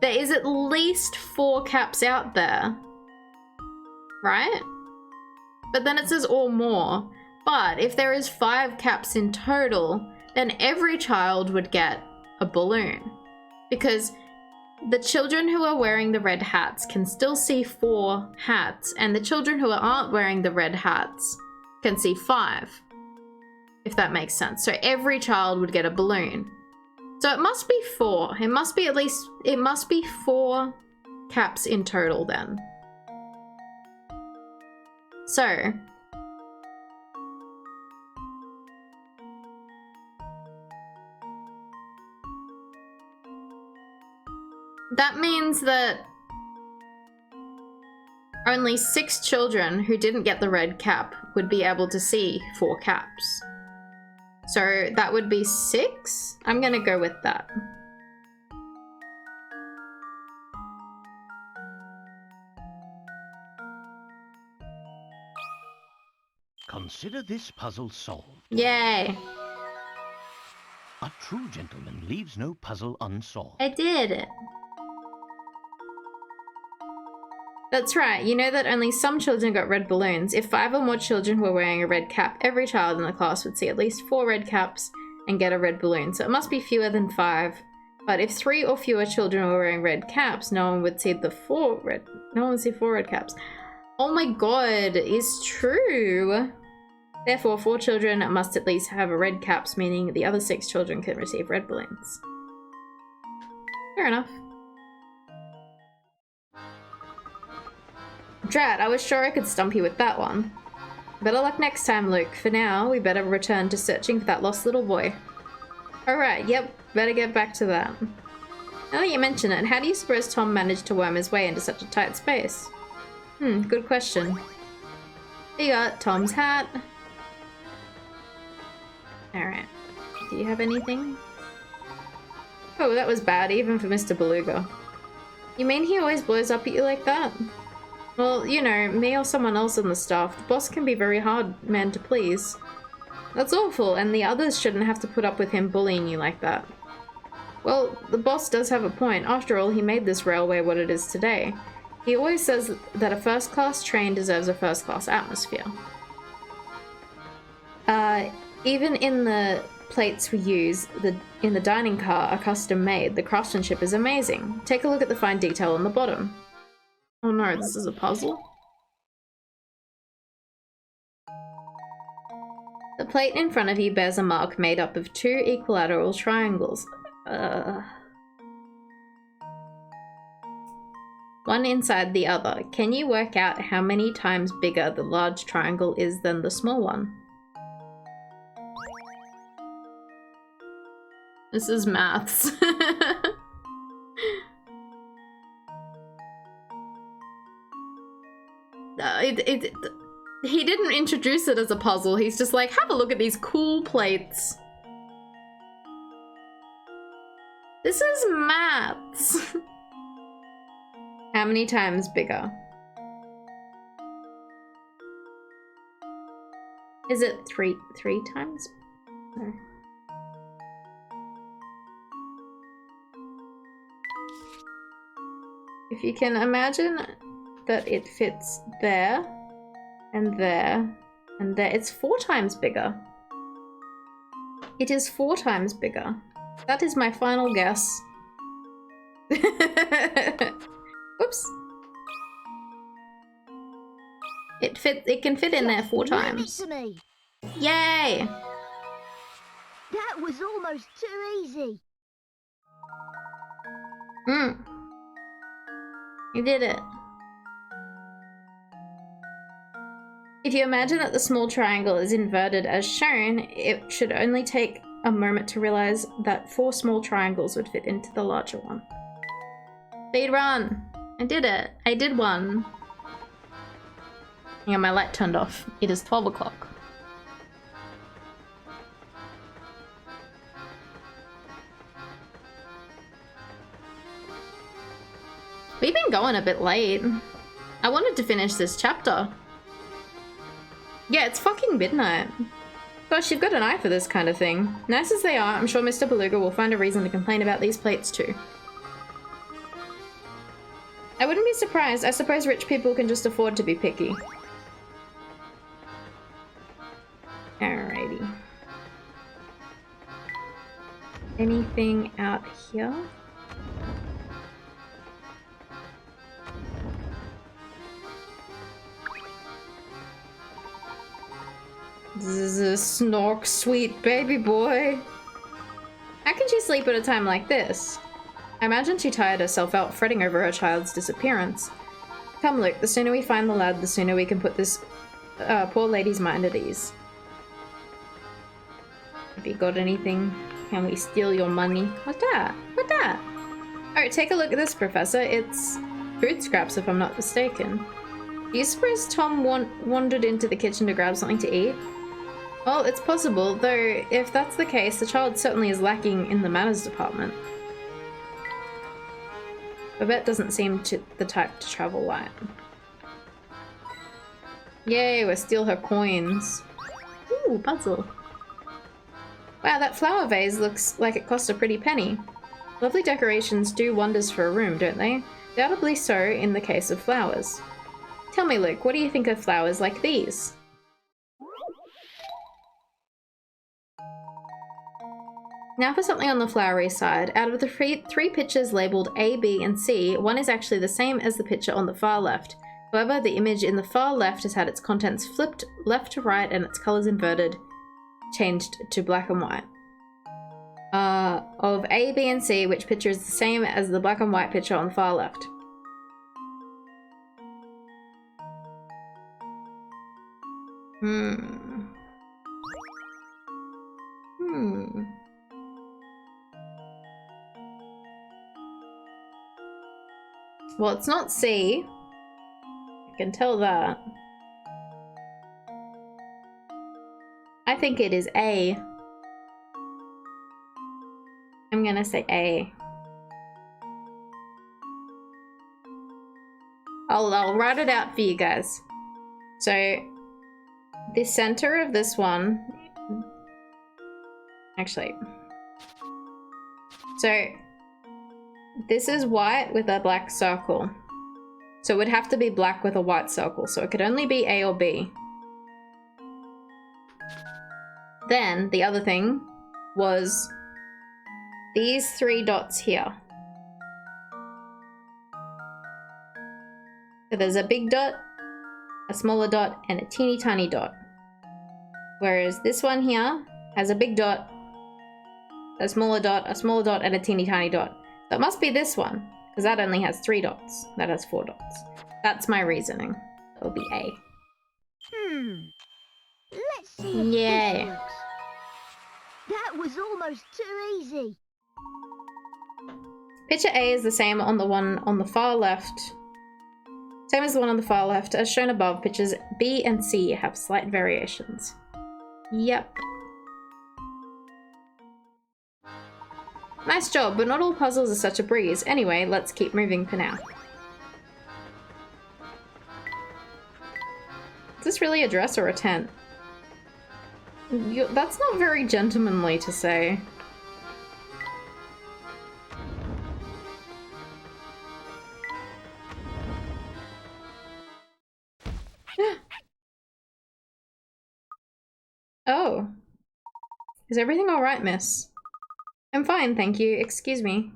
there is at least 4 caps out there, right? But then it says or more. But if there is 5 caps in total, then every child would get a balloon. Because the children who are wearing the red hats can still see 4 hats, and the children who aren't wearing the red hats can see 5. If that makes sense. So every child would get a balloon. So it must be 4. It must be at least, it must be 4 caps in total then. So that means that only 6 children who didn't get the red cap would be able to see 4 caps. So that would be 6? I'm gonna go with that. Consider this puzzle solved. Yay. A true gentleman leaves no puzzle unsolved. I did it. That's right, you know that only some children got red balloons. If 5 or more children were wearing a red cap, every child in the class would see at least 4 red caps and get a red balloon. So it must be fewer than 5. But if 3 or fewer children were wearing red caps, no one would see 4 red caps. Oh my god, it's true. Therefore, 4 children must at least have a red caps, meaning the other 6 children can receive red balloons. Fair enough. Drat, I was sure I could stump you with that one. Better luck next time, Luke. For now, we better return to searching for that lost little boy. Alright, yep, better get back to that. Now that you mention it, how do you suppose Tom managed to worm his way into such a tight space? Good question. Here you got Tom's hat. Alright. Do you have anything? Oh, that was bad, even for Mr. Beluga. You mean he always blows up at you like that? Well, you know, me or someone else on the staff, the boss can be very hard man to please. That's awful, and the others shouldn't have to put up with him bullying you like that. Well, the boss does have a point. After all, he made this railway what it is today. He always says that a first-class train deserves a first-class atmosphere. Even in the plates we use in the dining car are custom made. The craftsmanship is amazing. Take a look at the fine detail on the bottom. Oh no, this is a puzzle? The plate in front of you bears a mark made up of 2 equilateral triangles. One inside the other. Can you work out how many times bigger the large triangle is than the small one? This is maths. He didn't introduce it as a puzzle. He's just like, have a look at these cool plates. This is maths. How many times bigger? Is it three times? No. If you can imagine that it fits there, and there, and there, it's 4 times bigger. It is 4 times bigger. That is my final guess. Whoops. It can fit in there 4 times. Yay! That was almost too easy. You did it. If you imagine that the small triangle is inverted as shown, it should only take a moment to realize that 4 small triangles would fit into the larger one. Speed run! I did it! I did one! Hang on, my light turned off. It is 12 o'clock. We've been going a bit late. I wanted to finish this chapter. Yeah, it's fucking midnight. Gosh, you've got an eye for this kind of thing. Nice as they are, I'm sure Mr. Beluga will find a reason to complain about these plates too. I wouldn't be surprised. I suppose rich people can just afford to be picky. Alrighty. Anything out here? This is a snork sweet baby boy. How can she sleep at a time like this? I imagine she tired herself out fretting over her child's disappearance. Come, Luke, the sooner we find the lad, the sooner we can put this poor lady's mind at ease. Have you got anything? Can we steal your money? What's that? What's that? Alright, take a look at this, Professor. It's food scraps, if I'm not mistaken. Do you suppose Tom wandered into the kitchen to grab something to eat? Well, it's possible, though if that's the case, the child certainly is lacking in the manners department. Babette doesn't seem the type to travel light. Yay, we'll steal her coins. Ooh, puzzle. Wow, that flower vase looks like it cost a pretty penny. Lovely decorations do wonders for a room, don't they? Doubtably so in the case of flowers. Tell me, Luke, what do you think of flowers like these? Now for something on the flowery side. Out of the three pictures labelled A, B, and C, one is actually the same as the picture on the far left. However, the image in the far left has had its contents flipped left to right and its colours inverted, changed to black and white. Of A, B, and C, which picture is the same as the black and white picture on the far left? Well, it's not C. I can tell that. I think it is A. I'm gonna say A. I'll write it out for you guys. So, the center of this one... Actually... So... This is white with a black circle. So it would have to be black with a white circle. So it could only be A or B. Then, the other thing was these three dots here. So there's a big dot, a smaller dot, and a teeny tiny dot. Whereas this one here has a big dot, a smaller dot, and a teeny tiny dot. So it must be this one, because that only has 3 dots. That has 4 dots. That's my reasoning. It'll be A. Let's see if this works. That was almost too easy. Picture A is the same on the one on the far left. Same as the one on the far left. As shown above, pictures B and C have slight variations. Yep. Nice job, but not all puzzles are such a breeze. Anyway, let's keep moving for now. Is this really a dress or a tent? That's not very gentlemanly to say. Oh. Is everything alright, miss? I'm fine, thank you. Excuse me.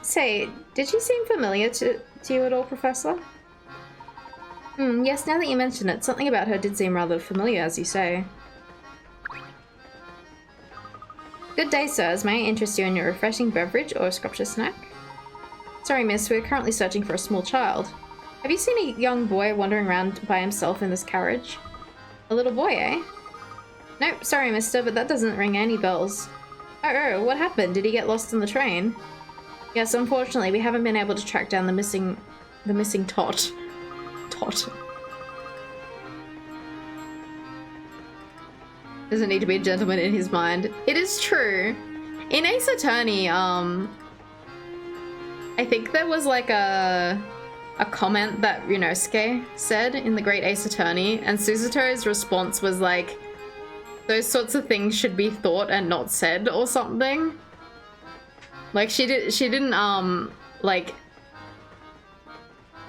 Say, did she seem familiar to you at all, Professor? Yes, now that you mention it, something about her did seem rather familiar, as you say. Good day, sirs. May I interest you in your refreshing beverage or a scrumptious snack? Sorry, miss, we're currently searching for a small child. Have you seen a young boy wandering around by himself in this carriage? A little boy, eh? Nope, sorry, mister, but that doesn't ring any bells. Oh, what happened? Did he get lost on the train? Yes, unfortunately, we haven't been able to track down the missing tot. Doesn't need to be a gentleman in his mind. It is true. In Ace Attorney, I think there was like a comment that Ryunosuke said in The Great Ace Attorney, and Suzuto's response was like, those sorts of things should be thought and not said or something. Like she didn't like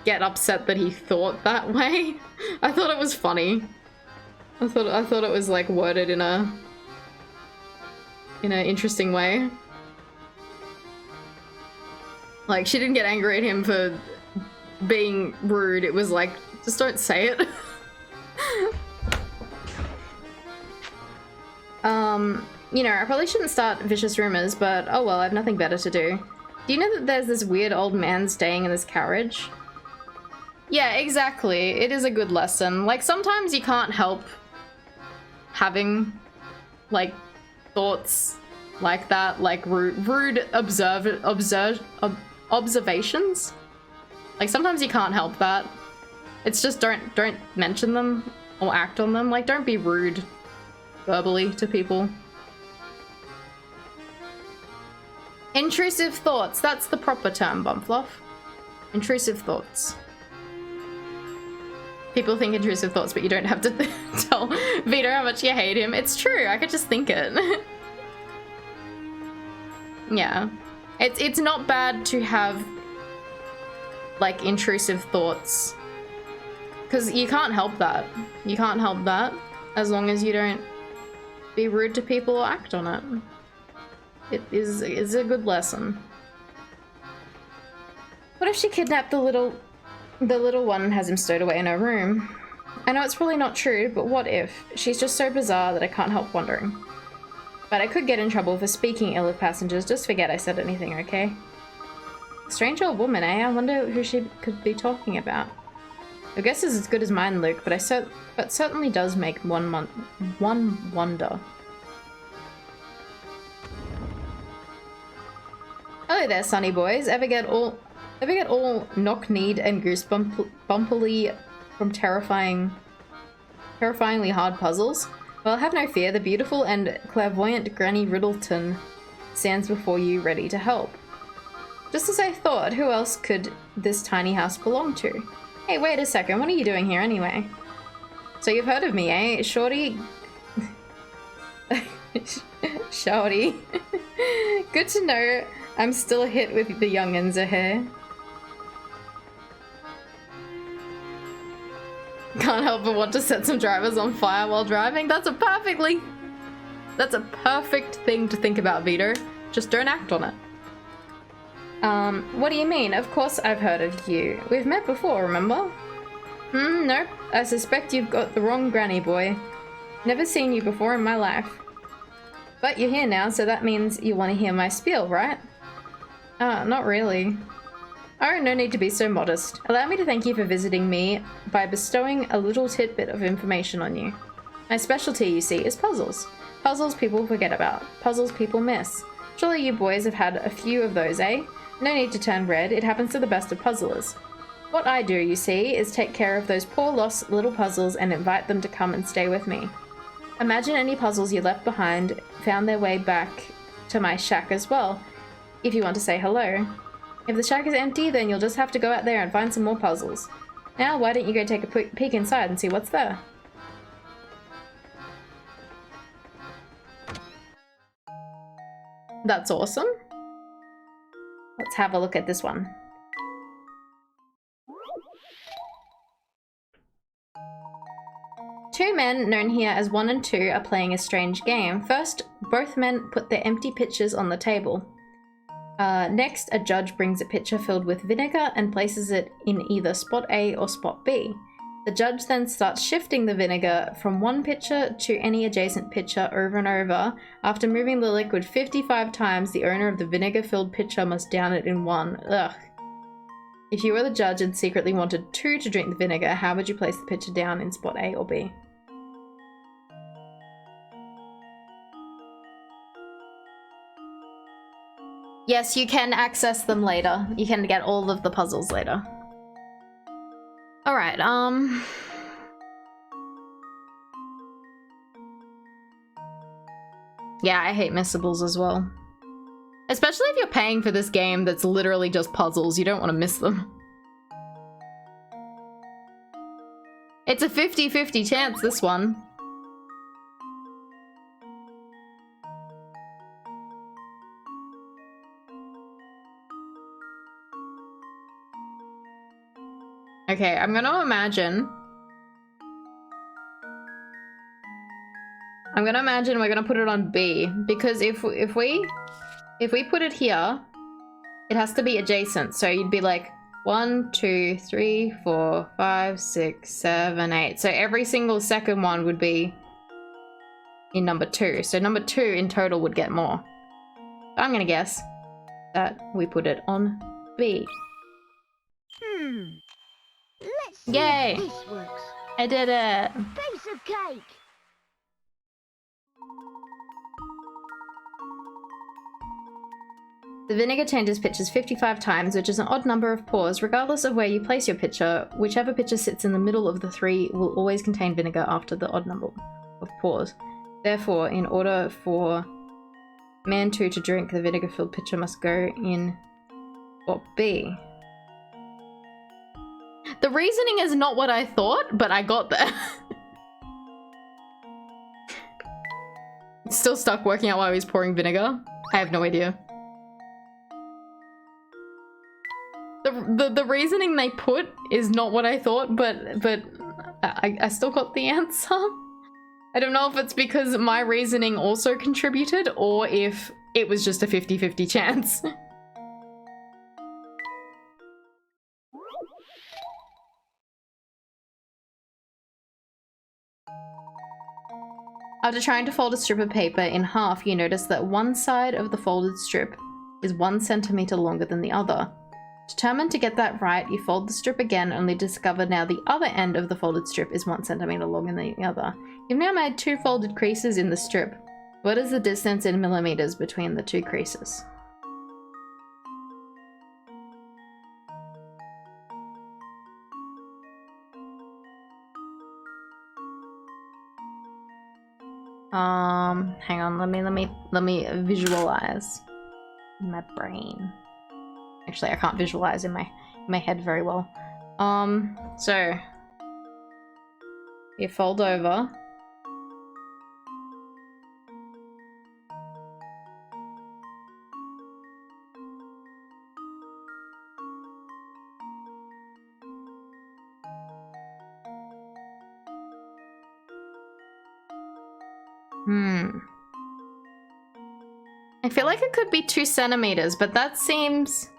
get upset that he thought that way. I thought it was funny. I thought it was like worded in a interesting way. Like she didn't get angry at him for being rude. It was like, just don't say it. You know, I probably shouldn't start vicious rumors, but oh well, I have nothing better to do. Do you know that there's this weird old man staying in this carriage? Yeah, exactly. It is a good lesson. Like, sometimes you can't help having, like, thoughts like that, like rude observations. Like, sometimes you can't help that. It's just don't mention them or act on them. Like, don't be rude verbally to people. Intrusive thoughts. That's the proper term, Bumfluff. Intrusive thoughts. People think intrusive thoughts, but you don't have to tell Vito how much you hate him. It's true. I could just think it. Yeah. It's not bad to have, like, intrusive thoughts. Because you can't help that. You can't help that as long as you don't be rude to people or act on it. It's a good lesson. What if she kidnapped the little one and has him stowed away in her room? I know it's probably not true, but what if? She's just so bizarre that I can't help wondering. But I could get in trouble for speaking ill of passengers. Just forget I said anything, okay? Strange old woman, eh? I wonder who she could be talking about. Your guess is as good as mine, Luke, but certainly does make one wonder. Hello there, sunny boys. Ever get all knock-kneed and goosebumpily from terrifyingly hard puzzles? Well, have no fear. The beautiful and clairvoyant Granny Riddleton stands before you, ready to help. Just as I thought, who else could this tiny house belong to? Hey, wait a second. What are you doing here anyway? So you've heard of me, eh? Shorty. Shorty. Good to know I'm still a hit with the young'uns here. Can't help but want to set some drivers on fire while driving. That's a perfect thing to think about, Vito. Just don't act on it. What do you mean? Of course I've heard of you. We've met before, remember? Nope. I suspect you've got the wrong granny, boy. Never seen you before in my life. But you're here now, so that means you want to hear my spiel, right? Not really. Oh, no need to be so modest. Allow me to thank you for visiting me by bestowing a little tidbit of information on you. My specialty, you see, is puzzles. Puzzles people forget about. Puzzles people miss. Surely you boys have had a few of those, eh? No need to turn red. It happens to the best of puzzlers. What I do, you see, is take care of those poor lost little puzzles and invite them to come and stay with me. Imagine any puzzles you left behind found their way back to my shack as well, if you want to say hello. If the shack is empty, then you'll just have to go out there and find some more puzzles. Now, why don't you go take a peek inside and see what's there? That's awesome. Let's have a look at this one. Two men, known here as 1 and 2, are playing a strange game. First, both men put their empty pitchers on the table. Next, a judge brings a pitcher filled with vinegar and places it in either spot A or spot B. The judge then starts shifting the vinegar from one pitcher to any adjacent pitcher over and over. After moving the liquid 55 times, the owner of the vinegar-filled pitcher must down it in one. Ugh. If you were the judge and secretly wanted 2 to drink the vinegar, how would you place the pitcher down in spot A or B? Yes, you can access them later. You can get all of the puzzles later. Alright, yeah, I hate missables as well. Especially if you're paying for this game that's literally just puzzles. You don't want to miss them. It's a 50-50 chance, this one. Okay, I'm gonna imagine we're gonna put it on B, because if we put it here, it has to be adjacent. So you'd be like 1, 2, 3, 4, 5, 6, 7, 8. So every single second one would be in number 2. So number 2 in total would get more. I'm gonna guess that we put it on B. Let's see Yay! if this works. I did it! Piece of cake! The vinegar changes pitches 55 times, which is an odd number of pours. Regardless of where you place your pitcher, whichever pitcher sits in the middle of the 3 will always contain vinegar after the odd number of pours. Therefore, in order for man 2 to drink, the vinegar-filled pitcher must go in spot B. The reasoning is not what I thought, but I got there. Still stuck working out why he's pouring vinegar. I have no idea. The reasoning they put is not what I thought, but I still got the answer. I don't know if it's because my reasoning also contributed or if it was just a 50-50 chance. After trying to fold a strip of paper in half, you notice that one side of the folded strip is 1 centimeter longer than the other. Determined to get that right, you fold the strip again, only to discover now the other end of the folded strip is 1 centimeter longer than the other. You've now made 2 folded creases in the strip. What is the distance in millimeters between the 2 creases? Hang on, let me visualize in my brain. Actually, I can't visualize in my head very well. So you fold over. I feel like it could be 2 centimeters, but that seems...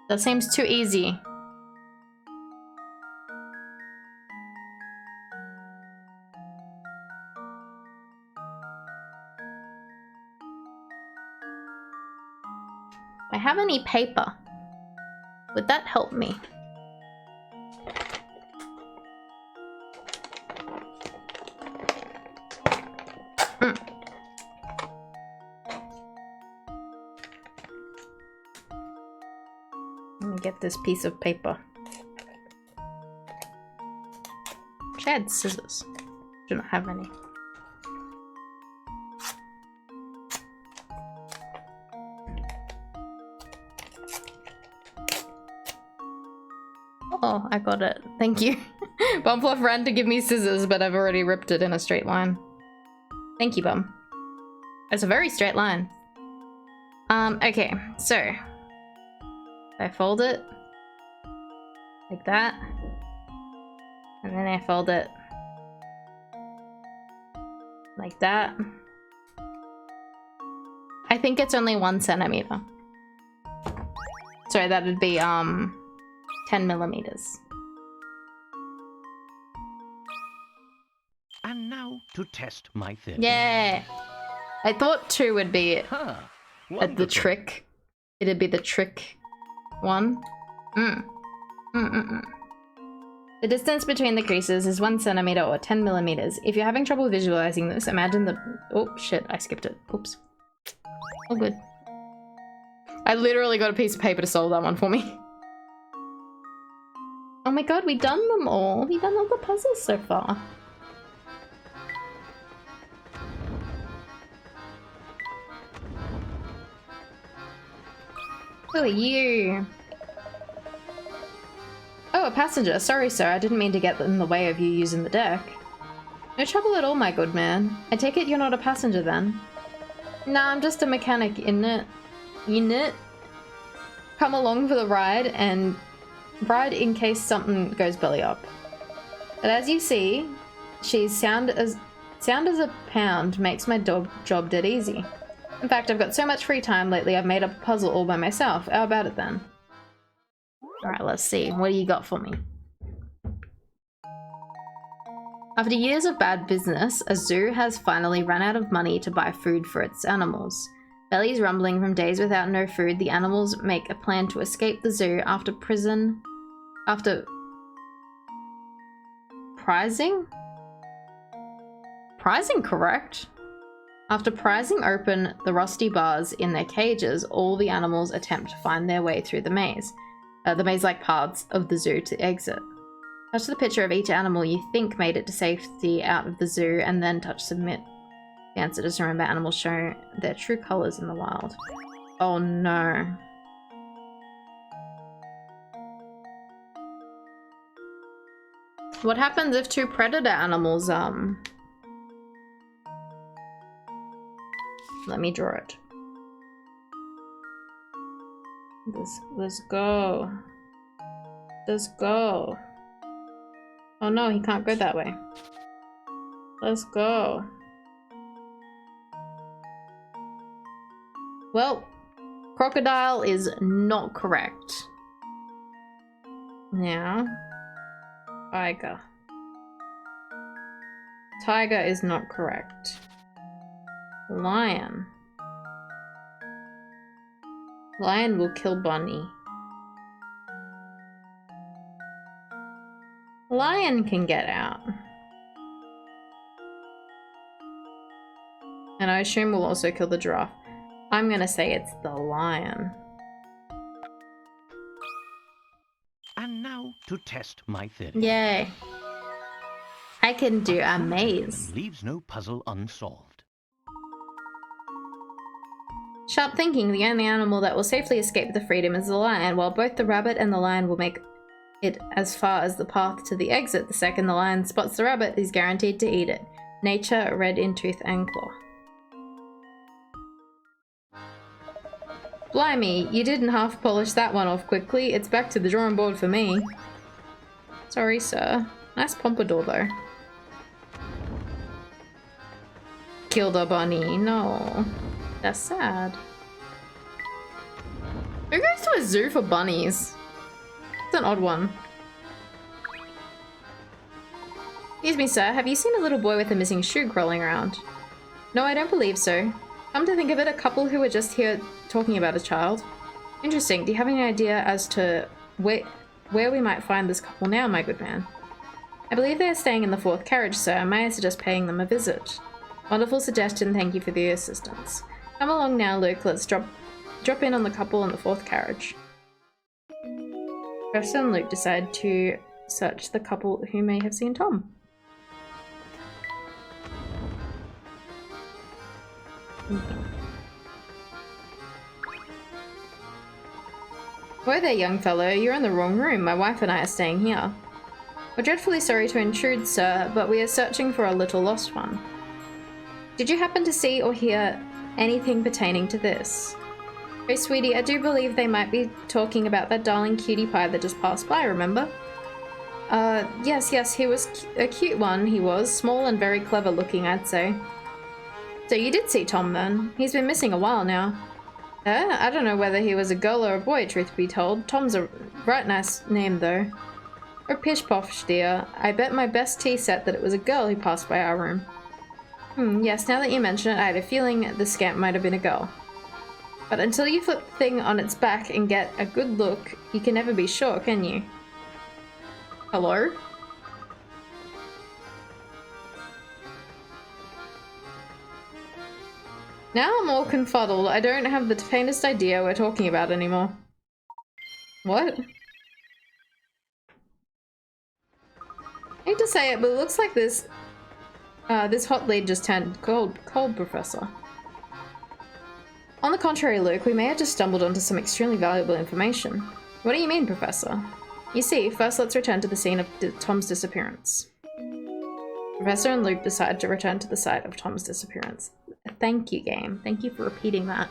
that seems too easy. I have any paper. Would that help me? Let me get this piece of paper. I had scissors. Do not have any. Oh, I got it. Thank you. Bumfluff ran to give me scissors, but I've already ripped it in a straight line. Thank you, Bum. It's a very straight line. Okay, so I fold it like that, and then I fold it like that. I think it's only 1 centimeter. Sorry, that would be 10 millimeters. And now to test my theory. Yeah, I thought 2 would be it. Huh, The trick. It'd be the trick one. The distance between the creases is 1 centimeter or 10 millimeters. If you're having trouble visualizing this, imagine the... Oh shit, I skipped it. Oops. Oh good. I literally got a piece of paper to solve that one for me. Oh my god, we've done them all. We've done all the puzzles so far. Who are you? Oh, a passenger. Sorry, sir. I didn't mean to get in the way of you using the deck. No trouble at all, my good man. I take it you're not a passenger then? Nah, I'm just a mechanic, innit? Come along for the ride and ride in case something goes belly up. But as you see, she's sound as a pound, makes my job dead easy. In fact, I've got so much free time lately, I've made up a puzzle all by myself. How about it then? Alright, let's see. What do you got for me? After years of bad business, a zoo has finally run out of money to buy food for its animals. Bellies rumbling from days without no food, the animals make a plan to escape the zoo after prizing? Prizing, correct? After prizing open the rusty bars in their cages, all the animals attempt to find their way through the maze. The maze-like paths of the zoo to exit. Touch the picture of each animal you think made it to safety out of the zoo, and then touch submit. The answer is, remember, animals show their true colors in the wild. Oh no. What happens if two predator animals, let me draw it. Let's go. Let's go. Oh no, he can't go that way. Let's go. Well, crocodile is not correct. Now, tiger. Tiger is not correct. Lion. Lion will kill Bunny. Lion can get out. And I assume we'll also kill the giraffe. I'm gonna say it's the lion. And now to test my theory. Yay. I can do a maze. Leaves no puzzle unsolved. Sharp thinking, the only animal that will safely escape the freedom is the lion. While both the rabbit and the lion will make it as far as the path to the exit, the second the lion spots the rabbit, he's guaranteed to eat it. Nature, red in tooth and claw. Blimey, you didn't half polish that one off quickly. It's back to the drawing board for me. Sorry, sir. Nice pompadour, though. Killed a bunny. No. That's sad. Who goes to a zoo for bunnies? It's an odd one. Excuse me, sir. Have you seen a little boy with a missing shoe crawling around? No, I don't believe so. Come to think of it, a couple who were just here talking about a child. Interesting. Do you have any idea as to where we might find this couple now, my good man? I believe they are staying in the 4th carriage, sir. May I suggest paying them a visit? Wonderful suggestion. Thank you for the assistance. Come along now, Luke. Let's drop in on the couple in the 4th carriage. Professor and Luke decide to search the couple who may have seen Tom. Whoa there, young fellow. You're in the wrong room. My wife and I are staying here. We're dreadfully sorry to intrude, sir, but we are searching for a little lost one. Did you happen to see or hear anything pertaining to this? Hey, sweetie, I do believe they might be talking about that darling cutie pie that just passed by, remember? Yes, he was a cute one, he was. Small and very clever looking, I'd say. So you did see Tom, then? He's been missing a while now. I don't know whether he was a girl or a boy, truth be told. Tom's a right nice name, though. Oh, pish posh, dear. I bet my best tea set that it was a girl who passed by our room. Yes, now that you mention it, I had a feeling the scamp might have been a girl. But until you flip the thing on its back and get a good look, you can never be sure, can you? Hello? Now I'm all confuddled. I don't have the faintest idea we're talking about anymore. What? I hate to say it, but it looks like this hot lead just turned cold, Professor. On the contrary, Luke, we may have just stumbled onto some extremely valuable information. What do you mean, Professor? You see, first let's return to the scene of Tom's disappearance. Professor and Luke decide to return to the site of Tom's disappearance. Thank you, game. Thank you for repeating that.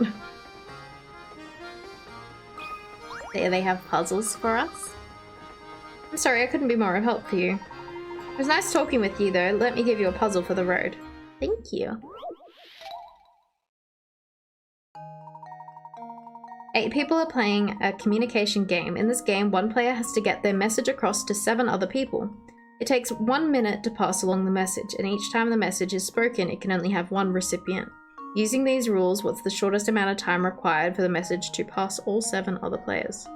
There they have puzzles for us. I'm sorry, I couldn't be more of help for you. It was nice talking with you, though. Let me give you a puzzle for the road. Thank you. 8 people are playing a communication game. In this game, one player has to get their message across to 7 other people. It takes 1 minute to pass along the message, and each time the message is spoken, it can only have one recipient. Using these rules, what's the shortest amount of time required for the message to pass all 7 other players?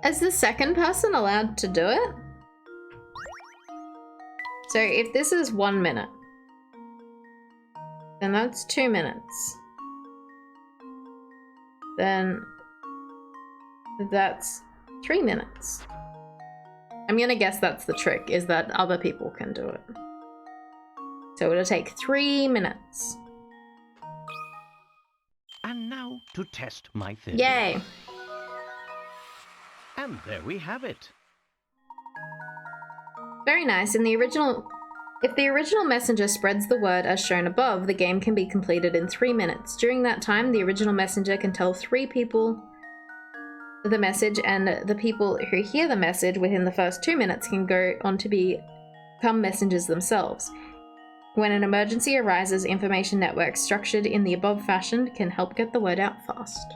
Is the second person allowed to do it? So if this is 1 minute, then that's 2 minutes. Then that's 3 minutes. I'm gonna guess that's the trick, is that other people can do it. So it'll take 3 minutes. And now to test my theory. Yay! And there we have it. Very nice. If the original messenger spreads the word as shown above, the game can be completed in 3 minutes. During that time, the original messenger can tell 3 people the message, and the people who hear the message within the first 2 minutes can go on to become messengers themselves. When an emergency arises, information networks structured in the above fashion can help get the word out fast.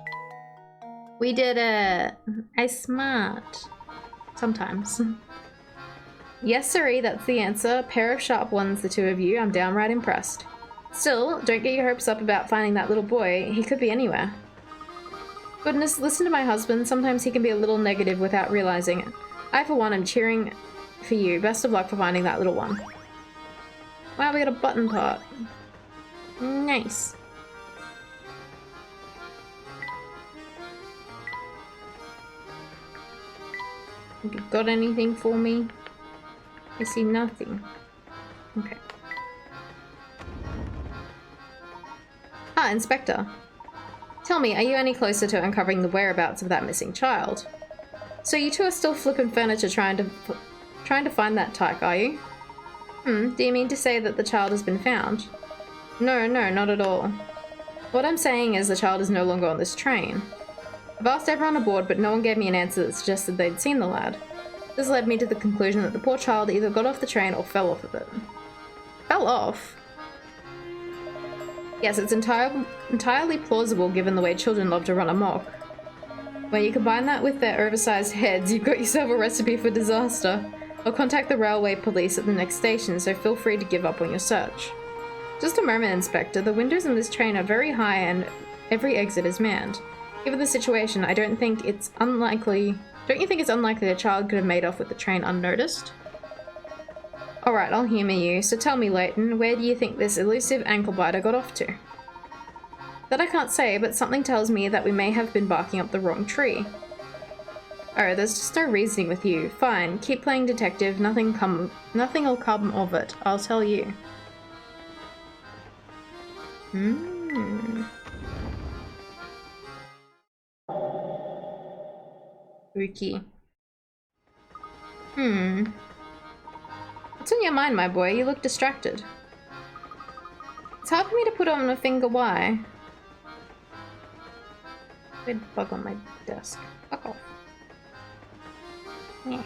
We did it! I'm smart. Sometimes. Yes, sirree, that's the answer. Pair of sharp ones, the two of you. I'm downright impressed. Still, don't get your hopes up about finding that little boy. He could be anywhere. Goodness, listen to my husband. Sometimes he can be a little negative without realizing it. I, for one, am cheering for you. Best of luck for finding that little one. Wow, we got a button part. Nice. You got anything for me? I see nothing. Okay. Ah, Inspector. Tell me, are you any closer to uncovering the whereabouts of that missing child? So you two are still flipping furniture trying to find that tyke, are you? Do you mean to say that the child has been found? No, not at all. What I'm saying is the child is no longer on this train. I've asked everyone aboard, but no one gave me an answer that suggested they'd seen the lad. This led me to the conclusion that the poor child either got off the train or fell off of it. Fell off? Yes, it's entirely plausible given the way children love to run amok. When you combine that with their oversized heads, you've got yourself a recipe for disaster. I'll contact the railway police at the next station, so feel free to give up on your search. Just a moment, Inspector. The windows in this train are very high and every exit is manned. Given the situation, don't you think it's unlikely a child could have made off with the train unnoticed? Alright, I'll humour you. So tell me, Layton, where do you think this elusive ankle-biter got off to? That I can't say, but something tells me that we may have been barking up the wrong tree. Oh, there's just no reasoning with you. Fine, keep playing detective, nothing'll come of it, I'll tell you. Spooky. What's on your mind, my boy? You look distracted. It's hard for me to put on a finger why. Weird bug on my desk. Fuck off. Yeah.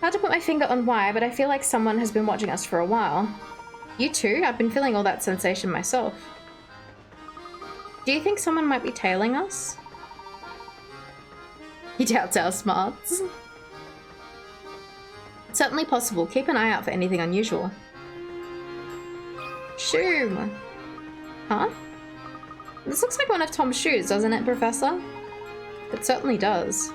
Hard to put my finger on why, but I feel like someone has been watching us for a while. You too? I've been feeling all that sensation myself. Do you think someone might be tailing us? He doubts our smarts. It's certainly possible. Keep an eye out for anything unusual. Shoe! Huh? This looks like one of Tom's shoes, doesn't it, Professor? It certainly does.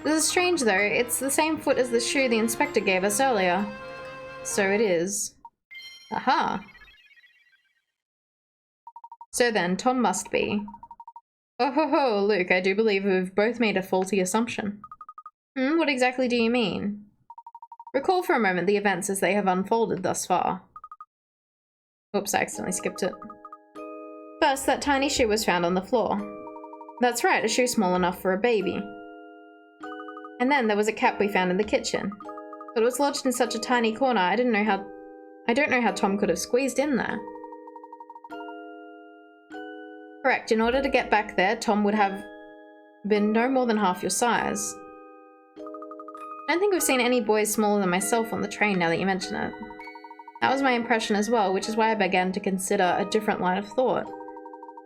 This is strange, though. It's the same foot as the shoe the inspector gave us earlier. So it is. Aha! So then, Tom must be. Oh ho ho, Luke, I do believe we've both made a faulty assumption. What exactly do you mean? Recall for a moment the events as they have unfolded thus far. Oops, I accidentally skipped it. First, that tiny shoe was found on the floor. That's right, a shoe small enough for a baby. And then there was a cap we found in the kitchen. But it was lodged in such a tiny corner, I don't know how Tom could have squeezed in there. Correct. In order to get back there, Tom would have been no more than half your size. I don't think we've seen any boys smaller than myself on the train now that you mention it. That was my impression as well, which is why I began to consider a different line of thought.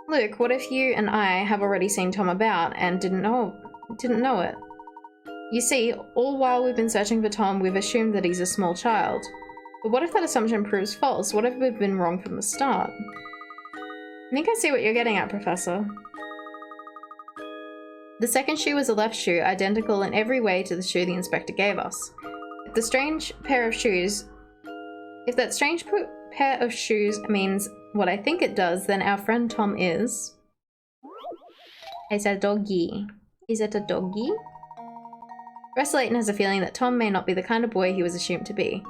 Luke, what if you and I have already seen Tom about and didn't know it? You see, all while we've been searching for Tom, we've assumed that he's a small child. But what if that assumption proves false? What if we've been wrong from the start? I think I see what you're getting at, Professor. The second shoe was a left shoe, identical in every way to the shoe the inspector gave us. If that strange pair of shoes means what I think it does, then our friend Tom is a doggy. Is it a doggy? Professor Layton has a feeling that Tom may not be the kind of boy he was assumed to be.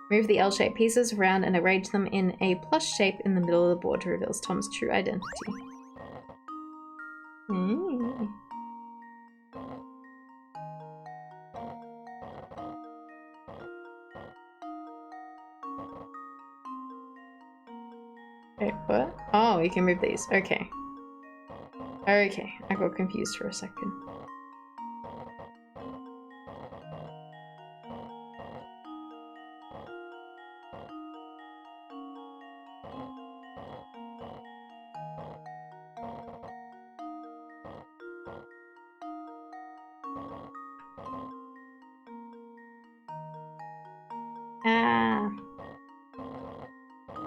Move the L-shaped pieces around and arrange them in a plush shape in the middle of the board to reveal Tom's true identity. Wait, what? Oh, you can move these. Okay. Okay, I got confused for a second.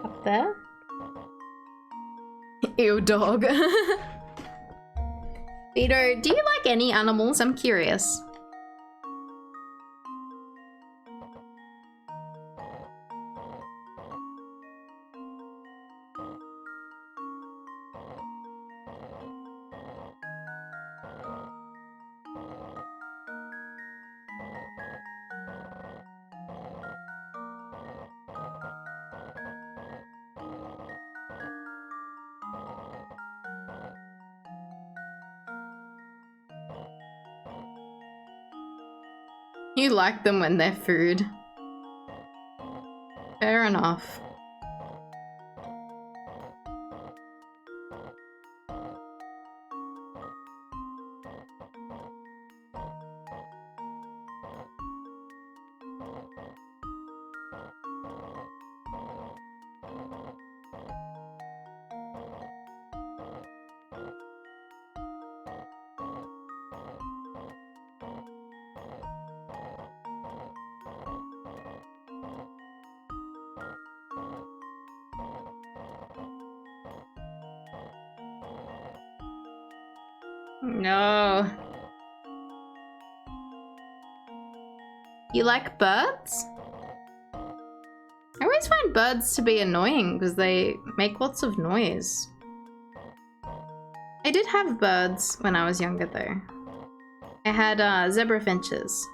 Up there? Ew, dog. Vito, do you like any animals? I'm curious. You like them when they're food. Fair enough. No. You like birds? I always find birds to be annoying because they make lots of noise. I did have birds when I was younger though. I had zebra finches.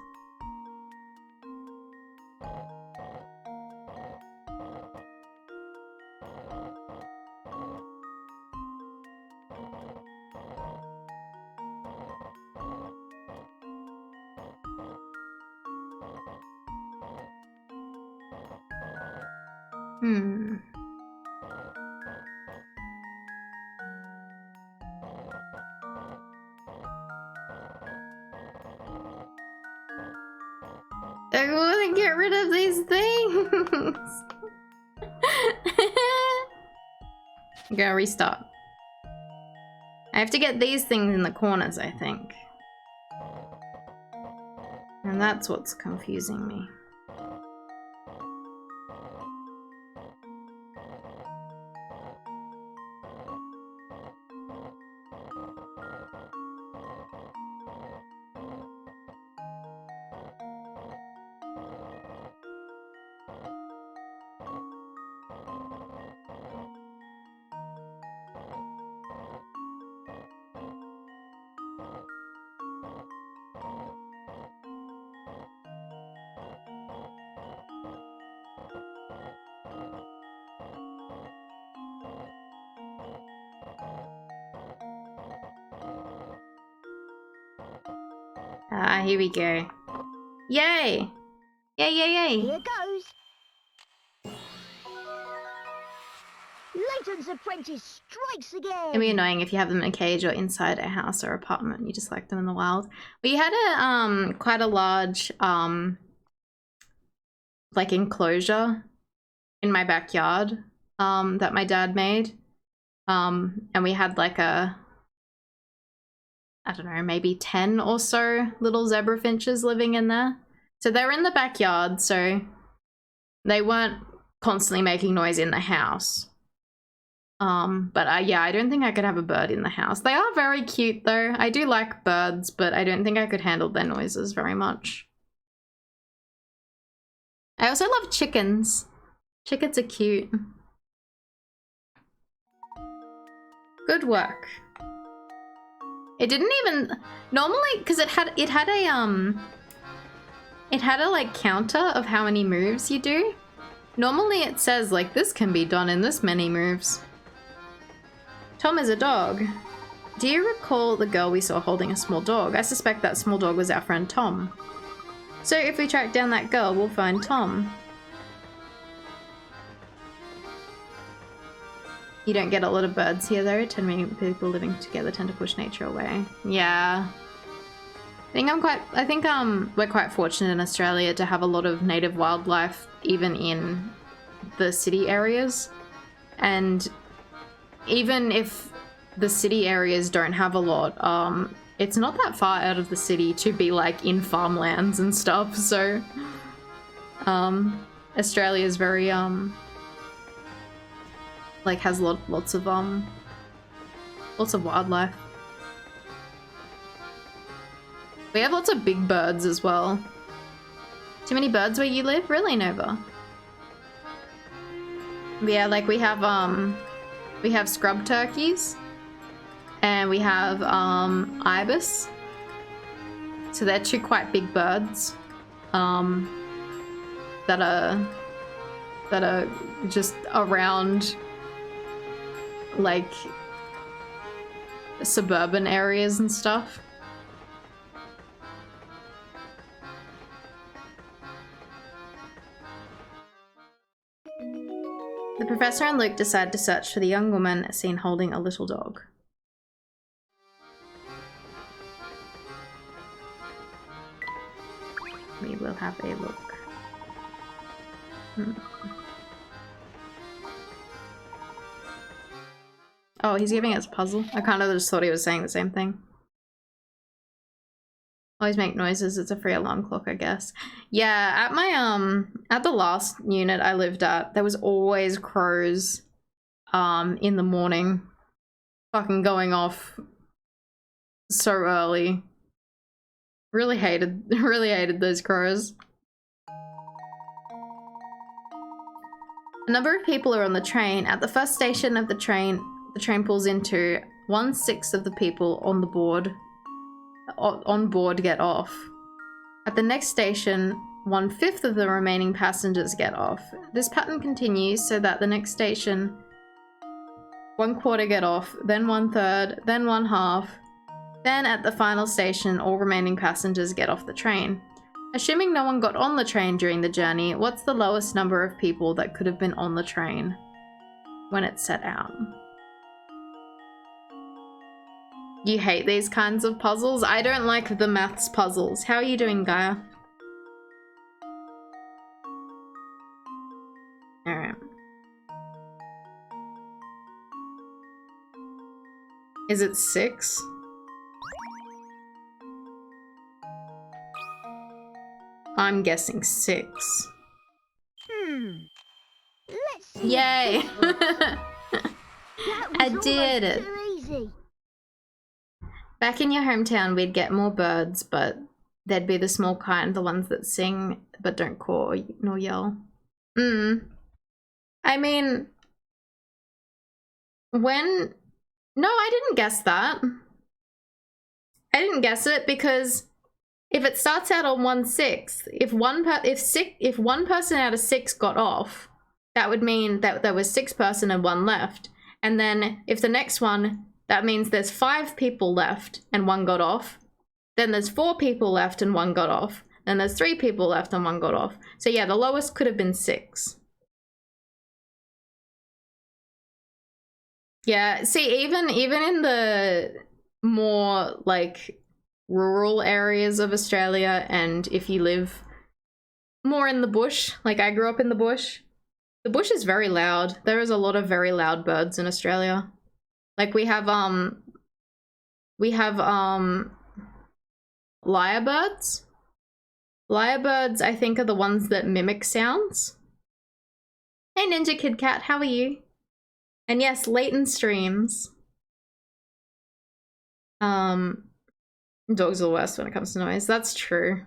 I want to get rid of these things. I'm gonna restart. I have to get these things in the corners, I think. And that's what's confusing me. Ah, here we go. Yay! Yay, yay, yay! Here goes. Layton's apprentice strikes again! It'd be annoying if you have them in a cage or inside a house or apartment. You just like them in the wild. We had a quite a large like enclosure in my backyard that my dad made. And we had like I don't know, maybe 10 or so little zebra finches living in there. So they're in the backyard, so they weren't constantly making noise in the house. But yeah, I don't think I could have a bird in the house. They are very cute though. I do like birds, but I don't think I could handle their noises very much. I also love chickens. Chickens are cute. Good work. It didn't even normally, because it had a like counter of how many moves you do. Normally it says like this can be done in this many moves. Tom is a dog. Do you recall the girl we saw holding a small dog? I suspect that small dog was our friend Tom. So if we track down that girl, we'll find Tom. You don't get a lot of birds here though. Too many people living together tend to push nature away. Yeah. I think we're quite fortunate in Australia to have a lot of native wildlife even in the city areas. And even if the city areas don't have a lot, it's not that far out of the city to be like in farmlands and stuff. So Australia is very like has lots of wildlife. We have lots of big birds as well. Too many birds where you live? Really, Nova? Yeah, like we have scrub turkeys and we have ibis. So they're two quite big birds that are just around like suburban areas and stuff. The professor and Luke decide to search for the young woman seen holding a little dog. We will have a look. Oh, he's giving us a puzzle. I kind of just thought he was saying the same thing. Always make noises. It's a free alarm clock, I guess. Yeah, at my at the last unit I lived at, there was always crows in the morning, fucking going off so early. Really hated those crows. A number of people are on the train. At the first station of the train pulls into, 1/6 of the people on board get off. At the next station, 1/5 of the remaining passengers get off. This pattern continues so that the next station, 1/4 get off, then 1/3, then 1/2. Then at the final station, all remaining passengers get off the train. Assuming no one got on the train during the journey, what's the lowest number of people that could have been on the train when it set out? You hate these kinds of puzzles? I don't like the maths puzzles. How are you doing, Gaia? Alright. Is it 6? I'm guessing 6. Let's see. Yay! I did it. Too easy. Back in your hometown, we'd get more birds, but they'd be the small kind, the ones that sing but don't caw nor yell. I mean, no, I didn't guess that. I didn't guess it because if it starts out on 1/6, if one person out of 6 got off, that would mean that there was 6 person and 1 left. And then if the next one, that means there's 5 people left and 1 got off. Then there's 4 people left and 1 got off. Then there's 3 people left and 1 got off. So yeah, the lowest could have been 6. Yeah, see, even in the more like rural areas of Australia, and if you live more in the bush, like I grew up in the bush is very loud. There is a lot of very loud birds in Australia. Like we have lyrebirds. Lyrebirds, I think, are the ones that mimic sounds. Hey Ninja Kid Cat, how are you? And yes, Layton streams. Dogs are the worst when it comes to noise. That's true.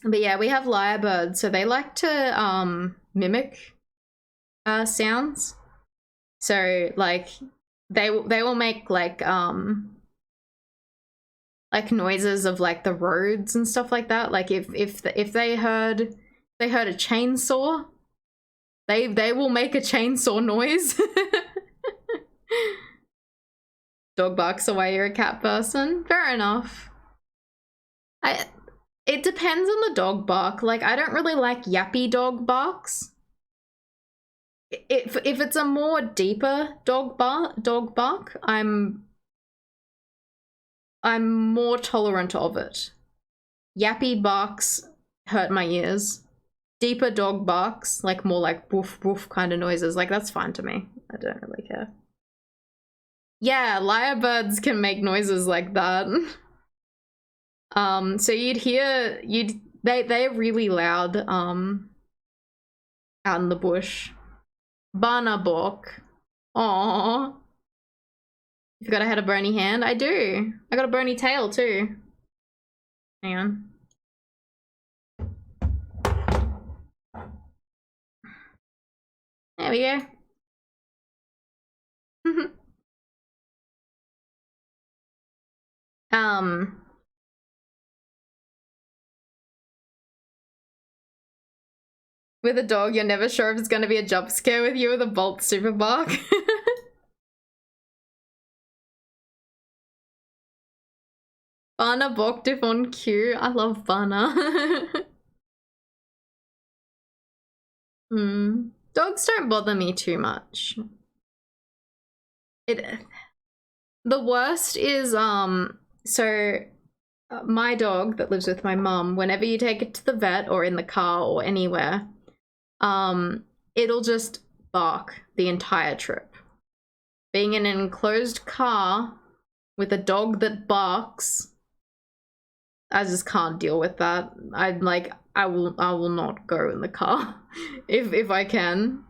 But yeah, we have lyrebirds, so they like to mimic sounds. So like they will make like noises of like the roads and stuff like that. Like if they heard a chainsaw, they will make a chainsaw noise. Dog barks away, you're a cat person. Fair enough. It depends on the dog bark. Like, I don't really like yappy dog barks. If it's a more deeper dog bark, I'm more tolerant of it. Yappy barks hurt my ears. Deeper dog barks, like more like woof woof kind of noises, like that's fine to me. I don't really care. Yeah, lyrebirds can make noises like that. So they're really loud out in the bush. Banabok. Aww. You forgot I had a bony hand? I do. I got a bony tail too. Hang on. There we go. With a dog, you're never sure if it's gonna be a jump scare with you with a Bolt super bark. Bana Boktif on cue. I love Bana. Dogs don't bother me too much. The worst is my dog that lives with my mum, whenever you take it to the vet or in the car or anywhere, it'll just bark the entire trip. Being in an enclosed car with a dog that barks, I just can't deal with that. I'm like, I will not go in the car if I can.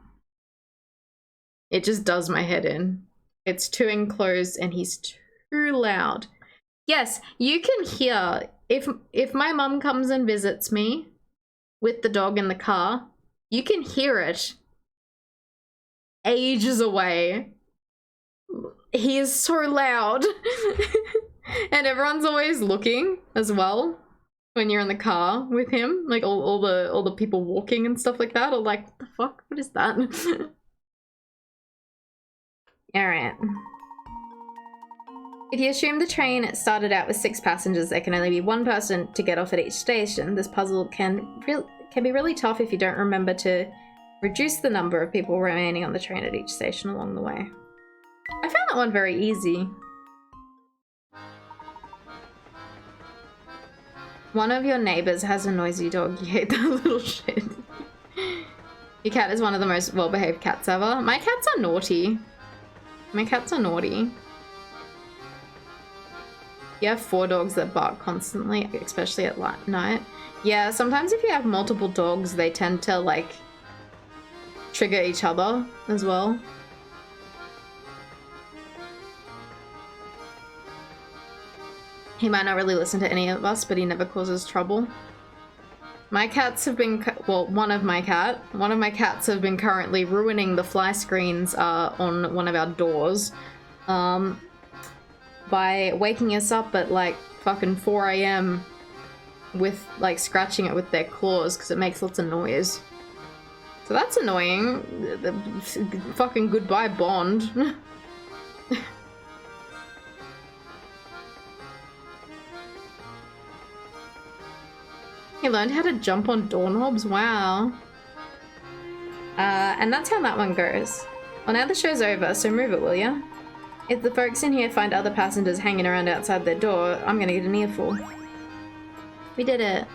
It just does my head in. It's too enclosed and he's too loud. Yes, you can hear, if my mum comes and visits me with the dog in the car, you can hear it ages away. He is so loud. And everyone's always looking as well when you're in the car with him. Like all the people walking and stuff like that are like, what the fuck? What is that? Alright. If you assume the train started out with 6 passengers, there can only be 1 person to get off at each station. This puzzle can be really tough if you don't remember to reduce the number of people remaining on the train at each station along the way. I found that one very easy. One of your neighbors has a noisy dog. You hate that little shit. Your cat is one of the most well-behaved cats ever. My cats are naughty. My cats are naughty. You have 4 dogs that bark constantly, especially at night. Yeah, sometimes if you have multiple dogs, they tend to, like, trigger each other as well. He might not really listen to any of us, but he never causes trouble. My cats have been, well, one of my cats have been currently ruining the fly screens on one of our doors by waking us up at like fucking 4 AM with like scratching it with their claws because it makes lots of noise. So that's annoying. The fucking goodbye bond. He learned how to jump on doorknobs? Wow. And that's how that one goes. Well, now the show's over, so move it, will ya? If the folks in here find other passengers hanging around outside their door, I'm gonna get an earful. We did it.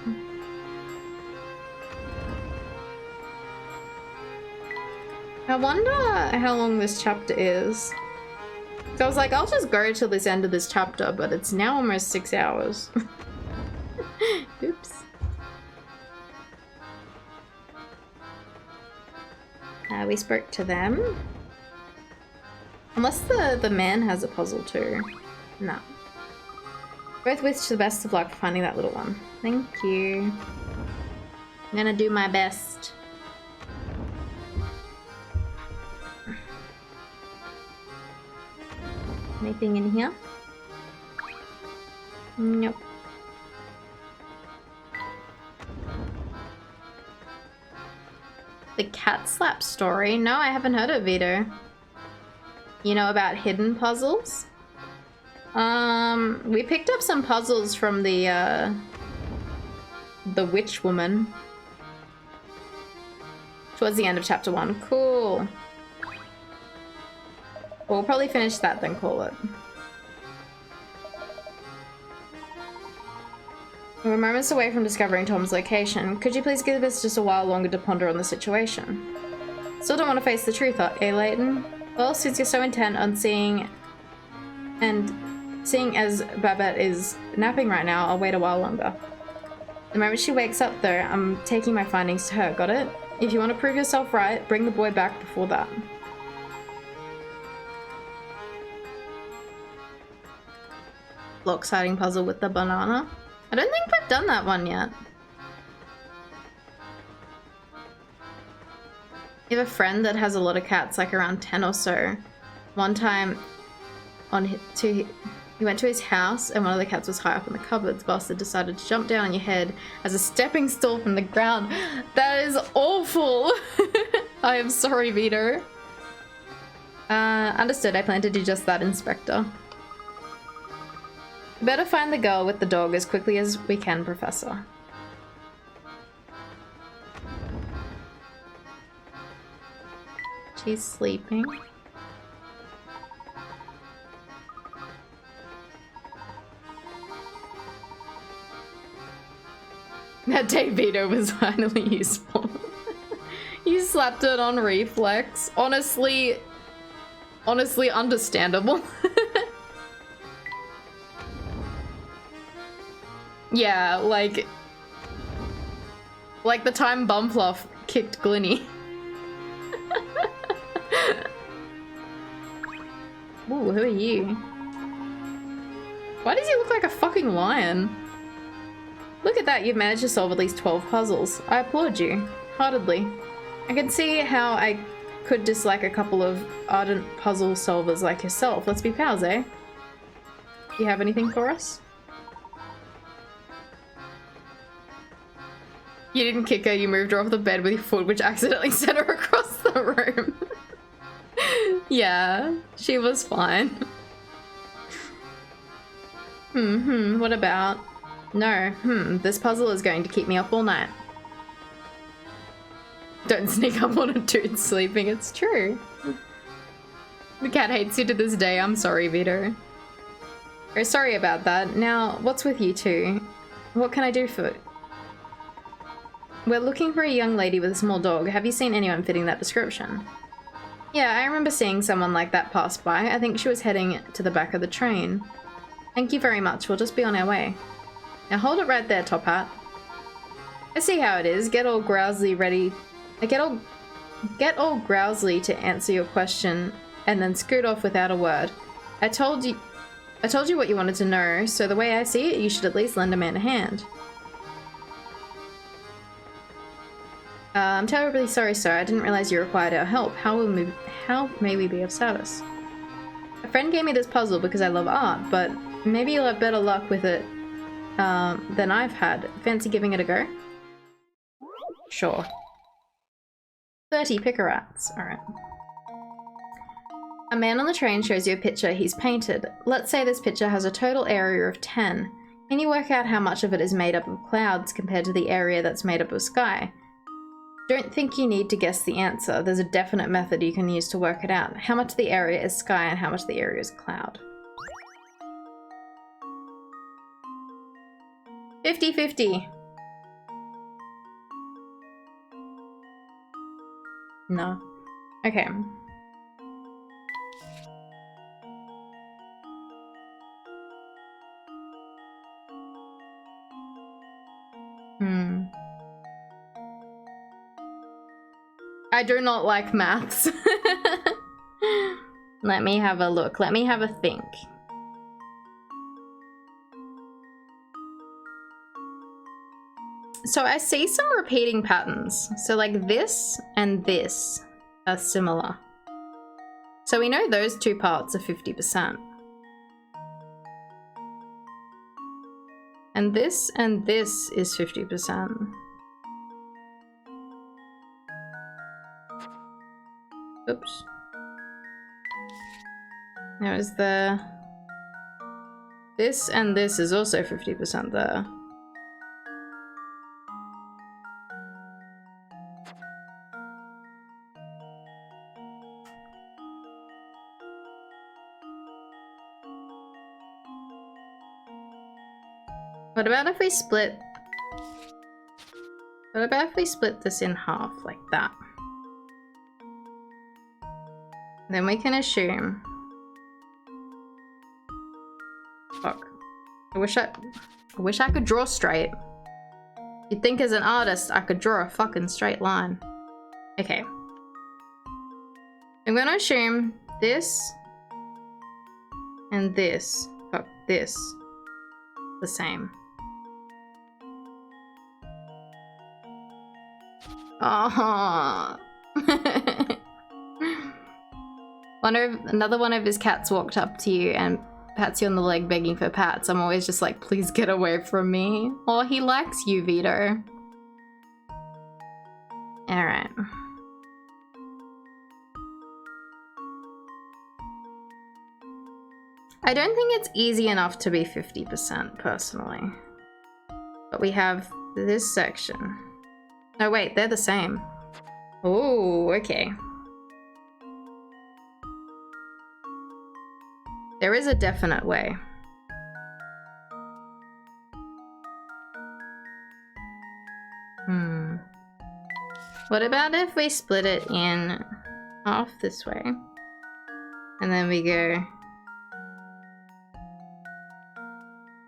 I wonder how long this chapter is. So I was like, I'll just go till this end of this chapter, but it's now almost 6 hours. Oops. We spoke to them. Unless the man has a puzzle too. No. Both wish the best of luck for finding that little one. Thank you. I'm gonna do my best. Anything in here? Nope. The cat slap story? No, I haven't heard of Vito. You know about hidden puzzles? We picked up some puzzles from the witch woman towards the end of chapter 1. Cool. We'll probably finish that, then call it. We're moments away from discovering Tom's location. Could you please give us just a while longer to ponder on the situation? Still don't want to face the truth, Layton? Well, since you're so intent on seeing as Babette is napping right now, I'll wait a while longer. The moment she wakes up, though, I'm taking my findings to her. Got it? If you want to prove yourself right, bring the boy back before that. Lock sighting puzzle with the banana. I don't think we've done that one yet. You have a friend that has a lot of cats, like around 10 or so. One time, he went to his house and one of the cats was high up in the cupboards. Bastard decided to jump down on your head as a stepping stool from the ground. That is awful. I am sorry, Vito. Understood. I plan to do just that, Inspector. Better find the girl with the dog as quickly as we can, Professor. She's sleeping. That day Vito was finally useful. You slapped it on reflex. Honestly understandable. Yeah, like the time Bumfluff kicked Glinny. Ooh, who are you? Why does he look like a fucking lion? Look at that, you've managed to solve at least 12 puzzles. I applaud you, heartedly. I can see how I could dislike a couple of ardent puzzle solvers like yourself. Let's be pals, eh? Do you have anything for us? You didn't kick her, you moved her off the bed with your foot, which accidentally sent her across the room. Yeah, she was fine. What about? No, this puzzle is going to keep me up all night. Don't sneak up on a dude sleeping, it's true. The cat hates you to this day, I'm sorry, Vito. Oh, sorry about that. Now, what's with you two? What can I do for it? We're looking for a young lady with a small dog. Have you seen anyone fitting that description? Yeah, I remember seeing someone like that pass by. I think she was heading to the back of the train. Thank you very much. We'll just be on our way. Now hold it right there, Top Hat. I see how it is. Get all grousely to answer your question and then scoot off without a word. I told you what you wanted to know, so the way I see it, you should at least lend a man a hand. I'm terribly sorry, sir. I didn't realize you required our help. How may we be of service? A friend gave me this puzzle because I love art, but maybe you'll have better luck with it than I've had. Fancy giving it a go? Sure. 30 picker-rats. Alright. A man on the train shows you a picture he's painted. Let's say this picture has a total area of 10. Can you work out how much of it is made up of clouds compared to the area that's made up of sky? Don't think you need to guess the answer. There's a definite method you can use to work it out. How much of the area is sky and how much of the area is cloud? 50-50. No. Okay. I do not like maths. Let me have a look. Let me have a think. So I see some repeating patterns. So like this and this are similar. So we know those two parts are 50%. And this is 50%. Oops. Now is the... This and this is also 50% there. What about if we split... What about if we split this in half like that? Then we can assume... Fuck. I wish I could draw straight. You'd think as an artist I could draw a fucking straight line. Okay. I'm gonna assume this and this, fuck, this, the same. Oh. Another one of his cats walked up to you and pats you on the leg begging for pats. I'm always just like, please get away from me. Oh, he likes you, Vito. Alright. I don't think it's easy enough to be 50% personally. But we have this section. No, wait, they're the same. Oh, okay. There is a definite way. What about if we split it in half this way? And then we go...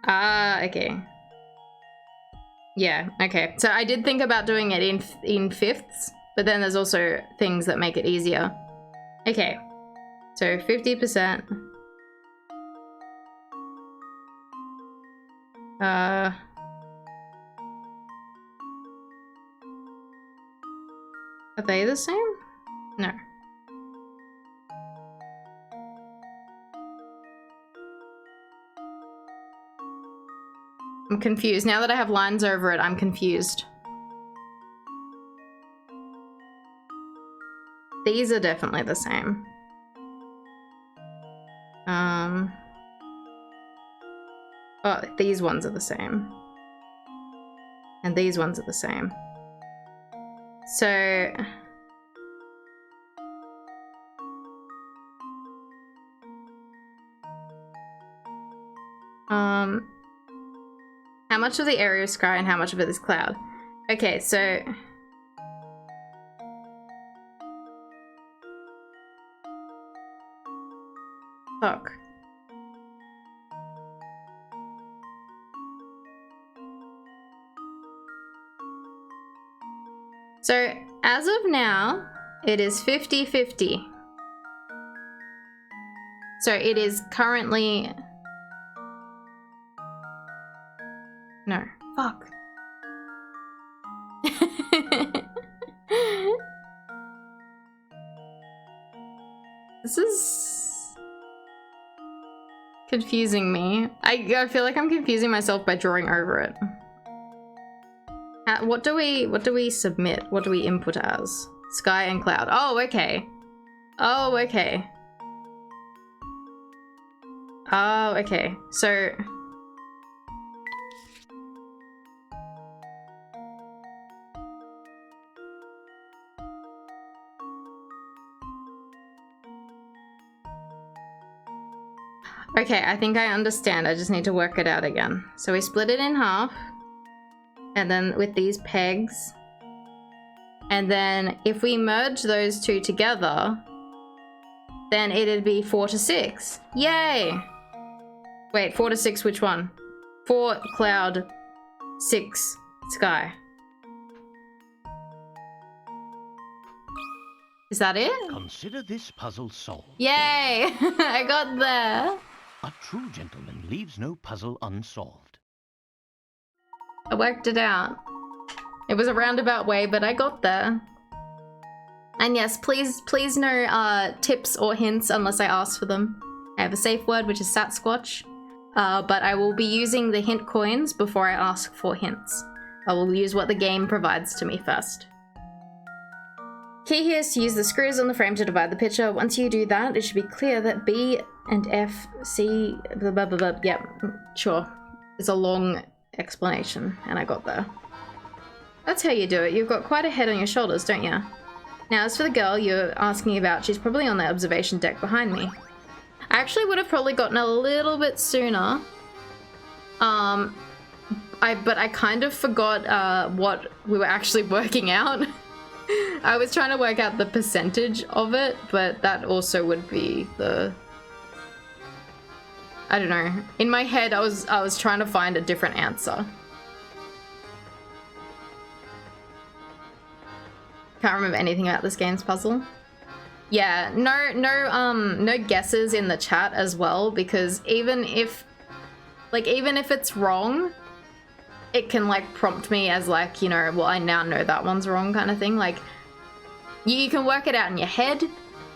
Ah, okay. Yeah, okay. So I did think about doing it in fifths, but then there's also things that make it easier. Okay. So 50%. Are they the same? No. I'm confused. Now that I have lines over it, I'm confused. These are definitely the same. Oh, these ones are the same. And these ones are the same. So... how much of the area is sky and how much of it is cloud? Okay, so... Fuck. So, as of now, it is 50-50. So it is currently... No. Fuck. This is... confusing me. I feel like I'm confusing myself by drawing over it. What do we submit? What do we input as? Sky and cloud. Oh, okay. Oh, okay. Oh, okay. So... Okay, I think I understand. I just need to work it out again. So we split it in half. And then with these pegs. And then if we merge those two together, then it'd be 4 to 6. Yay! Wait, 4 to 6, which one? 4 cloud, 6 sky. Is that it? Consider this puzzle solved. Yay! I got there. A true gentleman leaves no puzzle unsolved. I worked it out. It was a roundabout way, but I got there. And yes, please no tips or hints unless I ask for them. I have a safe word, which is Satsquatch. But I will be using the hint coins before I ask for hints. I will use what the game provides to me first. Key here is to use the screws on the frame to divide the picture. Once you do that, it should be clear that B and F, C, blah, blah, blah, blah. Yep, sure. It's a long explanation, and I got there. That's how you do it. You've got quite a head on your shoulders, don't you? Now, as for the girl you're asking about, she's probably on the observation deck behind me. I actually would have probably gotten a little bit sooner. But I kind of forgot what we were actually working out. I was trying to work out the percentage of it, but that also would be the... I don't know. In my head, I was trying to find a different answer. Can't remember anything about this game's puzzle. Yeah, no guesses in the chat as well, because even if it's wrong, it can like prompt me as like, you know, well, I now know that one's wrong kind of thing. Like, you can work it out in your head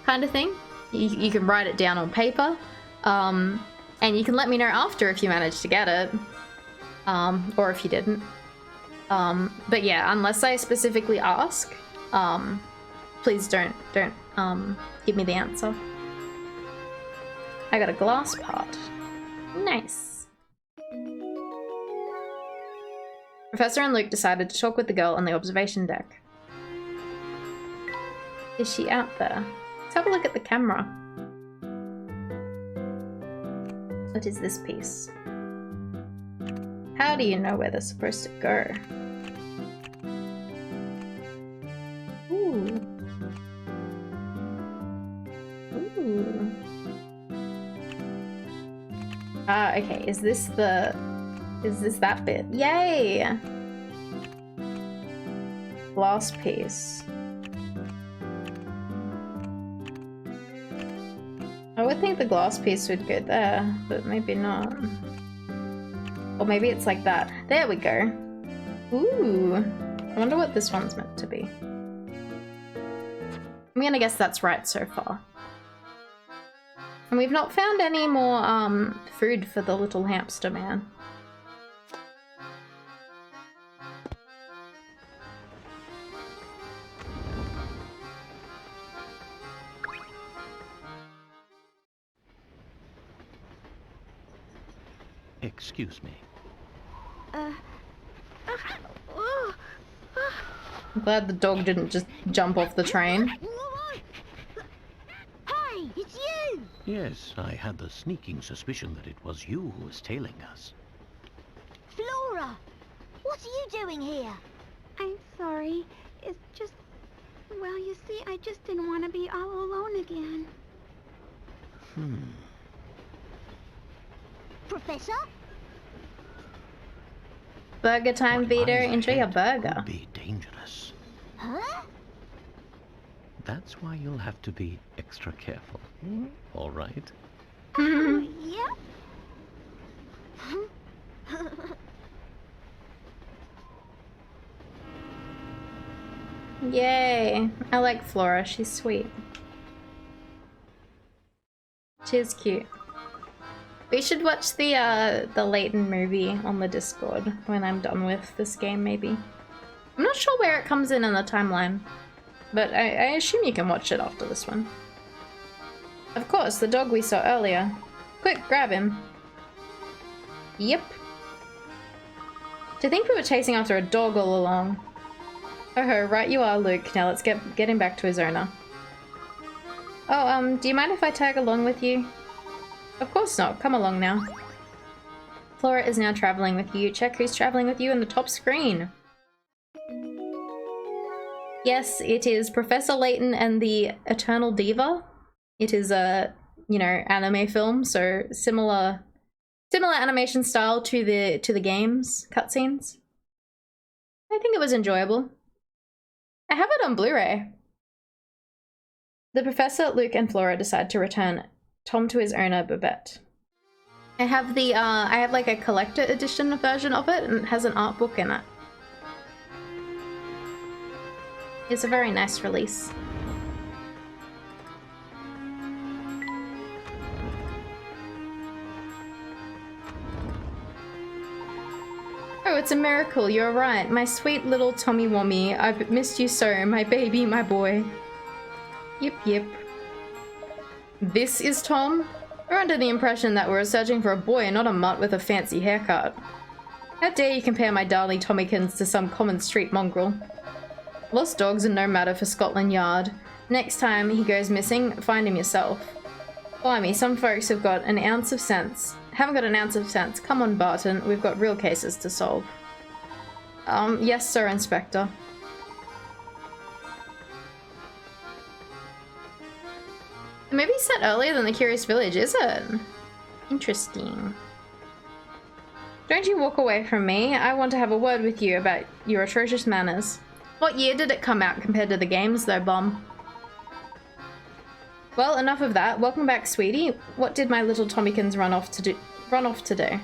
kind of thing. You can write it down on paper. And you can let me know after if you managed to get it. Or if you didn't. But yeah, unless I specifically ask, please don't give me the answer. I got a glass part. Nice. Professor and Luke decided to talk with the girl on the observation deck. Is she out there? Let's have a look at the camera. What is this piece? How do you know where they're supposed to go? Ooh. Ooh. Ah, okay. Is this that bit? Yay! Glass piece. I would think the glass piece would go there, but maybe not. Or maybe it's like that. There we go. Ooh. I wonder what this one's meant to be. I'm gonna guess that's right so far. And we've not found any more food for the little hamster man. Excuse me. I'm glad the dog didn't just jump off the train. Hey, it's you! Yes, I had the sneaking suspicion that it was you who was tailing us. Flora! What are you doing here? I'm sorry. It's just... Well, you see, I just didn't want to be all alone again. Professor? Burger time, Vito. Enjoy your burger. Could be dangerous. Huh? That's why you'll have to be extra careful. All right? Yep. Yay. I like Flora. She's sweet. She's cute. We should watch the Layton movie on the Discord when I'm done with this game, maybe. I'm not sure where it comes in the timeline, but I assume you can watch it after this one. Of course, the dog we saw earlier. Quick, grab him. Yep. To think we were chasing after a dog all along. Oh, right you are, Luke. Now let's get him back to his owner. Oh, do you mind if I tag along with you? Of course not. Come along now. Flora is now traveling with you. Check who's traveling with you in the top screen. Yes, it is Professor Layton and the Eternal Diva. It is a, you know, anime film, so similar animation style to the game's cutscenes. I think it was enjoyable. I have it on Blu-ray. The Professor, Luke, and Flora decide to return Tom to his owner, Babette. I have the I have like a collector edition version of it, and it has an art book in it. It's a very nice release. Oh, it's a miracle, you're right. My sweet little Tommy Wommy. I've missed you so, my baby, my boy. Yep, yep. This is Tom? We're under the impression that we're searching for a boy and not a mutt with a fancy haircut. How dare you compare my darling Tommykins to some common street mongrel? Lost dogs are no matter for Scotland Yard. Next time he goes missing, find him yourself. Blimey, some folks have got an ounce of sense. Haven't got an ounce of sense. Come on, Barton, we've got real cases to solve. Yes, sir, Inspector. Maybe set earlier than the Curious Village, is it? Interesting. Don't you walk away from me. I want to have a word with you about your atrocious manners. What year did it come out compared to the games, though, Bomb? Well, enough of that. Welcome back, sweetie. What did my little Tommykins run off to do?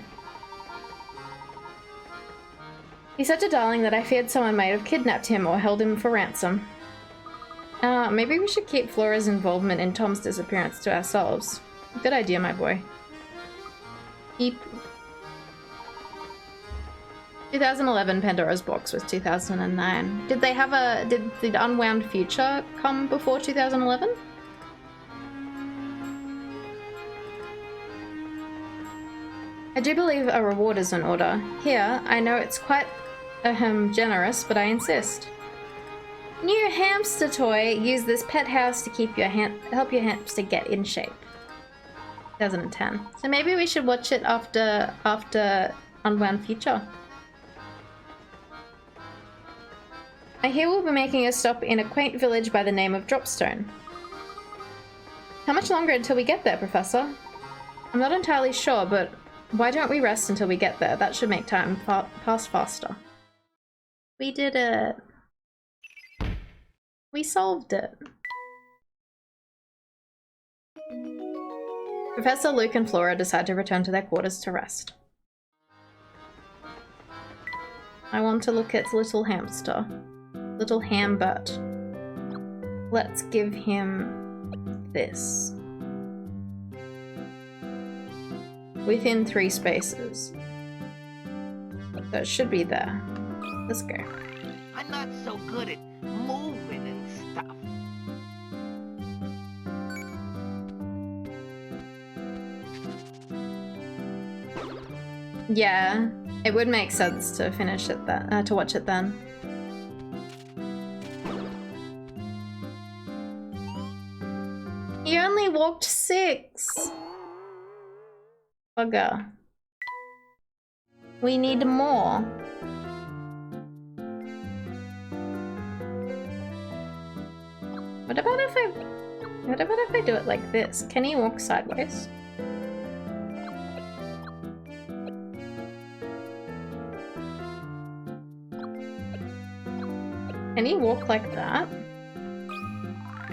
He's such a darling that I feared someone might have kidnapped him or held him for ransom. Maybe we should keep Flora's involvement in Tom's disappearance to ourselves. Good idea, my boy. Keep. 2011 Pandora's Box was 2009. Did they have a... Did Unwound Future come before 2011? I do believe a reward is in order. Here, I know it's quite generous, but I insist. New hamster toy. Use this pet house to keep your help your hamster get in shape. 2010. So maybe we should watch it after Unwound Future. I hear we'll be making a stop in a quaint village by the name of Dropstone. How much longer until we get there, Professor? I'm not entirely sure, but why don't we rest until we get there? That should make time pass faster. We did it. We solved it. Professor, Luke, and Flora decide to return to their quarters to rest. I want to look at little hamster. Little Hambert. Let's give him this. Within 3 spaces. So it should be there. Let's go. I'm not so good at moving and stuff. Yeah, it would make sense to finish it then, to watch it then. He only walked 6. Bugger. We need more. What about if I do it like this? Can he walk sideways? Can he walk like that?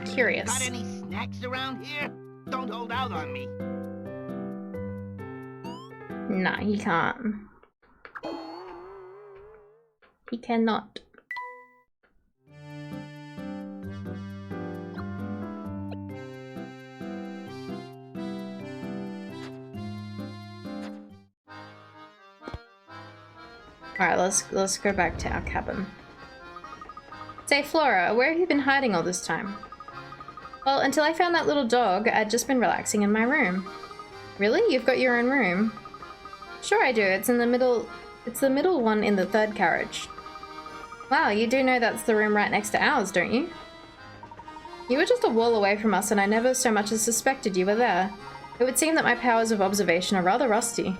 Curious. Got any snacks around here? Don't hold out on me. Nah, he can't. He cannot. Alright, let's go back to our cabin. Say, Flora, where have you been hiding all this time? Well, until I found that little dog, I'd just been relaxing in my room. Really? You've got your own room? Sure I do. It's in the middle. It's the middle one in the 3rd carriage. Wow, you do know that's the room right next to ours, don't you? You were just a wall away from us and I never so much as suspected you were there. It would seem that my powers of observation are rather rusty.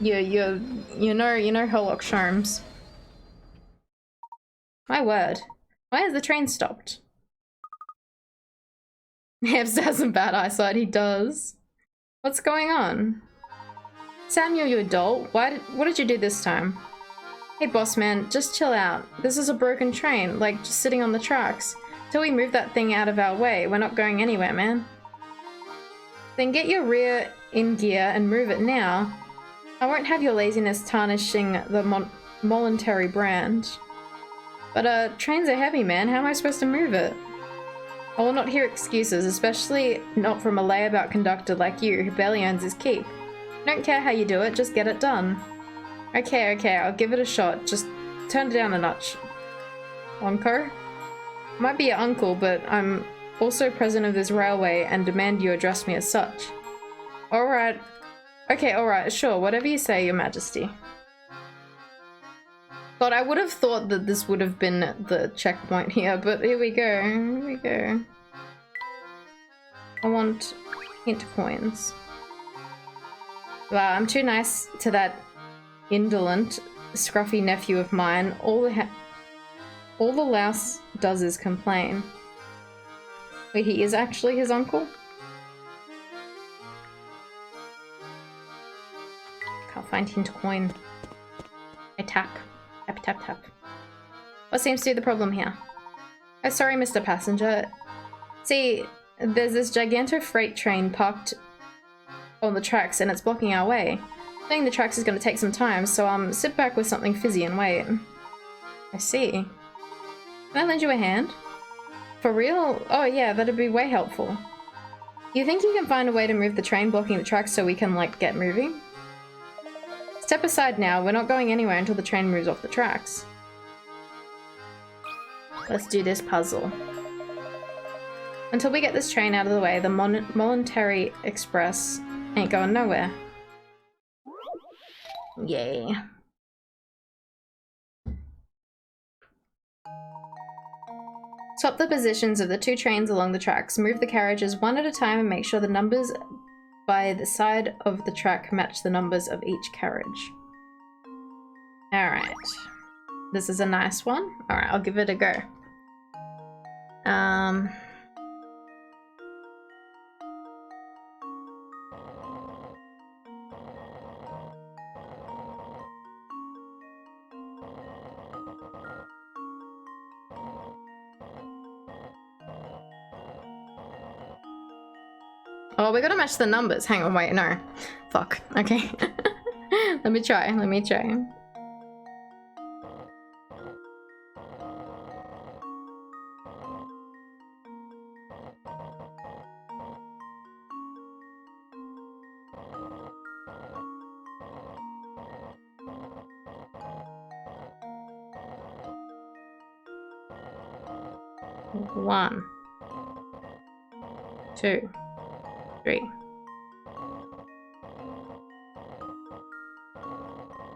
You know Herlock Sholmes. My word. Why has the train stopped? Hamster hasn't bad eyesight, he does. What's going on? Samuel, you adult. What did you do this time? Hey boss man, just chill out. This is a broken train, like just sitting on the tracks. Till we move that thing out of our way, we're not going anywhere, man. Then get your rear in gear and move it now. I won't have your laziness tarnishing the voluntary brand. But trains are heavy, man. How am I supposed to move it? I will not hear excuses, especially not from a layabout conductor like you who barely earns his keep. I don't care how you do it, just get it done. Okay, I'll give it a shot. Just turn it down a notch. Onko? I might be your uncle, but I'm also president of this railway and demand you address me as such. Alright. Okay, alright, sure. Whatever you say, your majesty. God, I would have thought that this would have been the checkpoint here, but here we go. I want hint coins. Wow, I'm too nice to that indolent, scruffy nephew of mine. All the louse does is complain. Wait, he is actually his uncle? Can't find hint coin. I tap. Tap. What seems to be the problem here? Oh, sorry, Mr. Passenger. See, there's this gigantic freight train parked on the tracks and it's blocking our way. Getting the tracks is going to take some time, so sit back with something fizzy and wait. I see. Can I lend you a hand? For real? Oh yeah, that'd be way helpful. You think you can find a way to move the train blocking the tracks so we can, like, get moving? Step aside now, we're not going anywhere until the train moves off the tracks. Let's do this puzzle. Until we get this train out of the way, the Voluntary Express ain't going nowhere. Yay. Swap the positions of the two trains along the tracks. Move the carriages one at a time and make sure the numbers by the side of the track match the numbers of each carriage. Alright. This is a nice one. Alright, I'll give it a go. Oh, we gotta match the numbers. Hang on, wait, no. Fuck. Okay. Let me try. One, 2, 3.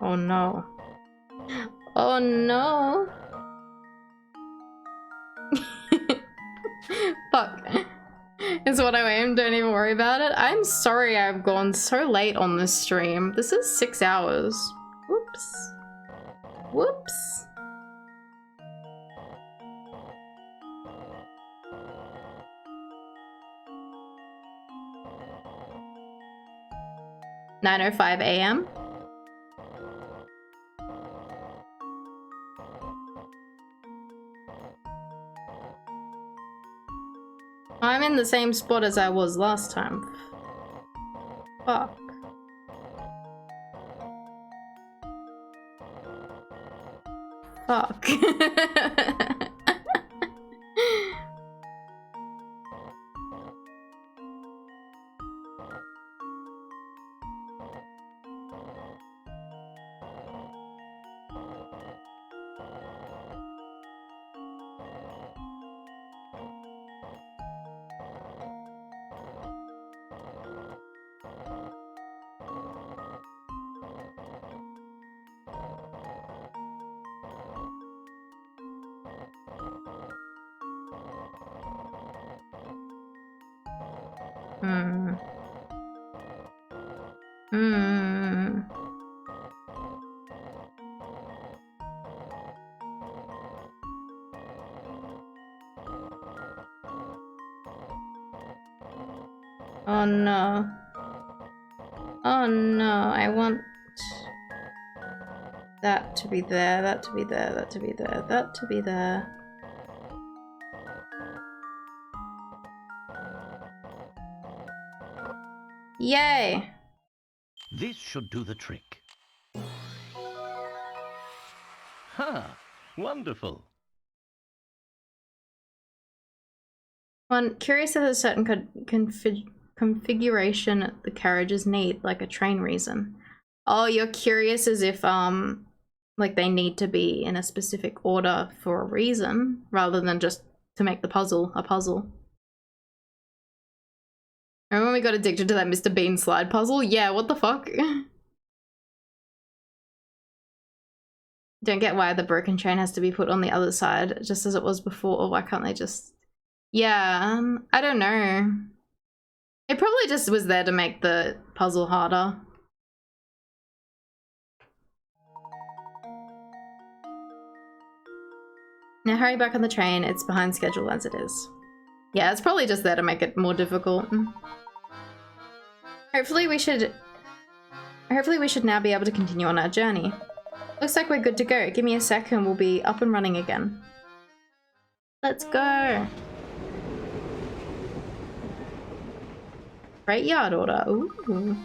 Oh no. Oh no. Fuck. Is what I am, don't even worry about it. I'm sorry I've gone so late on this stream. This is 6 hours. Whoops. Whoops. (9:05 a.m.) I'm in the same spot as I was last time. Fuck. Fuck. Hmm. Hmm. Oh no. Oh no, I want that to be there, that to be there, that to be there, that to be there. Yay! This should do the trick. Ha! Wonderful. One curious if there's a certain configuration the carriages need, like a train reason. Oh, you're curious as if like they need to be in a specific order for a reason, rather than just to make the puzzle a puzzle. Remember when we got addicted to that Mr. Bean slide puzzle? Yeah, what the fuck? Don't get why the broken train has to be put on the other side, just as it was before. Why can't they just... Yeah, I don't know. It probably just was there to make the puzzle harder. Now hurry back on the train, it's behind schedule as it is. Yeah, it's probably just there to make it more difficult. Hopefully we should now be able to continue on our journey. Looks like we're good to go. Give me a sec and we'll be up and running again. Let's go! Freight yard order. Ooh.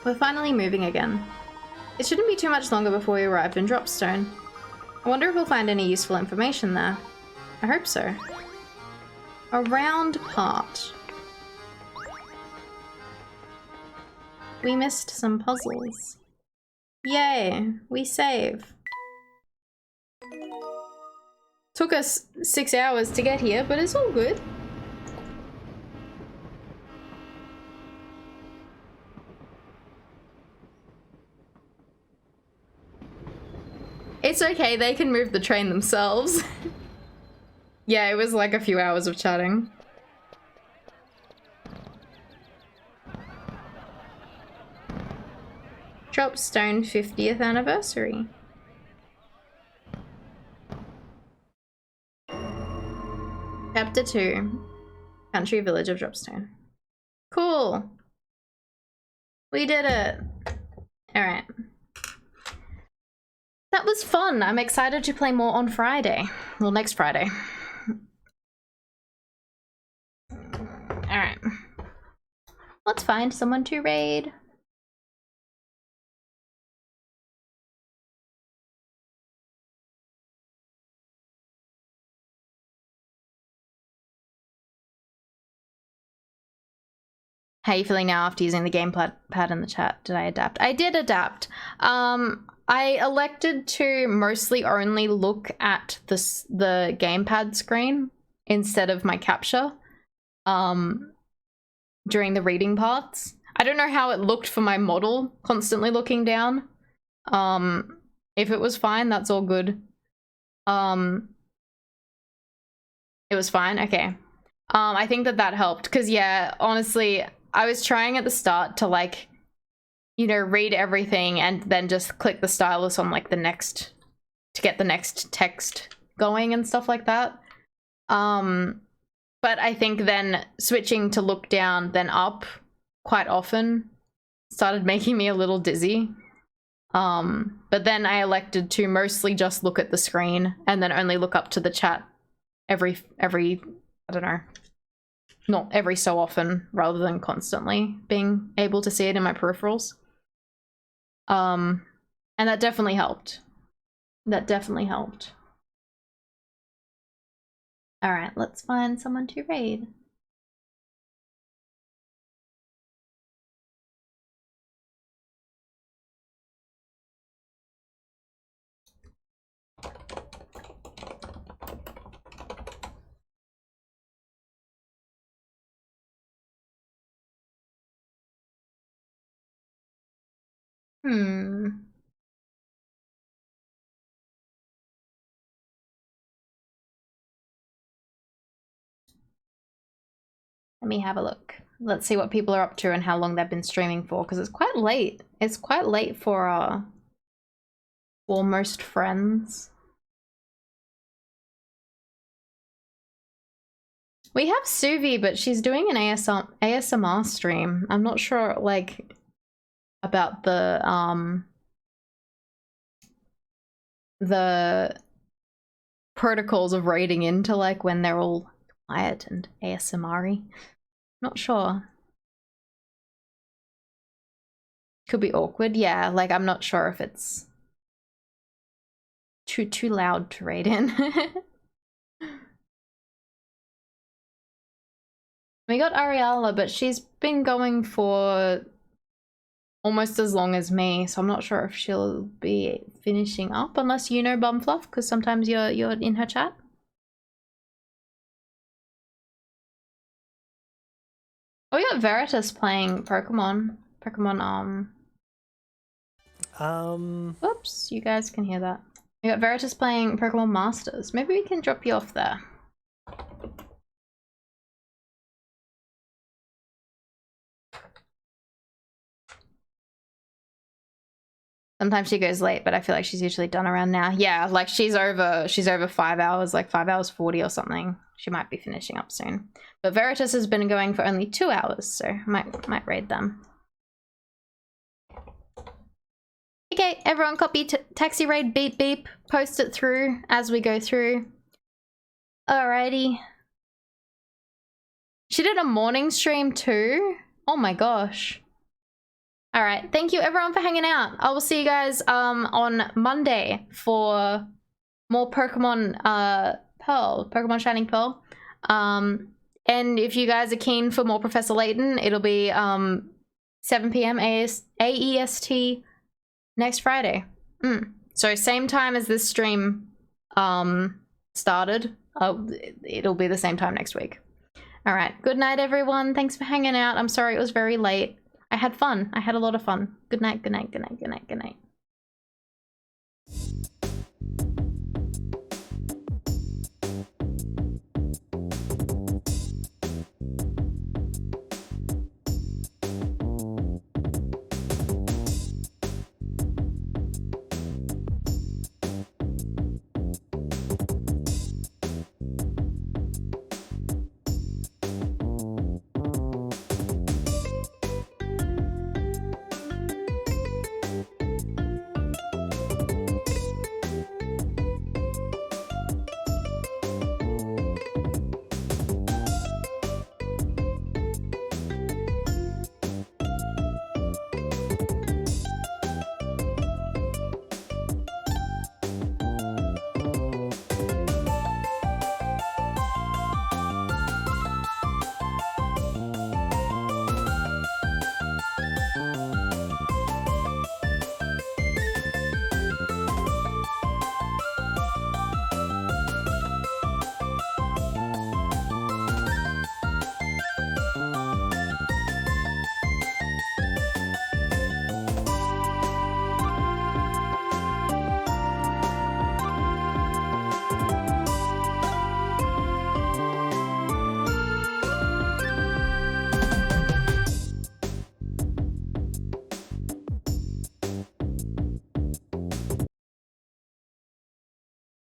We're finally moving again. It shouldn't be too much longer before we arrive in Dropstone. I wonder if we'll find any useful information there. I hope so. A round part. We missed some puzzles. Yay, we save. Took us 6 hours to get here, but it's all good. It's okay, they can move the train themselves. Yeah, it was like a few hours of chatting. Dropstone 50th anniversary. Chapter 2. Country village of Dropstone. Cool. We did it. Alright. That was fun. I'm excited to play more on Friday. Well, next Friday. Alright. Let's find someone to raid. How are you feeling now after using the gamepad in the chat? Did I adapt? I did adapt. I elected to mostly only look at the gamepad screen instead of my capture during the reading parts. I don't know how it looked for my model constantly looking down. If it was fine, that's all good. It was fine? Okay. I think that helped because, yeah, honestly, I was trying at the start to, like, you know, read everything and then just click the stylus on, like, the next, to get the next text going and stuff like that. But I think then switching to look down, then up quite often started making me a little dizzy. But then I elected to mostly just look at the screen and then only look up to the chat every, I don't know, not every so often, rather than constantly being able to see it in my peripherals. And that definitely helped. That definitely helped. All right, let's find someone to raid. Let me have a look. Let's see what people are up to and how long they've been streaming for, because it's quite late. It's quite late for most friends. We have Suvi, but she's doing an ASMR stream. I'm not sure, like, about the protocols of raiding into, like, when they're all quiet and ASMR-y. Not sure. Could be awkward, yeah. Like, I'm not sure if it's too loud to raid in. We got Ariella, but she's been going for almost as long as me, so I'm not sure if she'll be finishing up, unless you know Bumfluff, because sometimes you're in her chat. Oh, we got Veritas playing Pokemon. Whoops, you guys can hear that. We got Veritas playing Pokemon Masters. Maybe we can drop you off there. Sometimes she goes late, but I feel like she's usually done around now. Yeah, like she's over 5 hours, like 5 hours 40 or something. She might be finishing up soon. But Veritas has been going for only 2 hours, so I might raid them. Okay, everyone copy taxi raid beep beep. Post it through as we go through. Alrighty. She did a morning stream too? Oh my gosh. All right, thank you everyone for hanging out. I will see you guys on Monday for more Pokemon Pearl, Pokemon Shining Pearl. And if you guys are keen for more Professor Layton, it'll be 7 p.m. AEST next Friday. So same time as this stream started. It'll be the same time next week. All right, good night everyone. Thanks for hanging out. I'm sorry it was very late. I had fun. I had a lot of fun. Good night, good night, good night, good night, good night.